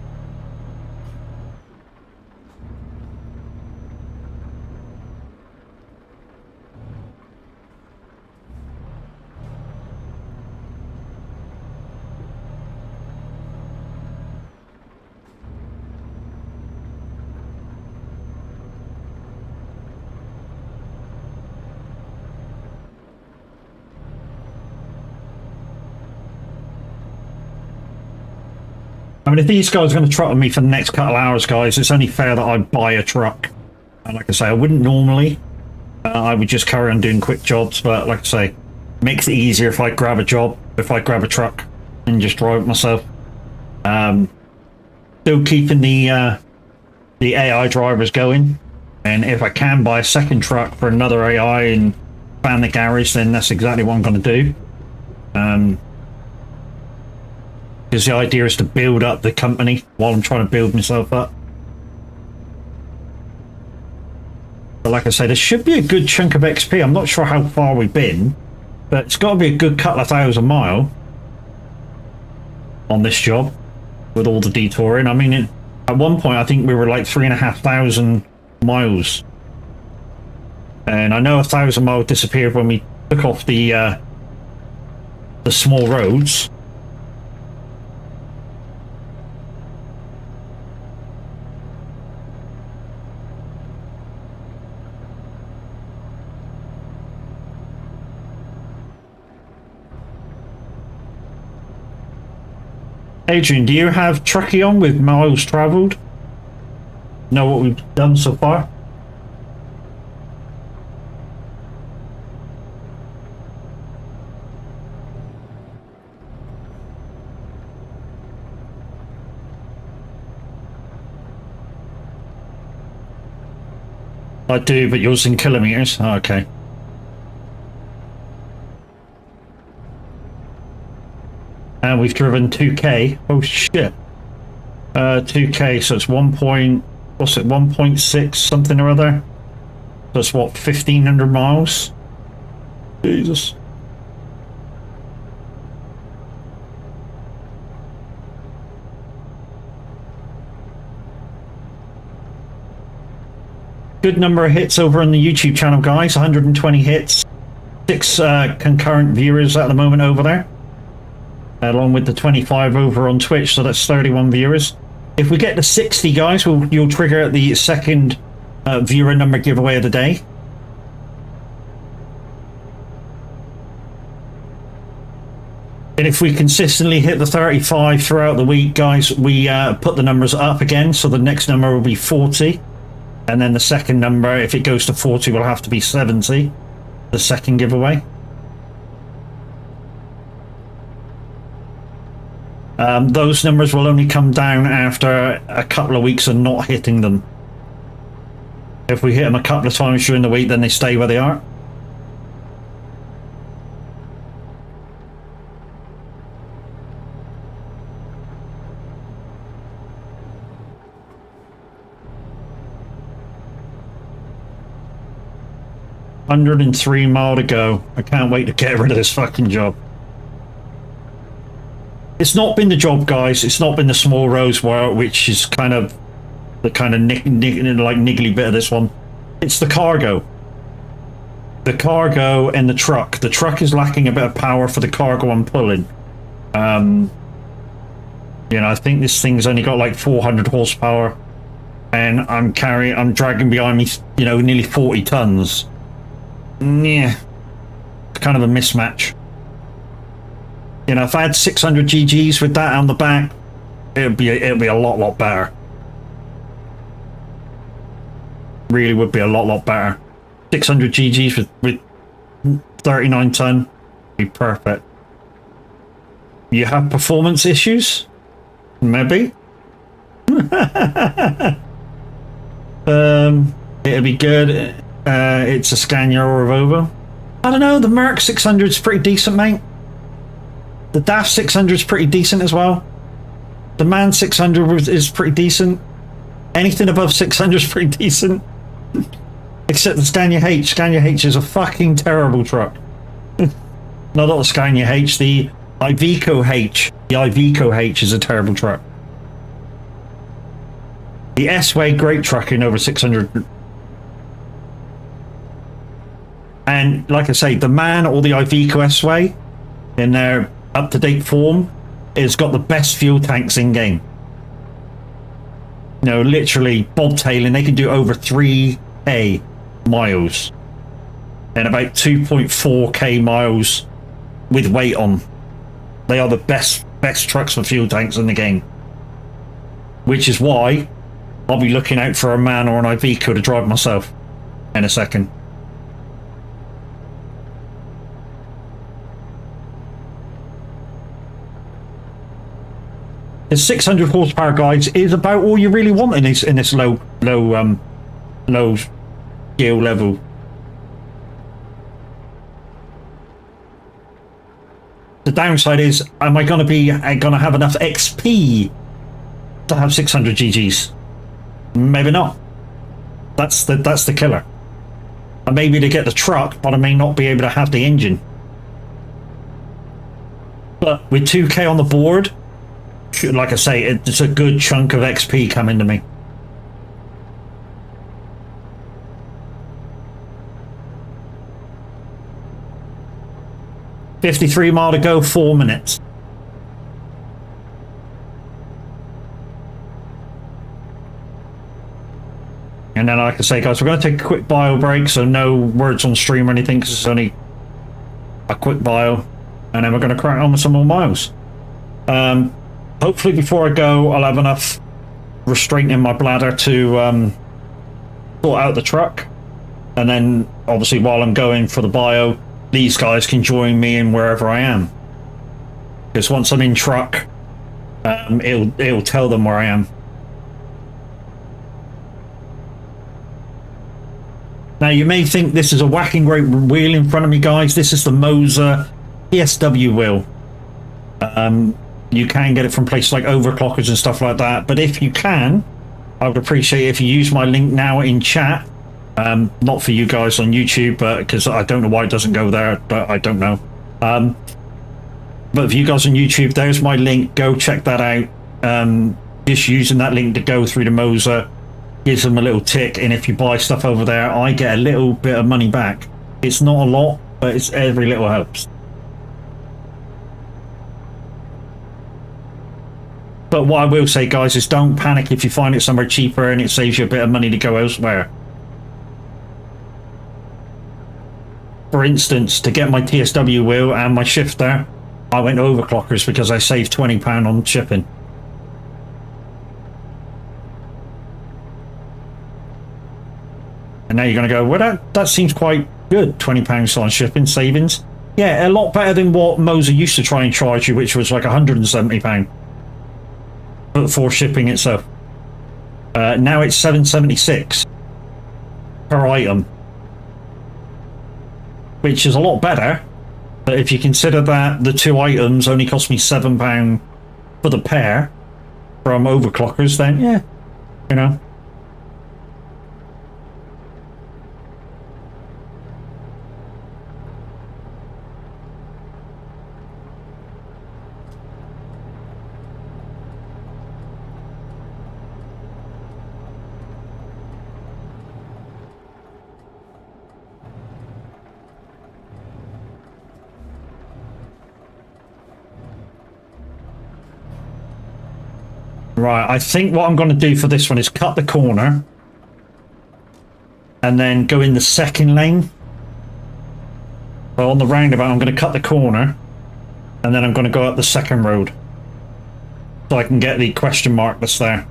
[SPEAKER 1] I mean, if these guys are going to trot on me for the next couple of hours, guys, it's only fair that I buy a truck. And like I say, I wouldn't normally. I would just carry on doing quick jobs, but like I say, it makes it easier if I grab a job, if I grab a truck and just drive it myself. Still keeping the AI drivers going. And if I can buy a second truck for another AI and expand the garage, then that's exactly what I'm going to do. Because the idea is to build up the company while I'm trying to build myself up. But like I say, there should be a good chunk of XP. I'm not sure how far we've been, but it's got to be a good couple of 1,000 miles on this job with all the detouring. I mean, at one point I think we were like 3,500 miles, and I know 1,000 miles disappeared when we took off the small roads. Adrian, do you have Truckee on with miles travelled? Know what we've done so far? I do, but yours in kilometres. Oh, okay. And we've driven 2k. Oh shit. 2k, so it's 1.6 something or other. So it's what, 1,500 miles? Jesus. Good number of hits over on the YouTube channel, guys. 120 hits. 6 concurrent viewers at the moment over there, along with the 25 over on Twitch, so that's 31 viewers. If we get to 60, guys, you'll trigger the second viewer number giveaway of the day. And if we consistently hit the 35 throughout the week, guys, we put the numbers up again, so the next number will be 40. And then the second number, if it goes to 40, will have to be 70, the second giveaway. Those numbers will only come down after a couple of weeks of not hitting them. If we hit them a couple of times during the week, then they stay where they are. 103 mile to go. I can't wait to get rid of this fucking job. It's not been the job, guys. It's not been the small roads which is kind of the kind of niggly bit of this one. It's the cargo. The cargo and the truck. The truck is lacking a bit of power for the cargo I'm pulling. You know, I think this thing's only got like 400 horsepower, and I'm dragging behind me, you know, nearly 40 tons. Yeah, it's kind of a mismatch. You know, if I had 600 GGs with that on the back, it'd be a lot better. Really would be a lot better. 600 GGs with 39 ton, be perfect. You have performance issues? Maybe. It'd be good. It's a Scania or a Volvo. I don't know. The Merc 600 is pretty decent, mate. The DAF 600 is pretty decent as well. The Man 600 is pretty decent. Anything above 600 is pretty decent. Except the Scania H. Scania H is a fucking terrible truck. Not the Scania H, the Iveco H. The Iveco H is a terrible truck. The S-Way, great trucking over 600. And like I say, the Man or the Iveco S-Way, in their up-to-date form, has got the best fuel tanks in game. You know, literally bobtailing, they can do over 3k miles and about 2.4k miles with weight on. They are the best trucks for fuel tanks in the game, which is why I'll be looking out for a Man or an Iveco to drive myself in a second. The 600 horsepower, guys, is about all you really want in this low skill level. The downside is, am I going to have enough XP to have 600 GGs? Maybe not. That's the killer. And maybe to get the truck, but I may not be able to have the engine. But with 2k on the board, like I say, it's a good chunk of XP coming to me. $53 miles to go, 4 minutes. And then, like I say, guys, we're going to take a quick bio break, so no words on stream or anything, because it's only a quick bio. And then we're going to crack on with some more miles. Hopefully before I go, I'll have enough restraint in my bladder to sort out the truck. And then, obviously, while I'm going for the bio, these guys can join me in wherever I am. Because once I'm in truck, it'll tell them where I am. Now, you may think this is a whacking great wheel in front of me, guys. This is the Moser PSW wheel. You can get it from places like Overclockers and stuff like that, but if you can, I would appreciate it if you use my link now in chat. Not for you guys on YouTube, but because I don't know why it doesn't go there, but I don't know. But if you guys on YouTube, there's my link. Go check that out. Just using that link to go through the Moser gives them a little tick, and if you buy stuff over there, I get a little bit of money back. It's not a lot, but it's every little helps. But what I will say, guys, is don't panic if you find it somewhere cheaper and it saves you a bit of money to go elsewhere. For instance, to get my TSW wheel and my shifter, I went to Overclockers because I saved £20 on shipping. And now you're going to go, well, that seems quite good, £20 on shipping savings. Yeah, a lot better than what Moser used to try and charge you, which was like £170. For shipping itself. Now it's £7.76 per item, which is a lot better. But if you consider that the 2 items only cost me £7 for the pair from Overclockers, then yeah, you know. Right, I think what I'm going to do for this one is cut the corner and then go in the second lane. So on the roundabout, I'm going to cut the corner and then I'm going to go up the second road so I can get the question mark that's there.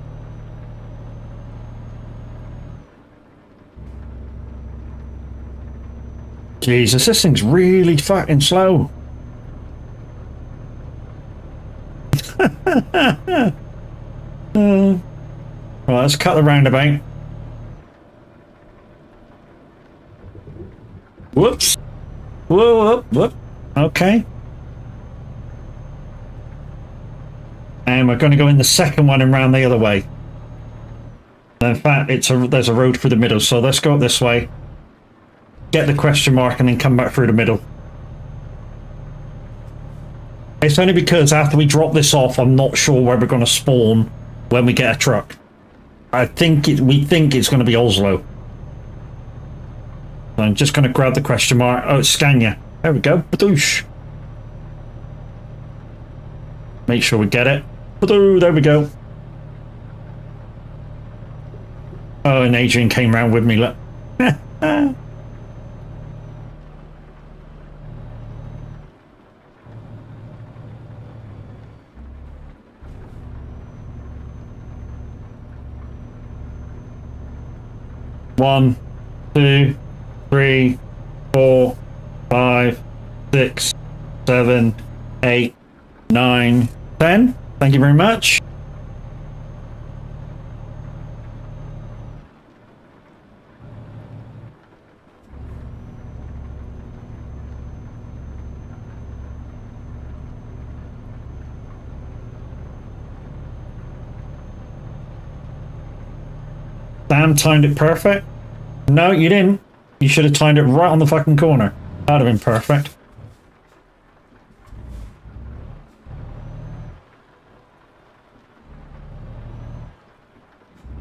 [SPEAKER 1] Jesus, this thing's really fucking slow. Right, let's cut the roundabout. Whoops. Whoa, whoop, whoop. Okay. And we're going to go in the second one and round the other way. In fact, there's a road through the middle, so let's go up this way. Get the question mark and then come back through the middle. It's only because after we drop this off, I'm not sure where we're going to spawn when we get a truck. We think it's going to be Oslo. So I'm just going to grab the question mark. Oh, it's Scania. There we go. Badoosh. Make sure we get it. Badoo, there we go. Oh, and Adrian came round with me, look. One, 2, 3, 4, 5, 6, 7, 8, 9, 10. Thank you very much. Sam timed it perfect. No, you didn't. You should have timed it right on the fucking corner. That'd have been perfect.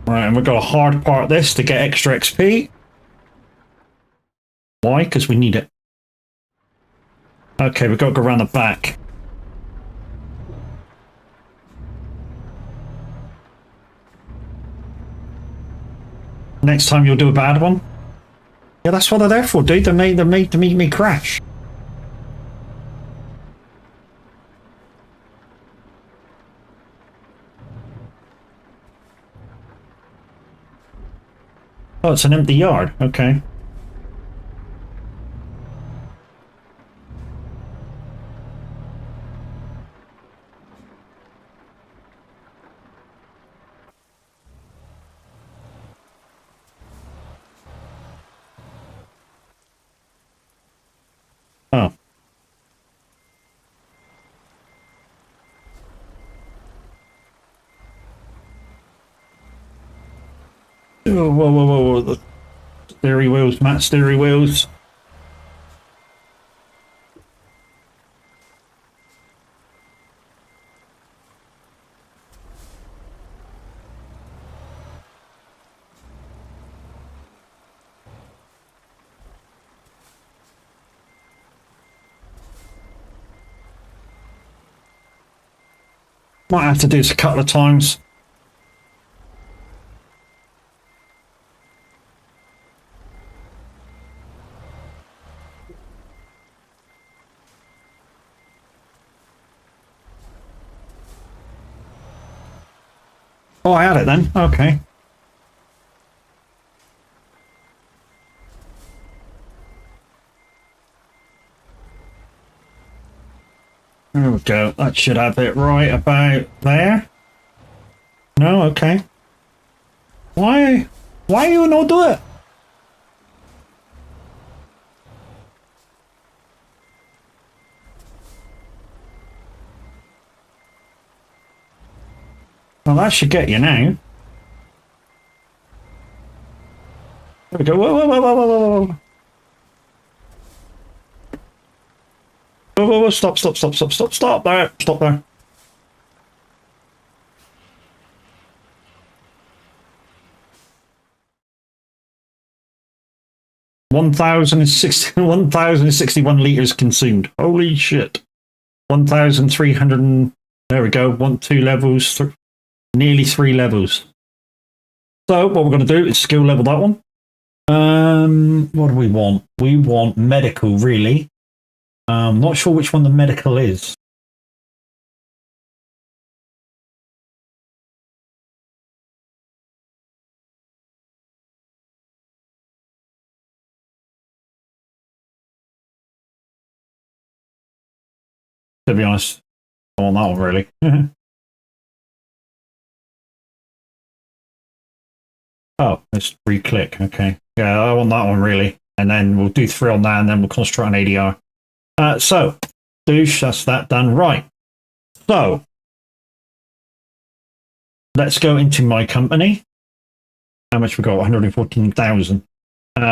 [SPEAKER 1] Right, and we've got to hard part this to get extra XP. Why? Because we need it. Okay, we've got to go around the back. Next time you'll do a bad one. Yeah, that's what they're there for, dude. They're made to make me crash. Oh, it's an empty yard. Okay. Oh. Whoa, whoa, whoa, whoa. The steering wheels, Matt, steering wheels. Might have to do this a couple of times. Oh, I had it then. Okay. There we go. That should have it right about there. No, okay. Why you not do it? Well, that should get you now. There we go. Whoa, whoa, whoa, whoa, whoa, whoa, whoa. Whoa, whoa, whoa, stop there. Stop there. One thousand and 1,061 litres consumed. Holy shit. 1,300 and... There we go. 2 levels. Nearly 3 levels. So what we're going to do is skill level that one. What do we want? We want medical, really. Not sure which one the medical is. To be honest, I want that one, really. Oh, let's re-click. Okay. Yeah, I want that one, really. And then we'll do 3 on that, and then we'll concentrate on ADR. So, douche, that's that done. Right. So, let's go into my company. How much we got? 114,000.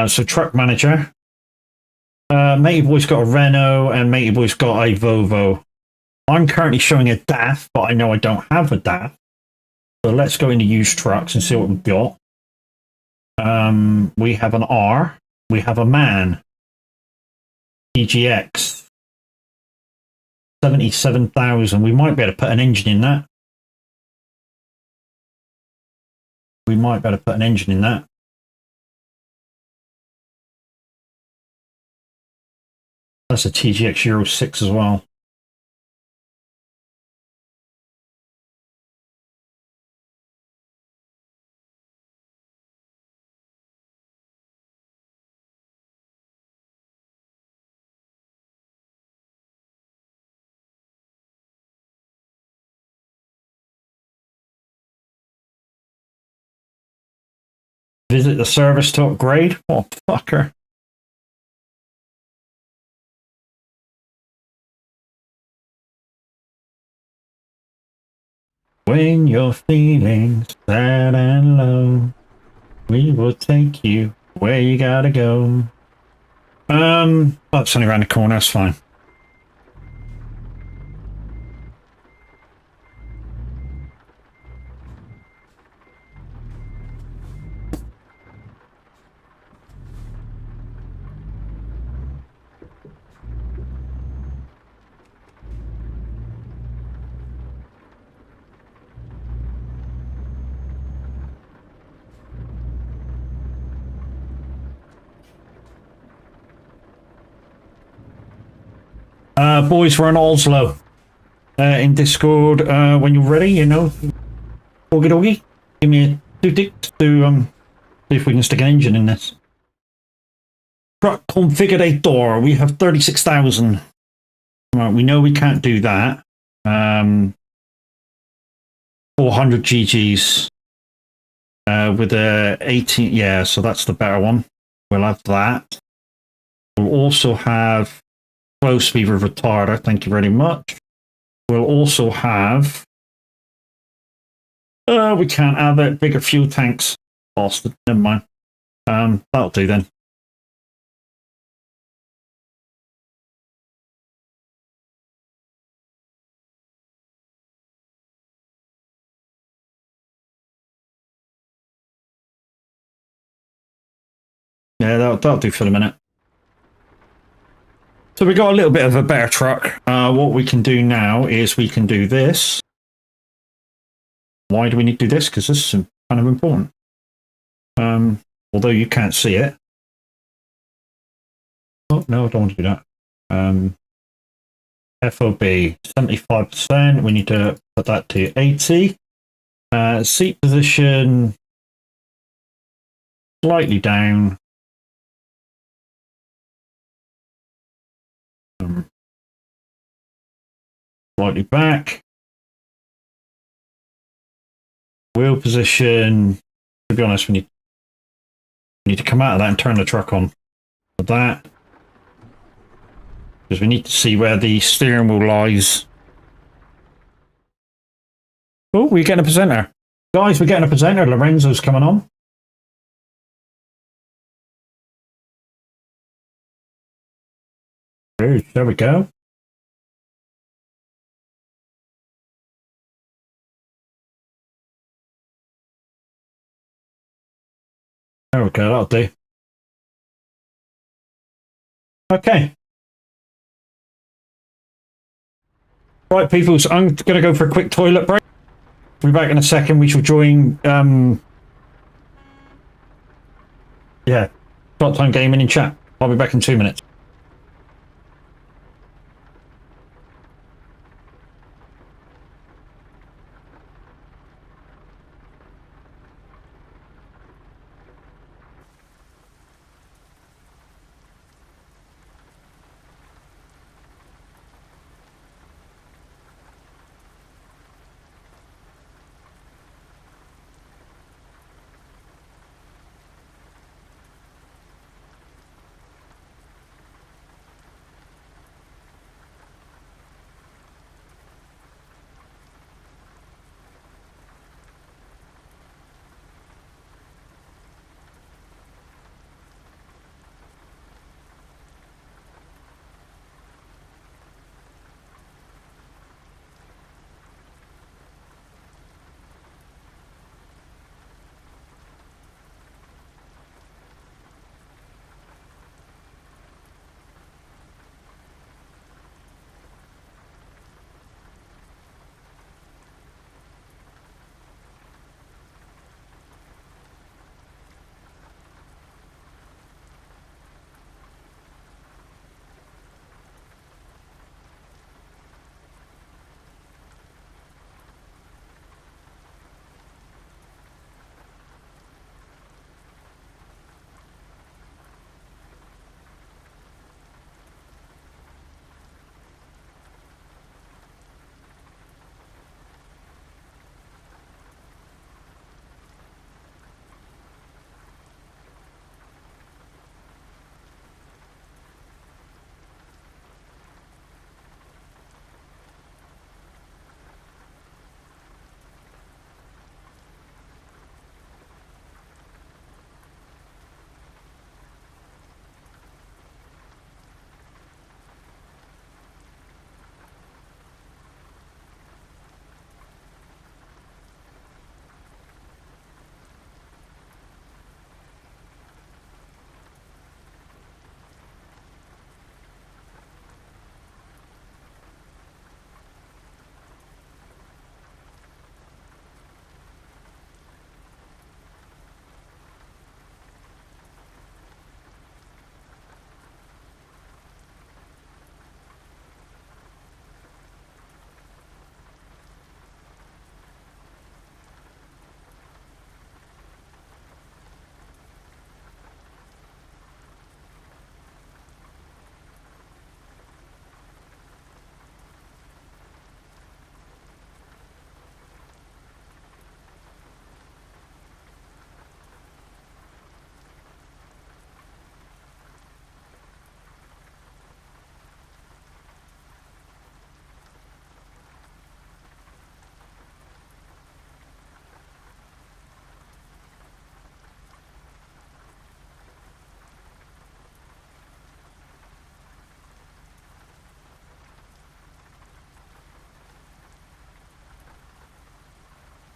[SPEAKER 1] So, truck manager. Matey Boy's got a Renault, and Matey Boy's got a Volvo. I'm currently showing a DAF, but I know I don't have a DAF. So, let's go into used trucks and see what we've got. We have an R. We have a MAN. EGX. 77,000. We might be able to put an engine in that. We might be able to put an engine in that. That's a TGX Euro 6 as well. Visit the service to upgrade? What a fucker. When you're feeling sad and low, we will take you where you gotta go. That's only around the corner, that's fine. Boys, we're in Oslo. In Discord, when you're ready, you know, Oogie doggy, give me a 2 ticks to see if we can stick an engine in this. Truck configurator, we have 36,000. Right, we know we can't do that. 400 GGs with a 18, yeah, so that's the better one. We'll have that. We'll also have close speed with retarder, thank you very much. We'll also have, we can't have it, bigger fuel tanks. Bastard, never mind. That'll do then. Yeah, that'll do for the minute. So we got a little bit of a better truck. What we can do now is we can do this. Why do we need to do this? Because this is kind of important. Although you can't see it. Oh, no, I don't want to do that. FOB, 75%. We need to put that to 80. Seat position, slightly down. Slightly back. Wheel position, to be honest, we need to come out of that and turn the truck on for that. Because we need to see where the steering wheel lies. Oh, we're getting a presenter. Guys, we're getting a presenter. Lorenzo's coming on. There we go. There we go, that'll do. Okay. Right, people, so I'm going to go for a quick toilet break. We'll be back in a second. We shall join, yeah, Short Time Gaming in chat. I'll be back in 2 minutes.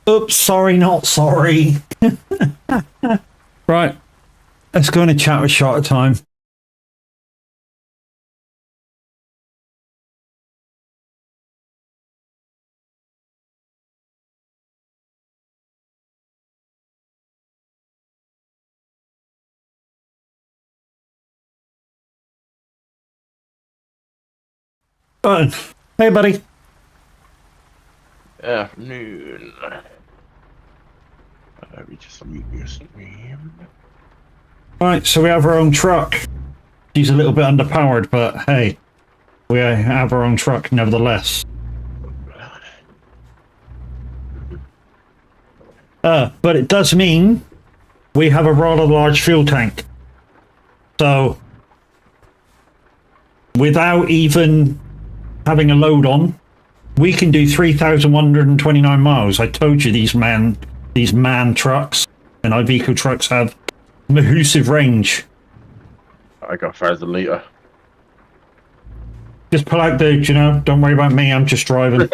[SPEAKER 1] Oops, sorry, not sorry. Right, let's go in and chat with Short Time. Button. Hey, buddy.
[SPEAKER 3] Afternoon. Let me just mute your stream.
[SPEAKER 1] Right, so we have our own truck. She's a little bit underpowered, but hey, we have our own truck nevertheless. But it does mean we have a rather large fuel tank. So, without even having a load on, we can do 3,129 miles. I told you these man trucks and Iveco trucks have massive range.
[SPEAKER 3] I got 1,000 litre.
[SPEAKER 1] Just pull out, dude, you know, don't worry about me, I'm just driving.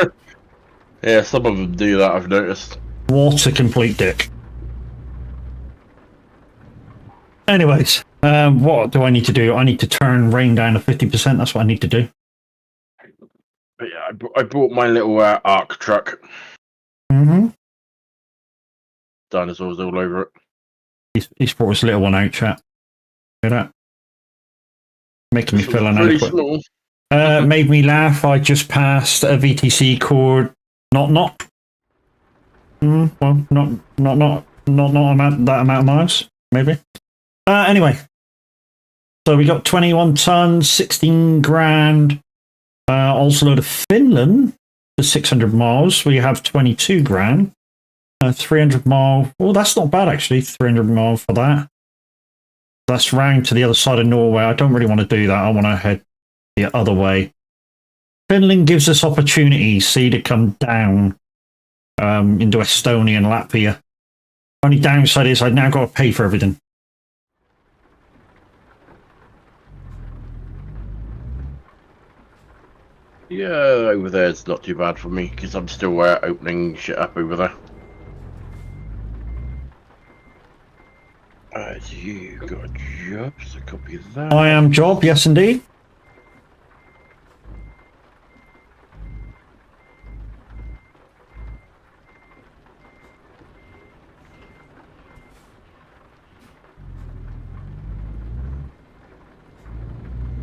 [SPEAKER 3] Yeah, some of them do that, I've noticed.
[SPEAKER 1] What a complete dick. Anyways, what do I need to do? I need to turn rain down to 50%, that's what I need to do.
[SPEAKER 3] But yeah, I brought my little ARC truck.
[SPEAKER 1] Mm-hmm.
[SPEAKER 3] dinosaurs all over it.
[SPEAKER 1] He's brought his little one out, chat. Hear that? Making me feel
[SPEAKER 3] Pretty
[SPEAKER 1] inadequate.
[SPEAKER 3] small.
[SPEAKER 1] Made me laugh. I just passed a VTC cord. Well, not that amount of miles, maybe. Anyway, so we got 21 tons, 16 grand. Also load of Finland for 600 miles. We have 22 grand. 300 mile. Well, that's not bad actually. 300 mile for that. That's round to the other side of Norway. I don't really want to do that. I want to head the other way. Finland gives us opportunities, see, to come down into Estonia and Latvia. Only downside is I've now got to pay for everything.
[SPEAKER 3] Yeah, over there it's not too bad for me because I'm still opening shit up over there. You got jobs, a copy of that.
[SPEAKER 1] I am job, yes indeed.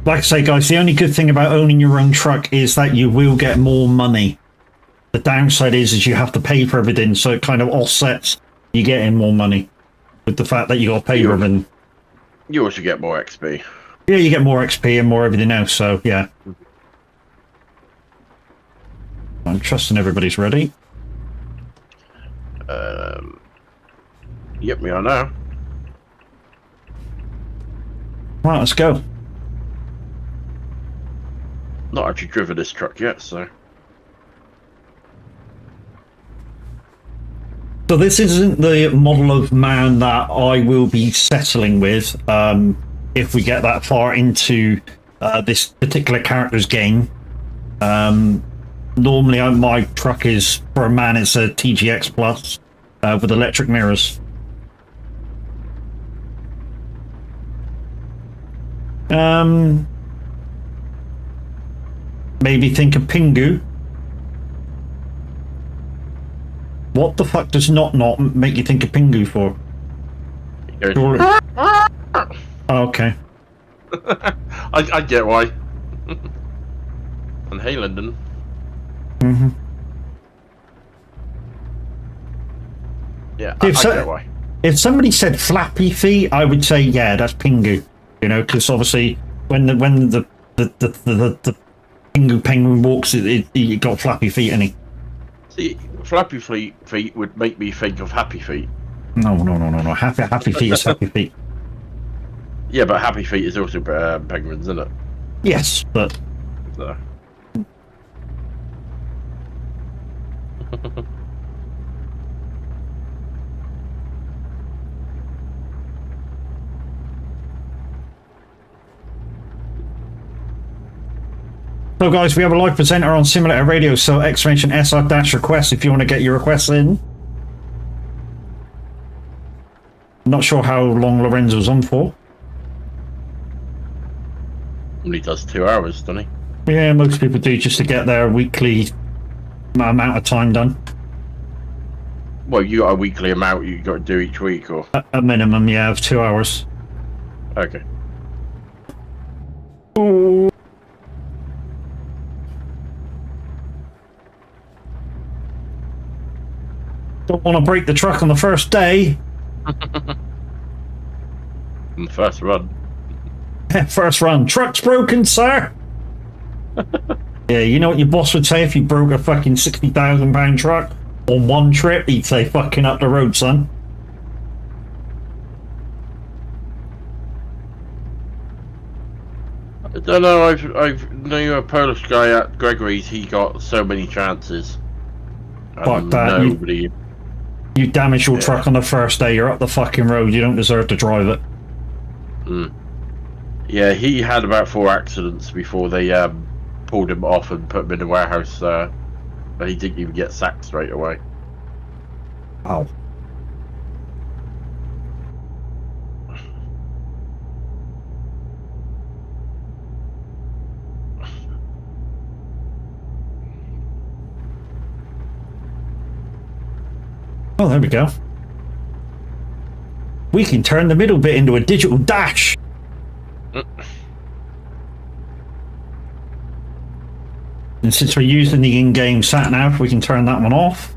[SPEAKER 1] Like I say, guys, the only good thing about owning your own truck is that you will get more money. The downside is you have to pay for everything, so it kind of offsets you getting more money with the fact that you got to pay for everything.
[SPEAKER 3] You also get more XP.
[SPEAKER 1] Yeah, you get more XP and more everything else, so yeah. I'm trusting everybody's ready.
[SPEAKER 3] Yep, we are now.
[SPEAKER 1] Right, let's go.
[SPEAKER 3] Not actually driven this truck yet, so.
[SPEAKER 1] So this isn't the model of man that I will be settling with if we get that far into this particular character's game. Normally my truck is, for a man, it's a TGX Plus with electric mirrors. Maybe think of Pingu. What the fuck does not make you think of Pingu for? Oh, okay.
[SPEAKER 3] I get why. And hey, Lyndon.
[SPEAKER 1] Mm-hmm.
[SPEAKER 3] Yeah, I get why.
[SPEAKER 1] If somebody said Flappy Feet, I would say, yeah, that's Pingu. You know, because obviously when the Pingu penguin walks, it got flappy feet, and he.
[SPEAKER 3] See, Flappy feet would make me think of Happy Feet.
[SPEAKER 1] No. Happy Feet is Happy Feet.
[SPEAKER 3] Yeah, but Happy Feet is also penguins, isn't it?
[SPEAKER 1] Yes, but.
[SPEAKER 3] So.
[SPEAKER 1] So guys, we have a live presenter on Simulator Radio, so exclamation SR-request if you want to get your requests in. Not sure how long Lorenzo's on for.
[SPEAKER 3] Only does 2 hours, doesn't he?
[SPEAKER 1] Yeah, most people do, just to get their weekly amount of time done.
[SPEAKER 3] Well, you got a weekly amount you got to do each week, or?
[SPEAKER 1] A minimum, yeah, of 2 hours.
[SPEAKER 3] Okay.
[SPEAKER 1] Ooh. Don't want to break the truck on the first day.
[SPEAKER 3] On the first run.
[SPEAKER 1] First run. Truck's broken, sir. Yeah, you know what your boss would say if you broke a fucking £60,000 truck on one trip? He'd say, fucking up the road, son.
[SPEAKER 3] I don't know, I've known a Polish guy at Gregory's, he got so many chances.
[SPEAKER 1] Fuck that.
[SPEAKER 3] Nobody...
[SPEAKER 1] You damage your truck on the first day, you're up the fucking road, you don't deserve to drive it.
[SPEAKER 3] Yeah, he had about 4 accidents before they pulled him off and put him in the warehouse. But he didn't even get sacked straight away.
[SPEAKER 1] Wow. Oh, there we go. We can turn the middle bit into a digital dash. And since we're using the in-game sat nav, we can turn that one off.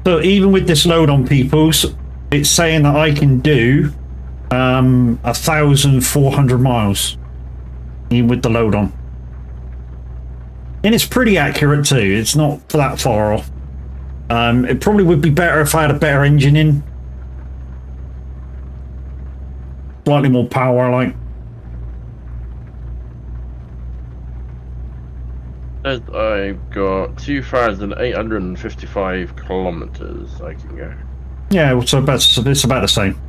[SPEAKER 1] So even with this load on people's, it's saying that I can do 1,400 miles, even with the load on. And it's pretty accurate too. It's not that far off. It probably would be better if I had a better engine in. Slightly more power, like.
[SPEAKER 3] I've got 2,855 kilometers I can go.
[SPEAKER 1] Yeah, so it's about the same.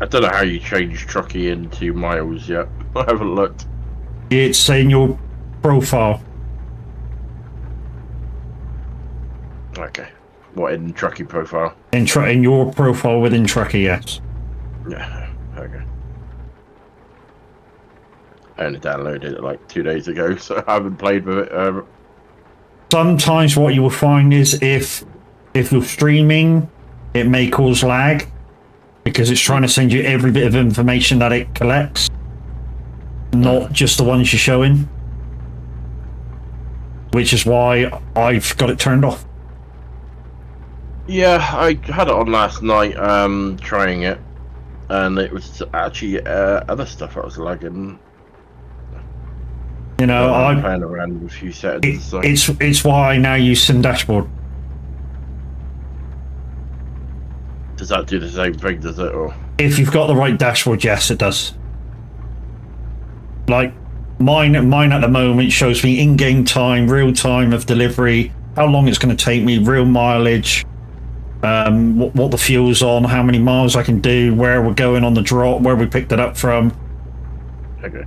[SPEAKER 3] I don't know how you change trucky into miles yet. I haven't looked.
[SPEAKER 1] It's in your profile.
[SPEAKER 3] Okay. What, in trucky profile?
[SPEAKER 1] In your profile within Trucker, yes.
[SPEAKER 3] Yeah, okay. I only downloaded it like 2 days ago, so I haven't played with it.
[SPEAKER 1] Sometimes what you will find is if you're streaming, it may cause lag because it's trying to send you every bit of information that it collects, not just the ones you're showing, which is why I've got it turned off.
[SPEAKER 3] Yeah, I had it on last night, trying it, and it was actually other stuff that was lagging.
[SPEAKER 1] You know,
[SPEAKER 3] I'm playing around with a few settings. So.
[SPEAKER 1] It's why I now use Sim Dashboard.
[SPEAKER 3] Does that do the same thing, does it? Or
[SPEAKER 1] if you've got the right dashboard, yes, it does. Like mine at the moment shows me in-game time, real time of delivery, how long it's going to take me, real mileage, what the fuel's on, how many miles I can do, where we're going on the drop, where we picked it up from.
[SPEAKER 3] Okay.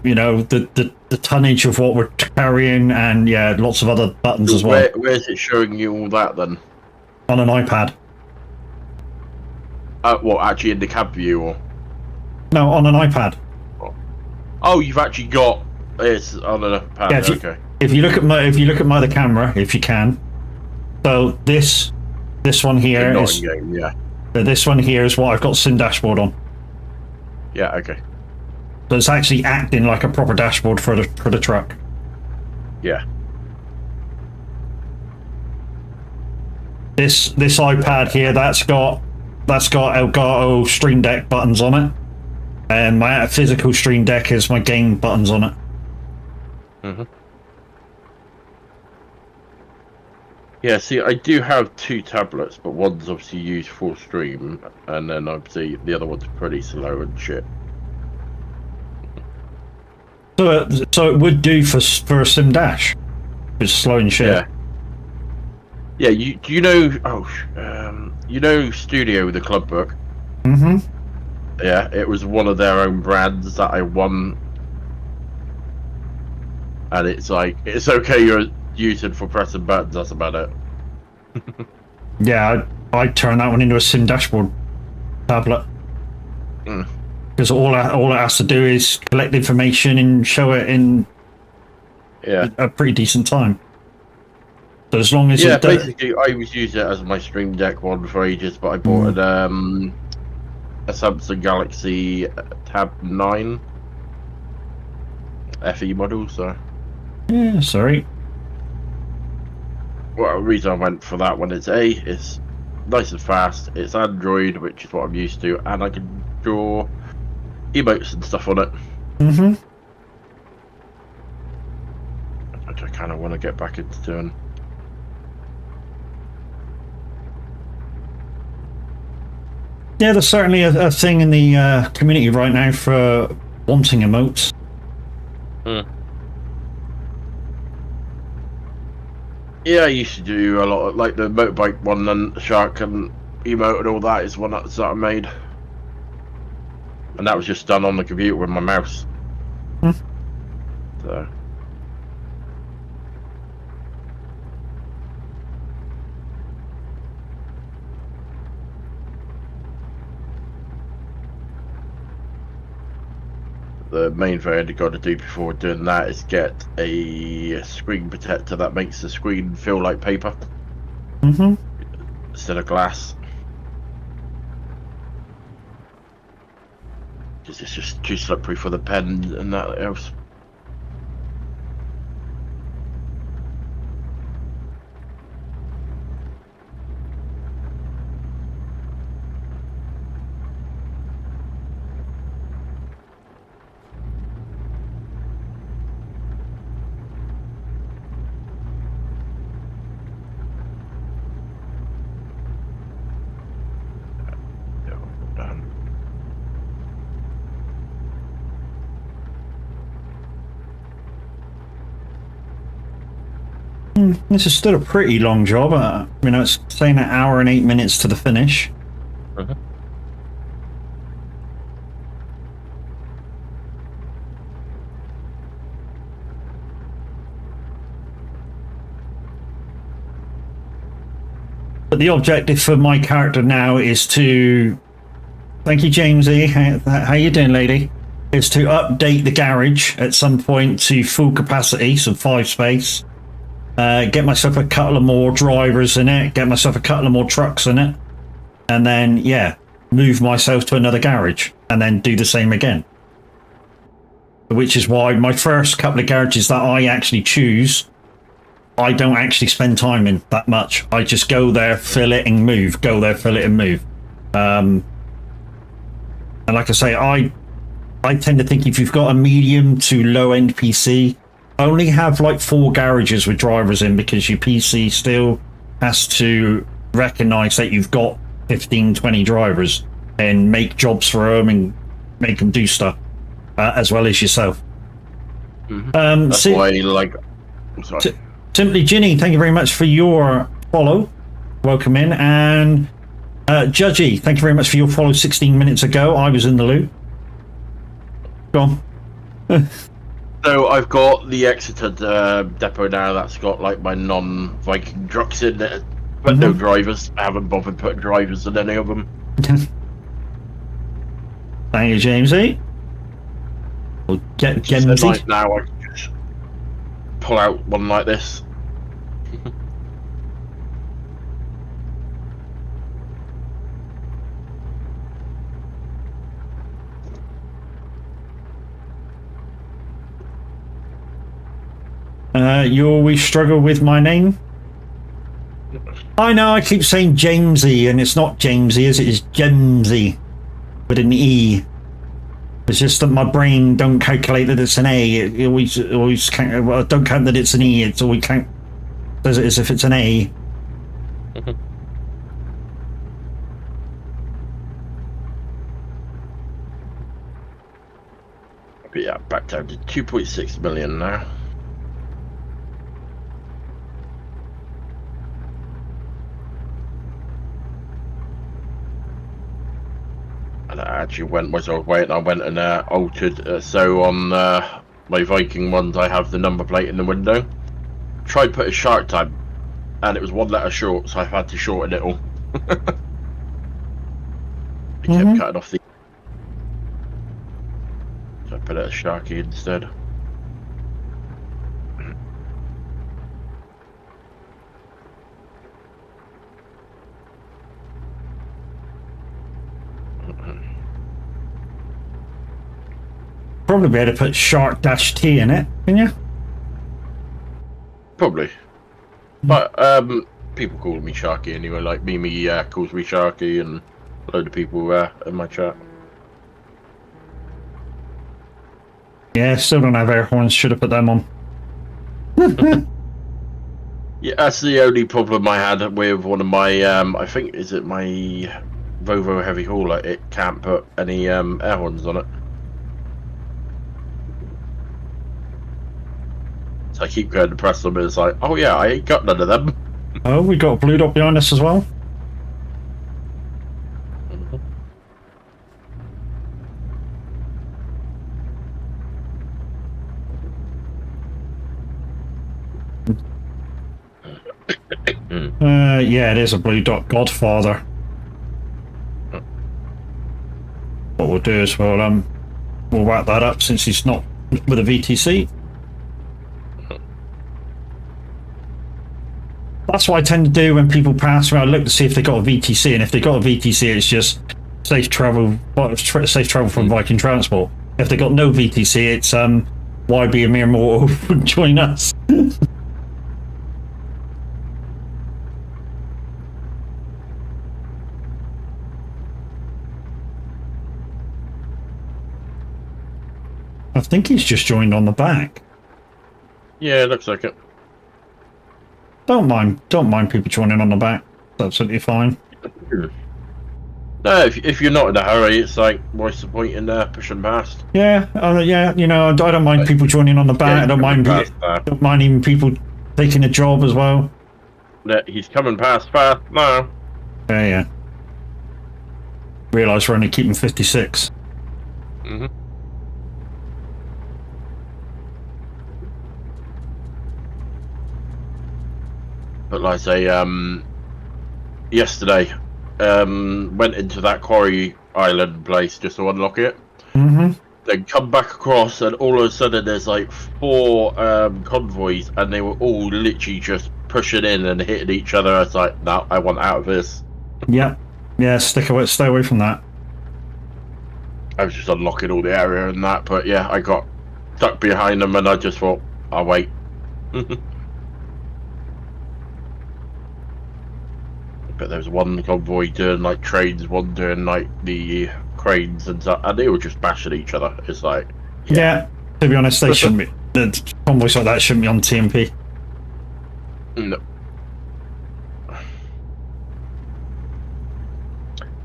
[SPEAKER 1] You know, the tonnage of what we're carrying, and yeah, lots of other buttons as well.
[SPEAKER 3] Where's it showing you all that then?
[SPEAKER 1] On an iPad.
[SPEAKER 3] What, actually in the cab view or?
[SPEAKER 1] No, on an iPad.
[SPEAKER 3] Oh, you've actually got it's on an iPad.
[SPEAKER 1] Yeah,
[SPEAKER 3] Okay.
[SPEAKER 1] If you look at the camera, if you can. So this one here is
[SPEAKER 3] game, yeah.
[SPEAKER 1] This one here is what I've got Sim Dashboard on.
[SPEAKER 3] Yeah. Okay.
[SPEAKER 1] So it's actually acting like a proper dashboard for the truck.
[SPEAKER 3] Yeah.
[SPEAKER 1] This iPad here, that's got Elgato Stream Deck buttons on it, and my physical Stream Deck is my game buttons on it.
[SPEAKER 3] Yeah, see, I do have 2 tablets, but one's obviously used for stream, and then obviously the other one's pretty slow and shit.
[SPEAKER 1] So it would do for a Sim Dash. It's slow and shit.
[SPEAKER 3] Yeah. Yeah, you know? Oh, you know, Studio, the club book. Yeah, it was one of their own brands that I won, and it's like it's okay. You're using for pressing buttons. That's about it.
[SPEAKER 1] Yeah, I turn that one into a Sim Dashboard tablet. Because all it has to do is collect information and show it in a pretty decent time. So as long as
[SPEAKER 3] basically, I was using it as my Stream Deck one for ages, but I bought a Samsung Galaxy Tab 9 FE model. So
[SPEAKER 1] yeah, sorry.
[SPEAKER 3] Well, the reason I went for that one is it's nice and fast. It's Android, which is what I'm used to, and I can draw emotes and stuff on it. Which I kind of want to get back into doing.
[SPEAKER 1] Yeah, there's certainly a thing in the community right now for wanting emotes.
[SPEAKER 3] Yeah, I used to do a lot of, like the motorbike one and shark and emote and all that is one that I made. And that was just done on the computer with my mouse. So. the main thing I'd got to do before doing that is get a screen protector that makes the screen feel like paper instead of glass. Because it's just too slippery for the pen and that else.
[SPEAKER 1] This is still a pretty long job. It's saying an hour and 8 minutes to the finish. But the objective for my character now is to... Thank you, Jamesy. How you doing, lady? Is to update the garage at some point to full capacity, so 5 space. Get myself a couple of more drivers in it, get myself a couple of more trucks in it, and then, yeah, move myself to another garage, and then do the same again. Which is why my first couple of garages that I actually choose, I don't actually spend time in that much. I just go there, fill it, and move. Go there, fill it, and move. And like I say, I tend to think if you've got a medium to low-end PC, only have like 4 garages with drivers in, because your PC still has to recognize that you've got 15-20 drivers and make jobs for them and make them do stuff as well as yourself.
[SPEAKER 3] That's why, like, I'm sorry.
[SPEAKER 1] Simply Ginny, thank you very much for your follow. Welcome in. And Judgy, thank you very much for your follow 16 minutes ago. I was in the loop. Go on.
[SPEAKER 3] So I've got the Exeter depot now that's got like my non-Viking trucks in it, but no drivers. I haven't bothered putting drivers in any of them.
[SPEAKER 1] Thank you, Jamesy. We'll get Jamesy.
[SPEAKER 3] Like now I can just pull out one like this.
[SPEAKER 1] You always struggle with my name? I know, I keep saying Jamesy, and it's not Jamesy, is it? It's Jamesy with an E. It's just that my brain don't calculate that it's an A. It always can't, well, don't count that it's an E. It's always count does it as if it's an A.
[SPEAKER 3] But yeah, back down to 2.6 million now. And I actually went, as I was waiting, I went and altered, so on my Viking ones I have the number plate in the window. Tried put a shark tag, and it was 1 letter short, so I've had to shorten it all. I kept cutting off the... So I put it as Sharky instead.
[SPEAKER 1] Probably better put Shark-T in it, can you?
[SPEAKER 3] Probably. But people call me Sharky anyway, like Mimi calls me Sharky, and a load of people in my chat.
[SPEAKER 1] Yeah, still don't have air horns, should have put them on.
[SPEAKER 3] Yeah, that's the only problem I had with one of my, I think, is it my Volvo heavy hauler? It can't put any air horns on it. So I keep going to press them, and it's like, oh yeah, I ain't got none of them.
[SPEAKER 1] Oh, we got a blue dot behind us as well. Yeah, it is a blue dot Godfather. What we'll do is we'll we'll wrap that up since he's not with a VTC. That's what I tend to do when people pass me. I look to see if they got a VTC, and if they got a VTC, it's just safe travel from Viking Transport. If they got no VTC, it's why be a mere mortal join us. I think he's just joined on the back.
[SPEAKER 3] Yeah, it looks like it.
[SPEAKER 1] Don't mind people joining on the back. It's absolutely fine.
[SPEAKER 3] No, if you're not in a hurry, it's like, what's the point in pushing past?
[SPEAKER 1] Yeah, yeah. You know, I don't mind people joining on the back. I don't mind even people taking a job as well.
[SPEAKER 3] He's coming past fast now.
[SPEAKER 1] Yeah. Realise we're only keeping 56.
[SPEAKER 3] Mhm. But like I say, yesterday, went into that quarry island place just to unlock it.
[SPEAKER 1] Mm-hmm.
[SPEAKER 3] Then come back across, and all of a sudden there's like 4 convoys, and they were all literally just pushing in and hitting each other. I was like, no, I want out of this.
[SPEAKER 1] Yeah, stay away from that.
[SPEAKER 3] I was just unlocking all the area and that, but yeah, I got stuck behind them, and I just thought, I'll wait. But there was one convoy doing like trains, one doing like the cranes and stuff, and they were just bashing each other. It's like,
[SPEAKER 1] yeah. To be honest, they shouldn't be. The convoys like that shouldn't be on TMP.
[SPEAKER 3] No.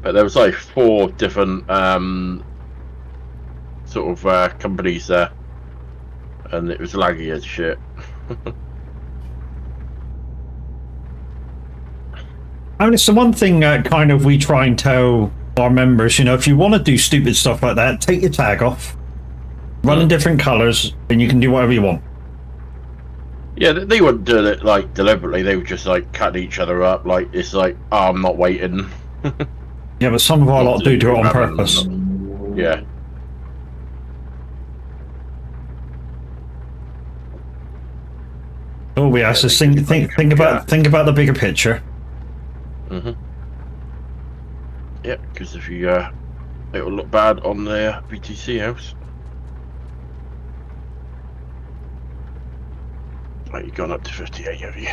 [SPEAKER 3] But there was like 4 different sort of companies there, and it was laggy as shit.
[SPEAKER 1] I mean, it's the one thing kind of we try and tell our members, you know, if you want to do stupid stuff like that, take your tag off, run in different colours, and you can do whatever you want.
[SPEAKER 3] Yeah, they wouldn't do it like deliberately. They would just like cut each other up. Like, it's like, oh, I'm not waiting.
[SPEAKER 1] Yeah, but some of our lot do it on purpose.
[SPEAKER 3] Yeah.
[SPEAKER 1] Oh, we have to think about the bigger picture.
[SPEAKER 3] Mhm. Yeah, because if you it will look bad on the BTC house. Right, you've gone up to 58, have you?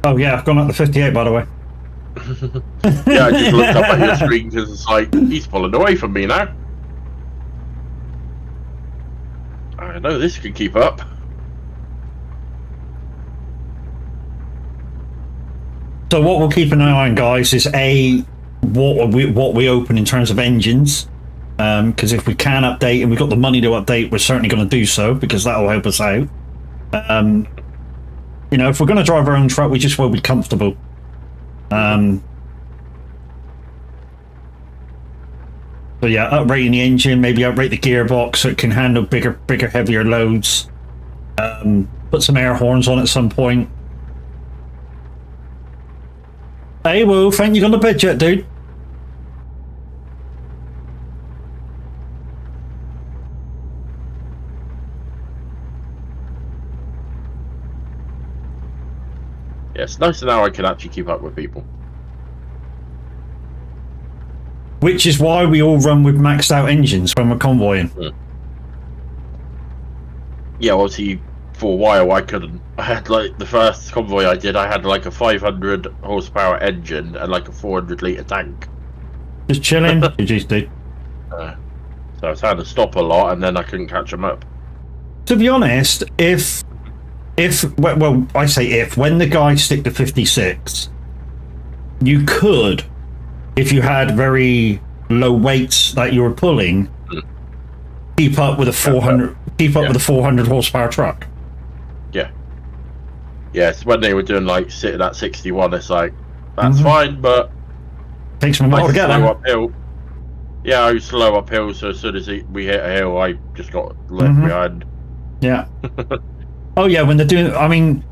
[SPEAKER 1] Oh yeah, I've gone up to 58, by the way.
[SPEAKER 3] Yeah, I just looked up at your screen because it's like, he's pulling away from me now. I know this can keep up.
[SPEAKER 1] So what we'll keep an eye on, guys, is what we open in terms of engines. Because if we can update and we've got the money to update, we're certainly going to do so, because that will help us out. You know, if we're going to drive our own truck, we just will be comfortable. So yeah, uprating the engine, maybe uprate the gearbox so it can handle bigger, heavier loads. Put some air horns on at some point. Hey, Wolf, ain't you got the bed yet, dude?
[SPEAKER 3] Yeah, it's nice to know I can actually keep up with people.
[SPEAKER 1] Which is why we all run with maxed out engines when we're convoying.
[SPEAKER 3] Yeah, obviously, for a while I couldn't. I had like the first convoy I did, I had like a 500 horsepower engine and like a 400 litre tank.
[SPEAKER 1] Just chilling. GG's, dude.
[SPEAKER 3] So I was had to stop a lot, and then I couldn't catch them up.
[SPEAKER 1] To be honest, well, I say if, when the guys stick to 56, you could, if you had very low weights that you were pulling, keep up with a 400, with a 400 horsepower truck.
[SPEAKER 3] Yeah. Yeah, it's when they were doing like sitting at 61, it's like, that's fine, but
[SPEAKER 1] takes me a while to get there.
[SPEAKER 3] Uphill. Yeah, I was slow uphill, so as soon as we hit a hill, I just got left behind.
[SPEAKER 1] Yeah. Oh yeah, when they're doing, I mean,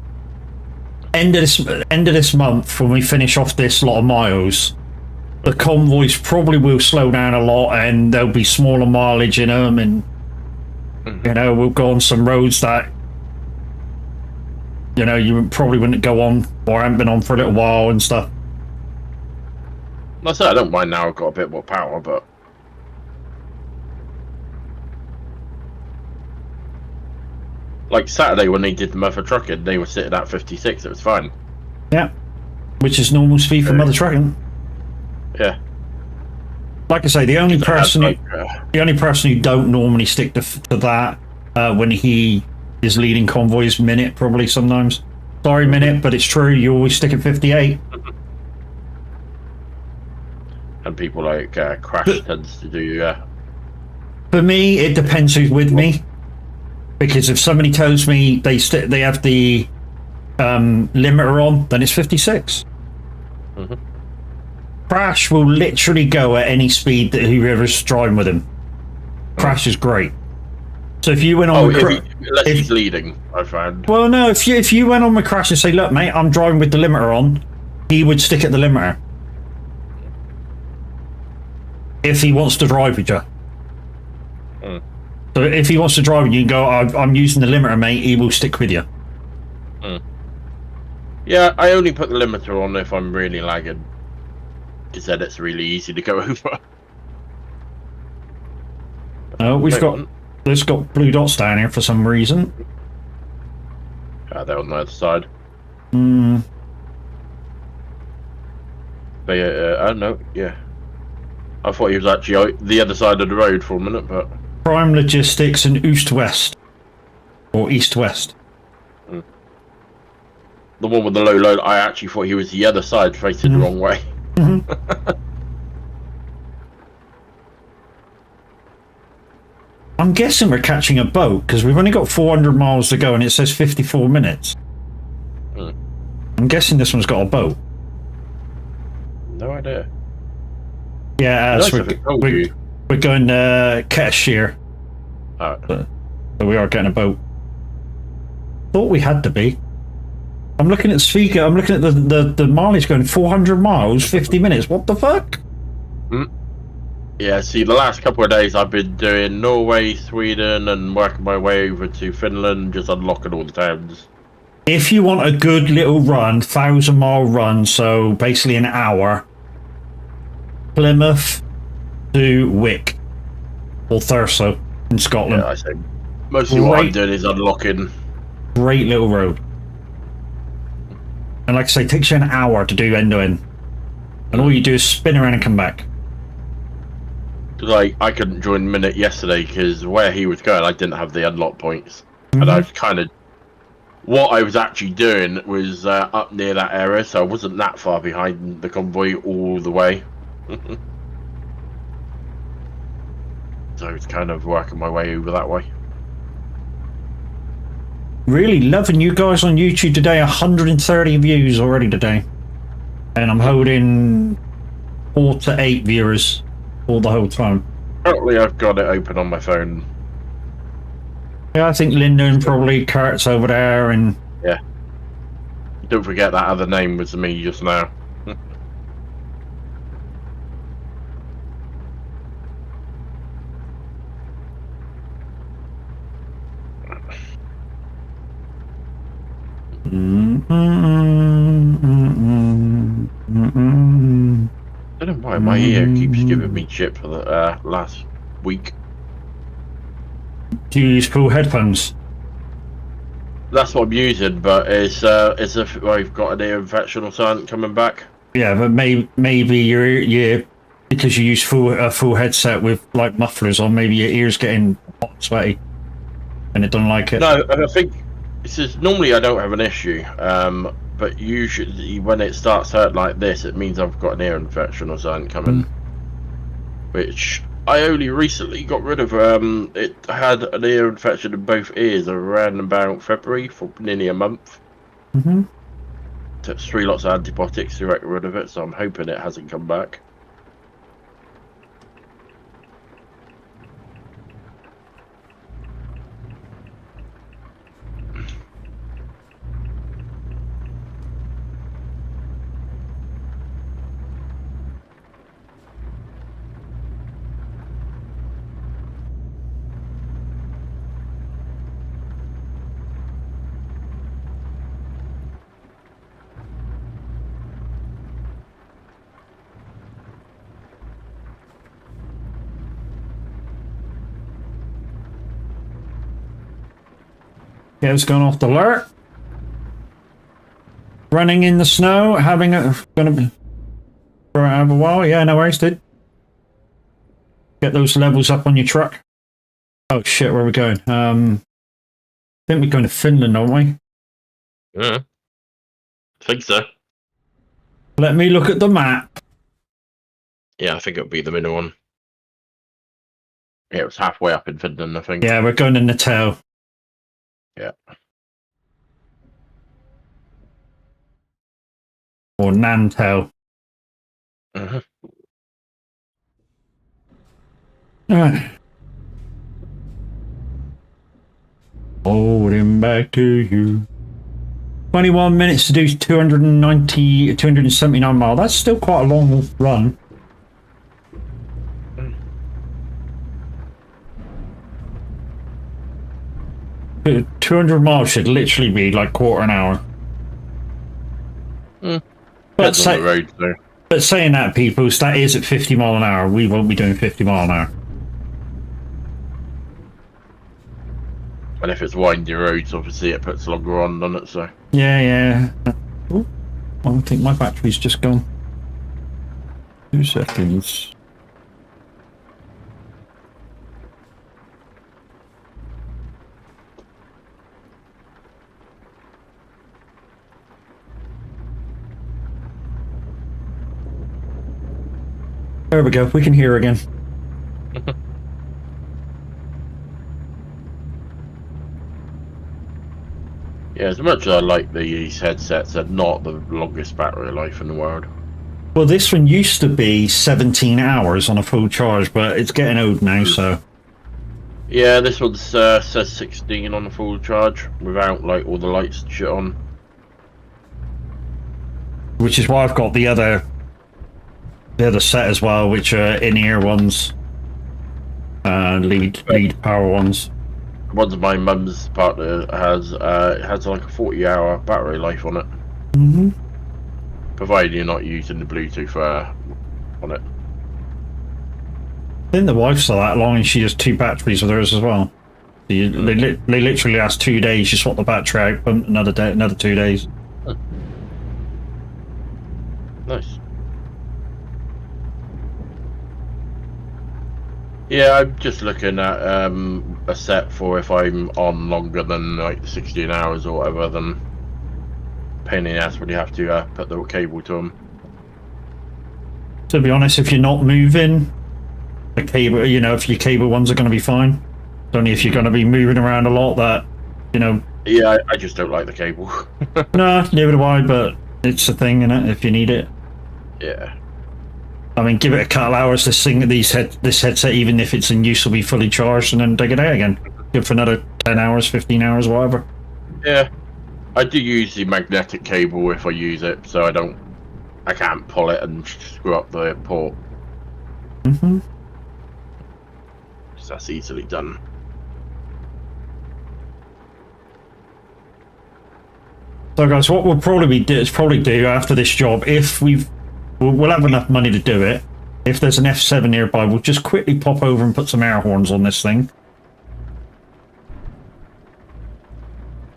[SPEAKER 1] end of this month, when we finish off this lot of miles, the convoys probably will slow down a lot, and there'll be smaller mileage in them, and you know, we'll go on some roads that you know you probably wouldn't go on or haven't been on for a little while and stuff.
[SPEAKER 3] I said I don't mind now. I've got a bit more power, but like Saturday when they did the Mother Trucking, they were sitting at 56. It was fine.
[SPEAKER 1] Yeah, which is normal speed for mother trucking.
[SPEAKER 3] Yeah.
[SPEAKER 1] Like I say, the only person who don't normally stick to that when he is leading convoys minute probably sometimes. Sorry, minute, but it's true. You always stick at 58.
[SPEAKER 3] And people like Crash tends to do.
[SPEAKER 1] For me, it depends who's with me. Because if somebody tells me they have the limiter on, then it's 56. Crash will literally go at any speed that whoever's driving with him. Crash is great. So if you went on
[SPEAKER 3] unless he's leading, I found.
[SPEAKER 1] Well, no, if you went on with Crash and say, look, mate, I'm driving with the limiter on, he would stick at the limiter. If he wants to drive with you. So if he wants to drive with you and go, I'm using the limiter, mate, he will stick with you.
[SPEAKER 3] Yeah, I only put the limiter on if I'm really lagging. Because then it's really easy to go over.
[SPEAKER 1] Oh, there's got blue dots down here for some reason.
[SPEAKER 3] They're on the other side. But I don't know, yeah. I thought he was actually the other side of the road for a minute, but...
[SPEAKER 1] Prime Logistics and East-West. Or East-West.
[SPEAKER 3] The one with the low load, I actually thought he was the other side, facing the wrong way.
[SPEAKER 1] I'm guessing we're catching a boat, because we've only got 400 miles to go and it says 54 minutes. I'm guessing this one's got a boat.
[SPEAKER 3] No idea.
[SPEAKER 1] Yeah, we're going Cashier. So we are getting a boat. Thought we had to be. I'm looking at Svika, I'm looking at the mileage going 400 miles, 50 minutes. What the fuck?
[SPEAKER 3] Yeah, see, the last couple of days I've been doing Norway, Sweden, and working my way over to Finland, just unlocking all the towns.
[SPEAKER 1] If you want a good little run, 1,000-mile run, so basically an hour, Plymouth to Wick or Thurso in Scotland.
[SPEAKER 3] Yeah, I say mostly what I'm doing is unlocking.
[SPEAKER 1] Great little road. And like I say, it takes you an hour to do end to end. And all you do is spin around and come back.
[SPEAKER 3] Like, I couldn't join Minute yesterday because where he was going, I didn't have the unlock points. And I was kind of... What I was actually doing was up near that area, so I wasn't that far behind the convoy all the way. So I was kind of working my way over that way.
[SPEAKER 1] Really loving you guys on YouTube today. 130 views already today. And I'm holding 4 to 8 viewers all the whole time.
[SPEAKER 3] Currently I've got it open on my phone.
[SPEAKER 1] Yeah, I think Linda and probably Kurt's over there and...
[SPEAKER 3] Yeah. Don't forget that other name was me just now. I don't know why my ear keeps giving me shit for the last week.
[SPEAKER 1] Do you use cool headphones?
[SPEAKER 3] That's what I'm using, but it's if I've got an ear infection or something coming back.
[SPEAKER 1] Yeah, but maybe you're because you use a full headset with like mufflers on. Maybe your ears getting hot and sweaty, and it doesn't like it.
[SPEAKER 3] No, I think this is normally I don't have an issue, but usually when it starts hurt like this, it means I've got an ear infection or something coming, which I only recently got rid of. It had an ear infection in both ears around about February for nearly a month. Took 3 lots of antibiotics to get rid of it, so I'm hoping it hasn't come back.
[SPEAKER 1] Get us going off the alert. Running in the snow, having a gonna be for a while. Yeah, no worries, dude. Get those levels up on your truck. Oh shit, where are we going? I think we're going to Finland, aren't we?
[SPEAKER 3] Yeah. I think so.
[SPEAKER 1] Let me look at the map.
[SPEAKER 3] Yeah, I think it'll be the middle one. Yeah, it was halfway up in Finland, I think.
[SPEAKER 1] Yeah, we're going to Natal.
[SPEAKER 3] Yeah.
[SPEAKER 1] Or Nantel.
[SPEAKER 3] Uh-huh.
[SPEAKER 1] Alright. Holding back to you. 21 minutes to do 279 miles. That's still quite a long run. Mm. 200 miles should literally be like quarter an hour.
[SPEAKER 3] Mm.
[SPEAKER 1] But,
[SPEAKER 3] road,
[SPEAKER 1] but saying that, people, that is at 50 mile an hour. We won't be doing 50 mile an hour.
[SPEAKER 3] And if it's windy roads, obviously it puts longer on, doesn't it? So.
[SPEAKER 1] Yeah. Ooh, I think my battery's just gone. 2 seconds. There we go. We can hear again.
[SPEAKER 3] Yeah, as much as I like these headsets, they're not the longest battery life in the world.
[SPEAKER 1] Well, this one used to be 17 hours on a full charge, but it's getting old now, so...
[SPEAKER 3] Yeah, this one says 16 on a full charge, without, like, all the lights and shit on.
[SPEAKER 1] Which is why I've got the other set as well, which are in-ear ones. Lead power ones.
[SPEAKER 3] One of my mum's partner has, it has like a 40-hour battery life on it.
[SPEAKER 1] Mm-hmm.
[SPEAKER 3] Provided you're not using the Bluetooth on it.
[SPEAKER 1] I think the wife's still that long and she has 2 batteries with hers as well. They literally last 2 days, you swap the battery out, another 2 days.
[SPEAKER 3] Nice. Yeah, I'm just looking at a set for if I'm on longer than like 16 hours or whatever, then pain in the ass when you have to put the cable to them.
[SPEAKER 1] To be honest, if you're not moving, the cable, you know, if your cable ones are going to be fine. It's only if you're going to be moving around a lot that, you know...
[SPEAKER 3] Yeah, I just don't like the cable.
[SPEAKER 1] No, neither do I, but it's a thing, innit, if you need it.
[SPEAKER 3] Yeah.
[SPEAKER 1] I mean, give it a couple hours, this headset, even if it's in use, will be fully charged, and then take it out again. Give it for another 10 hours, 15 hours, whatever.
[SPEAKER 3] Yeah. I do use the magnetic cable if I use it, so I can't pull it and screw up the port.
[SPEAKER 1] Mm-hmm.
[SPEAKER 3] So that's easily done.
[SPEAKER 1] So guys, what we'll probably do after this job, if we'll have enough money to do it, if there's an F7 nearby, we'll just quickly pop over and put some air horns on this thing.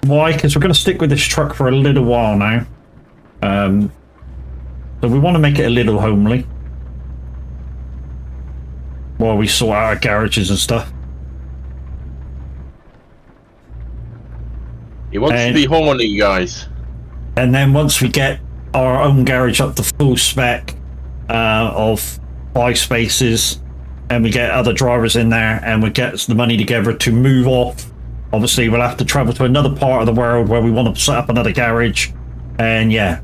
[SPEAKER 1] Why? Because we're going to stick with this truck for a little while now. So we want to make it a little homely while we sort out our garages and stuff.
[SPEAKER 3] He wants to be horny, guys.
[SPEAKER 1] And then once we get our own garage up to full spec of 5 spaces, and we get other drivers in there, and we get the money together to move off, obviously we'll have to travel to another part of the world where we want to set up another garage, and yeah.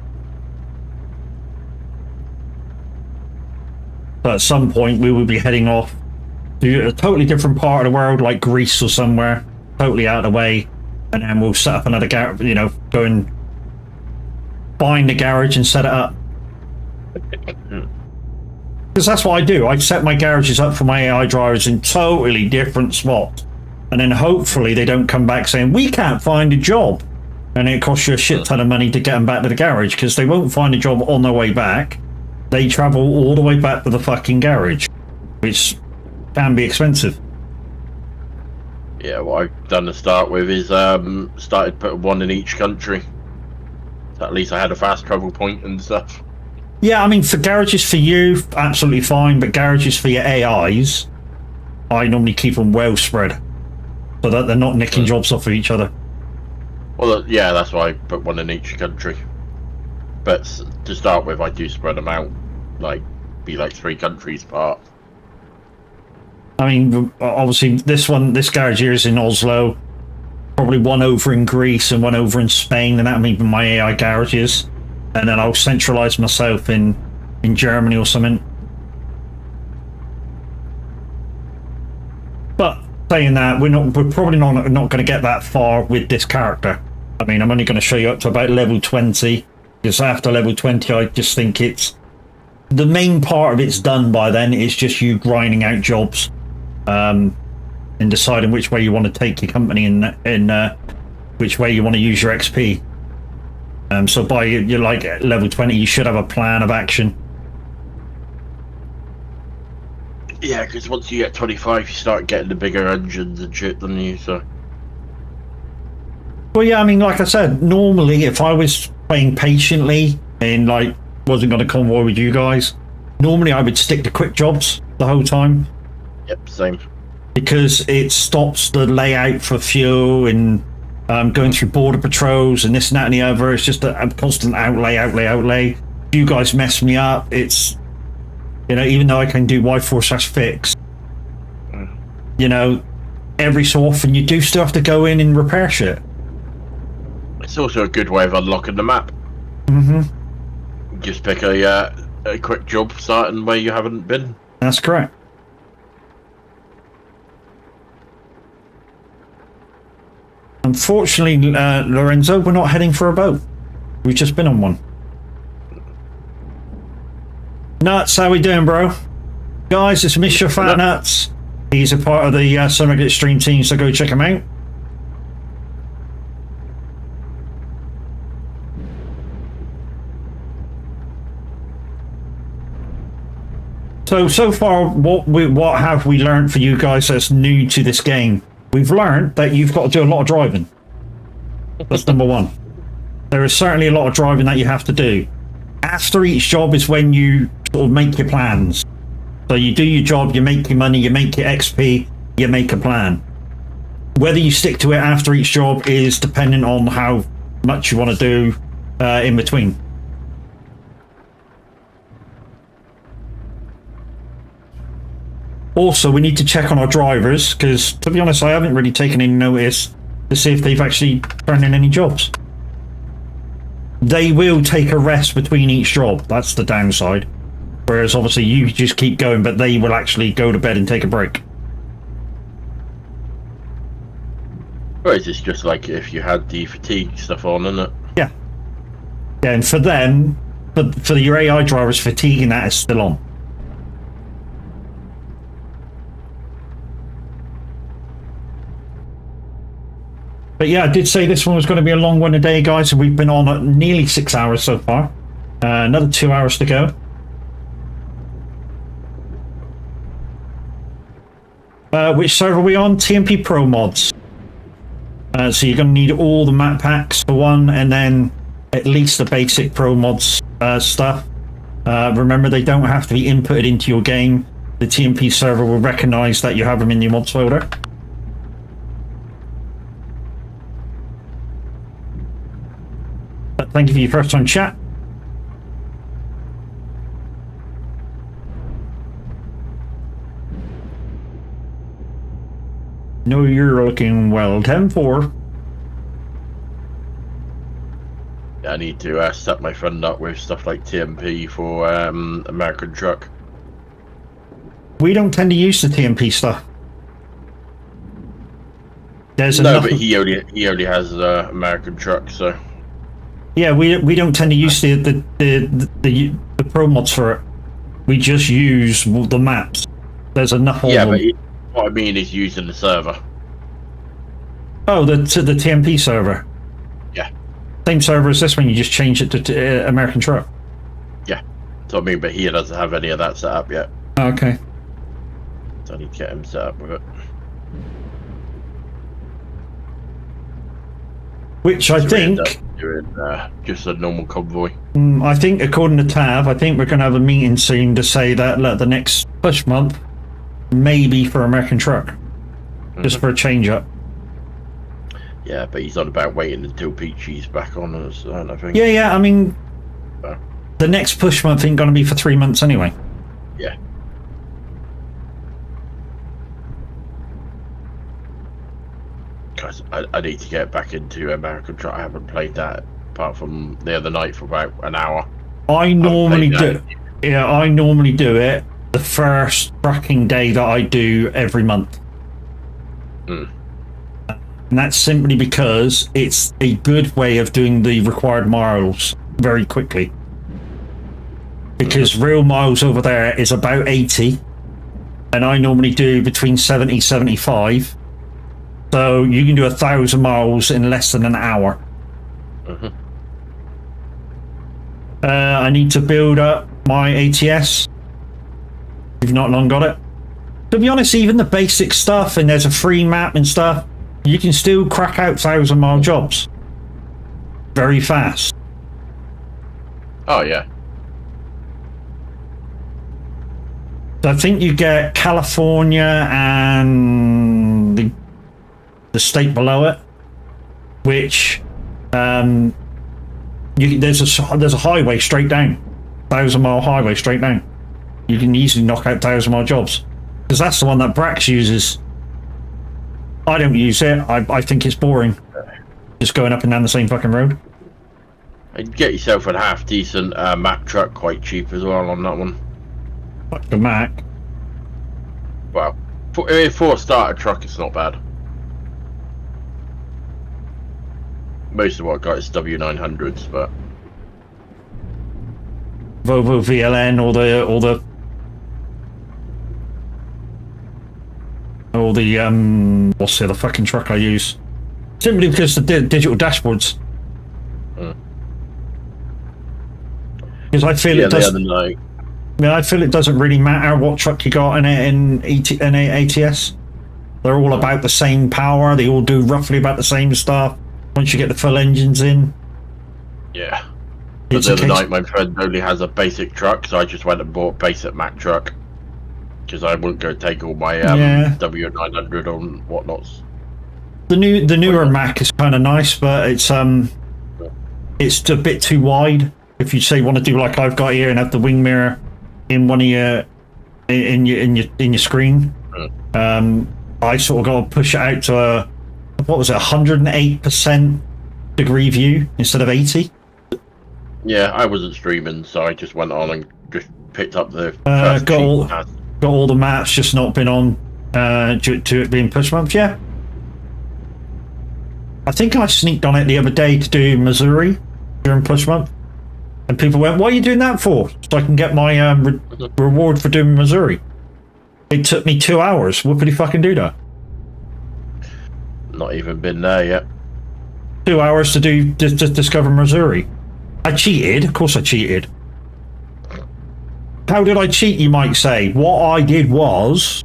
[SPEAKER 1] So at some point we will be heading off to a totally different part of the world, like Greece or somewhere, totally out of the way, and then we'll set up another garage, you know, go and find the garage and set it up. Because that's what I do. I set my garages up for my AI drivers in totally different spots, and then hopefully they don't come back saying we can't find a job, and it costs you a shit ton of money to get them back to the garage, because they won't find a job on their way back. They travel all the way back to the fucking garage, which can be expensive.
[SPEAKER 3] Yeah, what I've done to start with is started putting one in each country. So at least I had a fast travel point and stuff.
[SPEAKER 1] Yeah, I mean, for garages for you, absolutely fine, but garages for your AIs, I normally keep them well spread so that they're not nicking jobs off of each other.
[SPEAKER 3] Well, yeah, that's why I put one in each country. But to start with, I do spread them out, be like 3 countries apart.
[SPEAKER 1] I mean, obviously, this garage here is in Oslo, probably one over in Greece and one over in Spain, and that'll be my AI garages. And then I'll centralize myself in Germany or something. But saying that, we're probably not going to get that far with this character. I mean, I'm only going to show you up to about level 20, because after level 20, I just think it's the main part of it's done by then. Is just you grinding out jobs, and deciding which way you want to take your company and which way you want to use your XP. So by you're like at level 20, you should have a plan of action.
[SPEAKER 3] Yeah, because once you get 25, you start getting the bigger engines and shit, don't you? So.
[SPEAKER 1] Well, yeah, I mean, like I said, normally if I was playing patiently and like wasn't going to convoy with you guys, normally I would stick to quick jobs the whole time.
[SPEAKER 3] Yep, same.
[SPEAKER 1] Because it stops the layout for fuel and going through border patrols and this and that and the other. It's just a constant outlay. You guys mess me up. It's, you know, even though I can do Y4/fix, you know, every so often you do still have to go in and repair shit.
[SPEAKER 3] It's also a good way of unlocking the map.
[SPEAKER 1] Mm-hmm.
[SPEAKER 3] Just pick a quick job starting where you haven't been.
[SPEAKER 1] That's correct. Unfortunately, Lorenzo, we're not heading for a boat. We've just been on one. Nuts, how we doing, bro? Guys, it's Mr. Fat Nuts. He's a part of the Sonic Extreme team, so go check him out. So far, what have we learned for you guys that's new to this game? We've learned that you've got to do a lot of driving. That's number one. There is certainly a lot of driving that you have to do. After each job is when you sort of make your plans. So you do your job, you make your money, you make your XP, you make a plan. Whether you stick to it after each job is dependent on how much you want to do in between. Also, we need to check on our drivers, because, to be honest, I haven't really taken any notice to see if they've actually turned in any jobs. They will take a rest between each job. That's the downside. Whereas, obviously, you just keep going, but they will actually go to bed and take a break.
[SPEAKER 3] Or is this just like if you had the fatigue stuff on, isn't it?
[SPEAKER 1] Yeah. Yeah, and for them, for your AI drivers, fatigue and that is still on. But yeah, I did say this one was going to be a long one today, guys, and we've been on at nearly 6 hours so far. Another 2 hours to go. Which server are we on? TMP Pro mods. So you're going to need all the map packs for one, and then at least the basic Pro mods stuff. Remember, they don't have to be inputted into your game. The TMP server will recognize that you have them in your mods folder. Thank you for your first time chat. No, you're looking well. 10-4.
[SPEAKER 3] Yeah, I need to set my friend up with stuff like TMP for American Truck.
[SPEAKER 1] We don't tend to use the TMP stuff. There's
[SPEAKER 3] no,
[SPEAKER 1] enough...
[SPEAKER 3] but he only has American Truck, so.
[SPEAKER 1] Yeah, we don't tend to use the pro mods for it. We just use the maps. There's enough of them.
[SPEAKER 3] But what I mean is using the server.
[SPEAKER 1] Oh, the TMP server.
[SPEAKER 3] Yeah.
[SPEAKER 1] Same server as this one. You just change it to American Truck.
[SPEAKER 3] Yeah. So I mean, but he doesn't have any of that set up yet.
[SPEAKER 1] Okay.
[SPEAKER 3] So I need to get him set up with it.
[SPEAKER 1] Which I
[SPEAKER 3] So we end
[SPEAKER 1] think,
[SPEAKER 3] up doing just a normal convoy.
[SPEAKER 1] I think, according to Tav, I think we're going to have a meeting soon to say that look, the next push month may be for American truck, just for a change up.
[SPEAKER 3] Yeah, but he's on about waiting until Peachy's back on us, I think.
[SPEAKER 1] Yeah. I mean, the next push month ain't going to be for 3 months anyway.
[SPEAKER 3] Yeah. Because I need to get back into American Truck. I haven't played that apart from the other night for about an hour.
[SPEAKER 1] I normally do. Yeah, I normally do it the first trucking day that I do every month. And that's simply because it's a good way of doing the required miles very quickly. Because real miles over there is about 80, and I normally do between 70 75. So you can do 1,000 miles in less than an hour. I need to build up my ATS. You've not long got it. To be honest, even the basic stuff, and there's a free map and stuff, you can still crack out 1,000-mile jobs very fast.
[SPEAKER 3] Oh, yeah.
[SPEAKER 1] So I think you get California and the state below it, which there's a highway straight down, 1,000-mile highway straight down. You can easily knock out 1,000-mile jobs because that's the one that Brax uses. I don't use it. I think it's boring, just going up and down the same fucking road.
[SPEAKER 3] And get yourself a half decent Mack truck, quite cheap as well on that one.
[SPEAKER 1] Fuck the Mac.
[SPEAKER 3] Well, for a starter truck, it's not bad. Most of what I got is W900s, but
[SPEAKER 1] Volvo VLN or the what's the other fucking truck I use? Simply because the digital dashboards. Because I feel it doesn't. I feel it doesn't really matter what truck you got in ATS. They're all about the same power. They all do roughly about the same stuff. Once you get the full engines in.
[SPEAKER 3] Yeah. But the other night, my friend only has a basic truck, so I just went and bought a basic Mack truck. Because I wouldn't go take all my W900 on whatnots.
[SPEAKER 1] The newer Mack is kind of nice, but it's a bit too wide. If you say want to do like I've got here and have the wing mirror in one of your in your screen, I sort of got to push it out to a 108% degree view instead of 80.
[SPEAKER 3] Yeah, I wasn't streaming, so I just went on and just picked up the
[SPEAKER 1] got all the maps, just not been on due to it being push month. Yeah, I think I sneaked on it the other day to do Missouri during push month, and people went, "What are you doing that for?" So I can get my reward for doing Missouri. It took me 2 hours. What could he fucking do that?
[SPEAKER 3] Not even been there yet.
[SPEAKER 1] 2 hours to do just discover Missouri. I cheated. Of course I cheated. How did I cheat, you might say? What I did was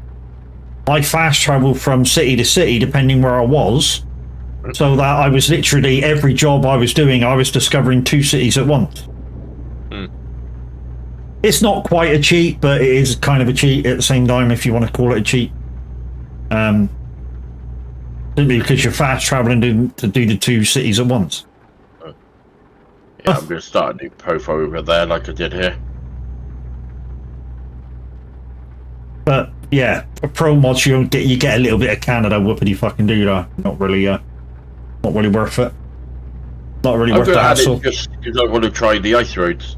[SPEAKER 1] I fast traveled from city to city depending where I was, so that I was literally, every job I was doing, I was discovering 2 cities at once. It's not quite a cheat, but it is kind of a cheat at the same time, if you want to call it a cheat. Simply because you're fast traveling to do the 2 cities at once.
[SPEAKER 3] Yeah, I'm going to start a new profile over there like I did here.
[SPEAKER 1] But yeah, for pro mods you get a little bit of Canada. Whoopity fucking do that. Not really worth it. Not really worth the hassle.
[SPEAKER 3] Just because I want to try the ice roads.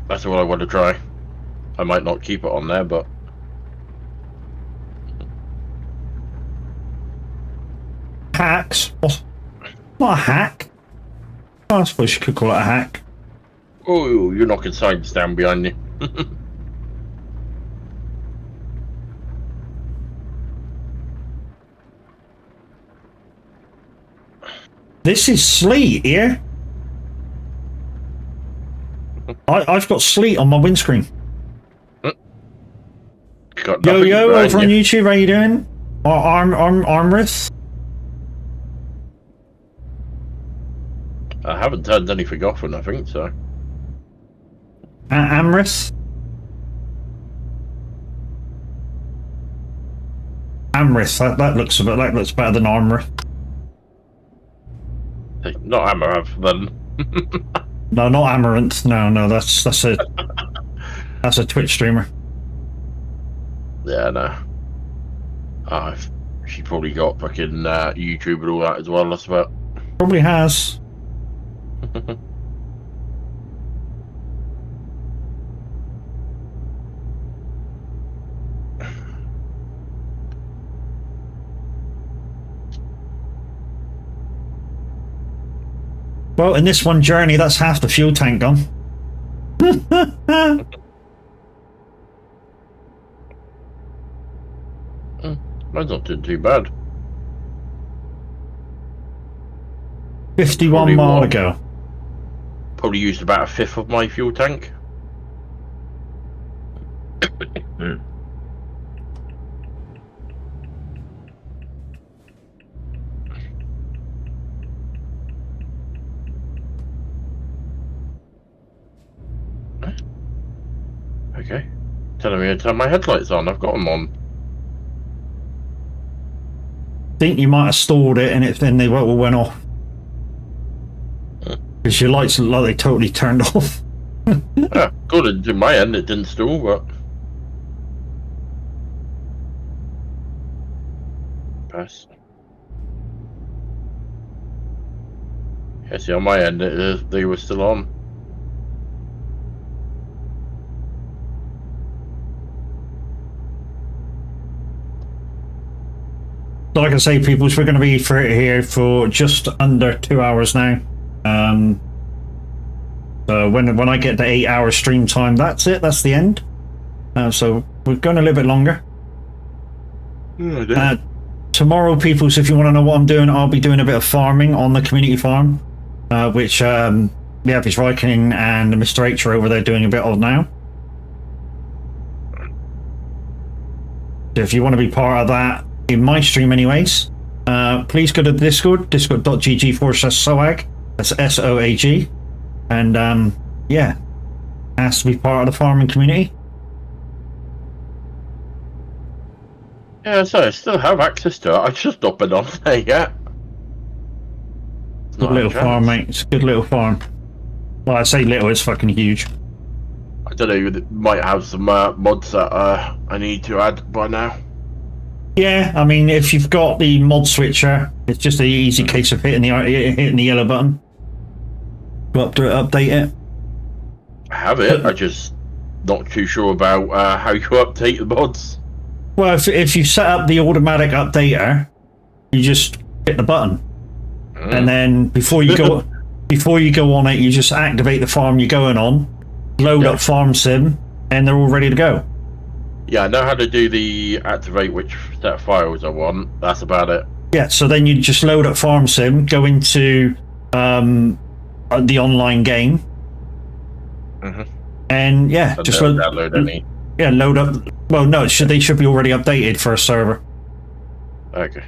[SPEAKER 3] That's all I want to try. I might not keep it on there, but
[SPEAKER 1] hacks. Not a hack. I suppose you could call it a hack.
[SPEAKER 3] Oh, you're knocking signs down behind you.
[SPEAKER 1] This is sleet here. I've got sleet on my windscreen. Yo, over on YouTube, how you doing? Armrith.
[SPEAKER 3] I haven't turned anything off or nothing, so.
[SPEAKER 1] Amris? Amris, that looks better than Armory.
[SPEAKER 3] Not Amarav, then.
[SPEAKER 1] No, not Amaranth. No, that's a Twitch streamer.
[SPEAKER 3] Yeah, no. She probably got fucking YouTube and all that as well, that's about.
[SPEAKER 1] Probably has. Well, in this one journey, that's half the fuel tank gone.
[SPEAKER 3] Mine's not doing too bad.
[SPEAKER 1] 51 mile ago.
[SPEAKER 3] Probably used about a fifth of my fuel tank. Okay. Telling me to turn my headlights on. I've got them on.
[SPEAKER 1] Think you might have stored it and then they all went off. Because your lights look like they totally turned off.
[SPEAKER 3] Yeah, good. To my end, it didn't stall, but. Pass. Yeah, see, on my end, they were still on.
[SPEAKER 1] Like I say, peoples, we're going to be here for just under 2 hours now. So when I get to 8 hours stream time, that's it. That's the end. So we're going a little bit longer. Tomorrow, peoples, if you want to know what I'm doing, I'll be doing a bit of farming on the community farm, which the Average Viking and Mr. H are over there doing a bit of now. So if you want to be part of that, in my stream anyways, please go to the Discord, discord.gg/SOAG, that's SOAG, and yeah, ask to be part of the farming community.
[SPEAKER 3] Yeah, so I still have access to it. I just not been on there yet.
[SPEAKER 1] Good little farm, mate. It's a good little farm. Well, I say little, it's fucking huge.
[SPEAKER 3] I don't know, it might have some mods that I need to add by now.
[SPEAKER 1] Yeah, I mean, if you've got the mod switcher, it's just an easy case of hitting the yellow button. Go up to it, update it.
[SPEAKER 3] I have it, I just not too sure about how you update the mods.
[SPEAKER 1] Well, if you set up the automatic updater, you just hit the button, and then before you go on it, you just activate the farm you're going on, load up farm sim, and they're all ready to go.
[SPEAKER 3] Yeah, I know how to do the activate which set of files I want. That's about it.
[SPEAKER 1] Yeah, so then you just load up farm sim, go into the online game, and yeah,
[SPEAKER 3] So
[SPEAKER 1] just
[SPEAKER 3] download any.
[SPEAKER 1] Yeah, load up. Well, no, they should be already updated for a server.
[SPEAKER 3] Okay.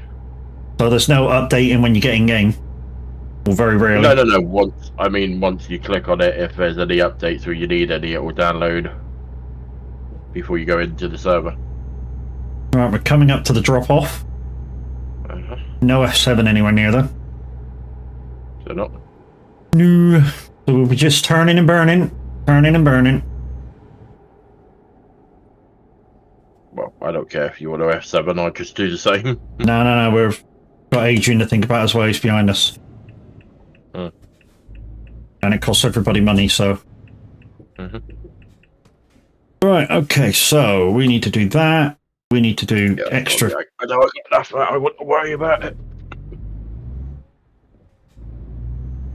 [SPEAKER 1] So there's no updating when you get in game. Or very rarely.
[SPEAKER 3] No. Once you click on it, if there's any updates or you need any, it will download before you go into the server.
[SPEAKER 1] Right, we're coming up to the drop off. No F7 anywhere near though.
[SPEAKER 3] So not.
[SPEAKER 1] No. So we'll be just turning and burning. Turning and burning.
[SPEAKER 3] Well, I don't care if you want to F7, I'll just do the same.
[SPEAKER 1] No. We've got Adrian to think about as well. He's behind us. And it costs everybody money, so. Right, okay, so we need to do that. We need to do extra.
[SPEAKER 3] I don't enough. I wouldn't worry about it.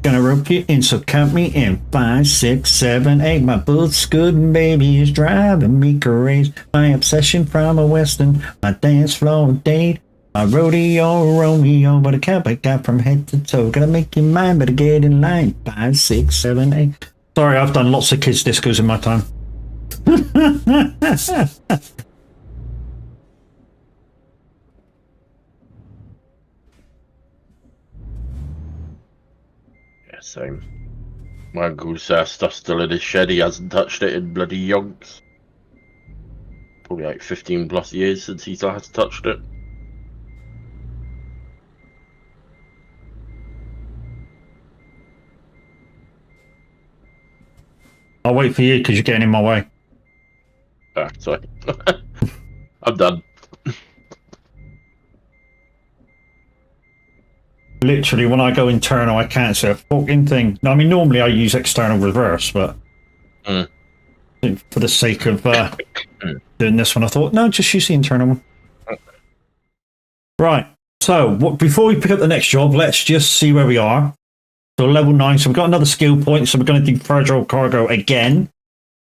[SPEAKER 1] Gonna rope you in, so count me in. 5, 6, 7, 8. My blood's good, baby, is driving me crazy. My obsession from a western, my dance floor date. My rodeo Romeo, but I can't back out from head to toe. Gotta make you mine, better get in line. 5, 6, 7, 8. Sorry, I've done lots of kids' discos in my time.
[SPEAKER 3] Same. My uncle's stuff's still in his shed. He hasn't touched it in bloody yonks. Probably like 15 plus years since he's last touched it.
[SPEAKER 1] I'll wait for you because you're getting in my way.
[SPEAKER 3] Ah, sorry. I'm done.
[SPEAKER 1] Literally, when I go internal, I can't see a fucking thing. I mean, normally I use external reverse, but for the sake of doing this one, I thought, no, just use the internal one. Right. So, before we pick up the next job, let's just see where we are. So, level 9. So, we've got another skill point. So, we're going to do fragile cargo again.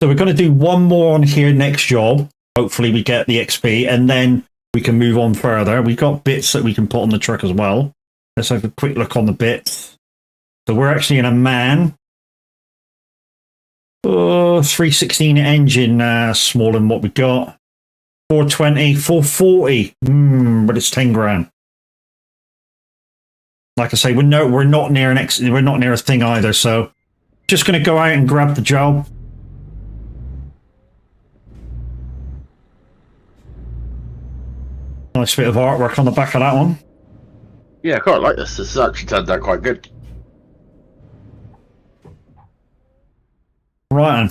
[SPEAKER 1] So, we're going to do one more on here next job. Hopefully, we get the XP, and then we can move on further. We've got bits that we can put on the truck as well. Let's have a quick look on the bits. So we're actually in a MAN. 316 engine, smaller than what we got. 420, 440. But it's 10 grand. Like I say, we're not near we're not near a thing either. So just going to go out and grab the job. Nice bit of artwork on the back of that one.
[SPEAKER 3] Yeah, I quite like this. This has actually turned out quite good.
[SPEAKER 1] Right.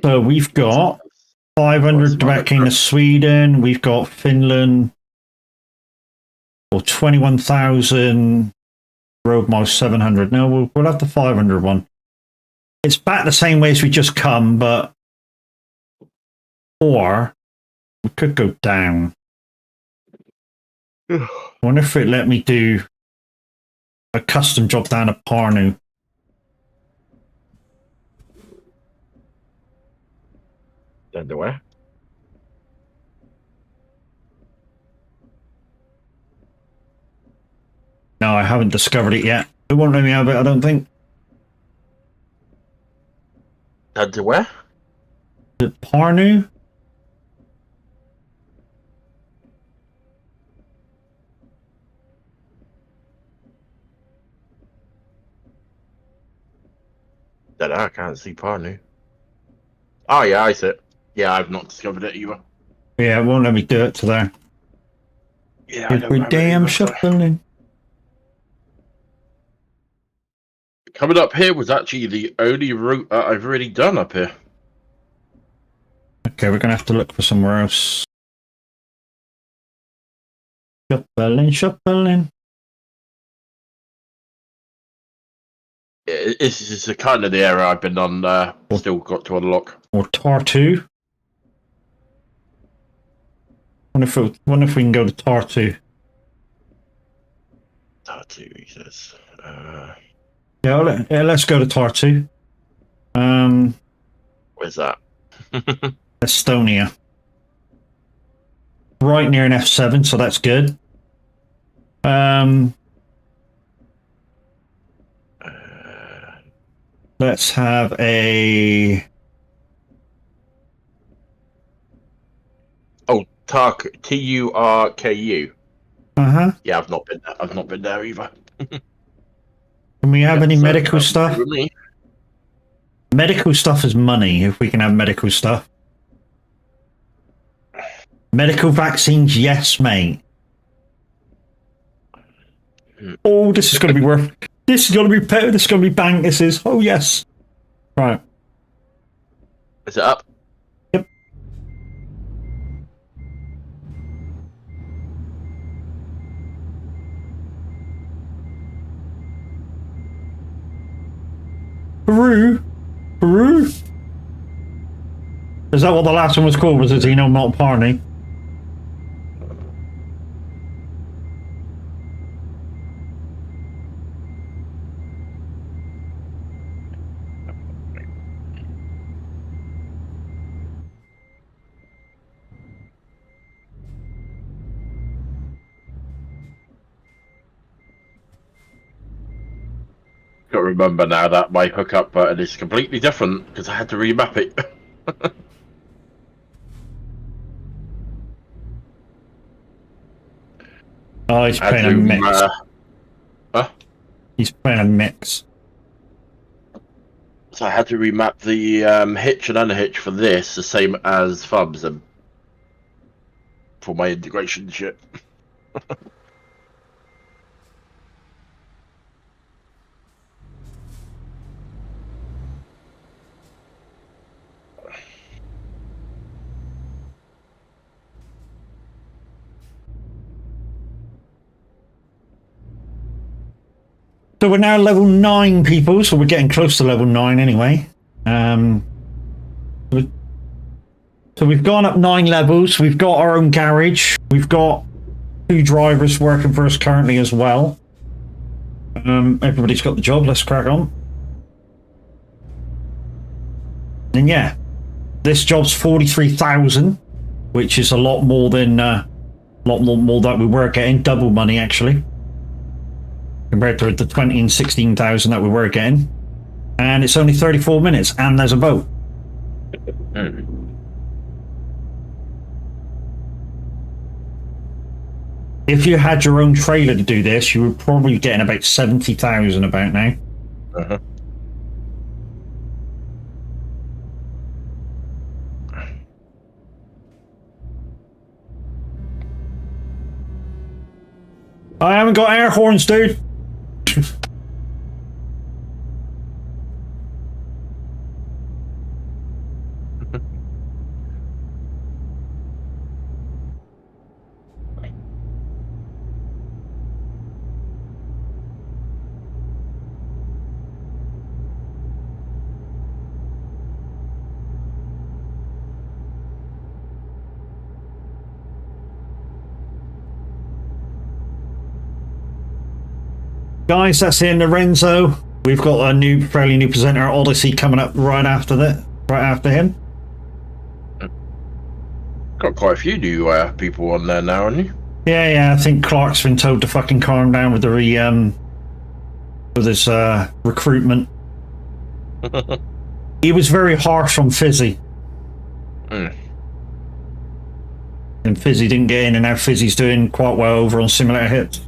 [SPEAKER 1] So we've got 500 back into Sweden. We've got Finland. Or 21,000 road miles 700. No, we'll have the 500 one. It's back the same way as we just come, but or we could go down. I wonder if it let me do a custom job down at Parnu.
[SPEAKER 3] Down to where?
[SPEAKER 1] No, I haven't discovered it yet. It won't let me have it, I don't think.
[SPEAKER 3] Down to where?
[SPEAKER 1] Is it Parnu?
[SPEAKER 3] I can't see Parnu. Oh yeah, I see it. Yeah, I've not discovered it either.
[SPEAKER 1] Yeah, it won't let me do it to there.
[SPEAKER 3] Yeah, I don't
[SPEAKER 1] Every
[SPEAKER 3] have
[SPEAKER 1] day
[SPEAKER 3] it
[SPEAKER 1] I'm
[SPEAKER 3] either, so.
[SPEAKER 1] shuffling.
[SPEAKER 3] Coming up here was actually the only route I've really done up here.
[SPEAKER 1] Okay, we're going to have to look for somewhere else. Shuffling, shuffling.
[SPEAKER 3] This is kind of the area I've been on. Still got to unlock.
[SPEAKER 1] Or Tartu. Wonder if we can go to Tartu.
[SPEAKER 3] Tartu, he says.
[SPEAKER 1] Yeah, let's go to Tartu.
[SPEAKER 3] Where's that?
[SPEAKER 1] Estonia. Right near an F7, so that's good. Let's have a...
[SPEAKER 3] Oh, Turku.
[SPEAKER 1] Uh-huh.
[SPEAKER 3] Yeah, I've not been there. I've not been there either.
[SPEAKER 1] Can we have any
[SPEAKER 3] So,
[SPEAKER 1] medical stuff?
[SPEAKER 3] with me.
[SPEAKER 1] Medical stuff is money, if we can have medical stuff. Medical vaccines, yes, mate. Oh, this is going to be worth... This is going to be better. This is going to be bang. This is... Oh, yes. Right.
[SPEAKER 3] Is it up?
[SPEAKER 1] Yep. Peru? Peru? Is that what the last one was called? Was it Zeno Montparnasse?
[SPEAKER 3] Got to remember now that my hookup button is completely different because I had to remap it.
[SPEAKER 1] Oh, he's playing a mix. He's playing a mix.
[SPEAKER 3] So I had to remap the hitch and unhitch for this, the same as Fubs, and for my integration shit.
[SPEAKER 1] So we're now level 9 people, so we're getting close to level 9 anyway. So we've gone up 9 levels, we've got our own garage, we've got 2 drivers working for us currently as well. Everybody's got the job, let's crack on. And yeah, this job's 43,000, which is a lot more than more that we were getting, double money actually, compared to the 20 and 16,000 that we were getting. And it's only 34 minutes, and there's a boat. If you had your own trailer to do this, you would probably be getting about 70,000 about now. I haven't got air horns, dude. Guys, that's in Lorenzo. We've got a fairly new presenter, Odyssey, coming up right after him.
[SPEAKER 3] Got quite a few new people on there now, haven't you?
[SPEAKER 1] Yeah. I think Clark's been told to fucking calm down with the with his recruitment. He was very harsh on Fizzy. And Fizzy didn't get in, and now Fizzy's doing quite well over on Simulator Hits.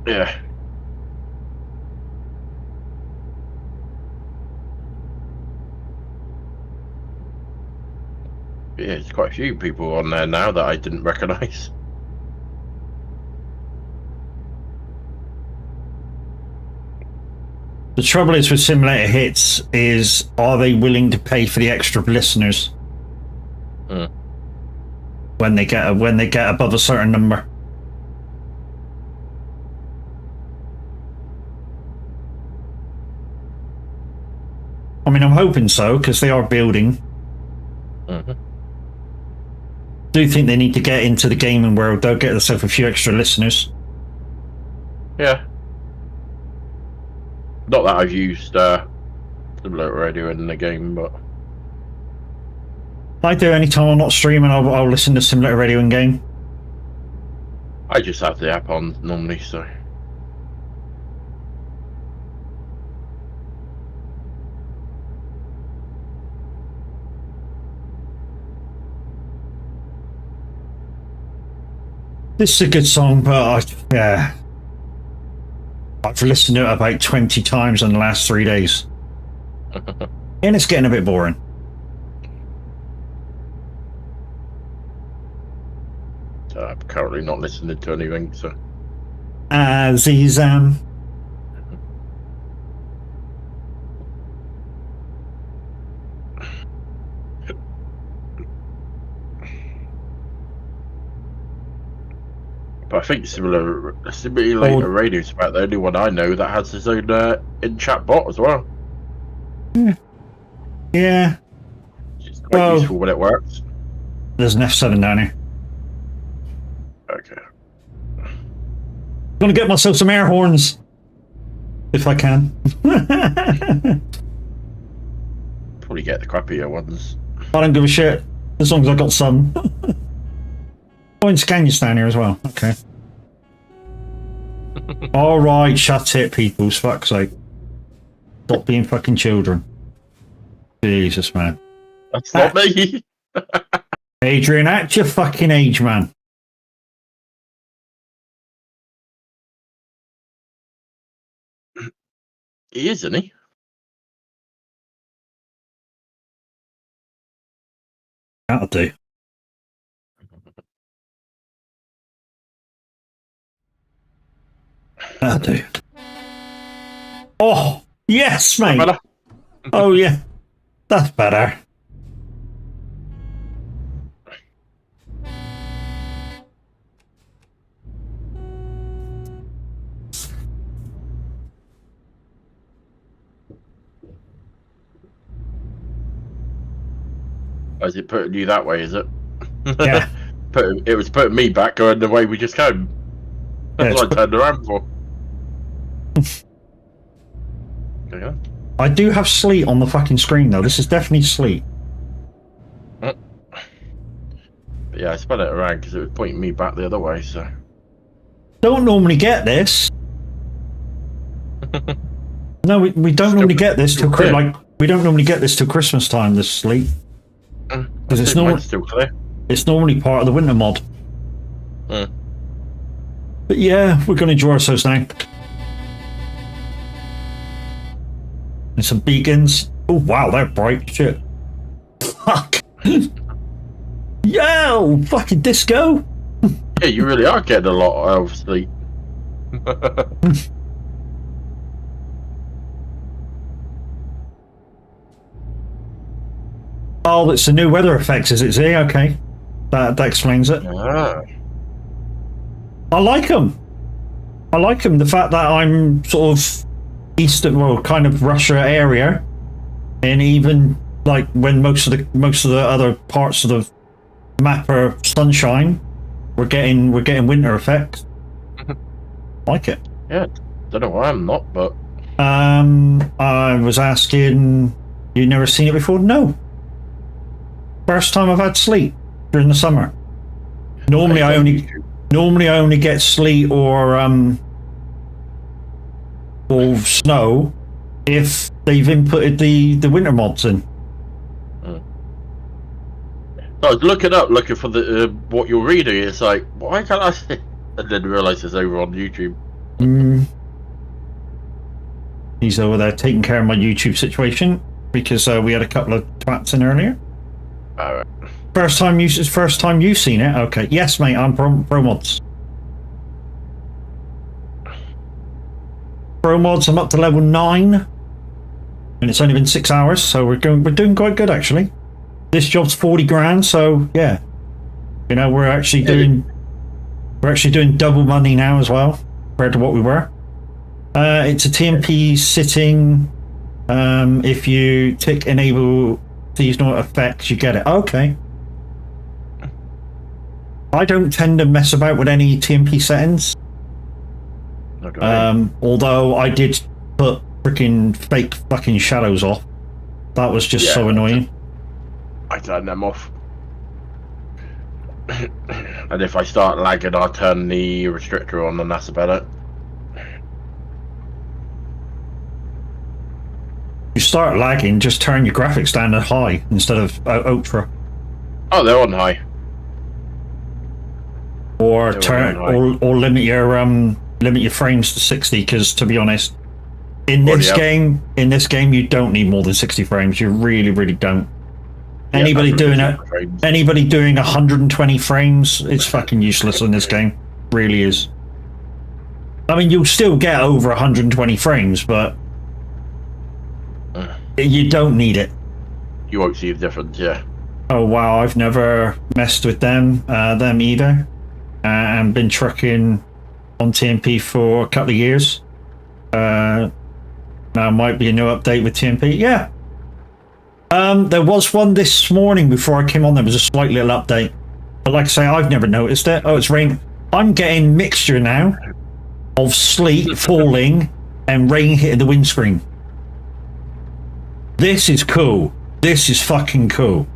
[SPEAKER 3] Yeah. Yeah, there's quite a few people on there now that I didn't recognise.
[SPEAKER 1] The trouble is with Simulator Hits is, are they willing to pay for the extra listeners when they get above a certain number? I mean, I'm hoping so, because they are building. Do think they need to get into the gaming world. They'll get themselves a few extra listeners.
[SPEAKER 3] Yeah. Not that I've used Simulator Radio in the game, but
[SPEAKER 1] I do. Anytime I'm not streaming, I'll listen to Simulator Radio in game.
[SPEAKER 3] I just have the app on normally, so.
[SPEAKER 1] This is a good song, but I've listened to it about 20 times in the last 3 days. And it's getting a bit boring.
[SPEAKER 3] I'm currently not listening to anything, so.
[SPEAKER 1] Azizam.
[SPEAKER 3] But I think Simulator Radio is about the only one I know that has its own in-chat bot as well.
[SPEAKER 1] Yeah.
[SPEAKER 3] It's quite useful when it works.
[SPEAKER 1] There's an F7 down here.
[SPEAKER 3] Okay.
[SPEAKER 1] I'm gonna get myself some air horns. If I can.
[SPEAKER 3] Probably get the crappier ones.
[SPEAKER 1] I don't give a shit. As long as I got some. Oh, and Scania's down here as well. Okay. Alright, shut it, peoples. Fuck's sake. Stop being fucking children. Jesus, man.
[SPEAKER 3] That's not me.
[SPEAKER 1] Adrian, act your fucking age, man.
[SPEAKER 3] He is, isn't he?
[SPEAKER 1] That'll do. That'll do. Oh, yes, mate.
[SPEAKER 3] Better?
[SPEAKER 1] Oh, yeah. That's better.
[SPEAKER 3] Is it putting you that way, is it?
[SPEAKER 1] Yeah.
[SPEAKER 3] It was putting me back going the way we just came. That's
[SPEAKER 1] Yeah,
[SPEAKER 3] what I turned around for. Okay.
[SPEAKER 1] I do have sleet on the fucking screen, though. This is definitely sleet.
[SPEAKER 3] But yeah, I spun it around because it was pointing me back the other way, so.
[SPEAKER 1] Don't normally get this. No, we don't normally get this till
[SPEAKER 3] clear.
[SPEAKER 1] we don't normally get this till Christmas time. This sleet, because it's
[SPEAKER 3] Mine's still clear.
[SPEAKER 1] it's normally part of the winter mod.
[SPEAKER 3] Mm.
[SPEAKER 1] But yeah, we're going to enjoy ourselves now. And some beacons. Oh wow, they're bright. Shit. Fuck. Yo, fucking disco.
[SPEAKER 3] Yeah, you really are getting a lot of sleep.
[SPEAKER 1] Oh, it's the new weather effects, is it? See, okay, that explains it.
[SPEAKER 3] Ah.
[SPEAKER 1] I like them. I like them. The fact that I'm sort of eastern, well, kind of Russia area, and even like when most of the other parts of the map are sunshine, we're getting winter effects. Like it.
[SPEAKER 3] Yeah, don't know why I'm not, but
[SPEAKER 1] I was asking, you never seen it before? No. First time I've had sleet during the summer. Normally I only get sleet or snow if they've inputted the winter mods in.
[SPEAKER 3] I was looking for the what you're reading. It's like, why can't I see? And then realise it's over on YouTube.
[SPEAKER 1] He's over there taking care of my YouTube situation because we had a couple of twats in earlier.
[SPEAKER 3] Alright.
[SPEAKER 1] First time you've seen it? Okay. Yes, mate, I'm pro mods. Pro mods, I'm up to level 9. And it's only been 6 hours, so we're doing quite good actually. This job's 40 grand, so yeah. You know, we're actually doing double money now as well, compared to what we were. It's a TMP sitting. If you tick enable seasonal effects, you get it. Okay. I don't tend to mess about with any TMP settings.
[SPEAKER 3] Okay.
[SPEAKER 1] Although I did put freaking fake fucking shadows off. That was just so annoying.
[SPEAKER 3] I turn them off. And if I start lagging, I'll turn the restrictor on, and that's about it.
[SPEAKER 1] You start lagging, just turn your graphics down to high instead of ultra.
[SPEAKER 3] Oh, they're on high.
[SPEAKER 1] Or or limit your frames to 60, because to be honest, in this game you don't need more than 60 frames. You really don't. Anybody doing 120 frames, it's fucking useless in this game. Really is. I mean, you'll still get over 120 frames, but you don't need it.
[SPEAKER 3] You won't see the difference, yeah.
[SPEAKER 1] Oh wow, I've never messed with them either, and been trucking on TMP for a couple of years. Now might be a new update with TMP. Yeah. There was one this morning before I came on. There was a slight little update, but like I say, I've never noticed it. Oh, it's rain. I'm getting mixture now of sleet falling and rain hitting the windscreen. This is cool. This is fucking cool.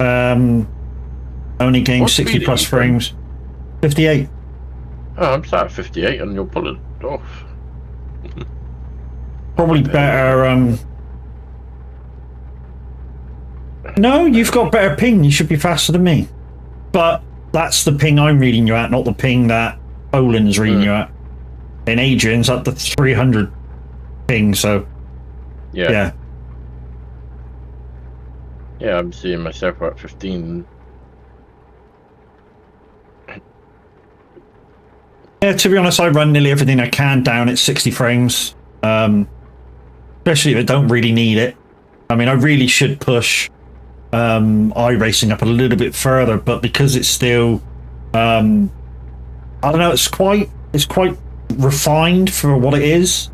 [SPEAKER 1] Only game 60 plus frames. 58.
[SPEAKER 3] Oh, I'm sat at 58 and you'll pull it off.
[SPEAKER 1] Probably better. No, you've got better ping. You should be faster than me. But that's the ping I'm reading you at, not the ping that Olin's reading you at. And Adrian's up to 300 ping, so
[SPEAKER 3] Yeah, I'm seeing myself at 15.
[SPEAKER 1] Yeah, to be honest, I run nearly everything I can down at 60 frames. Especially if I don't really need it. I mean, I really should push iRacing up a little bit further, but because it's still, I don't know, it's quite refined for what it is.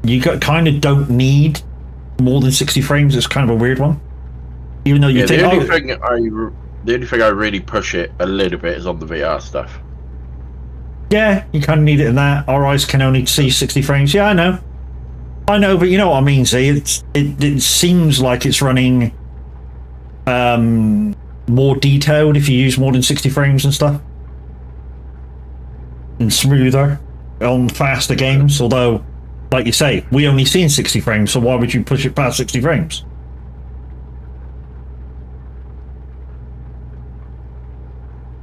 [SPEAKER 1] You kind of don't need more than 60 frames. It's kind of a weird one. Even though you think,
[SPEAKER 3] the only thing I really push it a little bit is on the VR stuff.
[SPEAKER 1] yeah, you kind of need it in that. Our eyes can only see 60 frames. Yeah, I know, but you know what I mean. See, it seems like it's running more detailed if you use more than 60 frames and stuff, and smoother on faster games. Although, like you say, we only see in 60 frames, so why would you push it past 60 frames?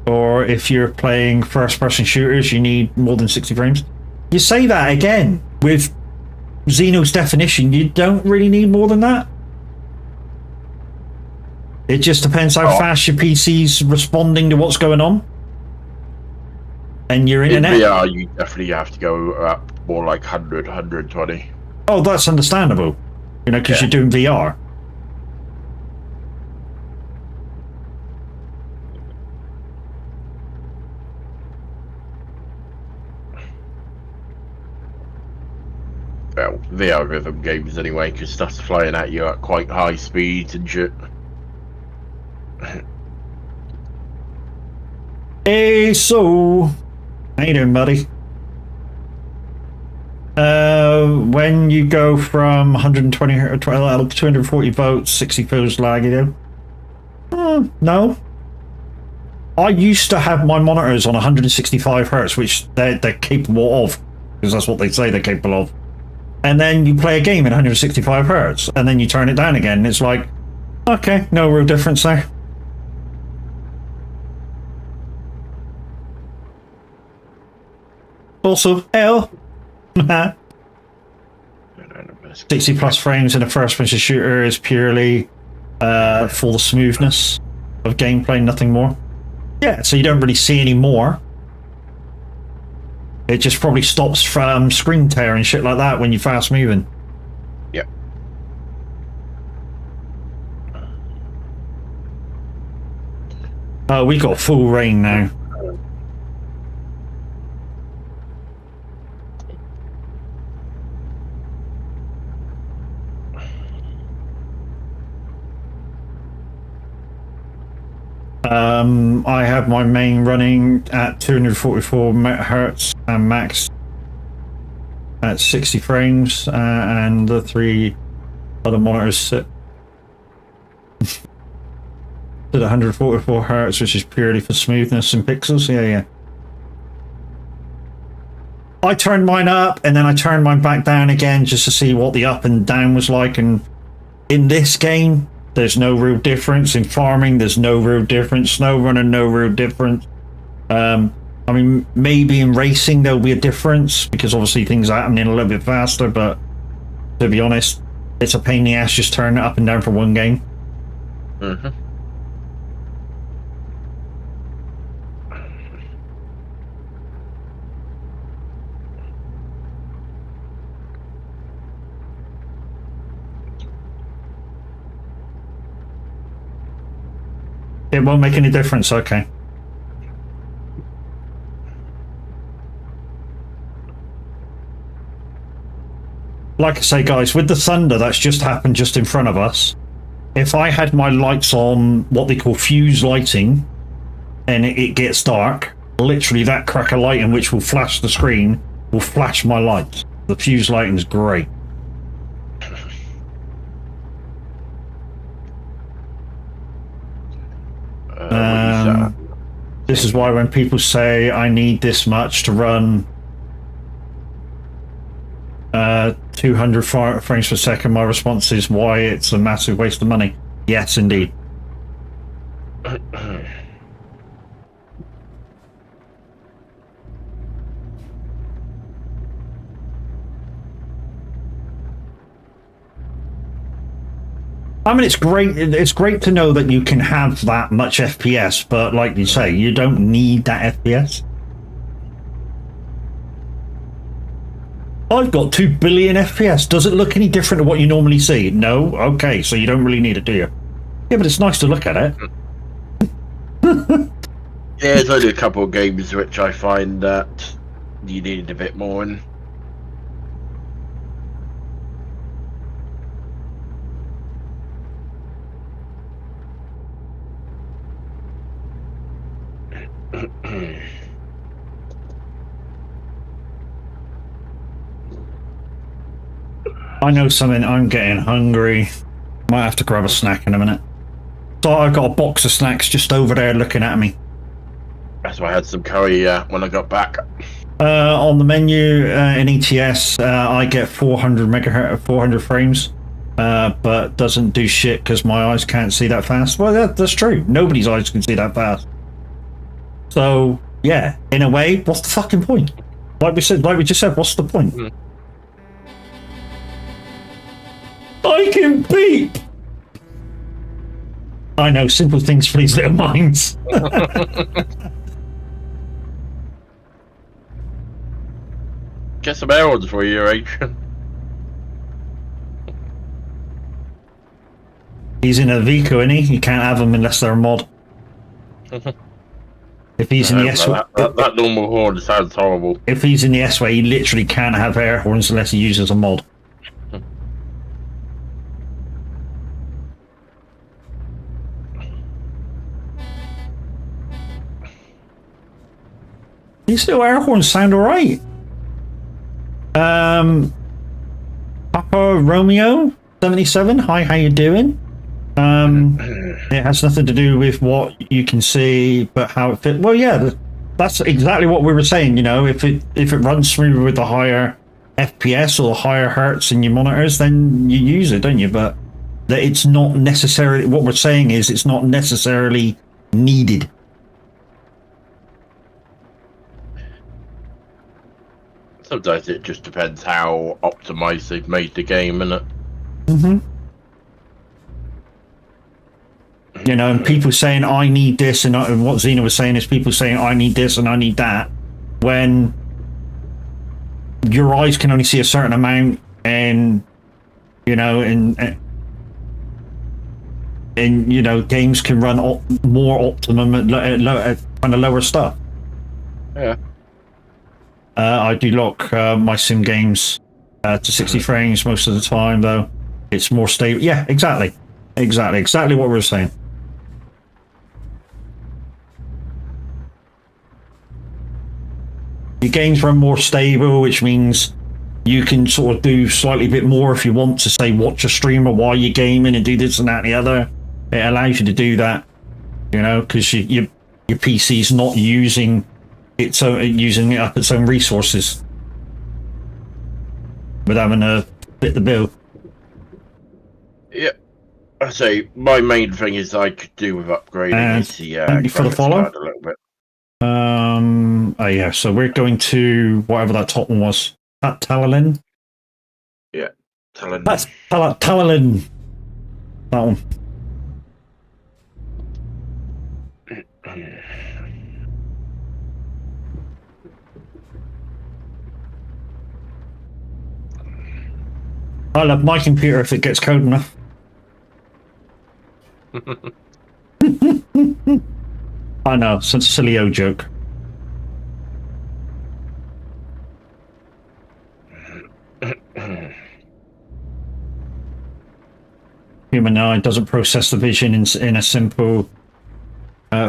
[SPEAKER 1] Or if you're playing first-person shooters, you need more than 60 frames. You say that again with Xeno's definition. You don't really need more than that. It just depends how fast your PC's responding to what's going on, and your internet.
[SPEAKER 3] In VR, you definitely have to go up more like 100, 120.
[SPEAKER 1] Oh, that's understandable. You know, because you're doing VR.
[SPEAKER 3] Well, VR rhythm games anyway, because stuff's flying at you at quite high speeds and shit.
[SPEAKER 1] Hey, so how you doing, buddy? When you go from 120 or 240 volts, 60 feels laggy though. No. I used to have my monitors on 165 hertz, which they're capable of, because that's what they say they're capable of. And then you play a game at 165 hertz, and then you turn it down again, and it's like, okay, no real difference there. Also, L. 60 plus frames in a first-person shooter is purely for the smoothness of gameplay, nothing more. Yeah, so you don't really see any more. It just probably stops from screen tear and shit like that when you're fast moving.
[SPEAKER 3] Yep.
[SPEAKER 1] Oh, we got full rain now. I have my main running at 244 hertz and max at 60 frames, and the three other monitors sit at 144 hertz, which is purely for smoothness and pixels. Yeah. I turned mine up and then I turned mine back down again just to see what the up and down was like, and in this game there's no real difference. In farming, there's no real difference. Snow running, no real difference. I mean, maybe in racing there'll be a difference because obviously things are happening a little bit faster, but to be honest, it's a pain in the ass just turning it up and down for one game.
[SPEAKER 3] Mm-hmm.
[SPEAKER 1] It won't make any difference, okay. Like I say, guys, with the thunder that's just happened just in front of us, if I had my lights on what they call fuse lighting, and it gets dark, literally that crack of lighting which will flash the screen will flash my lights. The fuse lighting is great. This is why when people say I need this much to run 200 frames per second, my response is why it's a massive waste of money. Yes, indeed. I mean, it's great. It's great to know that you can have that much FPS, but like you say, you don't need that FPS. I've got 2 billion FPS. Does it look any different to what you normally see? No? Okay, so you don't really need it, do you? Yeah, but it's nice to look at it.
[SPEAKER 3] Yeah, there's only a couple of games which I find that you need a bit more in.
[SPEAKER 1] I know something. I'm getting hungry. Might have to grab a snack in a minute. So I've got a box of snacks just over there looking at me.
[SPEAKER 3] That's why I had some curry when I got back.
[SPEAKER 1] On the menu in ETS, I get 400 megahertz, 400 frames, but doesn't do shit because my eyes can't see that fast. Well, that's true. Nobody's eyes can see that fast. So yeah, in a way, what's the fucking point? Like we just said, what's the point?
[SPEAKER 3] Mm.
[SPEAKER 1] I can beep. I know, simple things for these little minds.
[SPEAKER 3] Get some air-ons for you, Adrian.
[SPEAKER 1] He's in a Vico, isn't he? You can't have them unless they're a mod. If he's in the S-way...
[SPEAKER 3] That normal horn sounds horrible.
[SPEAKER 1] If he's in the S-way, he literally can't have air horns unless he uses a mod. These little air horns sound alright. Papa Romeo 77. Hi, how you doing? It has nothing to do with what you can see, but how it fits. Well, yeah, that's exactly what we were saying. You know, if it runs through with the higher FPS or higher hertz in your monitors, then you use it, don't you? But that it's not necessarily. What we're saying is it's not necessarily needed.
[SPEAKER 3] Sometimes it just depends how optimized they've made the game, innit?
[SPEAKER 1] Mm-hmm. You know, and people saying, I need this, and what Xena was saying is people saying, I need this and I need that, when your eyes can only see a certain amount, and, you know, and you know, games can run more optimum at kind of lower stuff.
[SPEAKER 3] Yeah.
[SPEAKER 1] I do lock my sim games to 60 frames most of the time, though. It's more stable. Yeah, exactly what we're saying. Your games run more stable, which means you can sort of do slightly bit more if you want to, say, watch a streamer while you're gaming and do this and that and the other. It allows you to do that, you know, because your PC's not using using it up its own resources without having to fit the bill.
[SPEAKER 3] Yeah, I say my main thing is I could do with upgrading is the
[SPEAKER 1] thank you for the follow.
[SPEAKER 3] a little bit.
[SPEAKER 1] Oh yeah, so we're going to whatever that top one was. Talalin.
[SPEAKER 3] Yeah, Talalin.
[SPEAKER 1] That's Talalin. That one. I'll have my computer if it gets cold enough. I know, it's a silly old joke. Human eye doesn't process the vision in a simple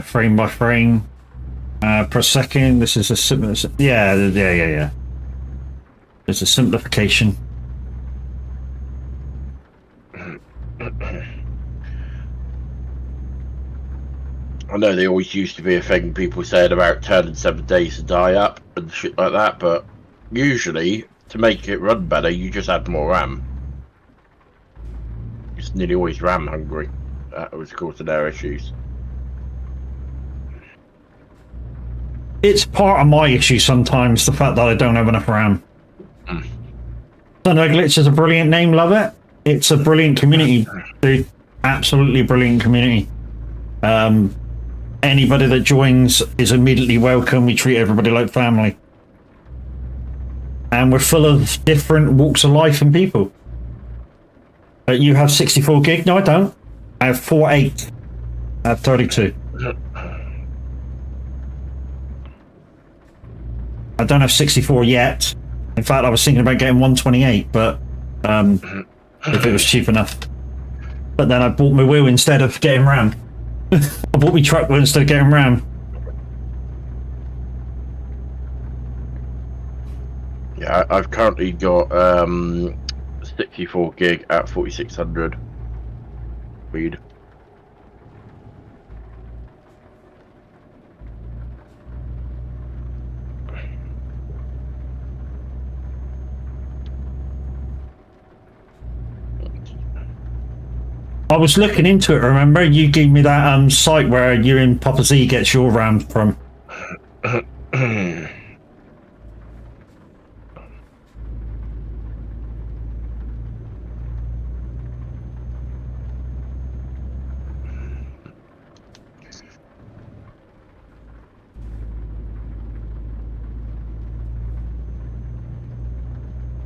[SPEAKER 1] frame by frame per second. This is a simple, yeah. It's a simplification.
[SPEAKER 3] I know they always used to be a thing people said about turning 7 days to die up and shit like that, but usually to make it run better you just add more RAM. It's nearly always RAM hungry. That was causing their issues.
[SPEAKER 1] It's part of my issue sometimes, the fact that I don't have enough RAM. Thunder Glitch is a brilliant name, love it. It's a brilliant community, dude. absolutely brilliant community. Anybody that joins is immediately welcome. We treat everybody like family. And we're full of different walks of life and people. You have 64 gig? No, I don't. I have 48. I have 32. I don't have 64 yet. In fact, I was thinking about getting 128, but if it was cheap enough. But then I bought my wheel instead of getting RAM. I bought my truck wheel instead of getting RAM.
[SPEAKER 3] Yeah, I've currently got 64 gig at 4600 speed.
[SPEAKER 1] I was looking into it, remember? You gave me that site where you and Papa Z gets your RAM from.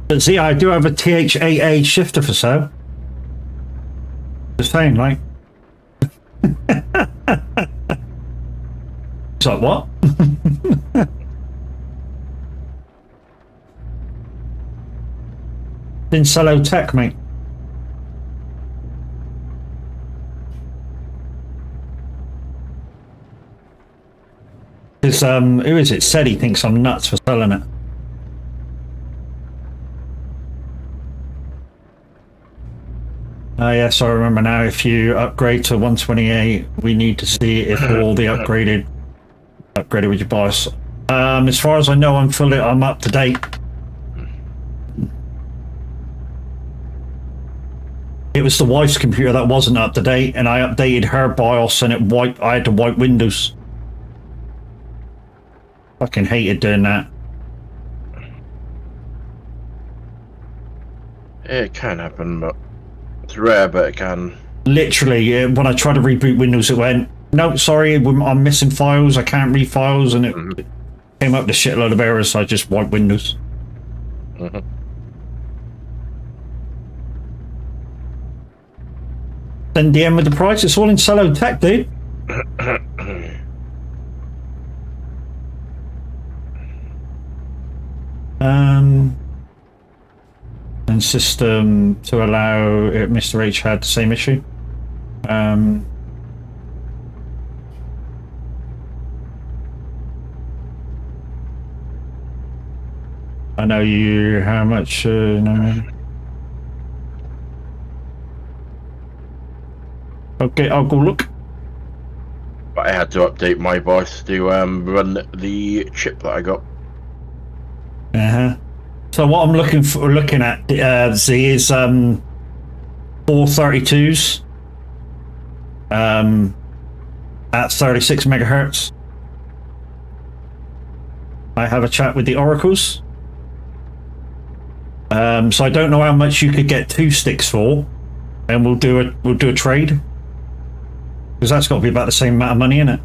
[SPEAKER 1] But see, I do have a TH8A shifter for sale. Just saying, like. It's like, what? In Cello Tech, mate. Because, who is it? Said he thinks I'm nuts for selling it. Yes, I remember now. If you upgrade to 128, we need to see if all the upgraded with your boss. As far as I know, I'm up to date. It was the wife's computer that wasn't up to date, and I updated her BIOS, and I had to wipe Windows. Fucking hated doing that.
[SPEAKER 3] It can happen, but it's rare, but it can.
[SPEAKER 1] Literally, when I tried to reboot Windows, it went, no, sorry, I'm missing files, I can't read files, and it came up with a shitload of errors, so I just wiped Windows. Then DM with the price, it's all in Cello Tech, dude. And system to allow Mr. H had the same issue. I know you how much no. Okay, I'll go look.
[SPEAKER 3] But I had to update my BIOS to run the chip that I got.
[SPEAKER 1] So what I'm looking at Z is 432s at 36 megahertz. I have a chat with the oracles. So I don't know how much you could get 2 sticks for, and we'll do a trade, because that's got to be about the same amount of money, isn't it?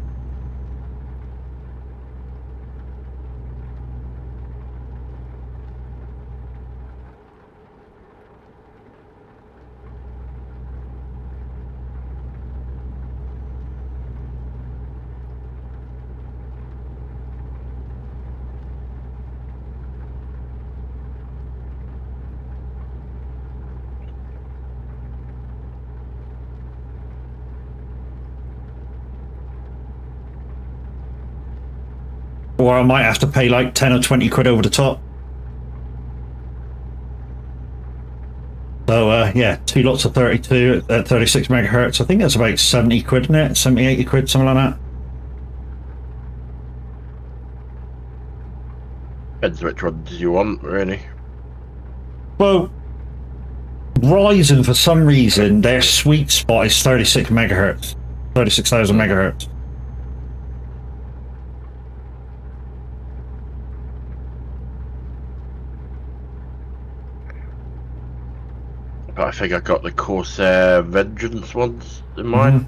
[SPEAKER 1] Or I might have to pay like 10 or 20 quid over the top. So yeah, 2 lots of 32 at 36 megahertz. I think that's about 70 quid, isn't it? 70, 80 quid, something like that.
[SPEAKER 3] Depends which ones you want, really.
[SPEAKER 1] Well, Ryzen, for some reason, their sweet spot is 36 megahertz. 36,000 megahertz.
[SPEAKER 3] But I think I got the Corsair Vengeance ones in mind.
[SPEAKER 1] Mhm.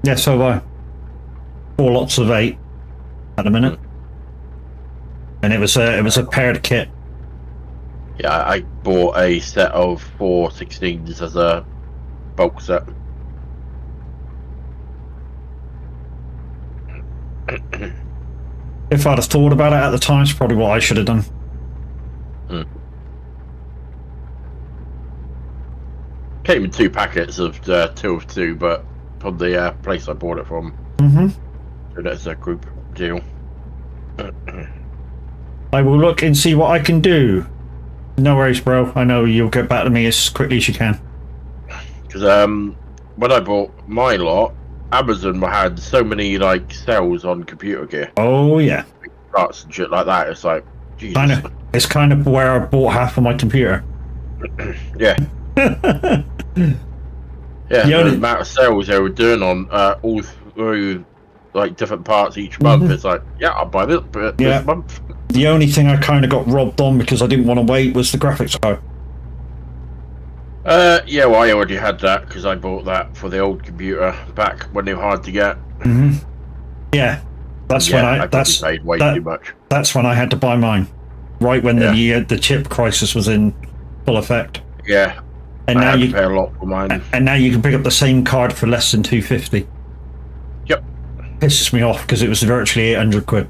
[SPEAKER 1] Yeah, so have I. 4 lots of 8 at the minute. And it was a paired kit.
[SPEAKER 3] Yeah, I bought a set of 4 16s as a bulk set.
[SPEAKER 1] If I'd have thought about it at the time, it's probably what I should have done.
[SPEAKER 3] Came in 2 packets of 2 of 2, but from the place I bought it from. So that's a group deal.
[SPEAKER 1] I will look and see what I can do. No worries, bro. I know you'll get back to me as quickly as you can.
[SPEAKER 3] Because when I bought my lot, Amazon had so many like sales on computer gear,
[SPEAKER 1] Oh yeah,
[SPEAKER 3] parts and shit like that. It's like, Jesus.
[SPEAKER 1] it's kind of where I bought half of my computer.
[SPEAKER 3] Yeah. Yeah, the amount of sales they were doing on all through like different parts each month. It's like, yeah, I'll buy this this month.
[SPEAKER 1] The only thing I kind of got robbed on because I didn't want to wait was the graphics card.
[SPEAKER 3] Yeah, well, I already had that because I bought that for the old computer back when they were hard to get.
[SPEAKER 1] Yeah, that's when I
[SPEAKER 3] paid way too much.
[SPEAKER 1] That's when I had to buy mine, right when the chip crisis was in full effect.
[SPEAKER 3] Yeah,
[SPEAKER 1] and now you
[SPEAKER 3] pay a lot for mine.
[SPEAKER 1] And now you can pick up the same card for less than $250.
[SPEAKER 3] Yep,
[SPEAKER 1] pisses me off because it was virtually 800 quid.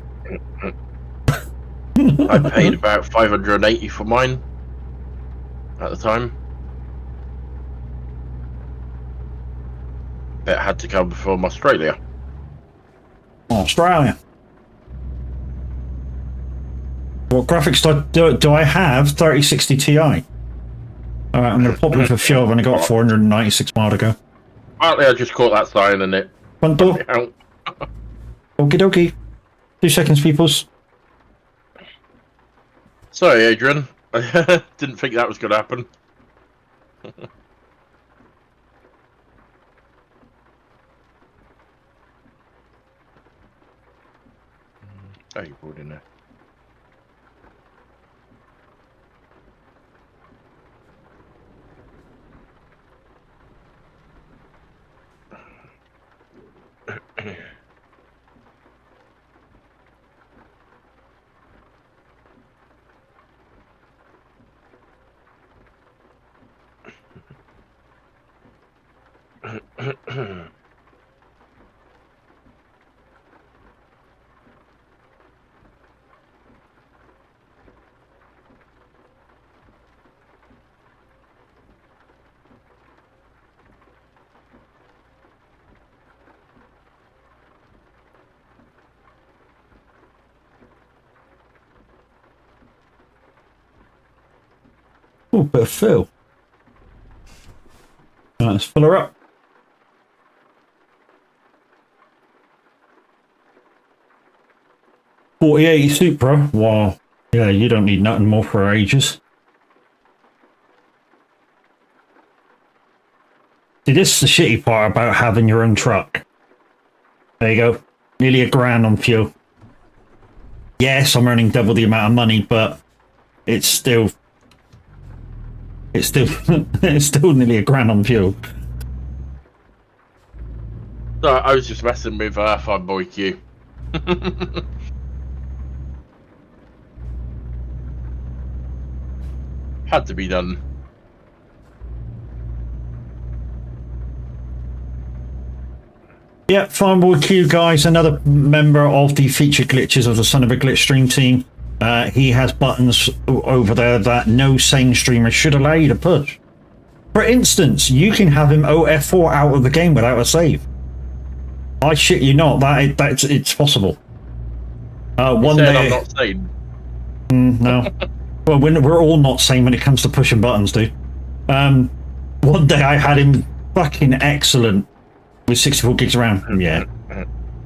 [SPEAKER 3] I paid about 580 for mine at the time. It had to come from Australia.
[SPEAKER 1] Australia. What graphics do I have? 3060 Ti. Alright, I'm going to pop in for fuel. I've only got 496 miles to go.
[SPEAKER 3] Partly I just caught that sign and it...
[SPEAKER 1] Front door. Okie dokie. 2 seconds, peoples.
[SPEAKER 3] Sorry, Adrian. I didn't think that was going to happen. Oh, you brought in there.
[SPEAKER 1] Oh, bit of fill. Right, let's fill her up. .4080 Supra. Wow. Yeah, you don't need nothing more for ages. See, this is the shitty part about having your own truck. There you go. Nearly $1,000 on fuel. Yes, I'm earning double the amount of money, but it's still it's still nearly $1,000 on fuel.
[SPEAKER 3] So I was just messing with Convoy Q. Had to be done.
[SPEAKER 1] Yeah, Farmboy Q, guys, another member of the featured glitches of the Son of a Glitch stream team. He has buttons over there that no sane streamer should allow you to push. For instance, you can have him OF4 out of the game without a save. I shit you not, it's possible. One day
[SPEAKER 3] I'm not sane.
[SPEAKER 1] No. Well, we're all not sane when it comes to pushing buttons, dude. One day I had him fucking excellent with 64 gigs around. Yeah.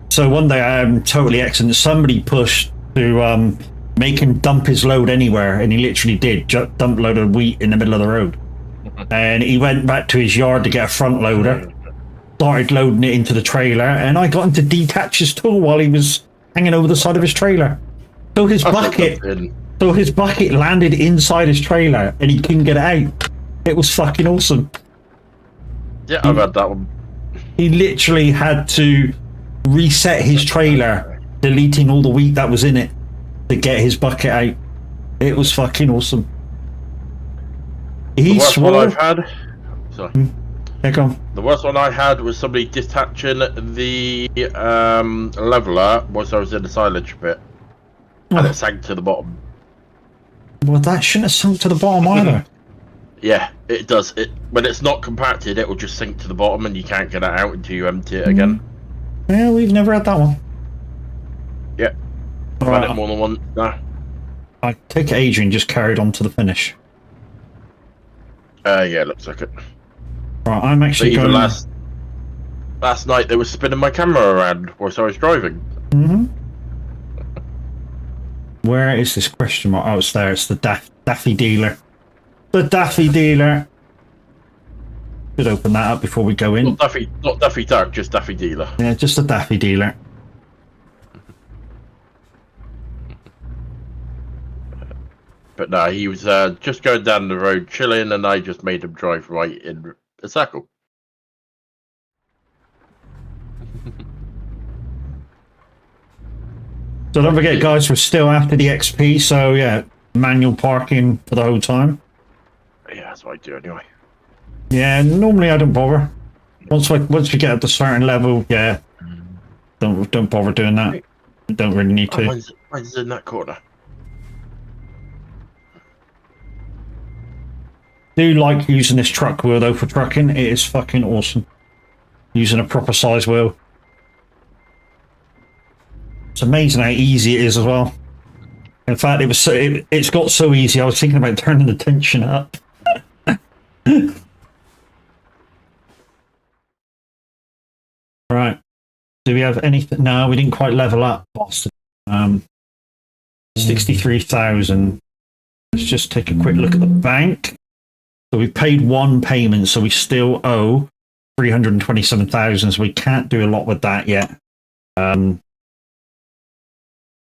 [SPEAKER 1] So one day I am totally excellent. Somebody pushed to make him dump his load anywhere, and he literally did. Dump a load of wheat in the middle of the road. And he went back to his yard to get a front loader, started loading it into the trailer, and I got him to detach his tool while he was hanging over the side of his trailer. So his bucket landed inside his trailer, and he couldn't get it out. It was fucking awesome.
[SPEAKER 3] Yeah, I've had that one.
[SPEAKER 1] He literally had to reset his trailer, deleting all the wheat that was in it to get his bucket out. It was fucking awesome. He
[SPEAKER 3] The worst one
[SPEAKER 1] swore.
[SPEAKER 3] I've had. Sorry.
[SPEAKER 1] Yeah, go on.
[SPEAKER 3] The worst one I had was somebody detaching the leveler whilst I was in the silage pit, and it sank to the bottom.
[SPEAKER 1] Well, that shouldn't have sunk to the bottom either.
[SPEAKER 3] Yeah, it does. It when it's not compacted, it will just sink to the bottom, and you can't get it out until you empty it again.
[SPEAKER 1] Yeah, we've never had that one.
[SPEAKER 3] Yeah, I've had it more than once now.
[SPEAKER 1] I take it Adrian just carried on to the finish.
[SPEAKER 3] Yeah, looks like it.
[SPEAKER 1] Right, I'm actually
[SPEAKER 3] But even
[SPEAKER 1] going.
[SPEAKER 3] last night they were spinning my camera around whilst I was driving.
[SPEAKER 1] Where is this question mark? Oh, it's there. It's the Daffy dealer. The Daffy dealer. Should open that up before we go in.
[SPEAKER 3] Not Daffy Duck, just Daffy Dealer.
[SPEAKER 1] Yeah, just the Daffy dealer.
[SPEAKER 3] But no, he was just going down the road chilling, and I just made him drive right in a circle.
[SPEAKER 1] So don't forget, guys, we're still after the XP. So yeah, manual parking for the whole time.
[SPEAKER 3] Yeah, that's what I do anyway.
[SPEAKER 1] Yeah, normally I don't bother. Once we get up to a certain level, yeah, don't bother doing that. We don't really need to.
[SPEAKER 3] Mine's in that corner.
[SPEAKER 1] Do like using this truck wheel though for trucking. It is fucking awesome. Using a proper size wheel. It's amazing how easy it is as well. In fact, it's got so easy. I was thinking about turning the tension up. Right. Do we have anything? No, we didn't quite level up, Boston. 63,000. Let's just take a quick look at the bank. So we paid one payment, so we still owe 327,000. So we can't do a lot with that yet. Can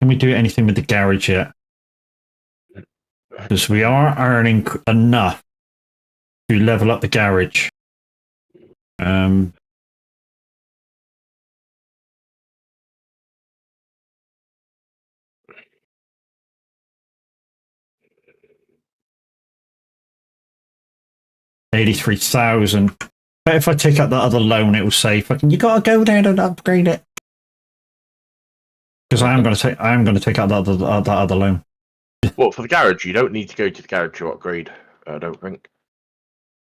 [SPEAKER 1] we do anything with the garage yet? Because we are earning enough to level up the garage. 83,000. But if I take out that other loan, it will say, "Fucking, you gotta go there and upgrade it." Because I am going to take out that other loan.
[SPEAKER 3] Well, for the garage, you don't need to go to the garage to upgrade. I don't think.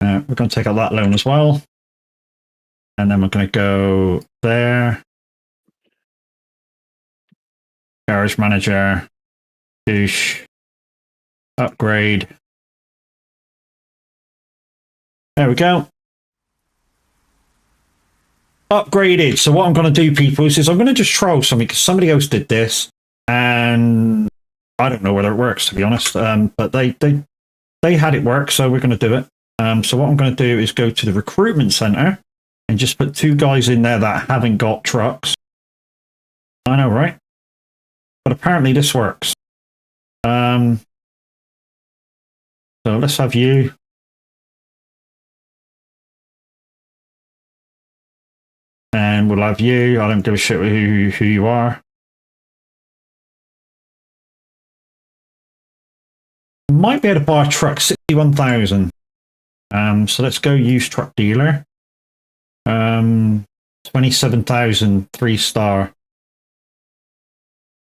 [SPEAKER 1] We're going to take out that loan as well, and then we're going to go there. Garage manager, douche, upgrade. There we go. Upgraded. So what I'm going to do, people, is I'm going to just trial something because somebody else did this, and I don't know whether it works, to be honest. But they had it work, so we're going to do it. So what I'm going to do is go to the recruitment center and just put 2 guys in there that haven't got trucks. I know, right? But apparently this works. So let's have you. And we'll have you. I don't give a shit who you are. Might be able to buy a truck, 61,000. So let's go use truck dealer. 27,000, 3-star.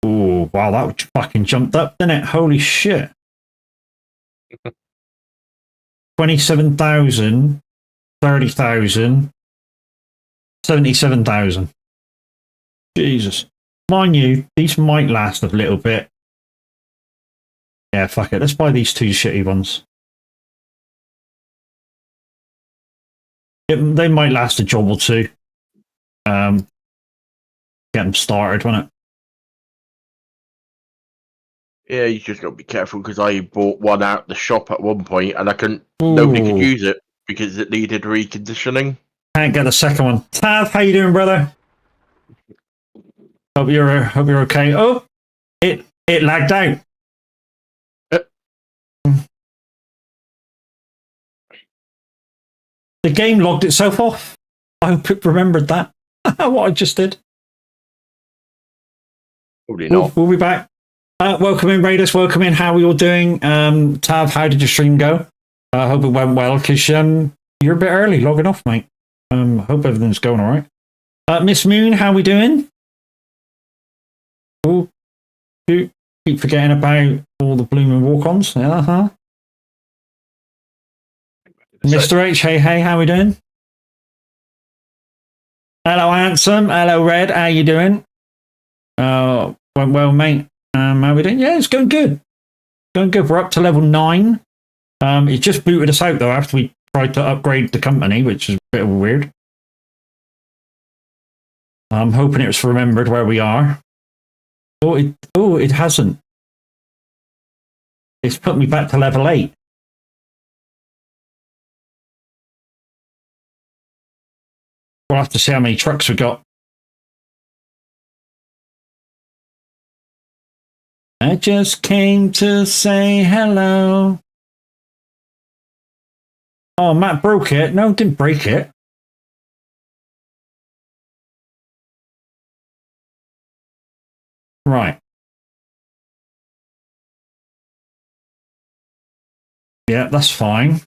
[SPEAKER 1] Oh, wow, that fucking jumped up, didn't it? Holy shit. 27,000, 30,000, 77,000. Jesus. Mind you, these might last a little bit. Yeah, fuck it. Let's buy these 2 shitty ones. They might last a job or 2. Get them started, won't it?
[SPEAKER 3] Yeah, you just got to be careful because I bought one out the shop at one point and I couldn't. Nobody could use it because it needed reconditioning.
[SPEAKER 1] Can't get the second one. Tav, how you doing, brother? Hope you're okay. Oh, it lagged out. The game logged itself off. I hope it remembered that. What I just did.
[SPEAKER 3] Probably not.
[SPEAKER 1] We'll be back. Welcome in, Raiders. Welcome in. How are we all doing? Tav, how did your stream go? I hope it went well, because you're a bit early logging off, mate. Hope everything's going all right. Miss Moon, how we doing? Oh, keep forgetting about all the blooming walk-ons. Uh-huh. Mr. H, hey, how we doing? Hello, handsome. Hello, Red. How you doing? Went well, mate. How we doing? Yeah, it's going good. Going good. We're up to level 9. It just booted us out, though, after we tried to upgrade the company, which is a bit weird. I'm hoping it was remembered where we are. It hasn't. It's put me back to level 8. We'll have to see how many trucks we got. I just came to say hello. Oh, Matt broke it. No, didn't break it. Right. Yeah, that's fine.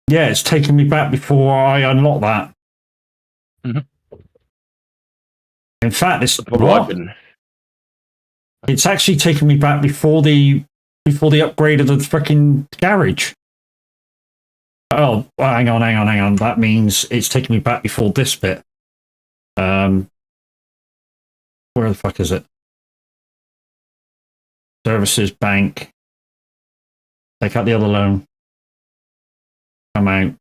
[SPEAKER 1] Yeah, it's taking me back before I unlock that.
[SPEAKER 3] Mm-hmm.
[SPEAKER 1] In fact, it's actually taking me back before the upgrade of the freaking garage. Oh, hang on. That means it's taking me back before this bit. Where the fuck is it? Services, bank. Take out the other loan. Come out.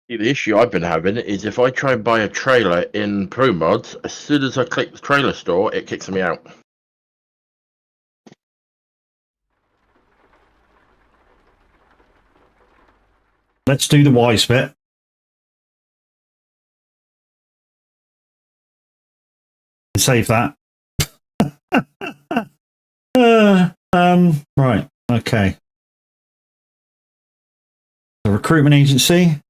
[SPEAKER 3] The issue I've been having is if I try and buy a trailer in ProMods, as soon as I click the trailer store, it kicks me out.
[SPEAKER 1] Let's do the wise bit. Save that. Right. Okay. The recruitment agency.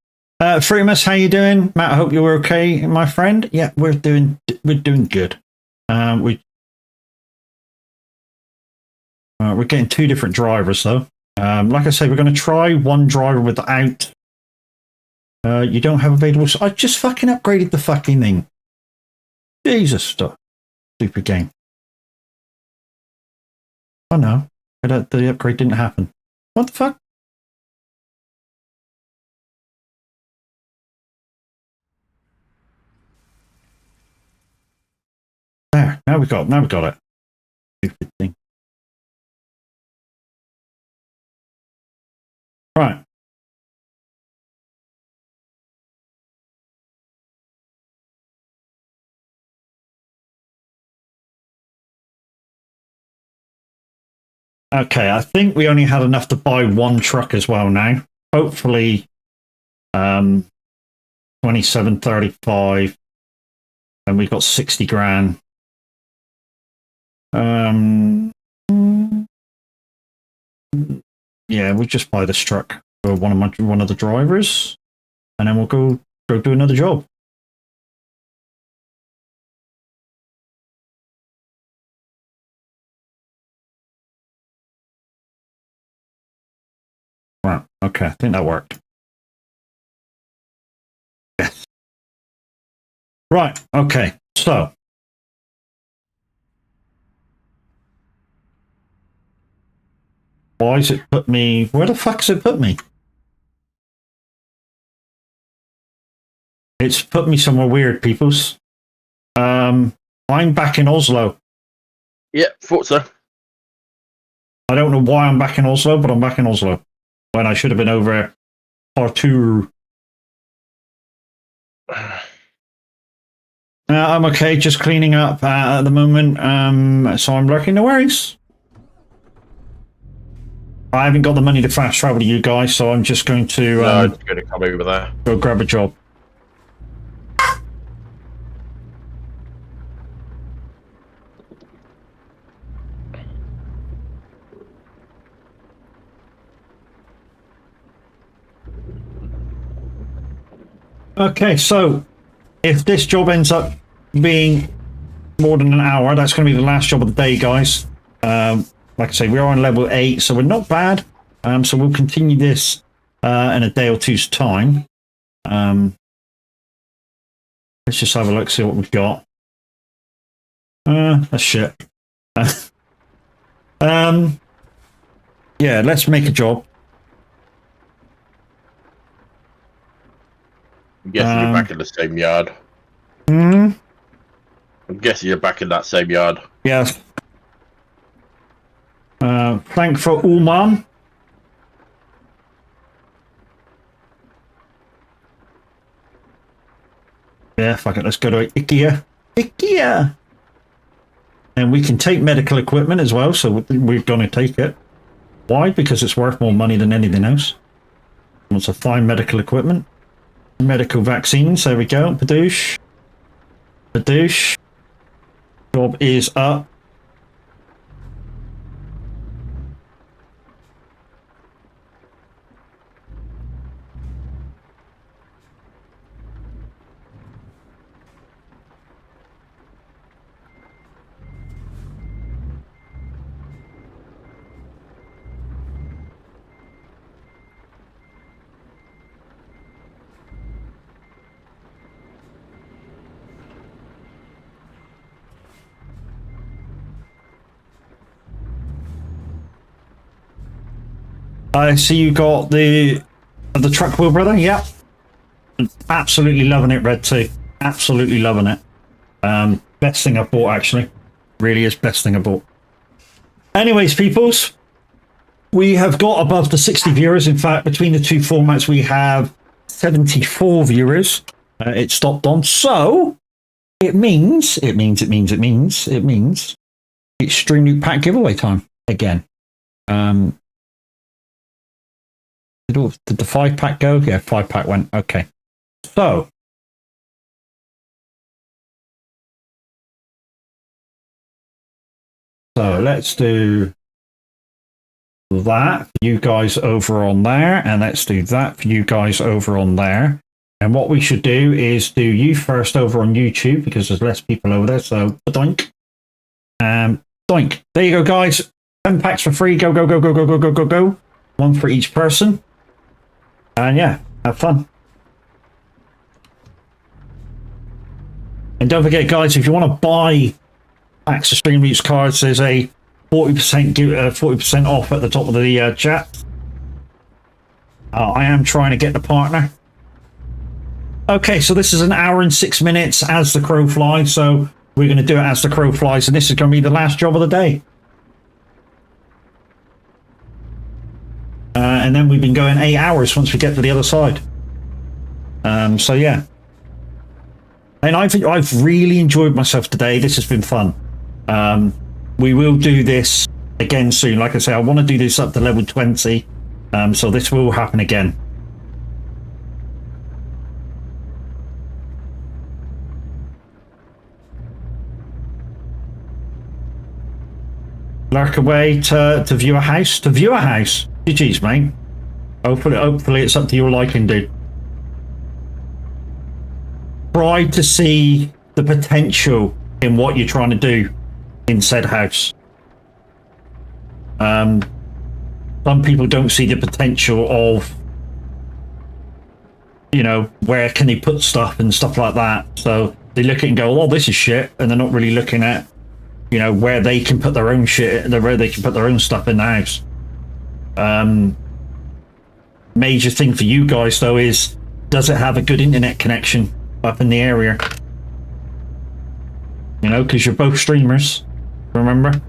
[SPEAKER 1] Freemus, how you doing? Matt, I hope you're okay, my friend. Yeah, we're doing good. We're getting 2 different drivers though. Like I say, we're going to try one driver without. You don't have available. So I just fucking upgraded the fucking thing. Jesus, stupid game. Oh no, the upgrade didn't happen. What the fuck? There, now we got it. Stupid thing. Right. Okay, I think we only had enough to buy 1 truck as well now. Hopefully, 27.35, and we got 60 grand. Yeah, we'll just buy this truck for one of the drivers, and then we'll go do another job. Right. Okay, I think that worked. Yes. Right. Okay. So. Why has it put me? Where the fuck has it put me? It's put me somewhere weird, peoples. I'm back in Oslo.
[SPEAKER 3] Yeah, thought so.
[SPEAKER 1] I don't know why I'm back in Oslo, but I'm back in Oslo. When I should have been over Artur. I'm okay, just cleaning up at the moment. So I'm lurking, no worries. I haven't got the money to fast travel to you guys, so I'm just going to
[SPEAKER 3] I'm going to come over there.
[SPEAKER 1] Go grab a job. Okay, so if this job ends up being more than an hour, that's going to be the last job of the day, guys. Like I say, we're on level 8, so we're not bad. So we'll continue this in a day or two's time. Let's just have a look, see what we've got. That's shit. Yeah, let's make a job.
[SPEAKER 3] I'm guessing you're back in the same yard.
[SPEAKER 1] Hmm.
[SPEAKER 3] I'm guessing you're back in that same yard.
[SPEAKER 1] Yes. Thank for Uman. Yeah, fuck it. Let's go to IKEA. IKEA. And we can take medical equipment as well, so we're going to take it. Why? Because it's worth more money than anything else. Wants to find medical equipment. Medical vaccines. There we go. Badoosh. Badoosh. Job is up. I see you got the truck wheel, brother. Yep. Absolutely loving it, Red too. Absolutely loving it. Best thing I bought, actually. Really is best thing I bought. Anyways, peoples, we have got above the 60 viewers. In fact, between the two formats, we have 74 viewers. It stopped on. So it means Extreme Loot Pack giveaway time again. Did the 5-pack go? Yeah, 5-pack went. Okay. So let's do that for you guys over on there, and let's do that for you guys over on there. And what we should do is do you first over on YouTube because there's less people over there. So doink. Doink. There you go, guys. 10 packs for free. Go, go, go, go, go, go, go, go, go. One for each person. And yeah, have fun. And don't forget, guys, if you want to buy packs of Extreme Roots cards, there's a 40% off at the top of the chat. I am trying to get the partner. Okay, so this is an hour and 6 minutes as the crow flies, so we're going to do it as the crow flies, and this is going to be the last job of the day. And then we've been going 8 hours once we get to the other side. So yeah. And I've really enjoyed myself today. This has been fun. We will do this again soon. Like I say, I want to do this up to level 20. So this will happen again. Lurk away to view a house. To view a house. GG's, mate. Hopefully it's up to your liking, dude. Try to see the potential in what you're trying to do in said house. Some people don't see the potential of, you know, where can they put stuff and stuff like that. So they look at it and go, oh, this is shit. And they're not really looking at, you know, where they can put their own shit, where they can put their own stuff in the house. Major thing for you guys though is, does it have a good internet connection up in the area? You know, because you're both streamers, remember?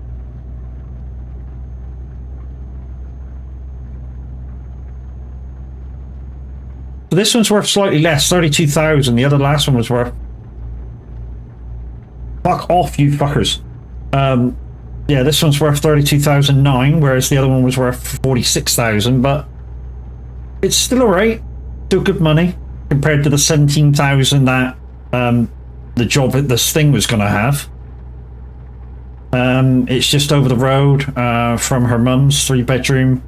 [SPEAKER 1] So this one's worth slightly less, 32,000. The other last one was worth... Fuck off, you fuckers. Yeah, this one's worth 32,009, whereas the other one was worth 46,000, but it's still alright. Still good money compared to the 17,000 that the job that this thing was going to have. It's just over the road from her mum's 3-bedroom,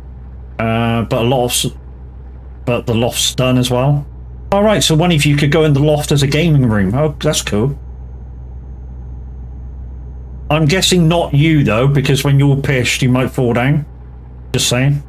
[SPEAKER 1] but the loft's done as well. All right, so one of you could go in the loft as a gaming room. Oh, that's cool. I'm guessing not you, though, because when you're pissed, you might fall down. Just saying.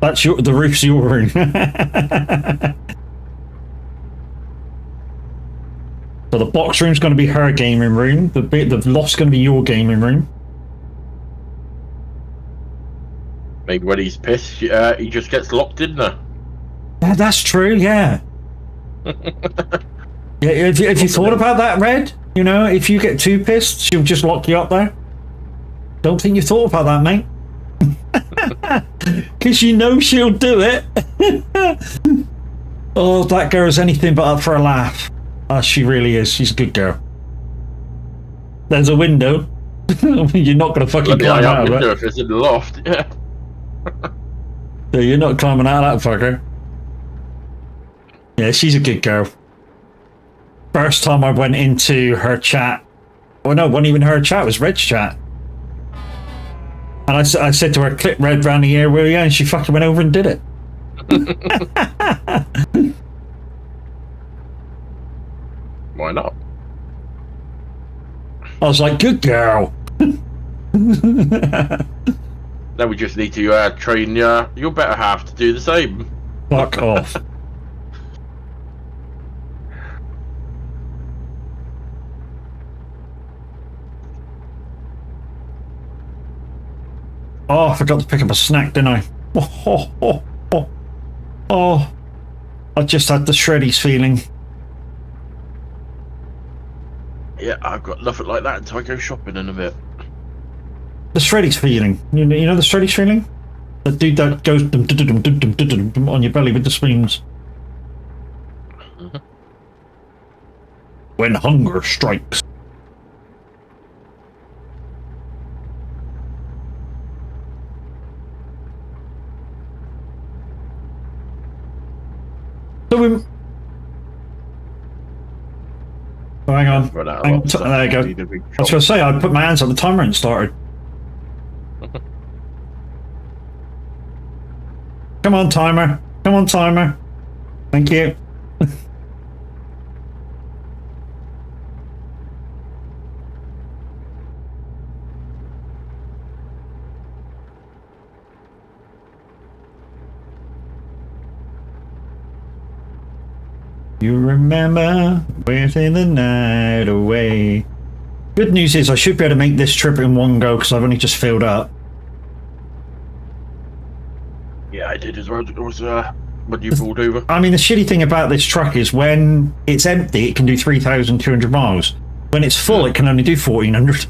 [SPEAKER 1] That's the roof's your room. So the box room's going to be her gaming room. The loft's going to be your gaming room.
[SPEAKER 3] Maybe when he's pissed, he just gets locked in there.
[SPEAKER 1] Yeah, that's true. Yeah. Yeah. Have you thought about that, Red? You know, if you get too pissed, she'll just lock you up there. Don't think you thought about that, mate. Because you know she'll do it. Oh, that girl's anything but up for a laugh. She really is. She's a good girl. There's a window. You're not going to fucking climb out of it.
[SPEAKER 3] If it's in the loft, yeah.
[SPEAKER 1] Yeah, you're not climbing out of that fucker. Yeah, she's a good girl. First time I went into her chat. Oh no, it wasn't even her chat, it was Red's chat. And I said to her, clip Red round the ear, will you? And she fucking went over and did it.
[SPEAKER 3] Why not?
[SPEAKER 1] I was like, good girl.
[SPEAKER 3] Now we just need to train your better half to do the same.
[SPEAKER 1] Fuck off. Oh, I forgot to pick up a snack, didn't I? Oh, I just had the shreddies feeling.
[SPEAKER 3] Yeah, I've got nothing like that until I go shopping in a bit.
[SPEAKER 1] The shreddies feeling. You know the shreddies feeling? The dude that goes dum, dum, dum, dum, dum, dum, dum, on your belly with the spoons. When hunger strikes. So we... Oh, hang on. There you go. I was going to say, I put my hands on the timer and started. Come on, timer. Come on, timer. Thank you. You remember wasting the night away. Good news is I should be able to make this trip in one go because I've only just filled up.
[SPEAKER 3] Yeah, I did as well. It was when you pulled over.
[SPEAKER 1] I mean, the shitty thing about this truck is when it's empty, it can do 3,200 miles. When it's full, it can only do 1,400.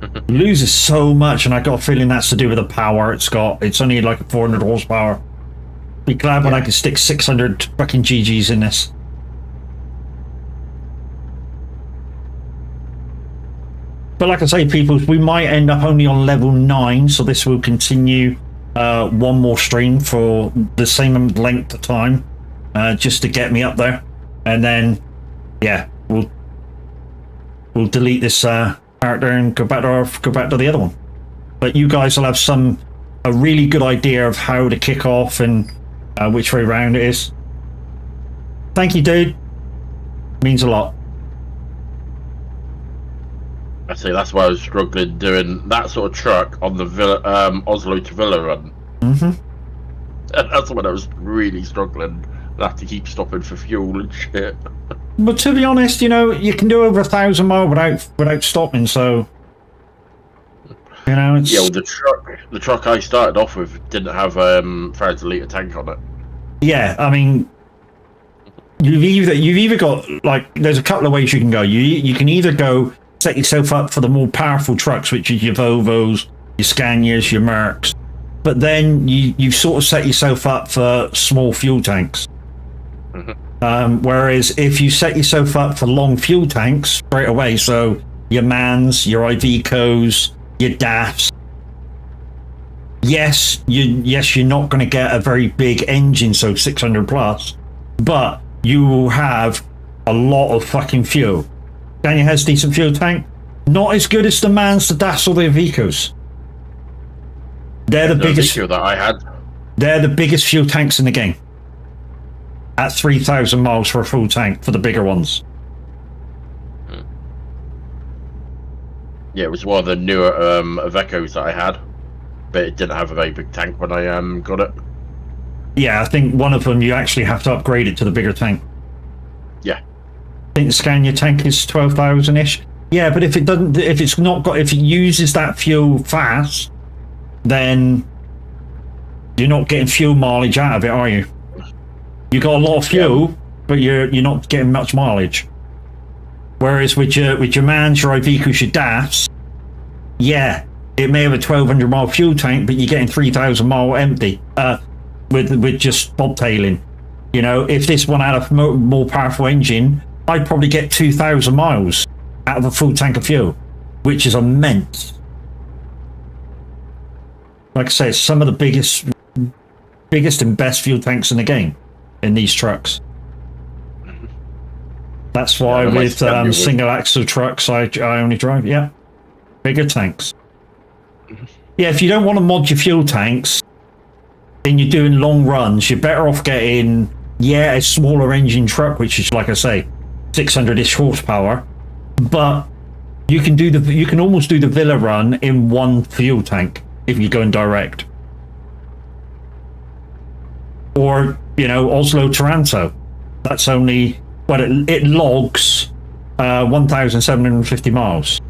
[SPEAKER 1] It loses so much, and I got a feeling that's to do with the power it's got. It's only like 400 horsepower. Be glad when I can stick 600 fucking GGs in this. But like I say, people, we might end up only on level 9, so this will continue one more stream for the same length of time, just to get me up there. And then, yeah, we'll delete this character and go back to the other one. But you guys will have a really good idea of how to kick off and which way round it is. Thank you, dude. Means a lot.
[SPEAKER 3] I say that's why I was struggling doing that sort of truck on the Oslo to Villa run. And that's when I was really struggling. I have to keep stopping for fuel and shit.
[SPEAKER 1] But to be honest, you know, you can do over 1,000 miles without stopping. So, you know, it's...
[SPEAKER 3] Yeah, well, the truck I started off with didn't have 1,000 litre tank on it.
[SPEAKER 1] Yeah, I mean, you've either got, like, there's a couple of ways you can go. You can either go set yourself up for the more powerful trucks, which is your Volvos, your Scanias, your Mercs, but then you sort of set yourself up for small fuel tanks. Whereas if you set yourself up for long fuel tanks straight away, so your MANs, your Ivecos, your DAFs, yes, you're not going to get a very big engine, so 600 plus, but you will have a lot of fucking fuel. Scania has decent fuel tank. Not as good as the Mans, the DAS, or the Avicos. They're the biggest
[SPEAKER 3] Avico that I had.
[SPEAKER 1] They're the biggest fuel tanks in the game. At 3,000 miles for a full tank for the bigger ones.
[SPEAKER 3] Yeah, it was one of the newer Avicos that I had, but it didn't have a very big tank when I got it.
[SPEAKER 1] Yeah, I think one of them you actually have to upgrade it to the bigger tank.
[SPEAKER 3] Yeah.
[SPEAKER 1] I think the Scania tank is 12,000-ish. Yeah, but if it doesn't, if it uses that fuel fast, then you're not getting fuel mileage out of it, are you? You got a lot of fuel, but you're not getting much mileage. Whereas with your Mans, your Ivicos, your DAFs, yeah, it may have a 1,200 mile fuel tank, but you're getting 3,000 mile empty. With just bobtailing. You know, if this one had a more powerful engine, I'd probably get 2,000 miles out of a full tank of fuel, which is immense. Like I say, it's some of the biggest and best fuel tanks in the game in these trucks. That's why with single axle trucks I only drive, bigger tanks. Yeah, if you don't want to mod your fuel tanks and you're doing long runs, you're better off getting a smaller engine truck, which is, like I say, 600-ish horsepower, but you can almost do the Villa run in one fuel tank if you're going direct. Or, Oslo Taranto. That's only, it logs 1,750 miles.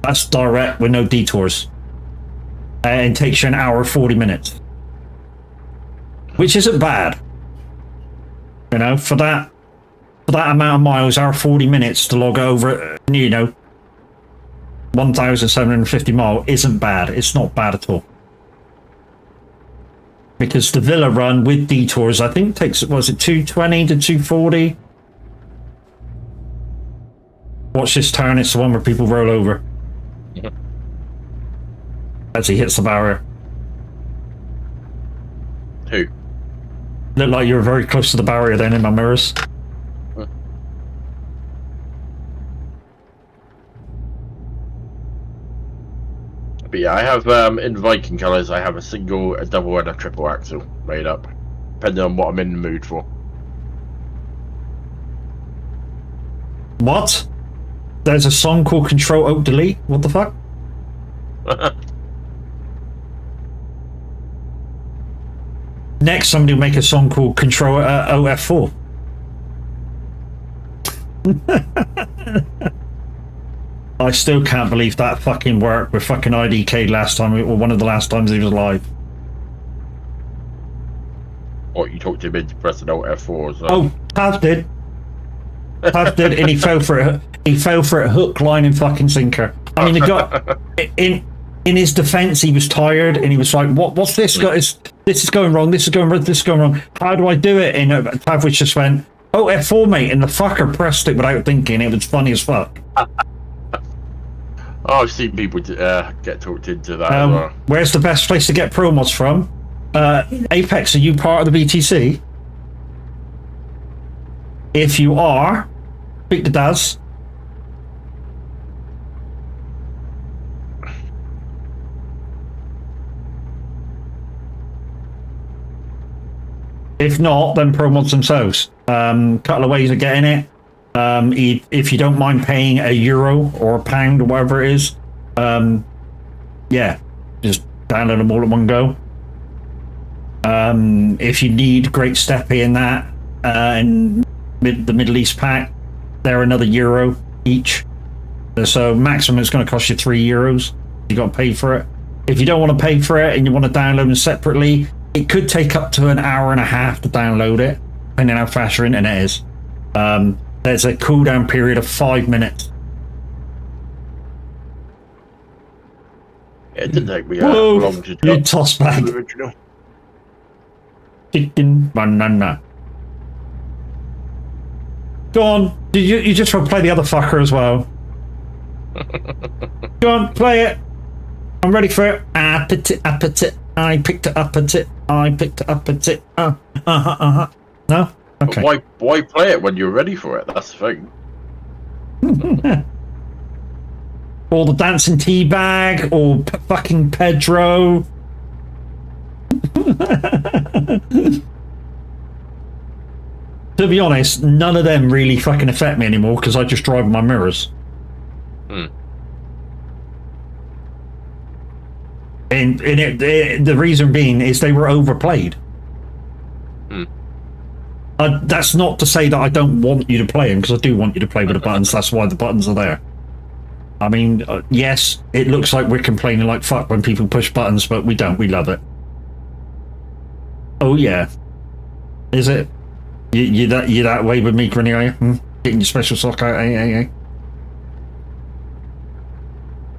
[SPEAKER 1] That's direct with no detours. And takes you an hour 40 minutes. Which isn't bad. For that amount of miles, hour 40 minutes to log over, 1,750 mile isn't bad. It's not bad at all. Because the Villa run with detours, I think takes, 220 to 240? Watch this turn, it's the one where people roll over. As he hits the barrier.
[SPEAKER 3] Who?
[SPEAKER 1] Look like you're very close to the barrier then in my mirrors.
[SPEAKER 3] But yeah, I have in Viking colours, I have a single, a double, and a triple axle made up, depending on what I'm in the mood for.
[SPEAKER 1] What? There's a song called Control Alt Delete? What the fuck? Next, somebody will make a song called Control OF4. I still can't believe that fucking worked with fucking IDK last time, or one of the last times he was alive.
[SPEAKER 3] What, you talked to him into pressing Alt F4 as well?
[SPEAKER 1] Oh, Tav did. Tav did, and he fell for it. He fell for it hook, line, and fucking sinker. I mean, the guy, in his defense, he was tired, and he was like, what's this? This is going wrong, this is going wrong, this is going wrong. How do I do it? And Tav just went, oh, F4, mate, and the fucker pressed it without thinking. It was funny as fuck.
[SPEAKER 3] Oh, I've seen people get talked into that as well.
[SPEAKER 1] Where's the best place to get pro mods from? Apex, are you part of the BTC? If you are, speak to Daz. If not, then pro mods themselves. Couple of ways of getting it. If you don't mind paying €1 or a pound or whatever it is, just download them all at one go. If you need Great Steppe in that, and the Middle East pack, they're another €1 each. So maximum it's going to cost you €3. You got to pay for it. If you don't want to pay for it and you want to download them separately, it could take up to an hour and a half to download it, depending on how fast your internet is. There's a cooldown period of 5 minutes.
[SPEAKER 3] It didn't take me long to
[SPEAKER 1] you toss back. Chicken banana. Go on, you just want to play the other fucker as well. Go on, play it. I'm ready for it. I picked it up at it. I picked it up at it. I picked it up at it. No? Okay.
[SPEAKER 3] Why play it when you're ready for it? That's the thing.
[SPEAKER 1] Or the dancing teabag, or fucking Pedro. To be honest, none of them really fucking affect me anymore because I just drive my mirrors. And the reason being is they were overplayed. That's not to say that I don't want you to play them, because I do want you to play with the buttons. That's why the buttons are there. I mean, yes, it looks like we're complaining like fuck when people push buttons, but we don't. We love it. Oh yeah, is it? You that way with me, Grinny? Are you? Getting your special sock out?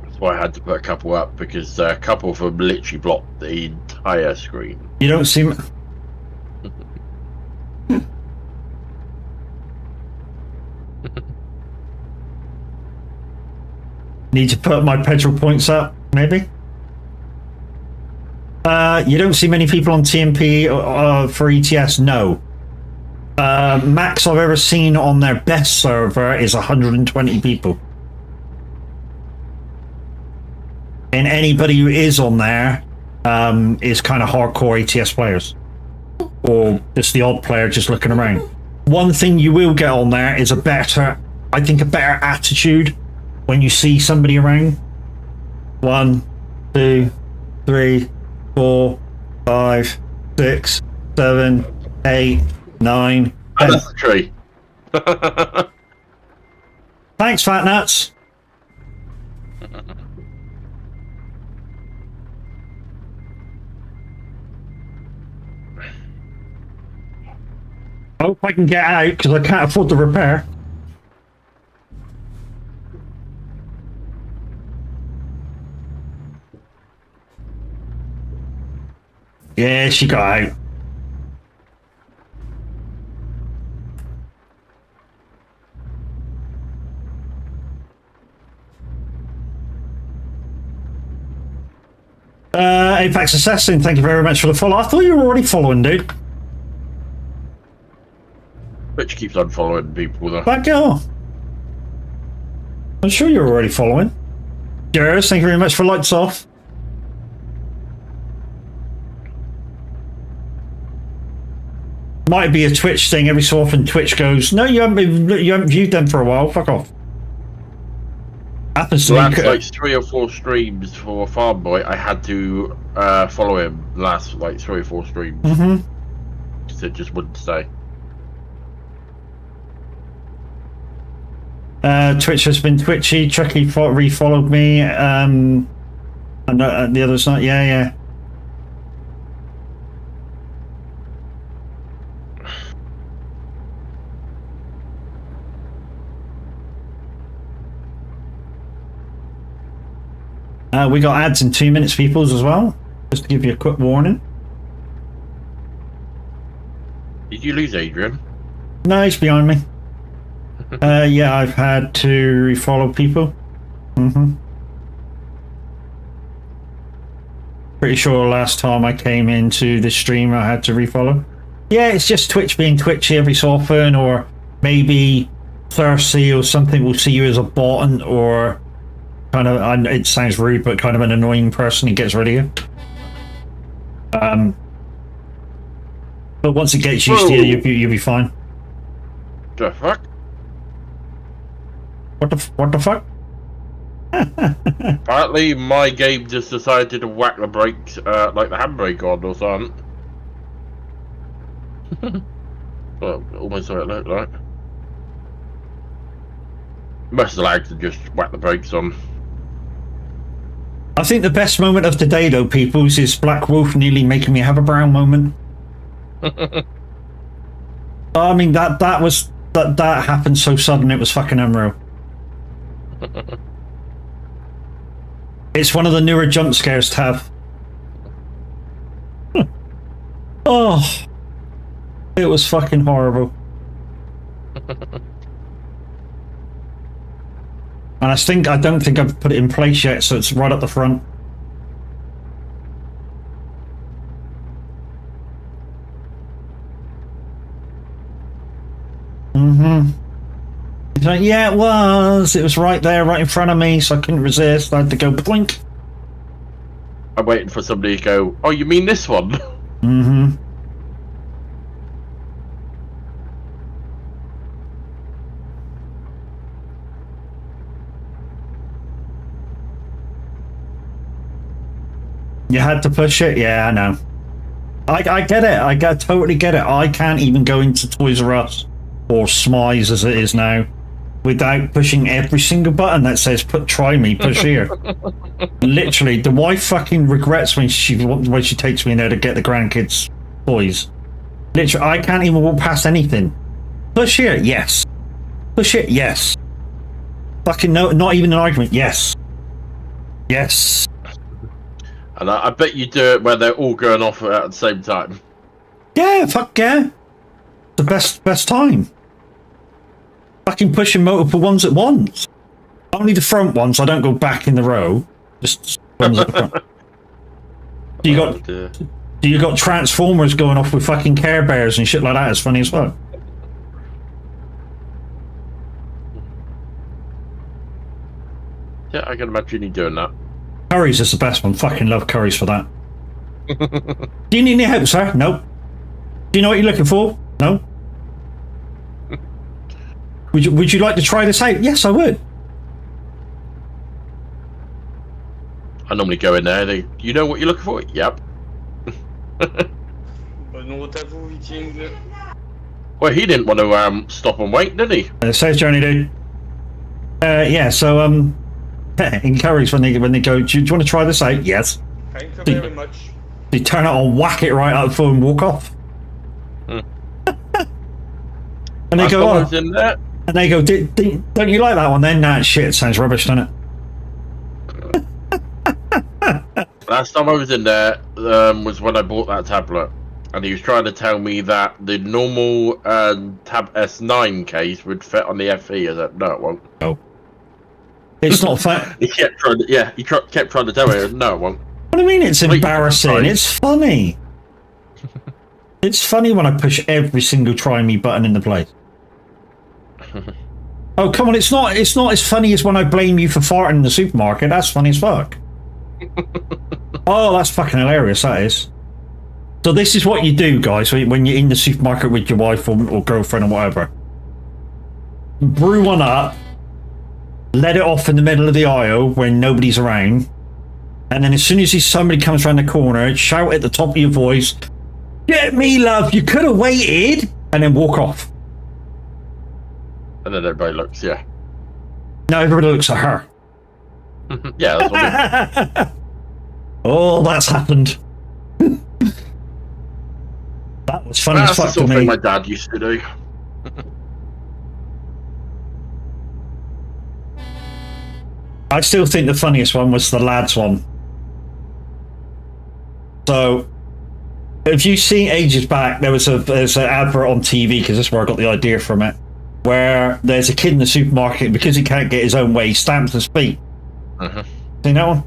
[SPEAKER 3] That's why I had to put a couple up, because a couple of them literally blocked the entire screen.
[SPEAKER 1] You don't seem. Need to put my petrol points up, maybe? You don't see many people on TMP for ETS, no. Max I've ever seen on their best server is 120 people. And anybody who is on there is kind of hardcore ETS players. Or just the odd player just looking around. One thing you will get on there is a better attitude when you see somebody around. 1, 2, 3, 4, 5, 6, 7, 8, 9, 10.
[SPEAKER 3] That's the tree.
[SPEAKER 1] Thanks, Fat Nuts. I hope I can get out because I can't afford the repair. Yeah, she got out. Apex Assassin, thank you very much for the follow. I thought you were already following, dude.
[SPEAKER 3] Which keeps unfollowing people, though.
[SPEAKER 1] Back off. I'm sure you're already following. Yes, thank you very much for lights off. Might be a Twitch thing. Every so often Twitch goes, no, you haven't viewed them for a while. Fuck off. Happens to
[SPEAKER 3] last like 3 or 4 streams for Farm Boy, I had to follow him last like 3 or 4 streams. Because it just wouldn't stay.
[SPEAKER 1] Twitch has been twitchy. Chucky refollowed me. And the other's not. Yeah. We got ads in 2 minutes, peoples, as well. Just to give you a quick warning.
[SPEAKER 3] Did you lose Adrian?
[SPEAKER 1] No, he's behind me. Yeah, I've had to refollow people. Pretty sure last time I came into the stream I had to refollow. Yeah, it's just Twitch being twitchy every so often, or maybe thirsty or something will see you as a bot, or kind of, it sounds rude, but kind of an annoying person and gets rid of you. But once it gets used to you, you'll be fine.
[SPEAKER 3] The fuck?
[SPEAKER 1] What the fuck?
[SPEAKER 3] Apparently my game just decided to whack the brakes like the handbrake on or something. Well, almost what it looked like. Must have lagged and just whack the brakes on.
[SPEAKER 1] I think the best moment of the day, though, peoples, is Black Wolf nearly making me have a brown moment. I mean, that happened so sudden, it was fucking unreal. It's one of the newer jump scares to have. Oh, it was fucking horrible. And I don't think I've put it in place yet, so it's right up the front. He's like, yeah, it was. It was right there, right in front of me, so I couldn't resist. I had to go blink.
[SPEAKER 3] I'm waiting for somebody to go, oh, you mean this one?
[SPEAKER 1] Mm-hmm. You had to push it? Yeah, I know. I get it. Totally get it. I can't even go into Toys R Us or Smize as it is now without pushing every single button that says try me, push here. Literally, the wife fucking regrets when she takes me in there to get the grandkids toys. Literally, I can't even walk past anything. Push here, yes. Push it, yes. Fucking no, not even an argument, yes. Yes.
[SPEAKER 3] And I bet you do it where they're all going off at the same time.
[SPEAKER 1] Yeah, fuck yeah. The best time. Fucking pushing multiple ones at once. Only the front ones, I don't go back in the row. Just ones at the front. You got Transformers going off with fucking Care Bears and shit like that. It's funny as well.
[SPEAKER 3] Yeah, I can imagine you doing that.
[SPEAKER 1] Curry's is the best one. Fucking love Curry's for that. Do you need any help, sir? No. Do you know what you're looking for? No. Would you like to try this out? Yes, I would.
[SPEAKER 3] I normally go in there. You know what you're looking for? Yep. Well, he didn't want to stop and wait, did he?
[SPEAKER 1] Safe journey, dude. Yeah. So in Curry's when they go, do you want to try this out? Yes.
[SPEAKER 4] Thank you very much.
[SPEAKER 1] They turn it on, whack it right out the phone, and walk off. And they go, oh.
[SPEAKER 3] In there.
[SPEAKER 1] And they go, don't you like that one then? Nah, shit, sounds rubbish, doesn't it?
[SPEAKER 3] Last time I was in there was when I bought that tablet. And he was trying to tell me that the normal Tab S9 case would fit on the FE. I said, no, it won't.
[SPEAKER 1] No. It's not fun.
[SPEAKER 3] He kept trying to, kept trying to tell me, no, it won't.
[SPEAKER 1] What do you mean it's embarrassing? It's funny. It's funny when I push every single try me button into place. Oh, come on, it's not as funny as when I blame you for farting in the supermarket. That's funny as fuck. Oh, that's fucking hilarious, that is. So this is what you do, guys, when you're in the supermarket with your wife or girlfriend or whatever. Brew one up, let it off in the middle of the aisle when nobody's around, and then as soon as somebody comes around the corner, shout at the top of your voice, "Get me, love, you could have waited," and then walk off.
[SPEAKER 3] And then everybody looks, yeah.
[SPEAKER 1] No, everybody looks at her.
[SPEAKER 3] Yeah, that's what I mean.
[SPEAKER 1] Oh, that's happened. That was fun as fuck
[SPEAKER 3] to me. That's the sort of
[SPEAKER 1] me.
[SPEAKER 3] thing my dad used to do.
[SPEAKER 1] I still think the funniest one was the lads one. So, if you see ages back, there's an advert on TV, because that's where I got the idea from it, where there's a kid in the supermarket, because he can't get his own way, he stamps his feet. Seen that one?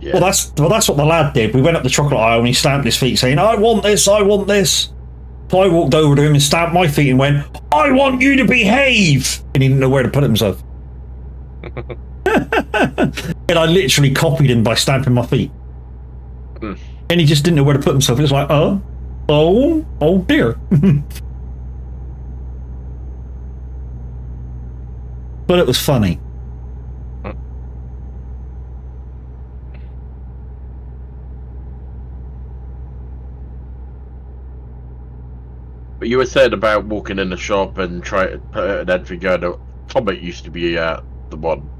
[SPEAKER 3] Yeah.
[SPEAKER 1] Well, that's what the lad did. We went up the chocolate aisle and he stamped his feet, saying, "I want this, I want this." So I walked over to him and stamped my feet and went, "I want you to behave!" And he didn't know where to put himself. And I literally copied him by stamping my feet. And he just didn't know where to put himself. It was like, oh dear. But it was funny.
[SPEAKER 3] But you were saying about walking in the shop and trying to put an entry going. Comet used to be the one.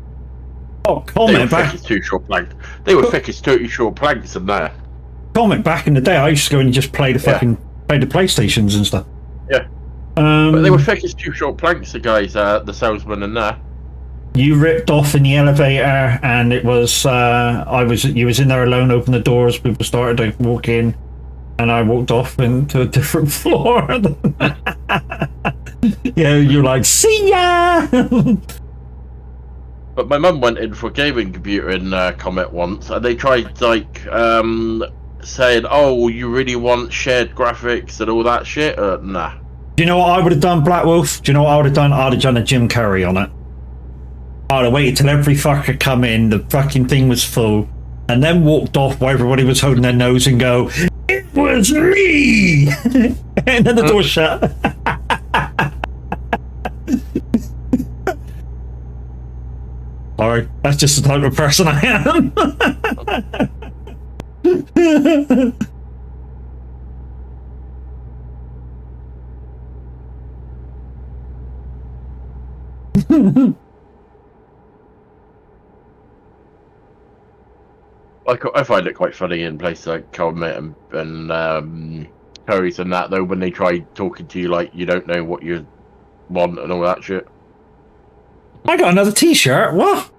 [SPEAKER 1] Oh, Comet back.
[SPEAKER 3] Thick as 2 short planks. They were thick as 2 short planks in there.
[SPEAKER 1] Comet back in the day, I used to go and just play the fucking play the PlayStations and stuff.
[SPEAKER 3] Yeah. But they were thick as 2 short planks. The guys, the salesman in there.
[SPEAKER 1] You ripped off in the elevator, and it was you was in there alone. Opened the doors, people started to walk in. And I walked off into a different floor. Yeah, you're like, see ya!
[SPEAKER 3] But my mum went in for a gaming computer in Comet once, and they tried, like, saying, oh, you really want shared graphics and all that shit? Nah.
[SPEAKER 1] Do you know what I would have done, Black Wolf? Do you know what I would have done? I'd have done a Jim Carrey on it. I'd have waited till every fucker come in, the fucking thing was full, and then walked off while everybody was holding their nose and go, "It was me!" And then the door shut. Sorry, that's just the type of person I am.
[SPEAKER 3] I find it quite funny in places like Comet and Curry's and that, though, when they try talking to you like you don't know what you want and all that shit.
[SPEAKER 1] I got another t-shirt, what?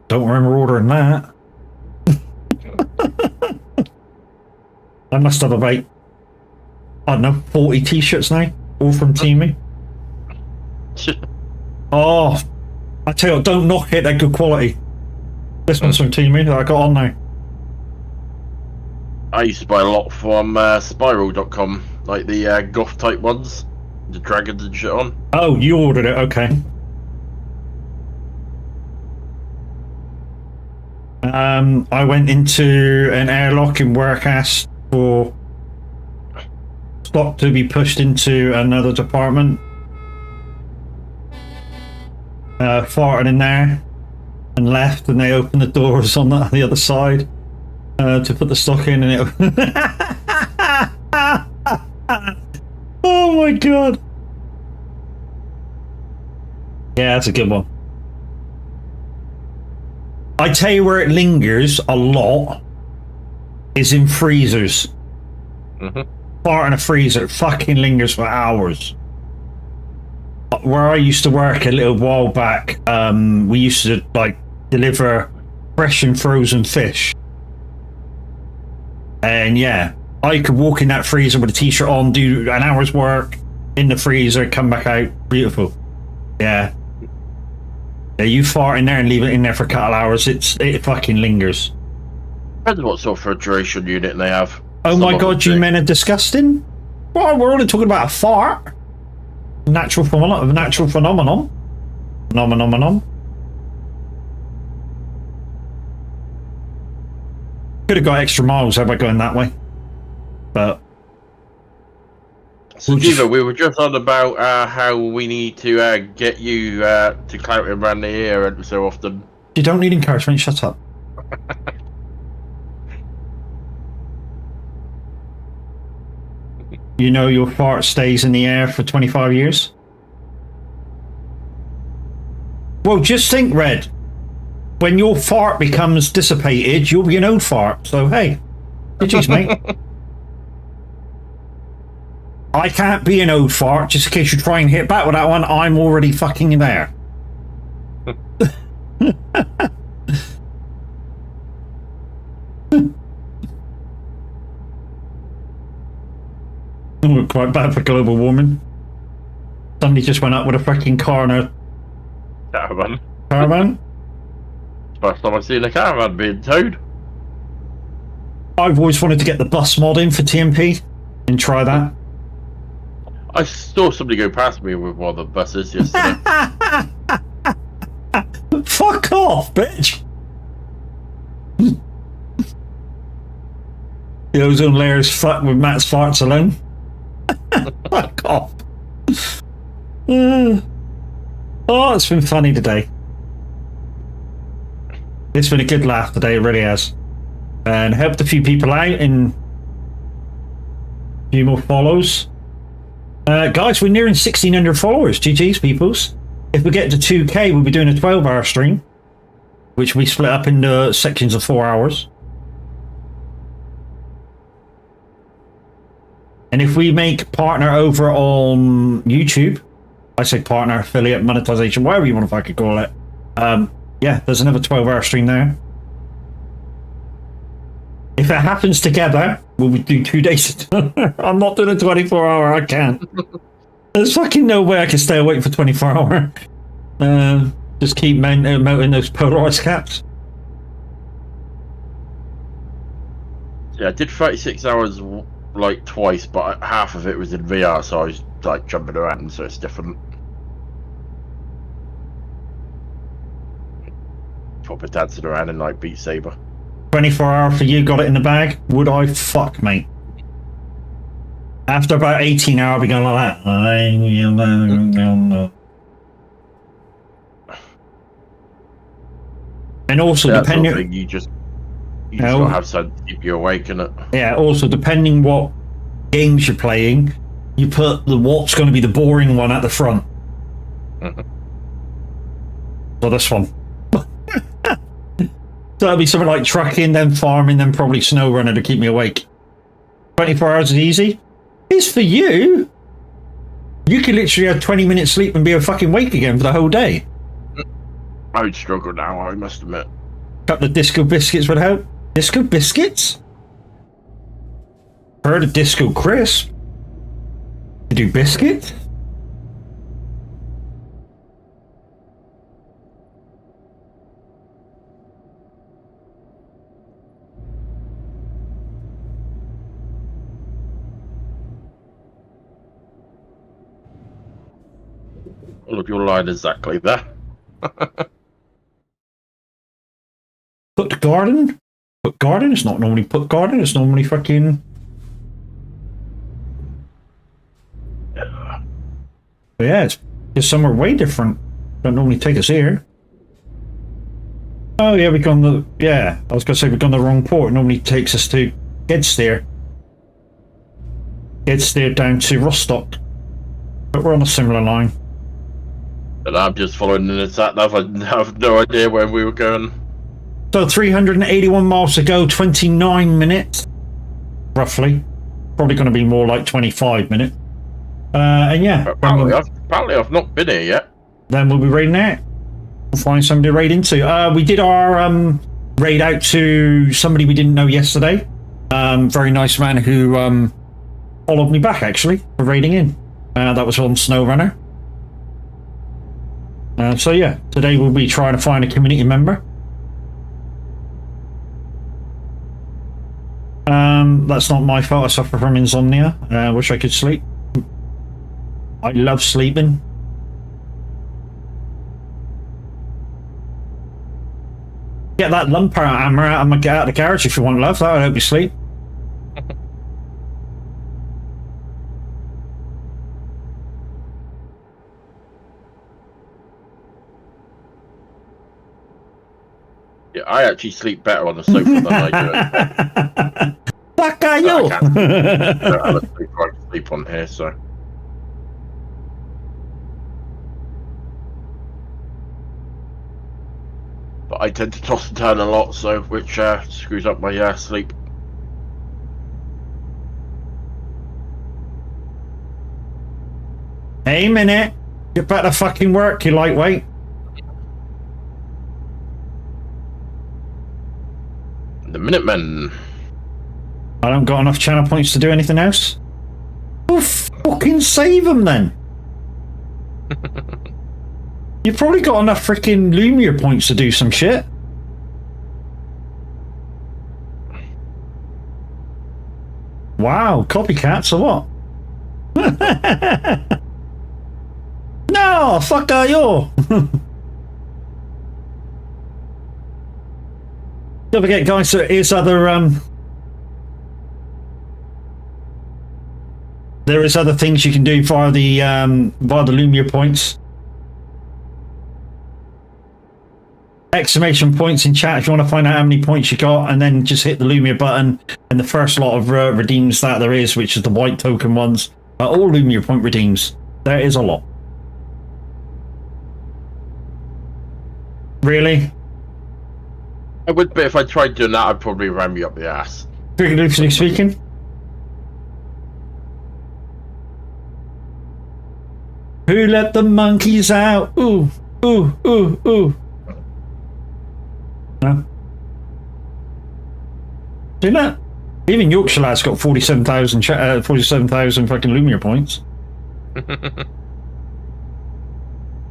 [SPEAKER 1] Don't remember ordering that. I must have about, I don't know, 40 t-shirts now, all from Teamy. Oh, I tell you what, don't knock it, they're good quality. This one's from Teamy that I got on now.
[SPEAKER 3] I used to buy a lot from Spiral.com, like the goth type ones, the dragons and shit on.
[SPEAKER 1] Oh, you ordered it, okay. I went into an airlock in Workass for stock to be pushed into another department. Farted in there and left, and they opened the doors on the other side to put the stock in, and it. Oh my god! Yeah, that's a good one. I tell you where it lingers a lot is in freezers. Fart in a freezer fucking lingers for hours. Where I used to work a little while back, we used to like deliver fresh and frozen fish. And yeah, I could walk in that freezer with a t-shirt on, do an hour's work in the freezer, come back out, beautiful. Yeah. Yeah, you fart in there and leave it in there for a couple hours, it fucking lingers.
[SPEAKER 3] Depends what sort of refrigeration unit they have.
[SPEAKER 1] Oh my god, you men are disgusting. Well, we're only talking about a fart. Natural phenomenon. Phenomenon. Could have got extra miles by going that way. But
[SPEAKER 3] so Jiva, we were just on about how we need to get you to clout him around the ear every so often.
[SPEAKER 1] You don't need encouragement, shut up. You know your fart stays in the air for 25 years? Well, just think, Red. When your fart becomes dissipated, you'll be an old fart. So, hey, GG's, mate. I can't be an old fart, just in case you try and hit back with that one. I'm already fucking there. Oh, quite bad for global warming. Somebody just went up with a fucking car and a
[SPEAKER 3] Caravan.
[SPEAKER 1] caravan.
[SPEAKER 3] First time I've seen a caravan being towed.
[SPEAKER 1] I've always wanted to get the bus mod in for TMP and try that.
[SPEAKER 3] I saw somebody go past me with one of the buses yesterday.
[SPEAKER 1] Fuck off, bitch! The ozone layer's fucked with Matt's farts alone. Fuck off. Oh, it's been funny today. It's been a good laugh today, it really has. And helped a few people out and a few more follows. Guys, we're nearing 1,600 followers. GG's, peoples. If we get to 2K, we'll be doing a 12-hour stream, which we split up into sections of 4 hours. And if we make partner over on YouTube, I say partner, affiliate, monetization, whatever you want to fucking call it. Yeah, there's another 12-hour stream there. If it happens together, we'll do 2 days. I'm not doing a 24-hour, I can't. There's fucking no way I can stay awake for 24-hour. Just keep mounting those polarized caps.
[SPEAKER 3] Yeah, I did 36 hours like twice, but half of it was in VR, so I was like jumping around, so it's different. Proper dancing around in like Beat Saber.
[SPEAKER 1] 24-hour for you, got it in the bag? Would I fuck, mate? After about 18 hours, I'll be going like that. And also,
[SPEAKER 3] that
[SPEAKER 1] depending...
[SPEAKER 3] sort of thing, you just gotta have something to keep you awake, innit?
[SPEAKER 1] Yeah, also, depending what games you're playing, you put the what's going to be the boring one at the front. So this one. So it'll be something like trucking, then farming, then probably snow runner to keep me awake. 24 hours is easy. It's for you. You could literally have 20 minutes sleep and be a fucking wake again for the whole day.
[SPEAKER 3] I would struggle now, I must admit.
[SPEAKER 1] A couple of disco biscuits would help. Disco biscuits? Heard of disco crisp? You do biscuit?
[SPEAKER 3] Look, your line exactly there.
[SPEAKER 1] Put garden? Put garden? It's not normally put garden, it's normally fucking... But yeah, it's somewhere way different. Don't normally take us here. Oh yeah, we've gone the... Yeah, I was going to say we've gone the wrong port. It normally takes us to Gedstair. Gedstair down to Rostock. But we're on a similar line.
[SPEAKER 3] And I'm just following in the sat nav. I have no idea where we were going.
[SPEAKER 1] So 381 miles to go, 29 minutes. Roughly. Probably going to be more like 25 minutes. And yeah.
[SPEAKER 3] Apparently I've not been here yet.
[SPEAKER 1] Then we'll be raiding out. We'll find somebody to raid into. We did our raid out to somebody we didn't know yesterday. Very nice man who followed me back actually for raiding in. That was on SnowRunner. So yeah, today we'll be trying to find a community member. That's not my fault. I suffer from insomnia. Wish I could sleep. I love sleeping. Get that lump hammer out of the garage if you want, love. That'll help you sleep.
[SPEAKER 3] Yeah, I actually sleep better on the sofa than I do at bed.
[SPEAKER 1] Fuck are you?
[SPEAKER 3] I don't sleep on here, so. But I tend to toss and turn a lot, so which screws up my sleep.
[SPEAKER 1] Hey, minute. Get back to fucking work, you lightweight.
[SPEAKER 3] The Minutemen.
[SPEAKER 1] I don't got enough channel points to do anything else. Well, fucking save them then. You've probably got enough freaking Lumiere points to do some shit. Wow, copycats or what? No, fuck are you? Don't forget, guys, there is other there is other things you can do via the Lumiere points. Exclamation points in chat if you want to find out how many points you got, and then just hit the Lumiere button, and the first lot of redeems that there is, which is the white token ones, are all Lumiere point redeems. There is a lot. Really?
[SPEAKER 3] I would, but if I tried doing that, I'd probably ram you up the ass.
[SPEAKER 1] Figuratively speaking. Who let the monkeys out? Ooh, ooh, ooh, ooh. No. See that? Even Yorkshire lad's got 47,000 fucking Lumiere points.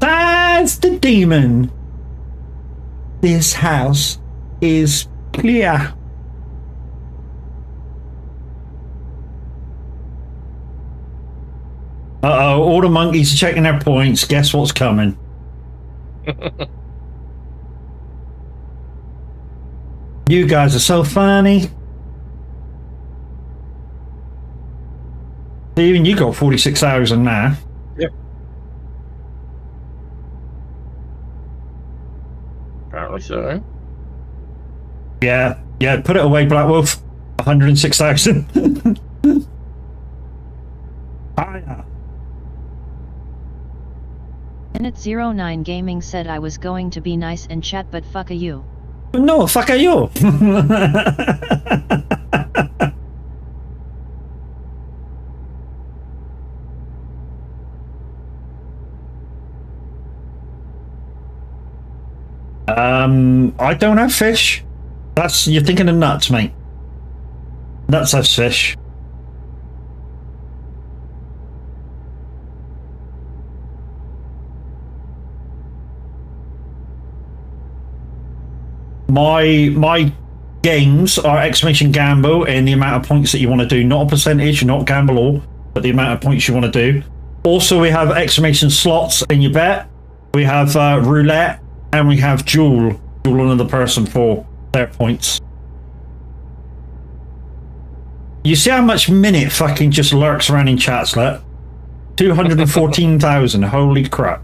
[SPEAKER 1] That's the demon. This house is clear. all the monkeys are checking their points. Guess what's coming? You guys are so funny. Even you got 46,000 now.
[SPEAKER 3] Yep. Apparently so.
[SPEAKER 1] Yeah, put it away, Black Wolf. 106,000. Hiya.
[SPEAKER 2] Minute09 Gaming said I was going to be nice and chat, but fuck a you.
[SPEAKER 1] No, fuck are you? I don't have fish. You're thinking of nuts, mate. Nuts has fish. My games are exclamation gamble and the amount of points that you want to do, not a percentage, not gamble all, but the amount of points you want to do. Also, we have exclamation slots in your bet. We have roulette, and we have duel another person for their points. You see how much minute fucking just lurks around in chats, let? 214,000, holy crap.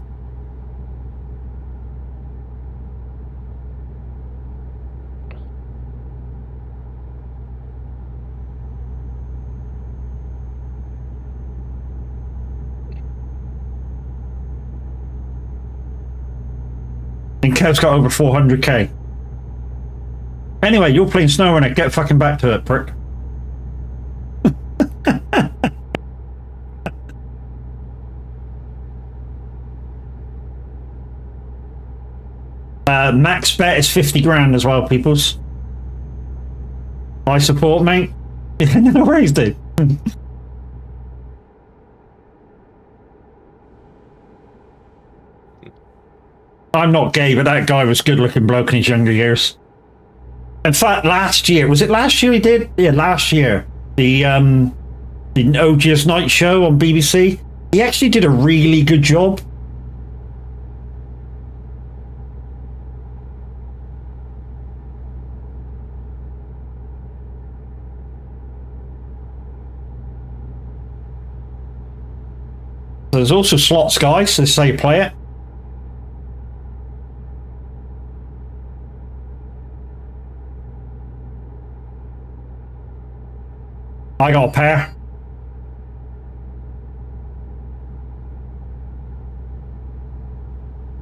[SPEAKER 1] And Kev's got over 400k. Anyway, you're playing SnowRunner. Get fucking back to it, prick. Max bet is 50 grand as well, peoples. I support, mate. No worries, dude. I'm not gay, but that guy was good looking bloke in his younger years. In fact, last year, was it last year he did? Yeah, last year. The OGS Night Show on BBC. He actually did a really good job. There's also slots, guys, so say play it. I got a pair.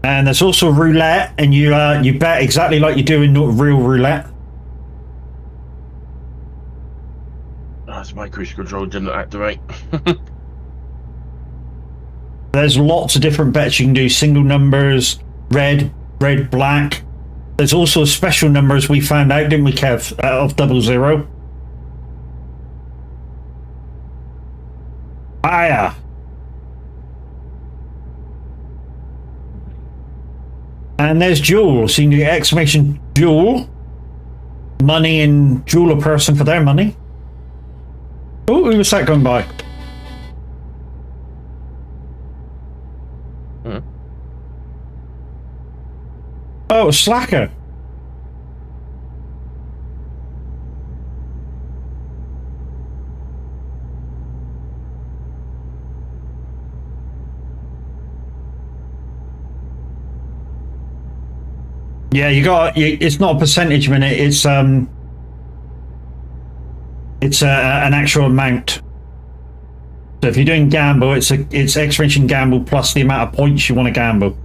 [SPEAKER 1] And there's also roulette, and you bet exactly like you do in real roulette.
[SPEAKER 3] That's my cruise control didn't activate.
[SPEAKER 1] There's lots of different bets you can do. Single numbers, red, black. There's also special numbers we found out, didn't we, Kev, of 00. Hiya. And there's Jewel. So you can get exclamation Jewel. Money and Jewel a person for their money. Oh, who was that going by? Oh, Slacker. Yeah, it's not a percentage minute, it's an actual amount. So if you're doing gamble, it's exclamation gamble plus the amount of points you want to gamble.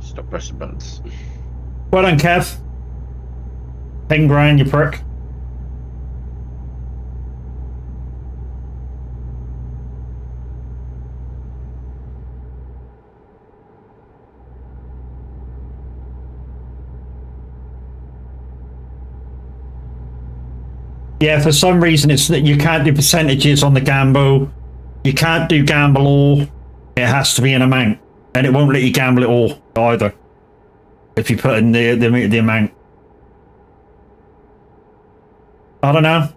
[SPEAKER 3] Stop pressing buttons.
[SPEAKER 1] Well done, Kev. 10 grand, you prick. Yeah, for some reason it's that you can't do percentages on the gamble. You can't do gamble all. It has to be an amount, and it won't let you gamble it all either. If you put in the amount. I don't know.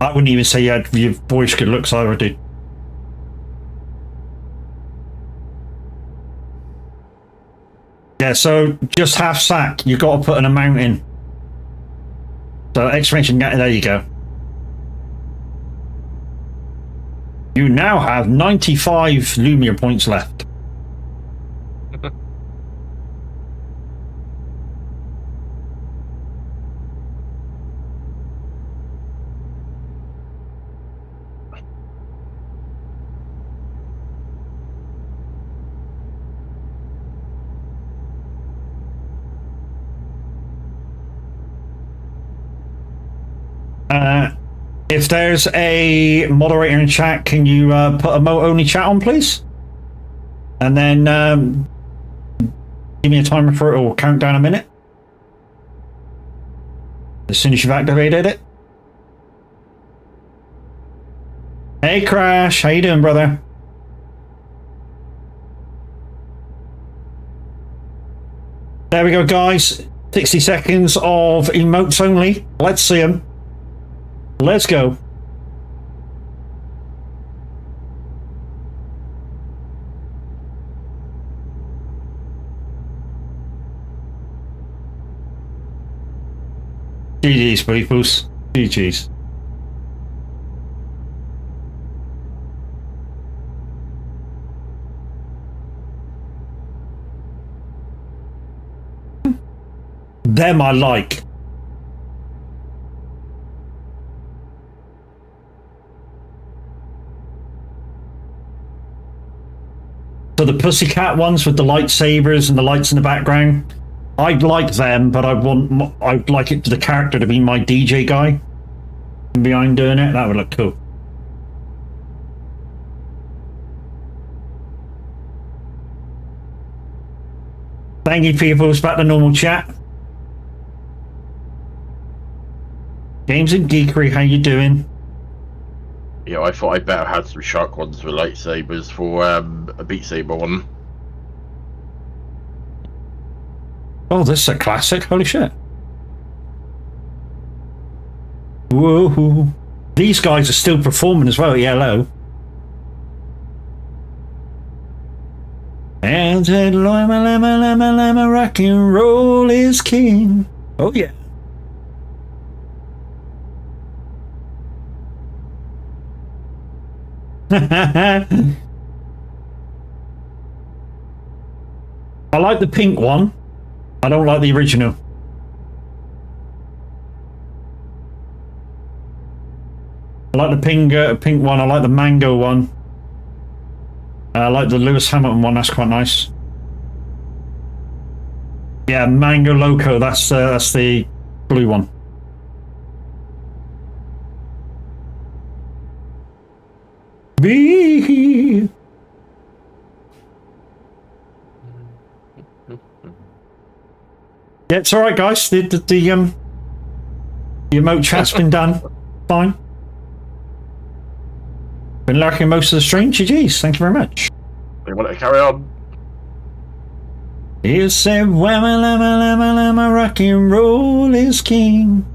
[SPEAKER 1] I wouldn't even say you had your voice good looks either, dude. Yeah, so just half sack. You got to put an amount in. So exclamation, there you go. You now have 95 Lumia points left. If there's a moderator in chat, can you put a only chat on, please? And then give me a timer for it, or count down a minute. As soon as you've activated it. Hey, Crash, how you doing, brother? There we go, guys. 60 seconds of emotes only. Let's see them. Let's go. GG's, peoples. GG's. Them I like. So the pussycat ones with the lightsabers and the lights in the background, I'd like them, but I'd like it to the character to be my DJ guy behind doing it. That would look cool. Thank you, people. It's back to normal chat. Games and Geekery, how you doing?
[SPEAKER 3] Yeah, I thought I better had some shark ones with lightsabers for a Beat Saber one.
[SPEAKER 1] Oh, this is a classic. Holy shit. Whoa. These guys are still performing as well at Yellow. And said, Lama, lama, lama, lama, rock and roll is king. Oh, yeah. I like the pink one. I don't like the original. I like the pink one. I like the mango one. I like the Lewis Hamilton one. That's quite nice. Yeah, Mango Loco. That's the blue one. Be. Yeah, it's all right, guys. The emote chat's been done. Fine. Been lurking most of the stream. GG's. Thank you very much.
[SPEAKER 3] You want to carry on?
[SPEAKER 1] He said, "Whamma lamma lamma lamma, rock and roll is king."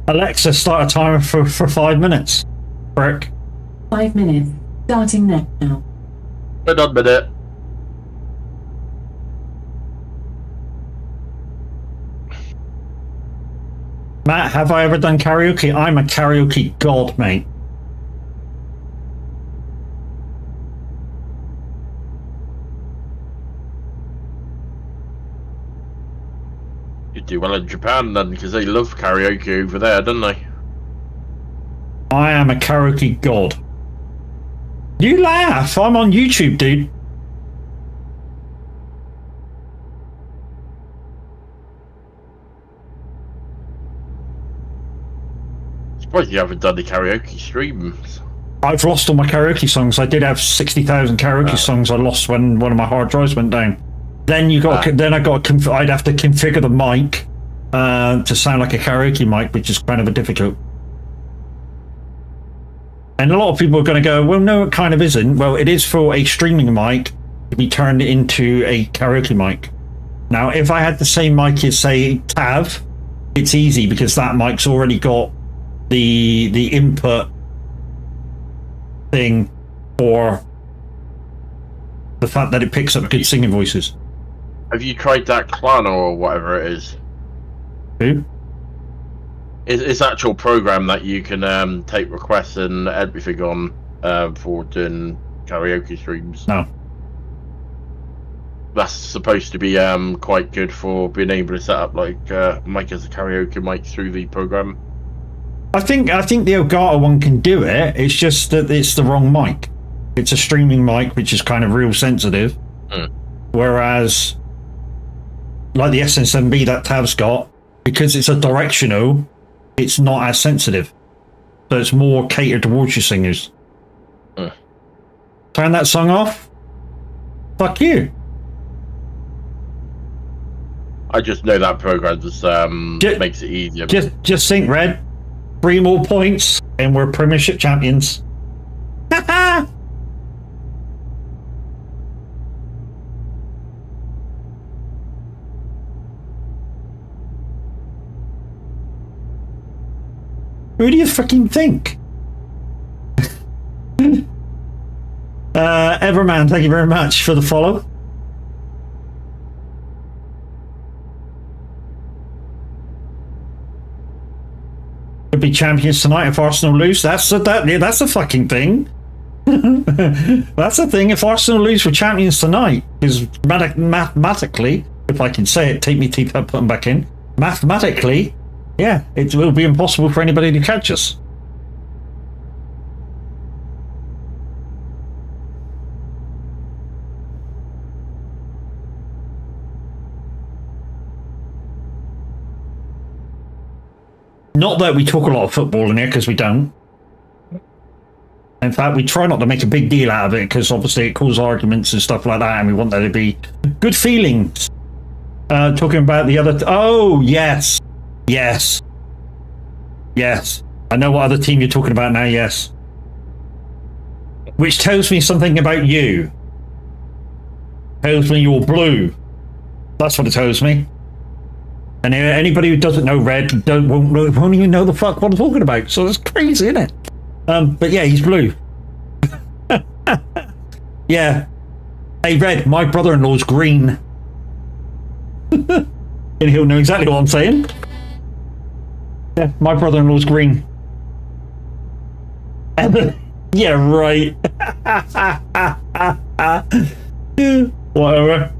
[SPEAKER 1] Alexa, start a timer for 5 minutes. Brick.
[SPEAKER 4] 5 minutes. Starting now.
[SPEAKER 3] We're done with it.
[SPEAKER 1] Matt, have I ever done karaoke? I'm a karaoke god, mate.
[SPEAKER 3] You do well in Japan then, because they love karaoke over there, don't they?
[SPEAKER 1] I am a karaoke god. You laugh. I'm on YouTube, dude.
[SPEAKER 3] Surprised you haven't done the karaoke streams.
[SPEAKER 1] I've lost all my karaoke songs. I did have 60,000 karaoke songs I lost when one of my hard drives went down. Then I'd have to configure the mic to sound like a karaoke mic, which is kind of a difficult. And a lot of people are going to go, well, no, it kind of isn't. Well, it is for a streaming mic. to be turned into a karaoke mic. Now, if I had the same mic as, say, Tav, it's easy because that mic's already got the input thing for the fact that it picks up good singing voices.
[SPEAKER 3] Have you tried that Klana or whatever it is?
[SPEAKER 1] Who?
[SPEAKER 3] It's actual program that you can take requests and everything on for doing karaoke streams.
[SPEAKER 1] No.
[SPEAKER 3] That's supposed to be quite good for being able to set up like mic as a karaoke mic through the program.
[SPEAKER 1] I think the Elgato one can do it. It's just that it's the wrong mic. It's a streaming mic, which is kind of real sensitive. Whereas, like the SN7B that Tav's got, because it's a directional, it's not as sensitive. So it's more catered towards your singers. Turn that song off? Fuck you.
[SPEAKER 3] I just know that program just makes it easier.
[SPEAKER 1] Just think, Red. 3 more points, and we're Premiership champions. Ha Who do you fucking think? Everman, thank you very much for the follow. Could be champions tonight if Arsenal lose. That's a fucking thing. That's a thing. If Arsenal lose, we're champions tonight. Because mathematically, if I can say it, take me teeth out, put them back in. Mathematically, yeah, it will be impossible for anybody to catch us. Not that we talk a lot of football in here, because we don't. In fact, we try not to make a big deal out of it, because obviously it causes arguments and stuff like that, and we want there to be good feelings. Talking about the other... oh, yes. Yes. Yes. I know what other team you're talking about now, yes. Which tells me something about you. Tells me you're blue. That's what it tells me. And anybody who doesn't know Red won't even know the fuck what I'm talking about. So it's crazy, isn't it? But yeah, he's blue. Yeah. Hey, Red, my brother-in-law's green. And he'll know exactly what I'm saying. Yeah, my brother-in-law's green. Yeah, right. Whatever.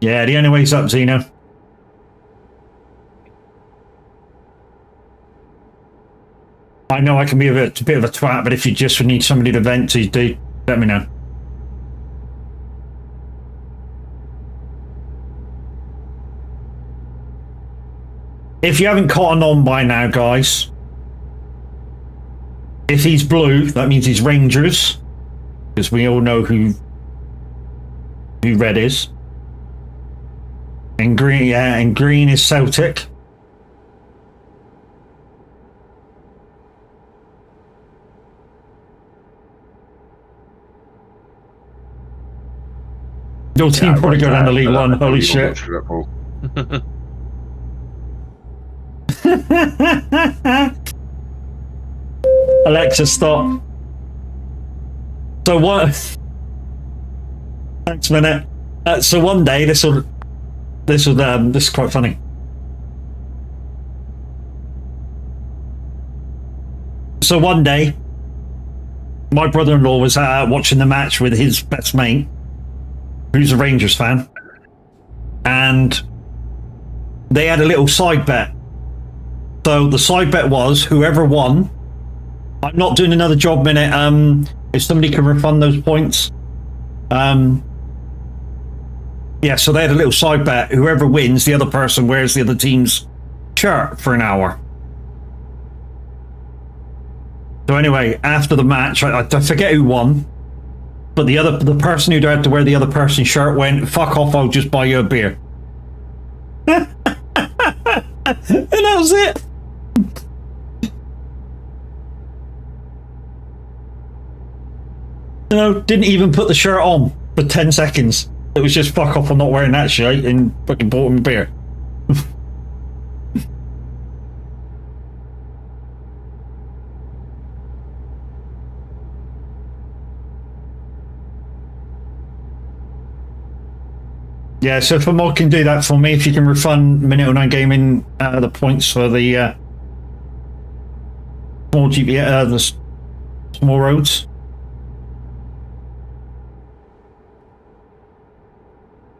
[SPEAKER 1] Yeah, the only way's up, Zeno. I know I can be a bit of a twat, but if you just need somebody to vent to, do let me know. If you haven't caught on by now, guys, if he's blue, that means he's Rangers, because we all know who Red is. And green, yeah, and green is Celtic. Your team probably go down to League One. Holy shit! Alexa, stop. So what? Thanks a minute. So one day this is quite funny. So one day, my brother-in-law was watching the match with his best mate, who's a Rangers fan, and they had a little side bet. So the side bet was whoever won. I'm not doing another job minute. If somebody can refund those points. Yeah, so they had a little side bet. Whoever wins, the other person wears the other team's shirt for an hour. So anyway, after the match, I forget who won, but the person who had to wear the other person's shirt went, "Fuck off! I'll just buy you a beer." And that was it. You know, didn't even put the shirt on for 10 seconds. It was just fuck off, I'm not wearing that shit, and fucking bought him a beer. Yeah, so if a mod can do that for me, if you can refund Minute 09 Gaming the points for the small GPS, the small roads.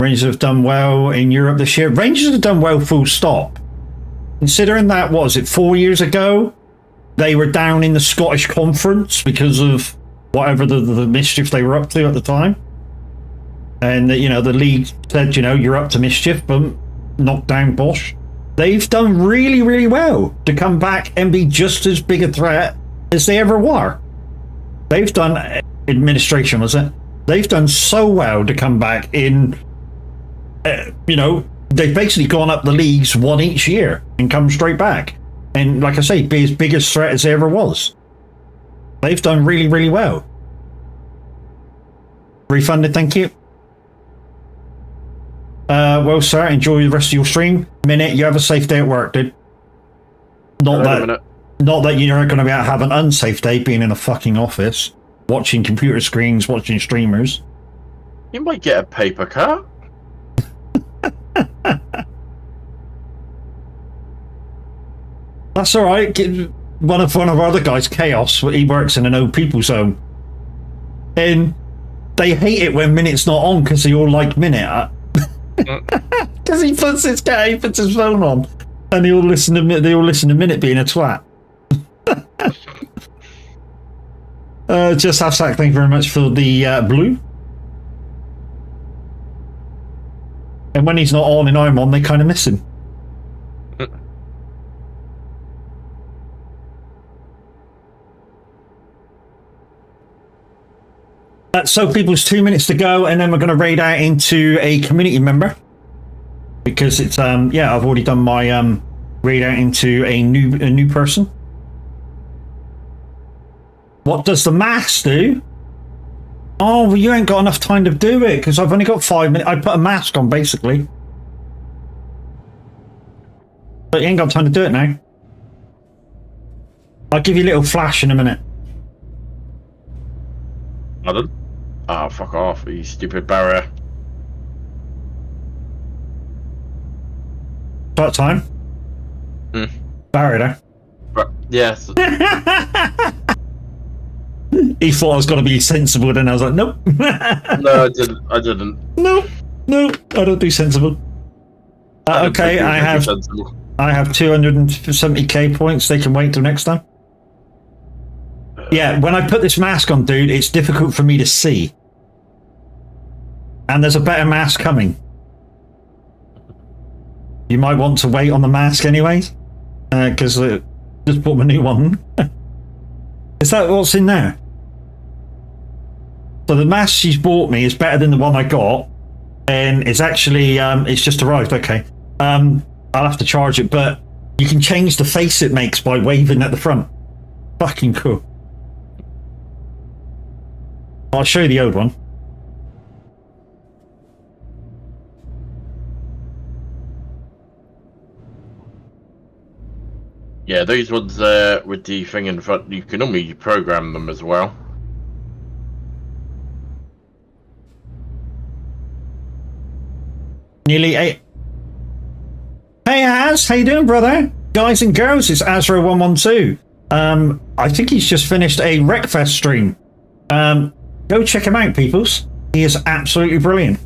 [SPEAKER 1] Rangers have done well in Europe this year. Rangers have done well, full stop. Considering that, what was it, 4 years ago? They were down in the Scottish Conference because of whatever the mischief they were up to at the time. And, you know, the league said, you know, you're up to mischief, but knock down Bosch. They've done really, really well to come back and be just as big a threat as they ever were. They've done, administration, was it? They've done so well to come back in, you know, they've basically gone up the leagues one each year and come straight back. And like I say, be as big a threat as there ever was. They've done really, really well. Refunded, thank you. Well, sir, enjoy the rest of your stream. Minute, you have a safe day at work, dude. Not that you're going to be able to have an unsafe day being in a fucking office, watching computer screens, watching streamers.
[SPEAKER 3] You might get a paper cut.
[SPEAKER 1] That's all right. One of our other guys, Chaos, he works in an old people's home, and they hate it when Minute's not on because they all like Minute. Because he puts his phone on, and they all listen to Minute being a twat. Just hashtag. Thank you very much for the blue. And when he's not on and I'm on, they kind of miss him. So people's 2 minutes to go, and then we're going to raid out into a community member because it's yeah, I've already done my raid out into a new person. What does the mask do? Oh, well, you ain't got enough time to do it because I've only got 5 minutes. I put a mask on basically, but you ain't got time to do it now. I'll give you a little flash in a minute.
[SPEAKER 3] Pardon? Ah, oh, fuck off, you stupid barrier.
[SPEAKER 1] Start time. Barrier.
[SPEAKER 3] Yes.
[SPEAKER 1] He thought I was going to be sensible, then I was like, nope.
[SPEAKER 3] No, I didn't.
[SPEAKER 1] Nope, I don't do sensible. Okay, I have 270k points. They can wait till next time. Yeah, when I put this mask on, dude, it's difficult for me to see. And there's a better mask coming. You might want to wait on the mask anyways, because just bought my new one. Is that what's in there? So the mask she's bought me is better than the one I got, and it's actually it's just arrived. Okay, I'll have to charge it, but you can change the face it makes by waving at the front. Fucking cool. I'll show you the old one.
[SPEAKER 3] Yeah, those ones with the thing in front, you can only program them as well.
[SPEAKER 1] Nearly 8. Hey Az, how you doing, brother? Guys and girls, it's Azro112. I think he's just finished a Wreckfest stream. Go check him out, peoples. He is absolutely brilliant.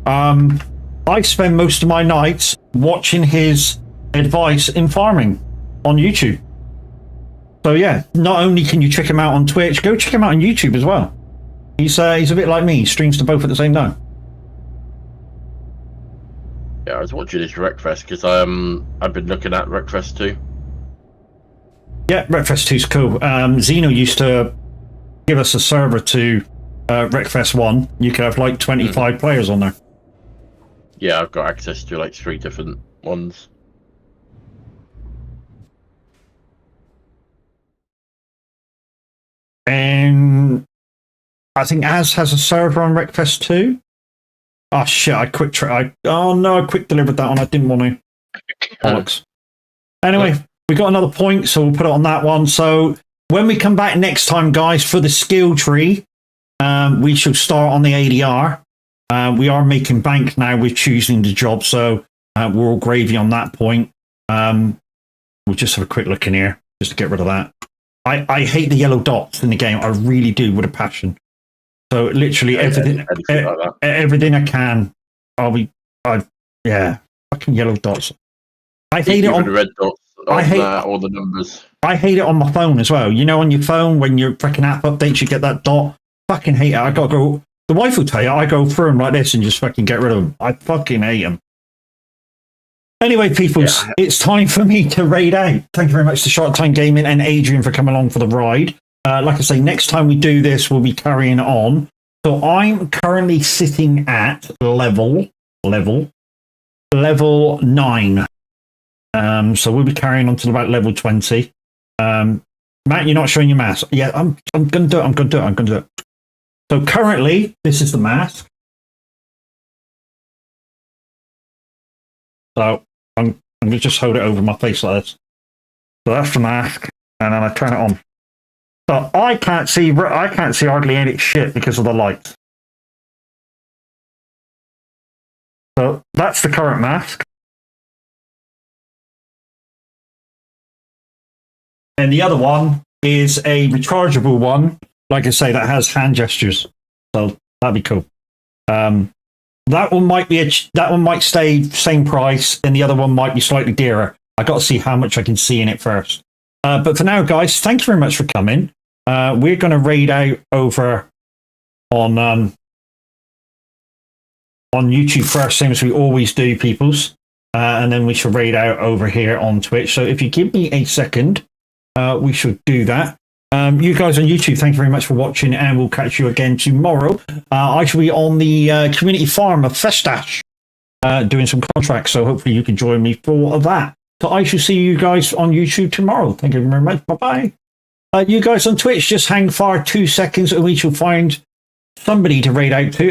[SPEAKER 1] I spend most of my nights watching his advice in farming on YouTube. So yeah, not only can you check him out on Twitch, go check him out on YouTube as well. He's a bit like me. He streams to both at the same time.
[SPEAKER 3] Yeah, I was watching this Wreckfest because I've been looking at Wreckfest 2.
[SPEAKER 1] Yeah, Wreckfest 2's cool. Zeno used to give us a server to Wreckfest 1. You could have like 25 players on there.
[SPEAKER 3] Yeah, I've got access to like 3 different ones.
[SPEAKER 1] And I think Az has a server on Wreckfest 2. Oh shit! I quick delivered that one. I didn't want to. Bollocks. Anyway, we got another point, so we'll put it on that one. So when we come back next time, guys, for the skill tree, we shall start on the ADR. We are making bank now with choosing the job, so we're all gravy on that point. We'll just have a quick look in here just to get rid of that. I hate the yellow dots in the game. I really do, with a passion. So literally everything I can, fucking yellow dots. I hate it on
[SPEAKER 3] the red dots. All the numbers.
[SPEAKER 1] I hate it on my phone as well. You know, on your phone when your freaking app updates, you get that dot. Fucking hate it. I gotta go. The wife will tell you I go through them like this and just fucking get rid of them. I fucking hate them. Anyway, peoples, it's time for me to raid out. Thank you very much to Shark Time Gaming and Adrian for coming along for the ride. Like I say, next time we do this, we'll be carrying on. So I'm currently sitting at level 9. So we'll be carrying on to about level 20. Matt, you're not showing your mask. Yeah, I'm gonna do it. So currently, this is the mask. So I'm gonna just hold it over my face like this. So that's the mask, and then I turn it on. So I can't see hardly any shit because of the lights. So that's the current mask. And the other one is a rechargeable one, like I say, that has hand gestures. So that'd be cool. That one might stay same price, and the other one might be slightly dearer. I got to see how much I can see in it first. But for now, guys, thank you very much for coming. We're going to raid out over on YouTube first, same as we always do, peoples. And then we shall raid out over here on Twitch. So if you give me a second, we should do that. You guys on YouTube, thank you very much for watching, and we'll catch you again tomorrow. I shall be on the community farm of Stratch doing some contracts, so hopefully you can join me for that. So I shall see you guys on YouTube tomorrow. Thank you very much. Bye-bye. You guys on Twitch, just hang fire 2 seconds and we shall find somebody to raid out to.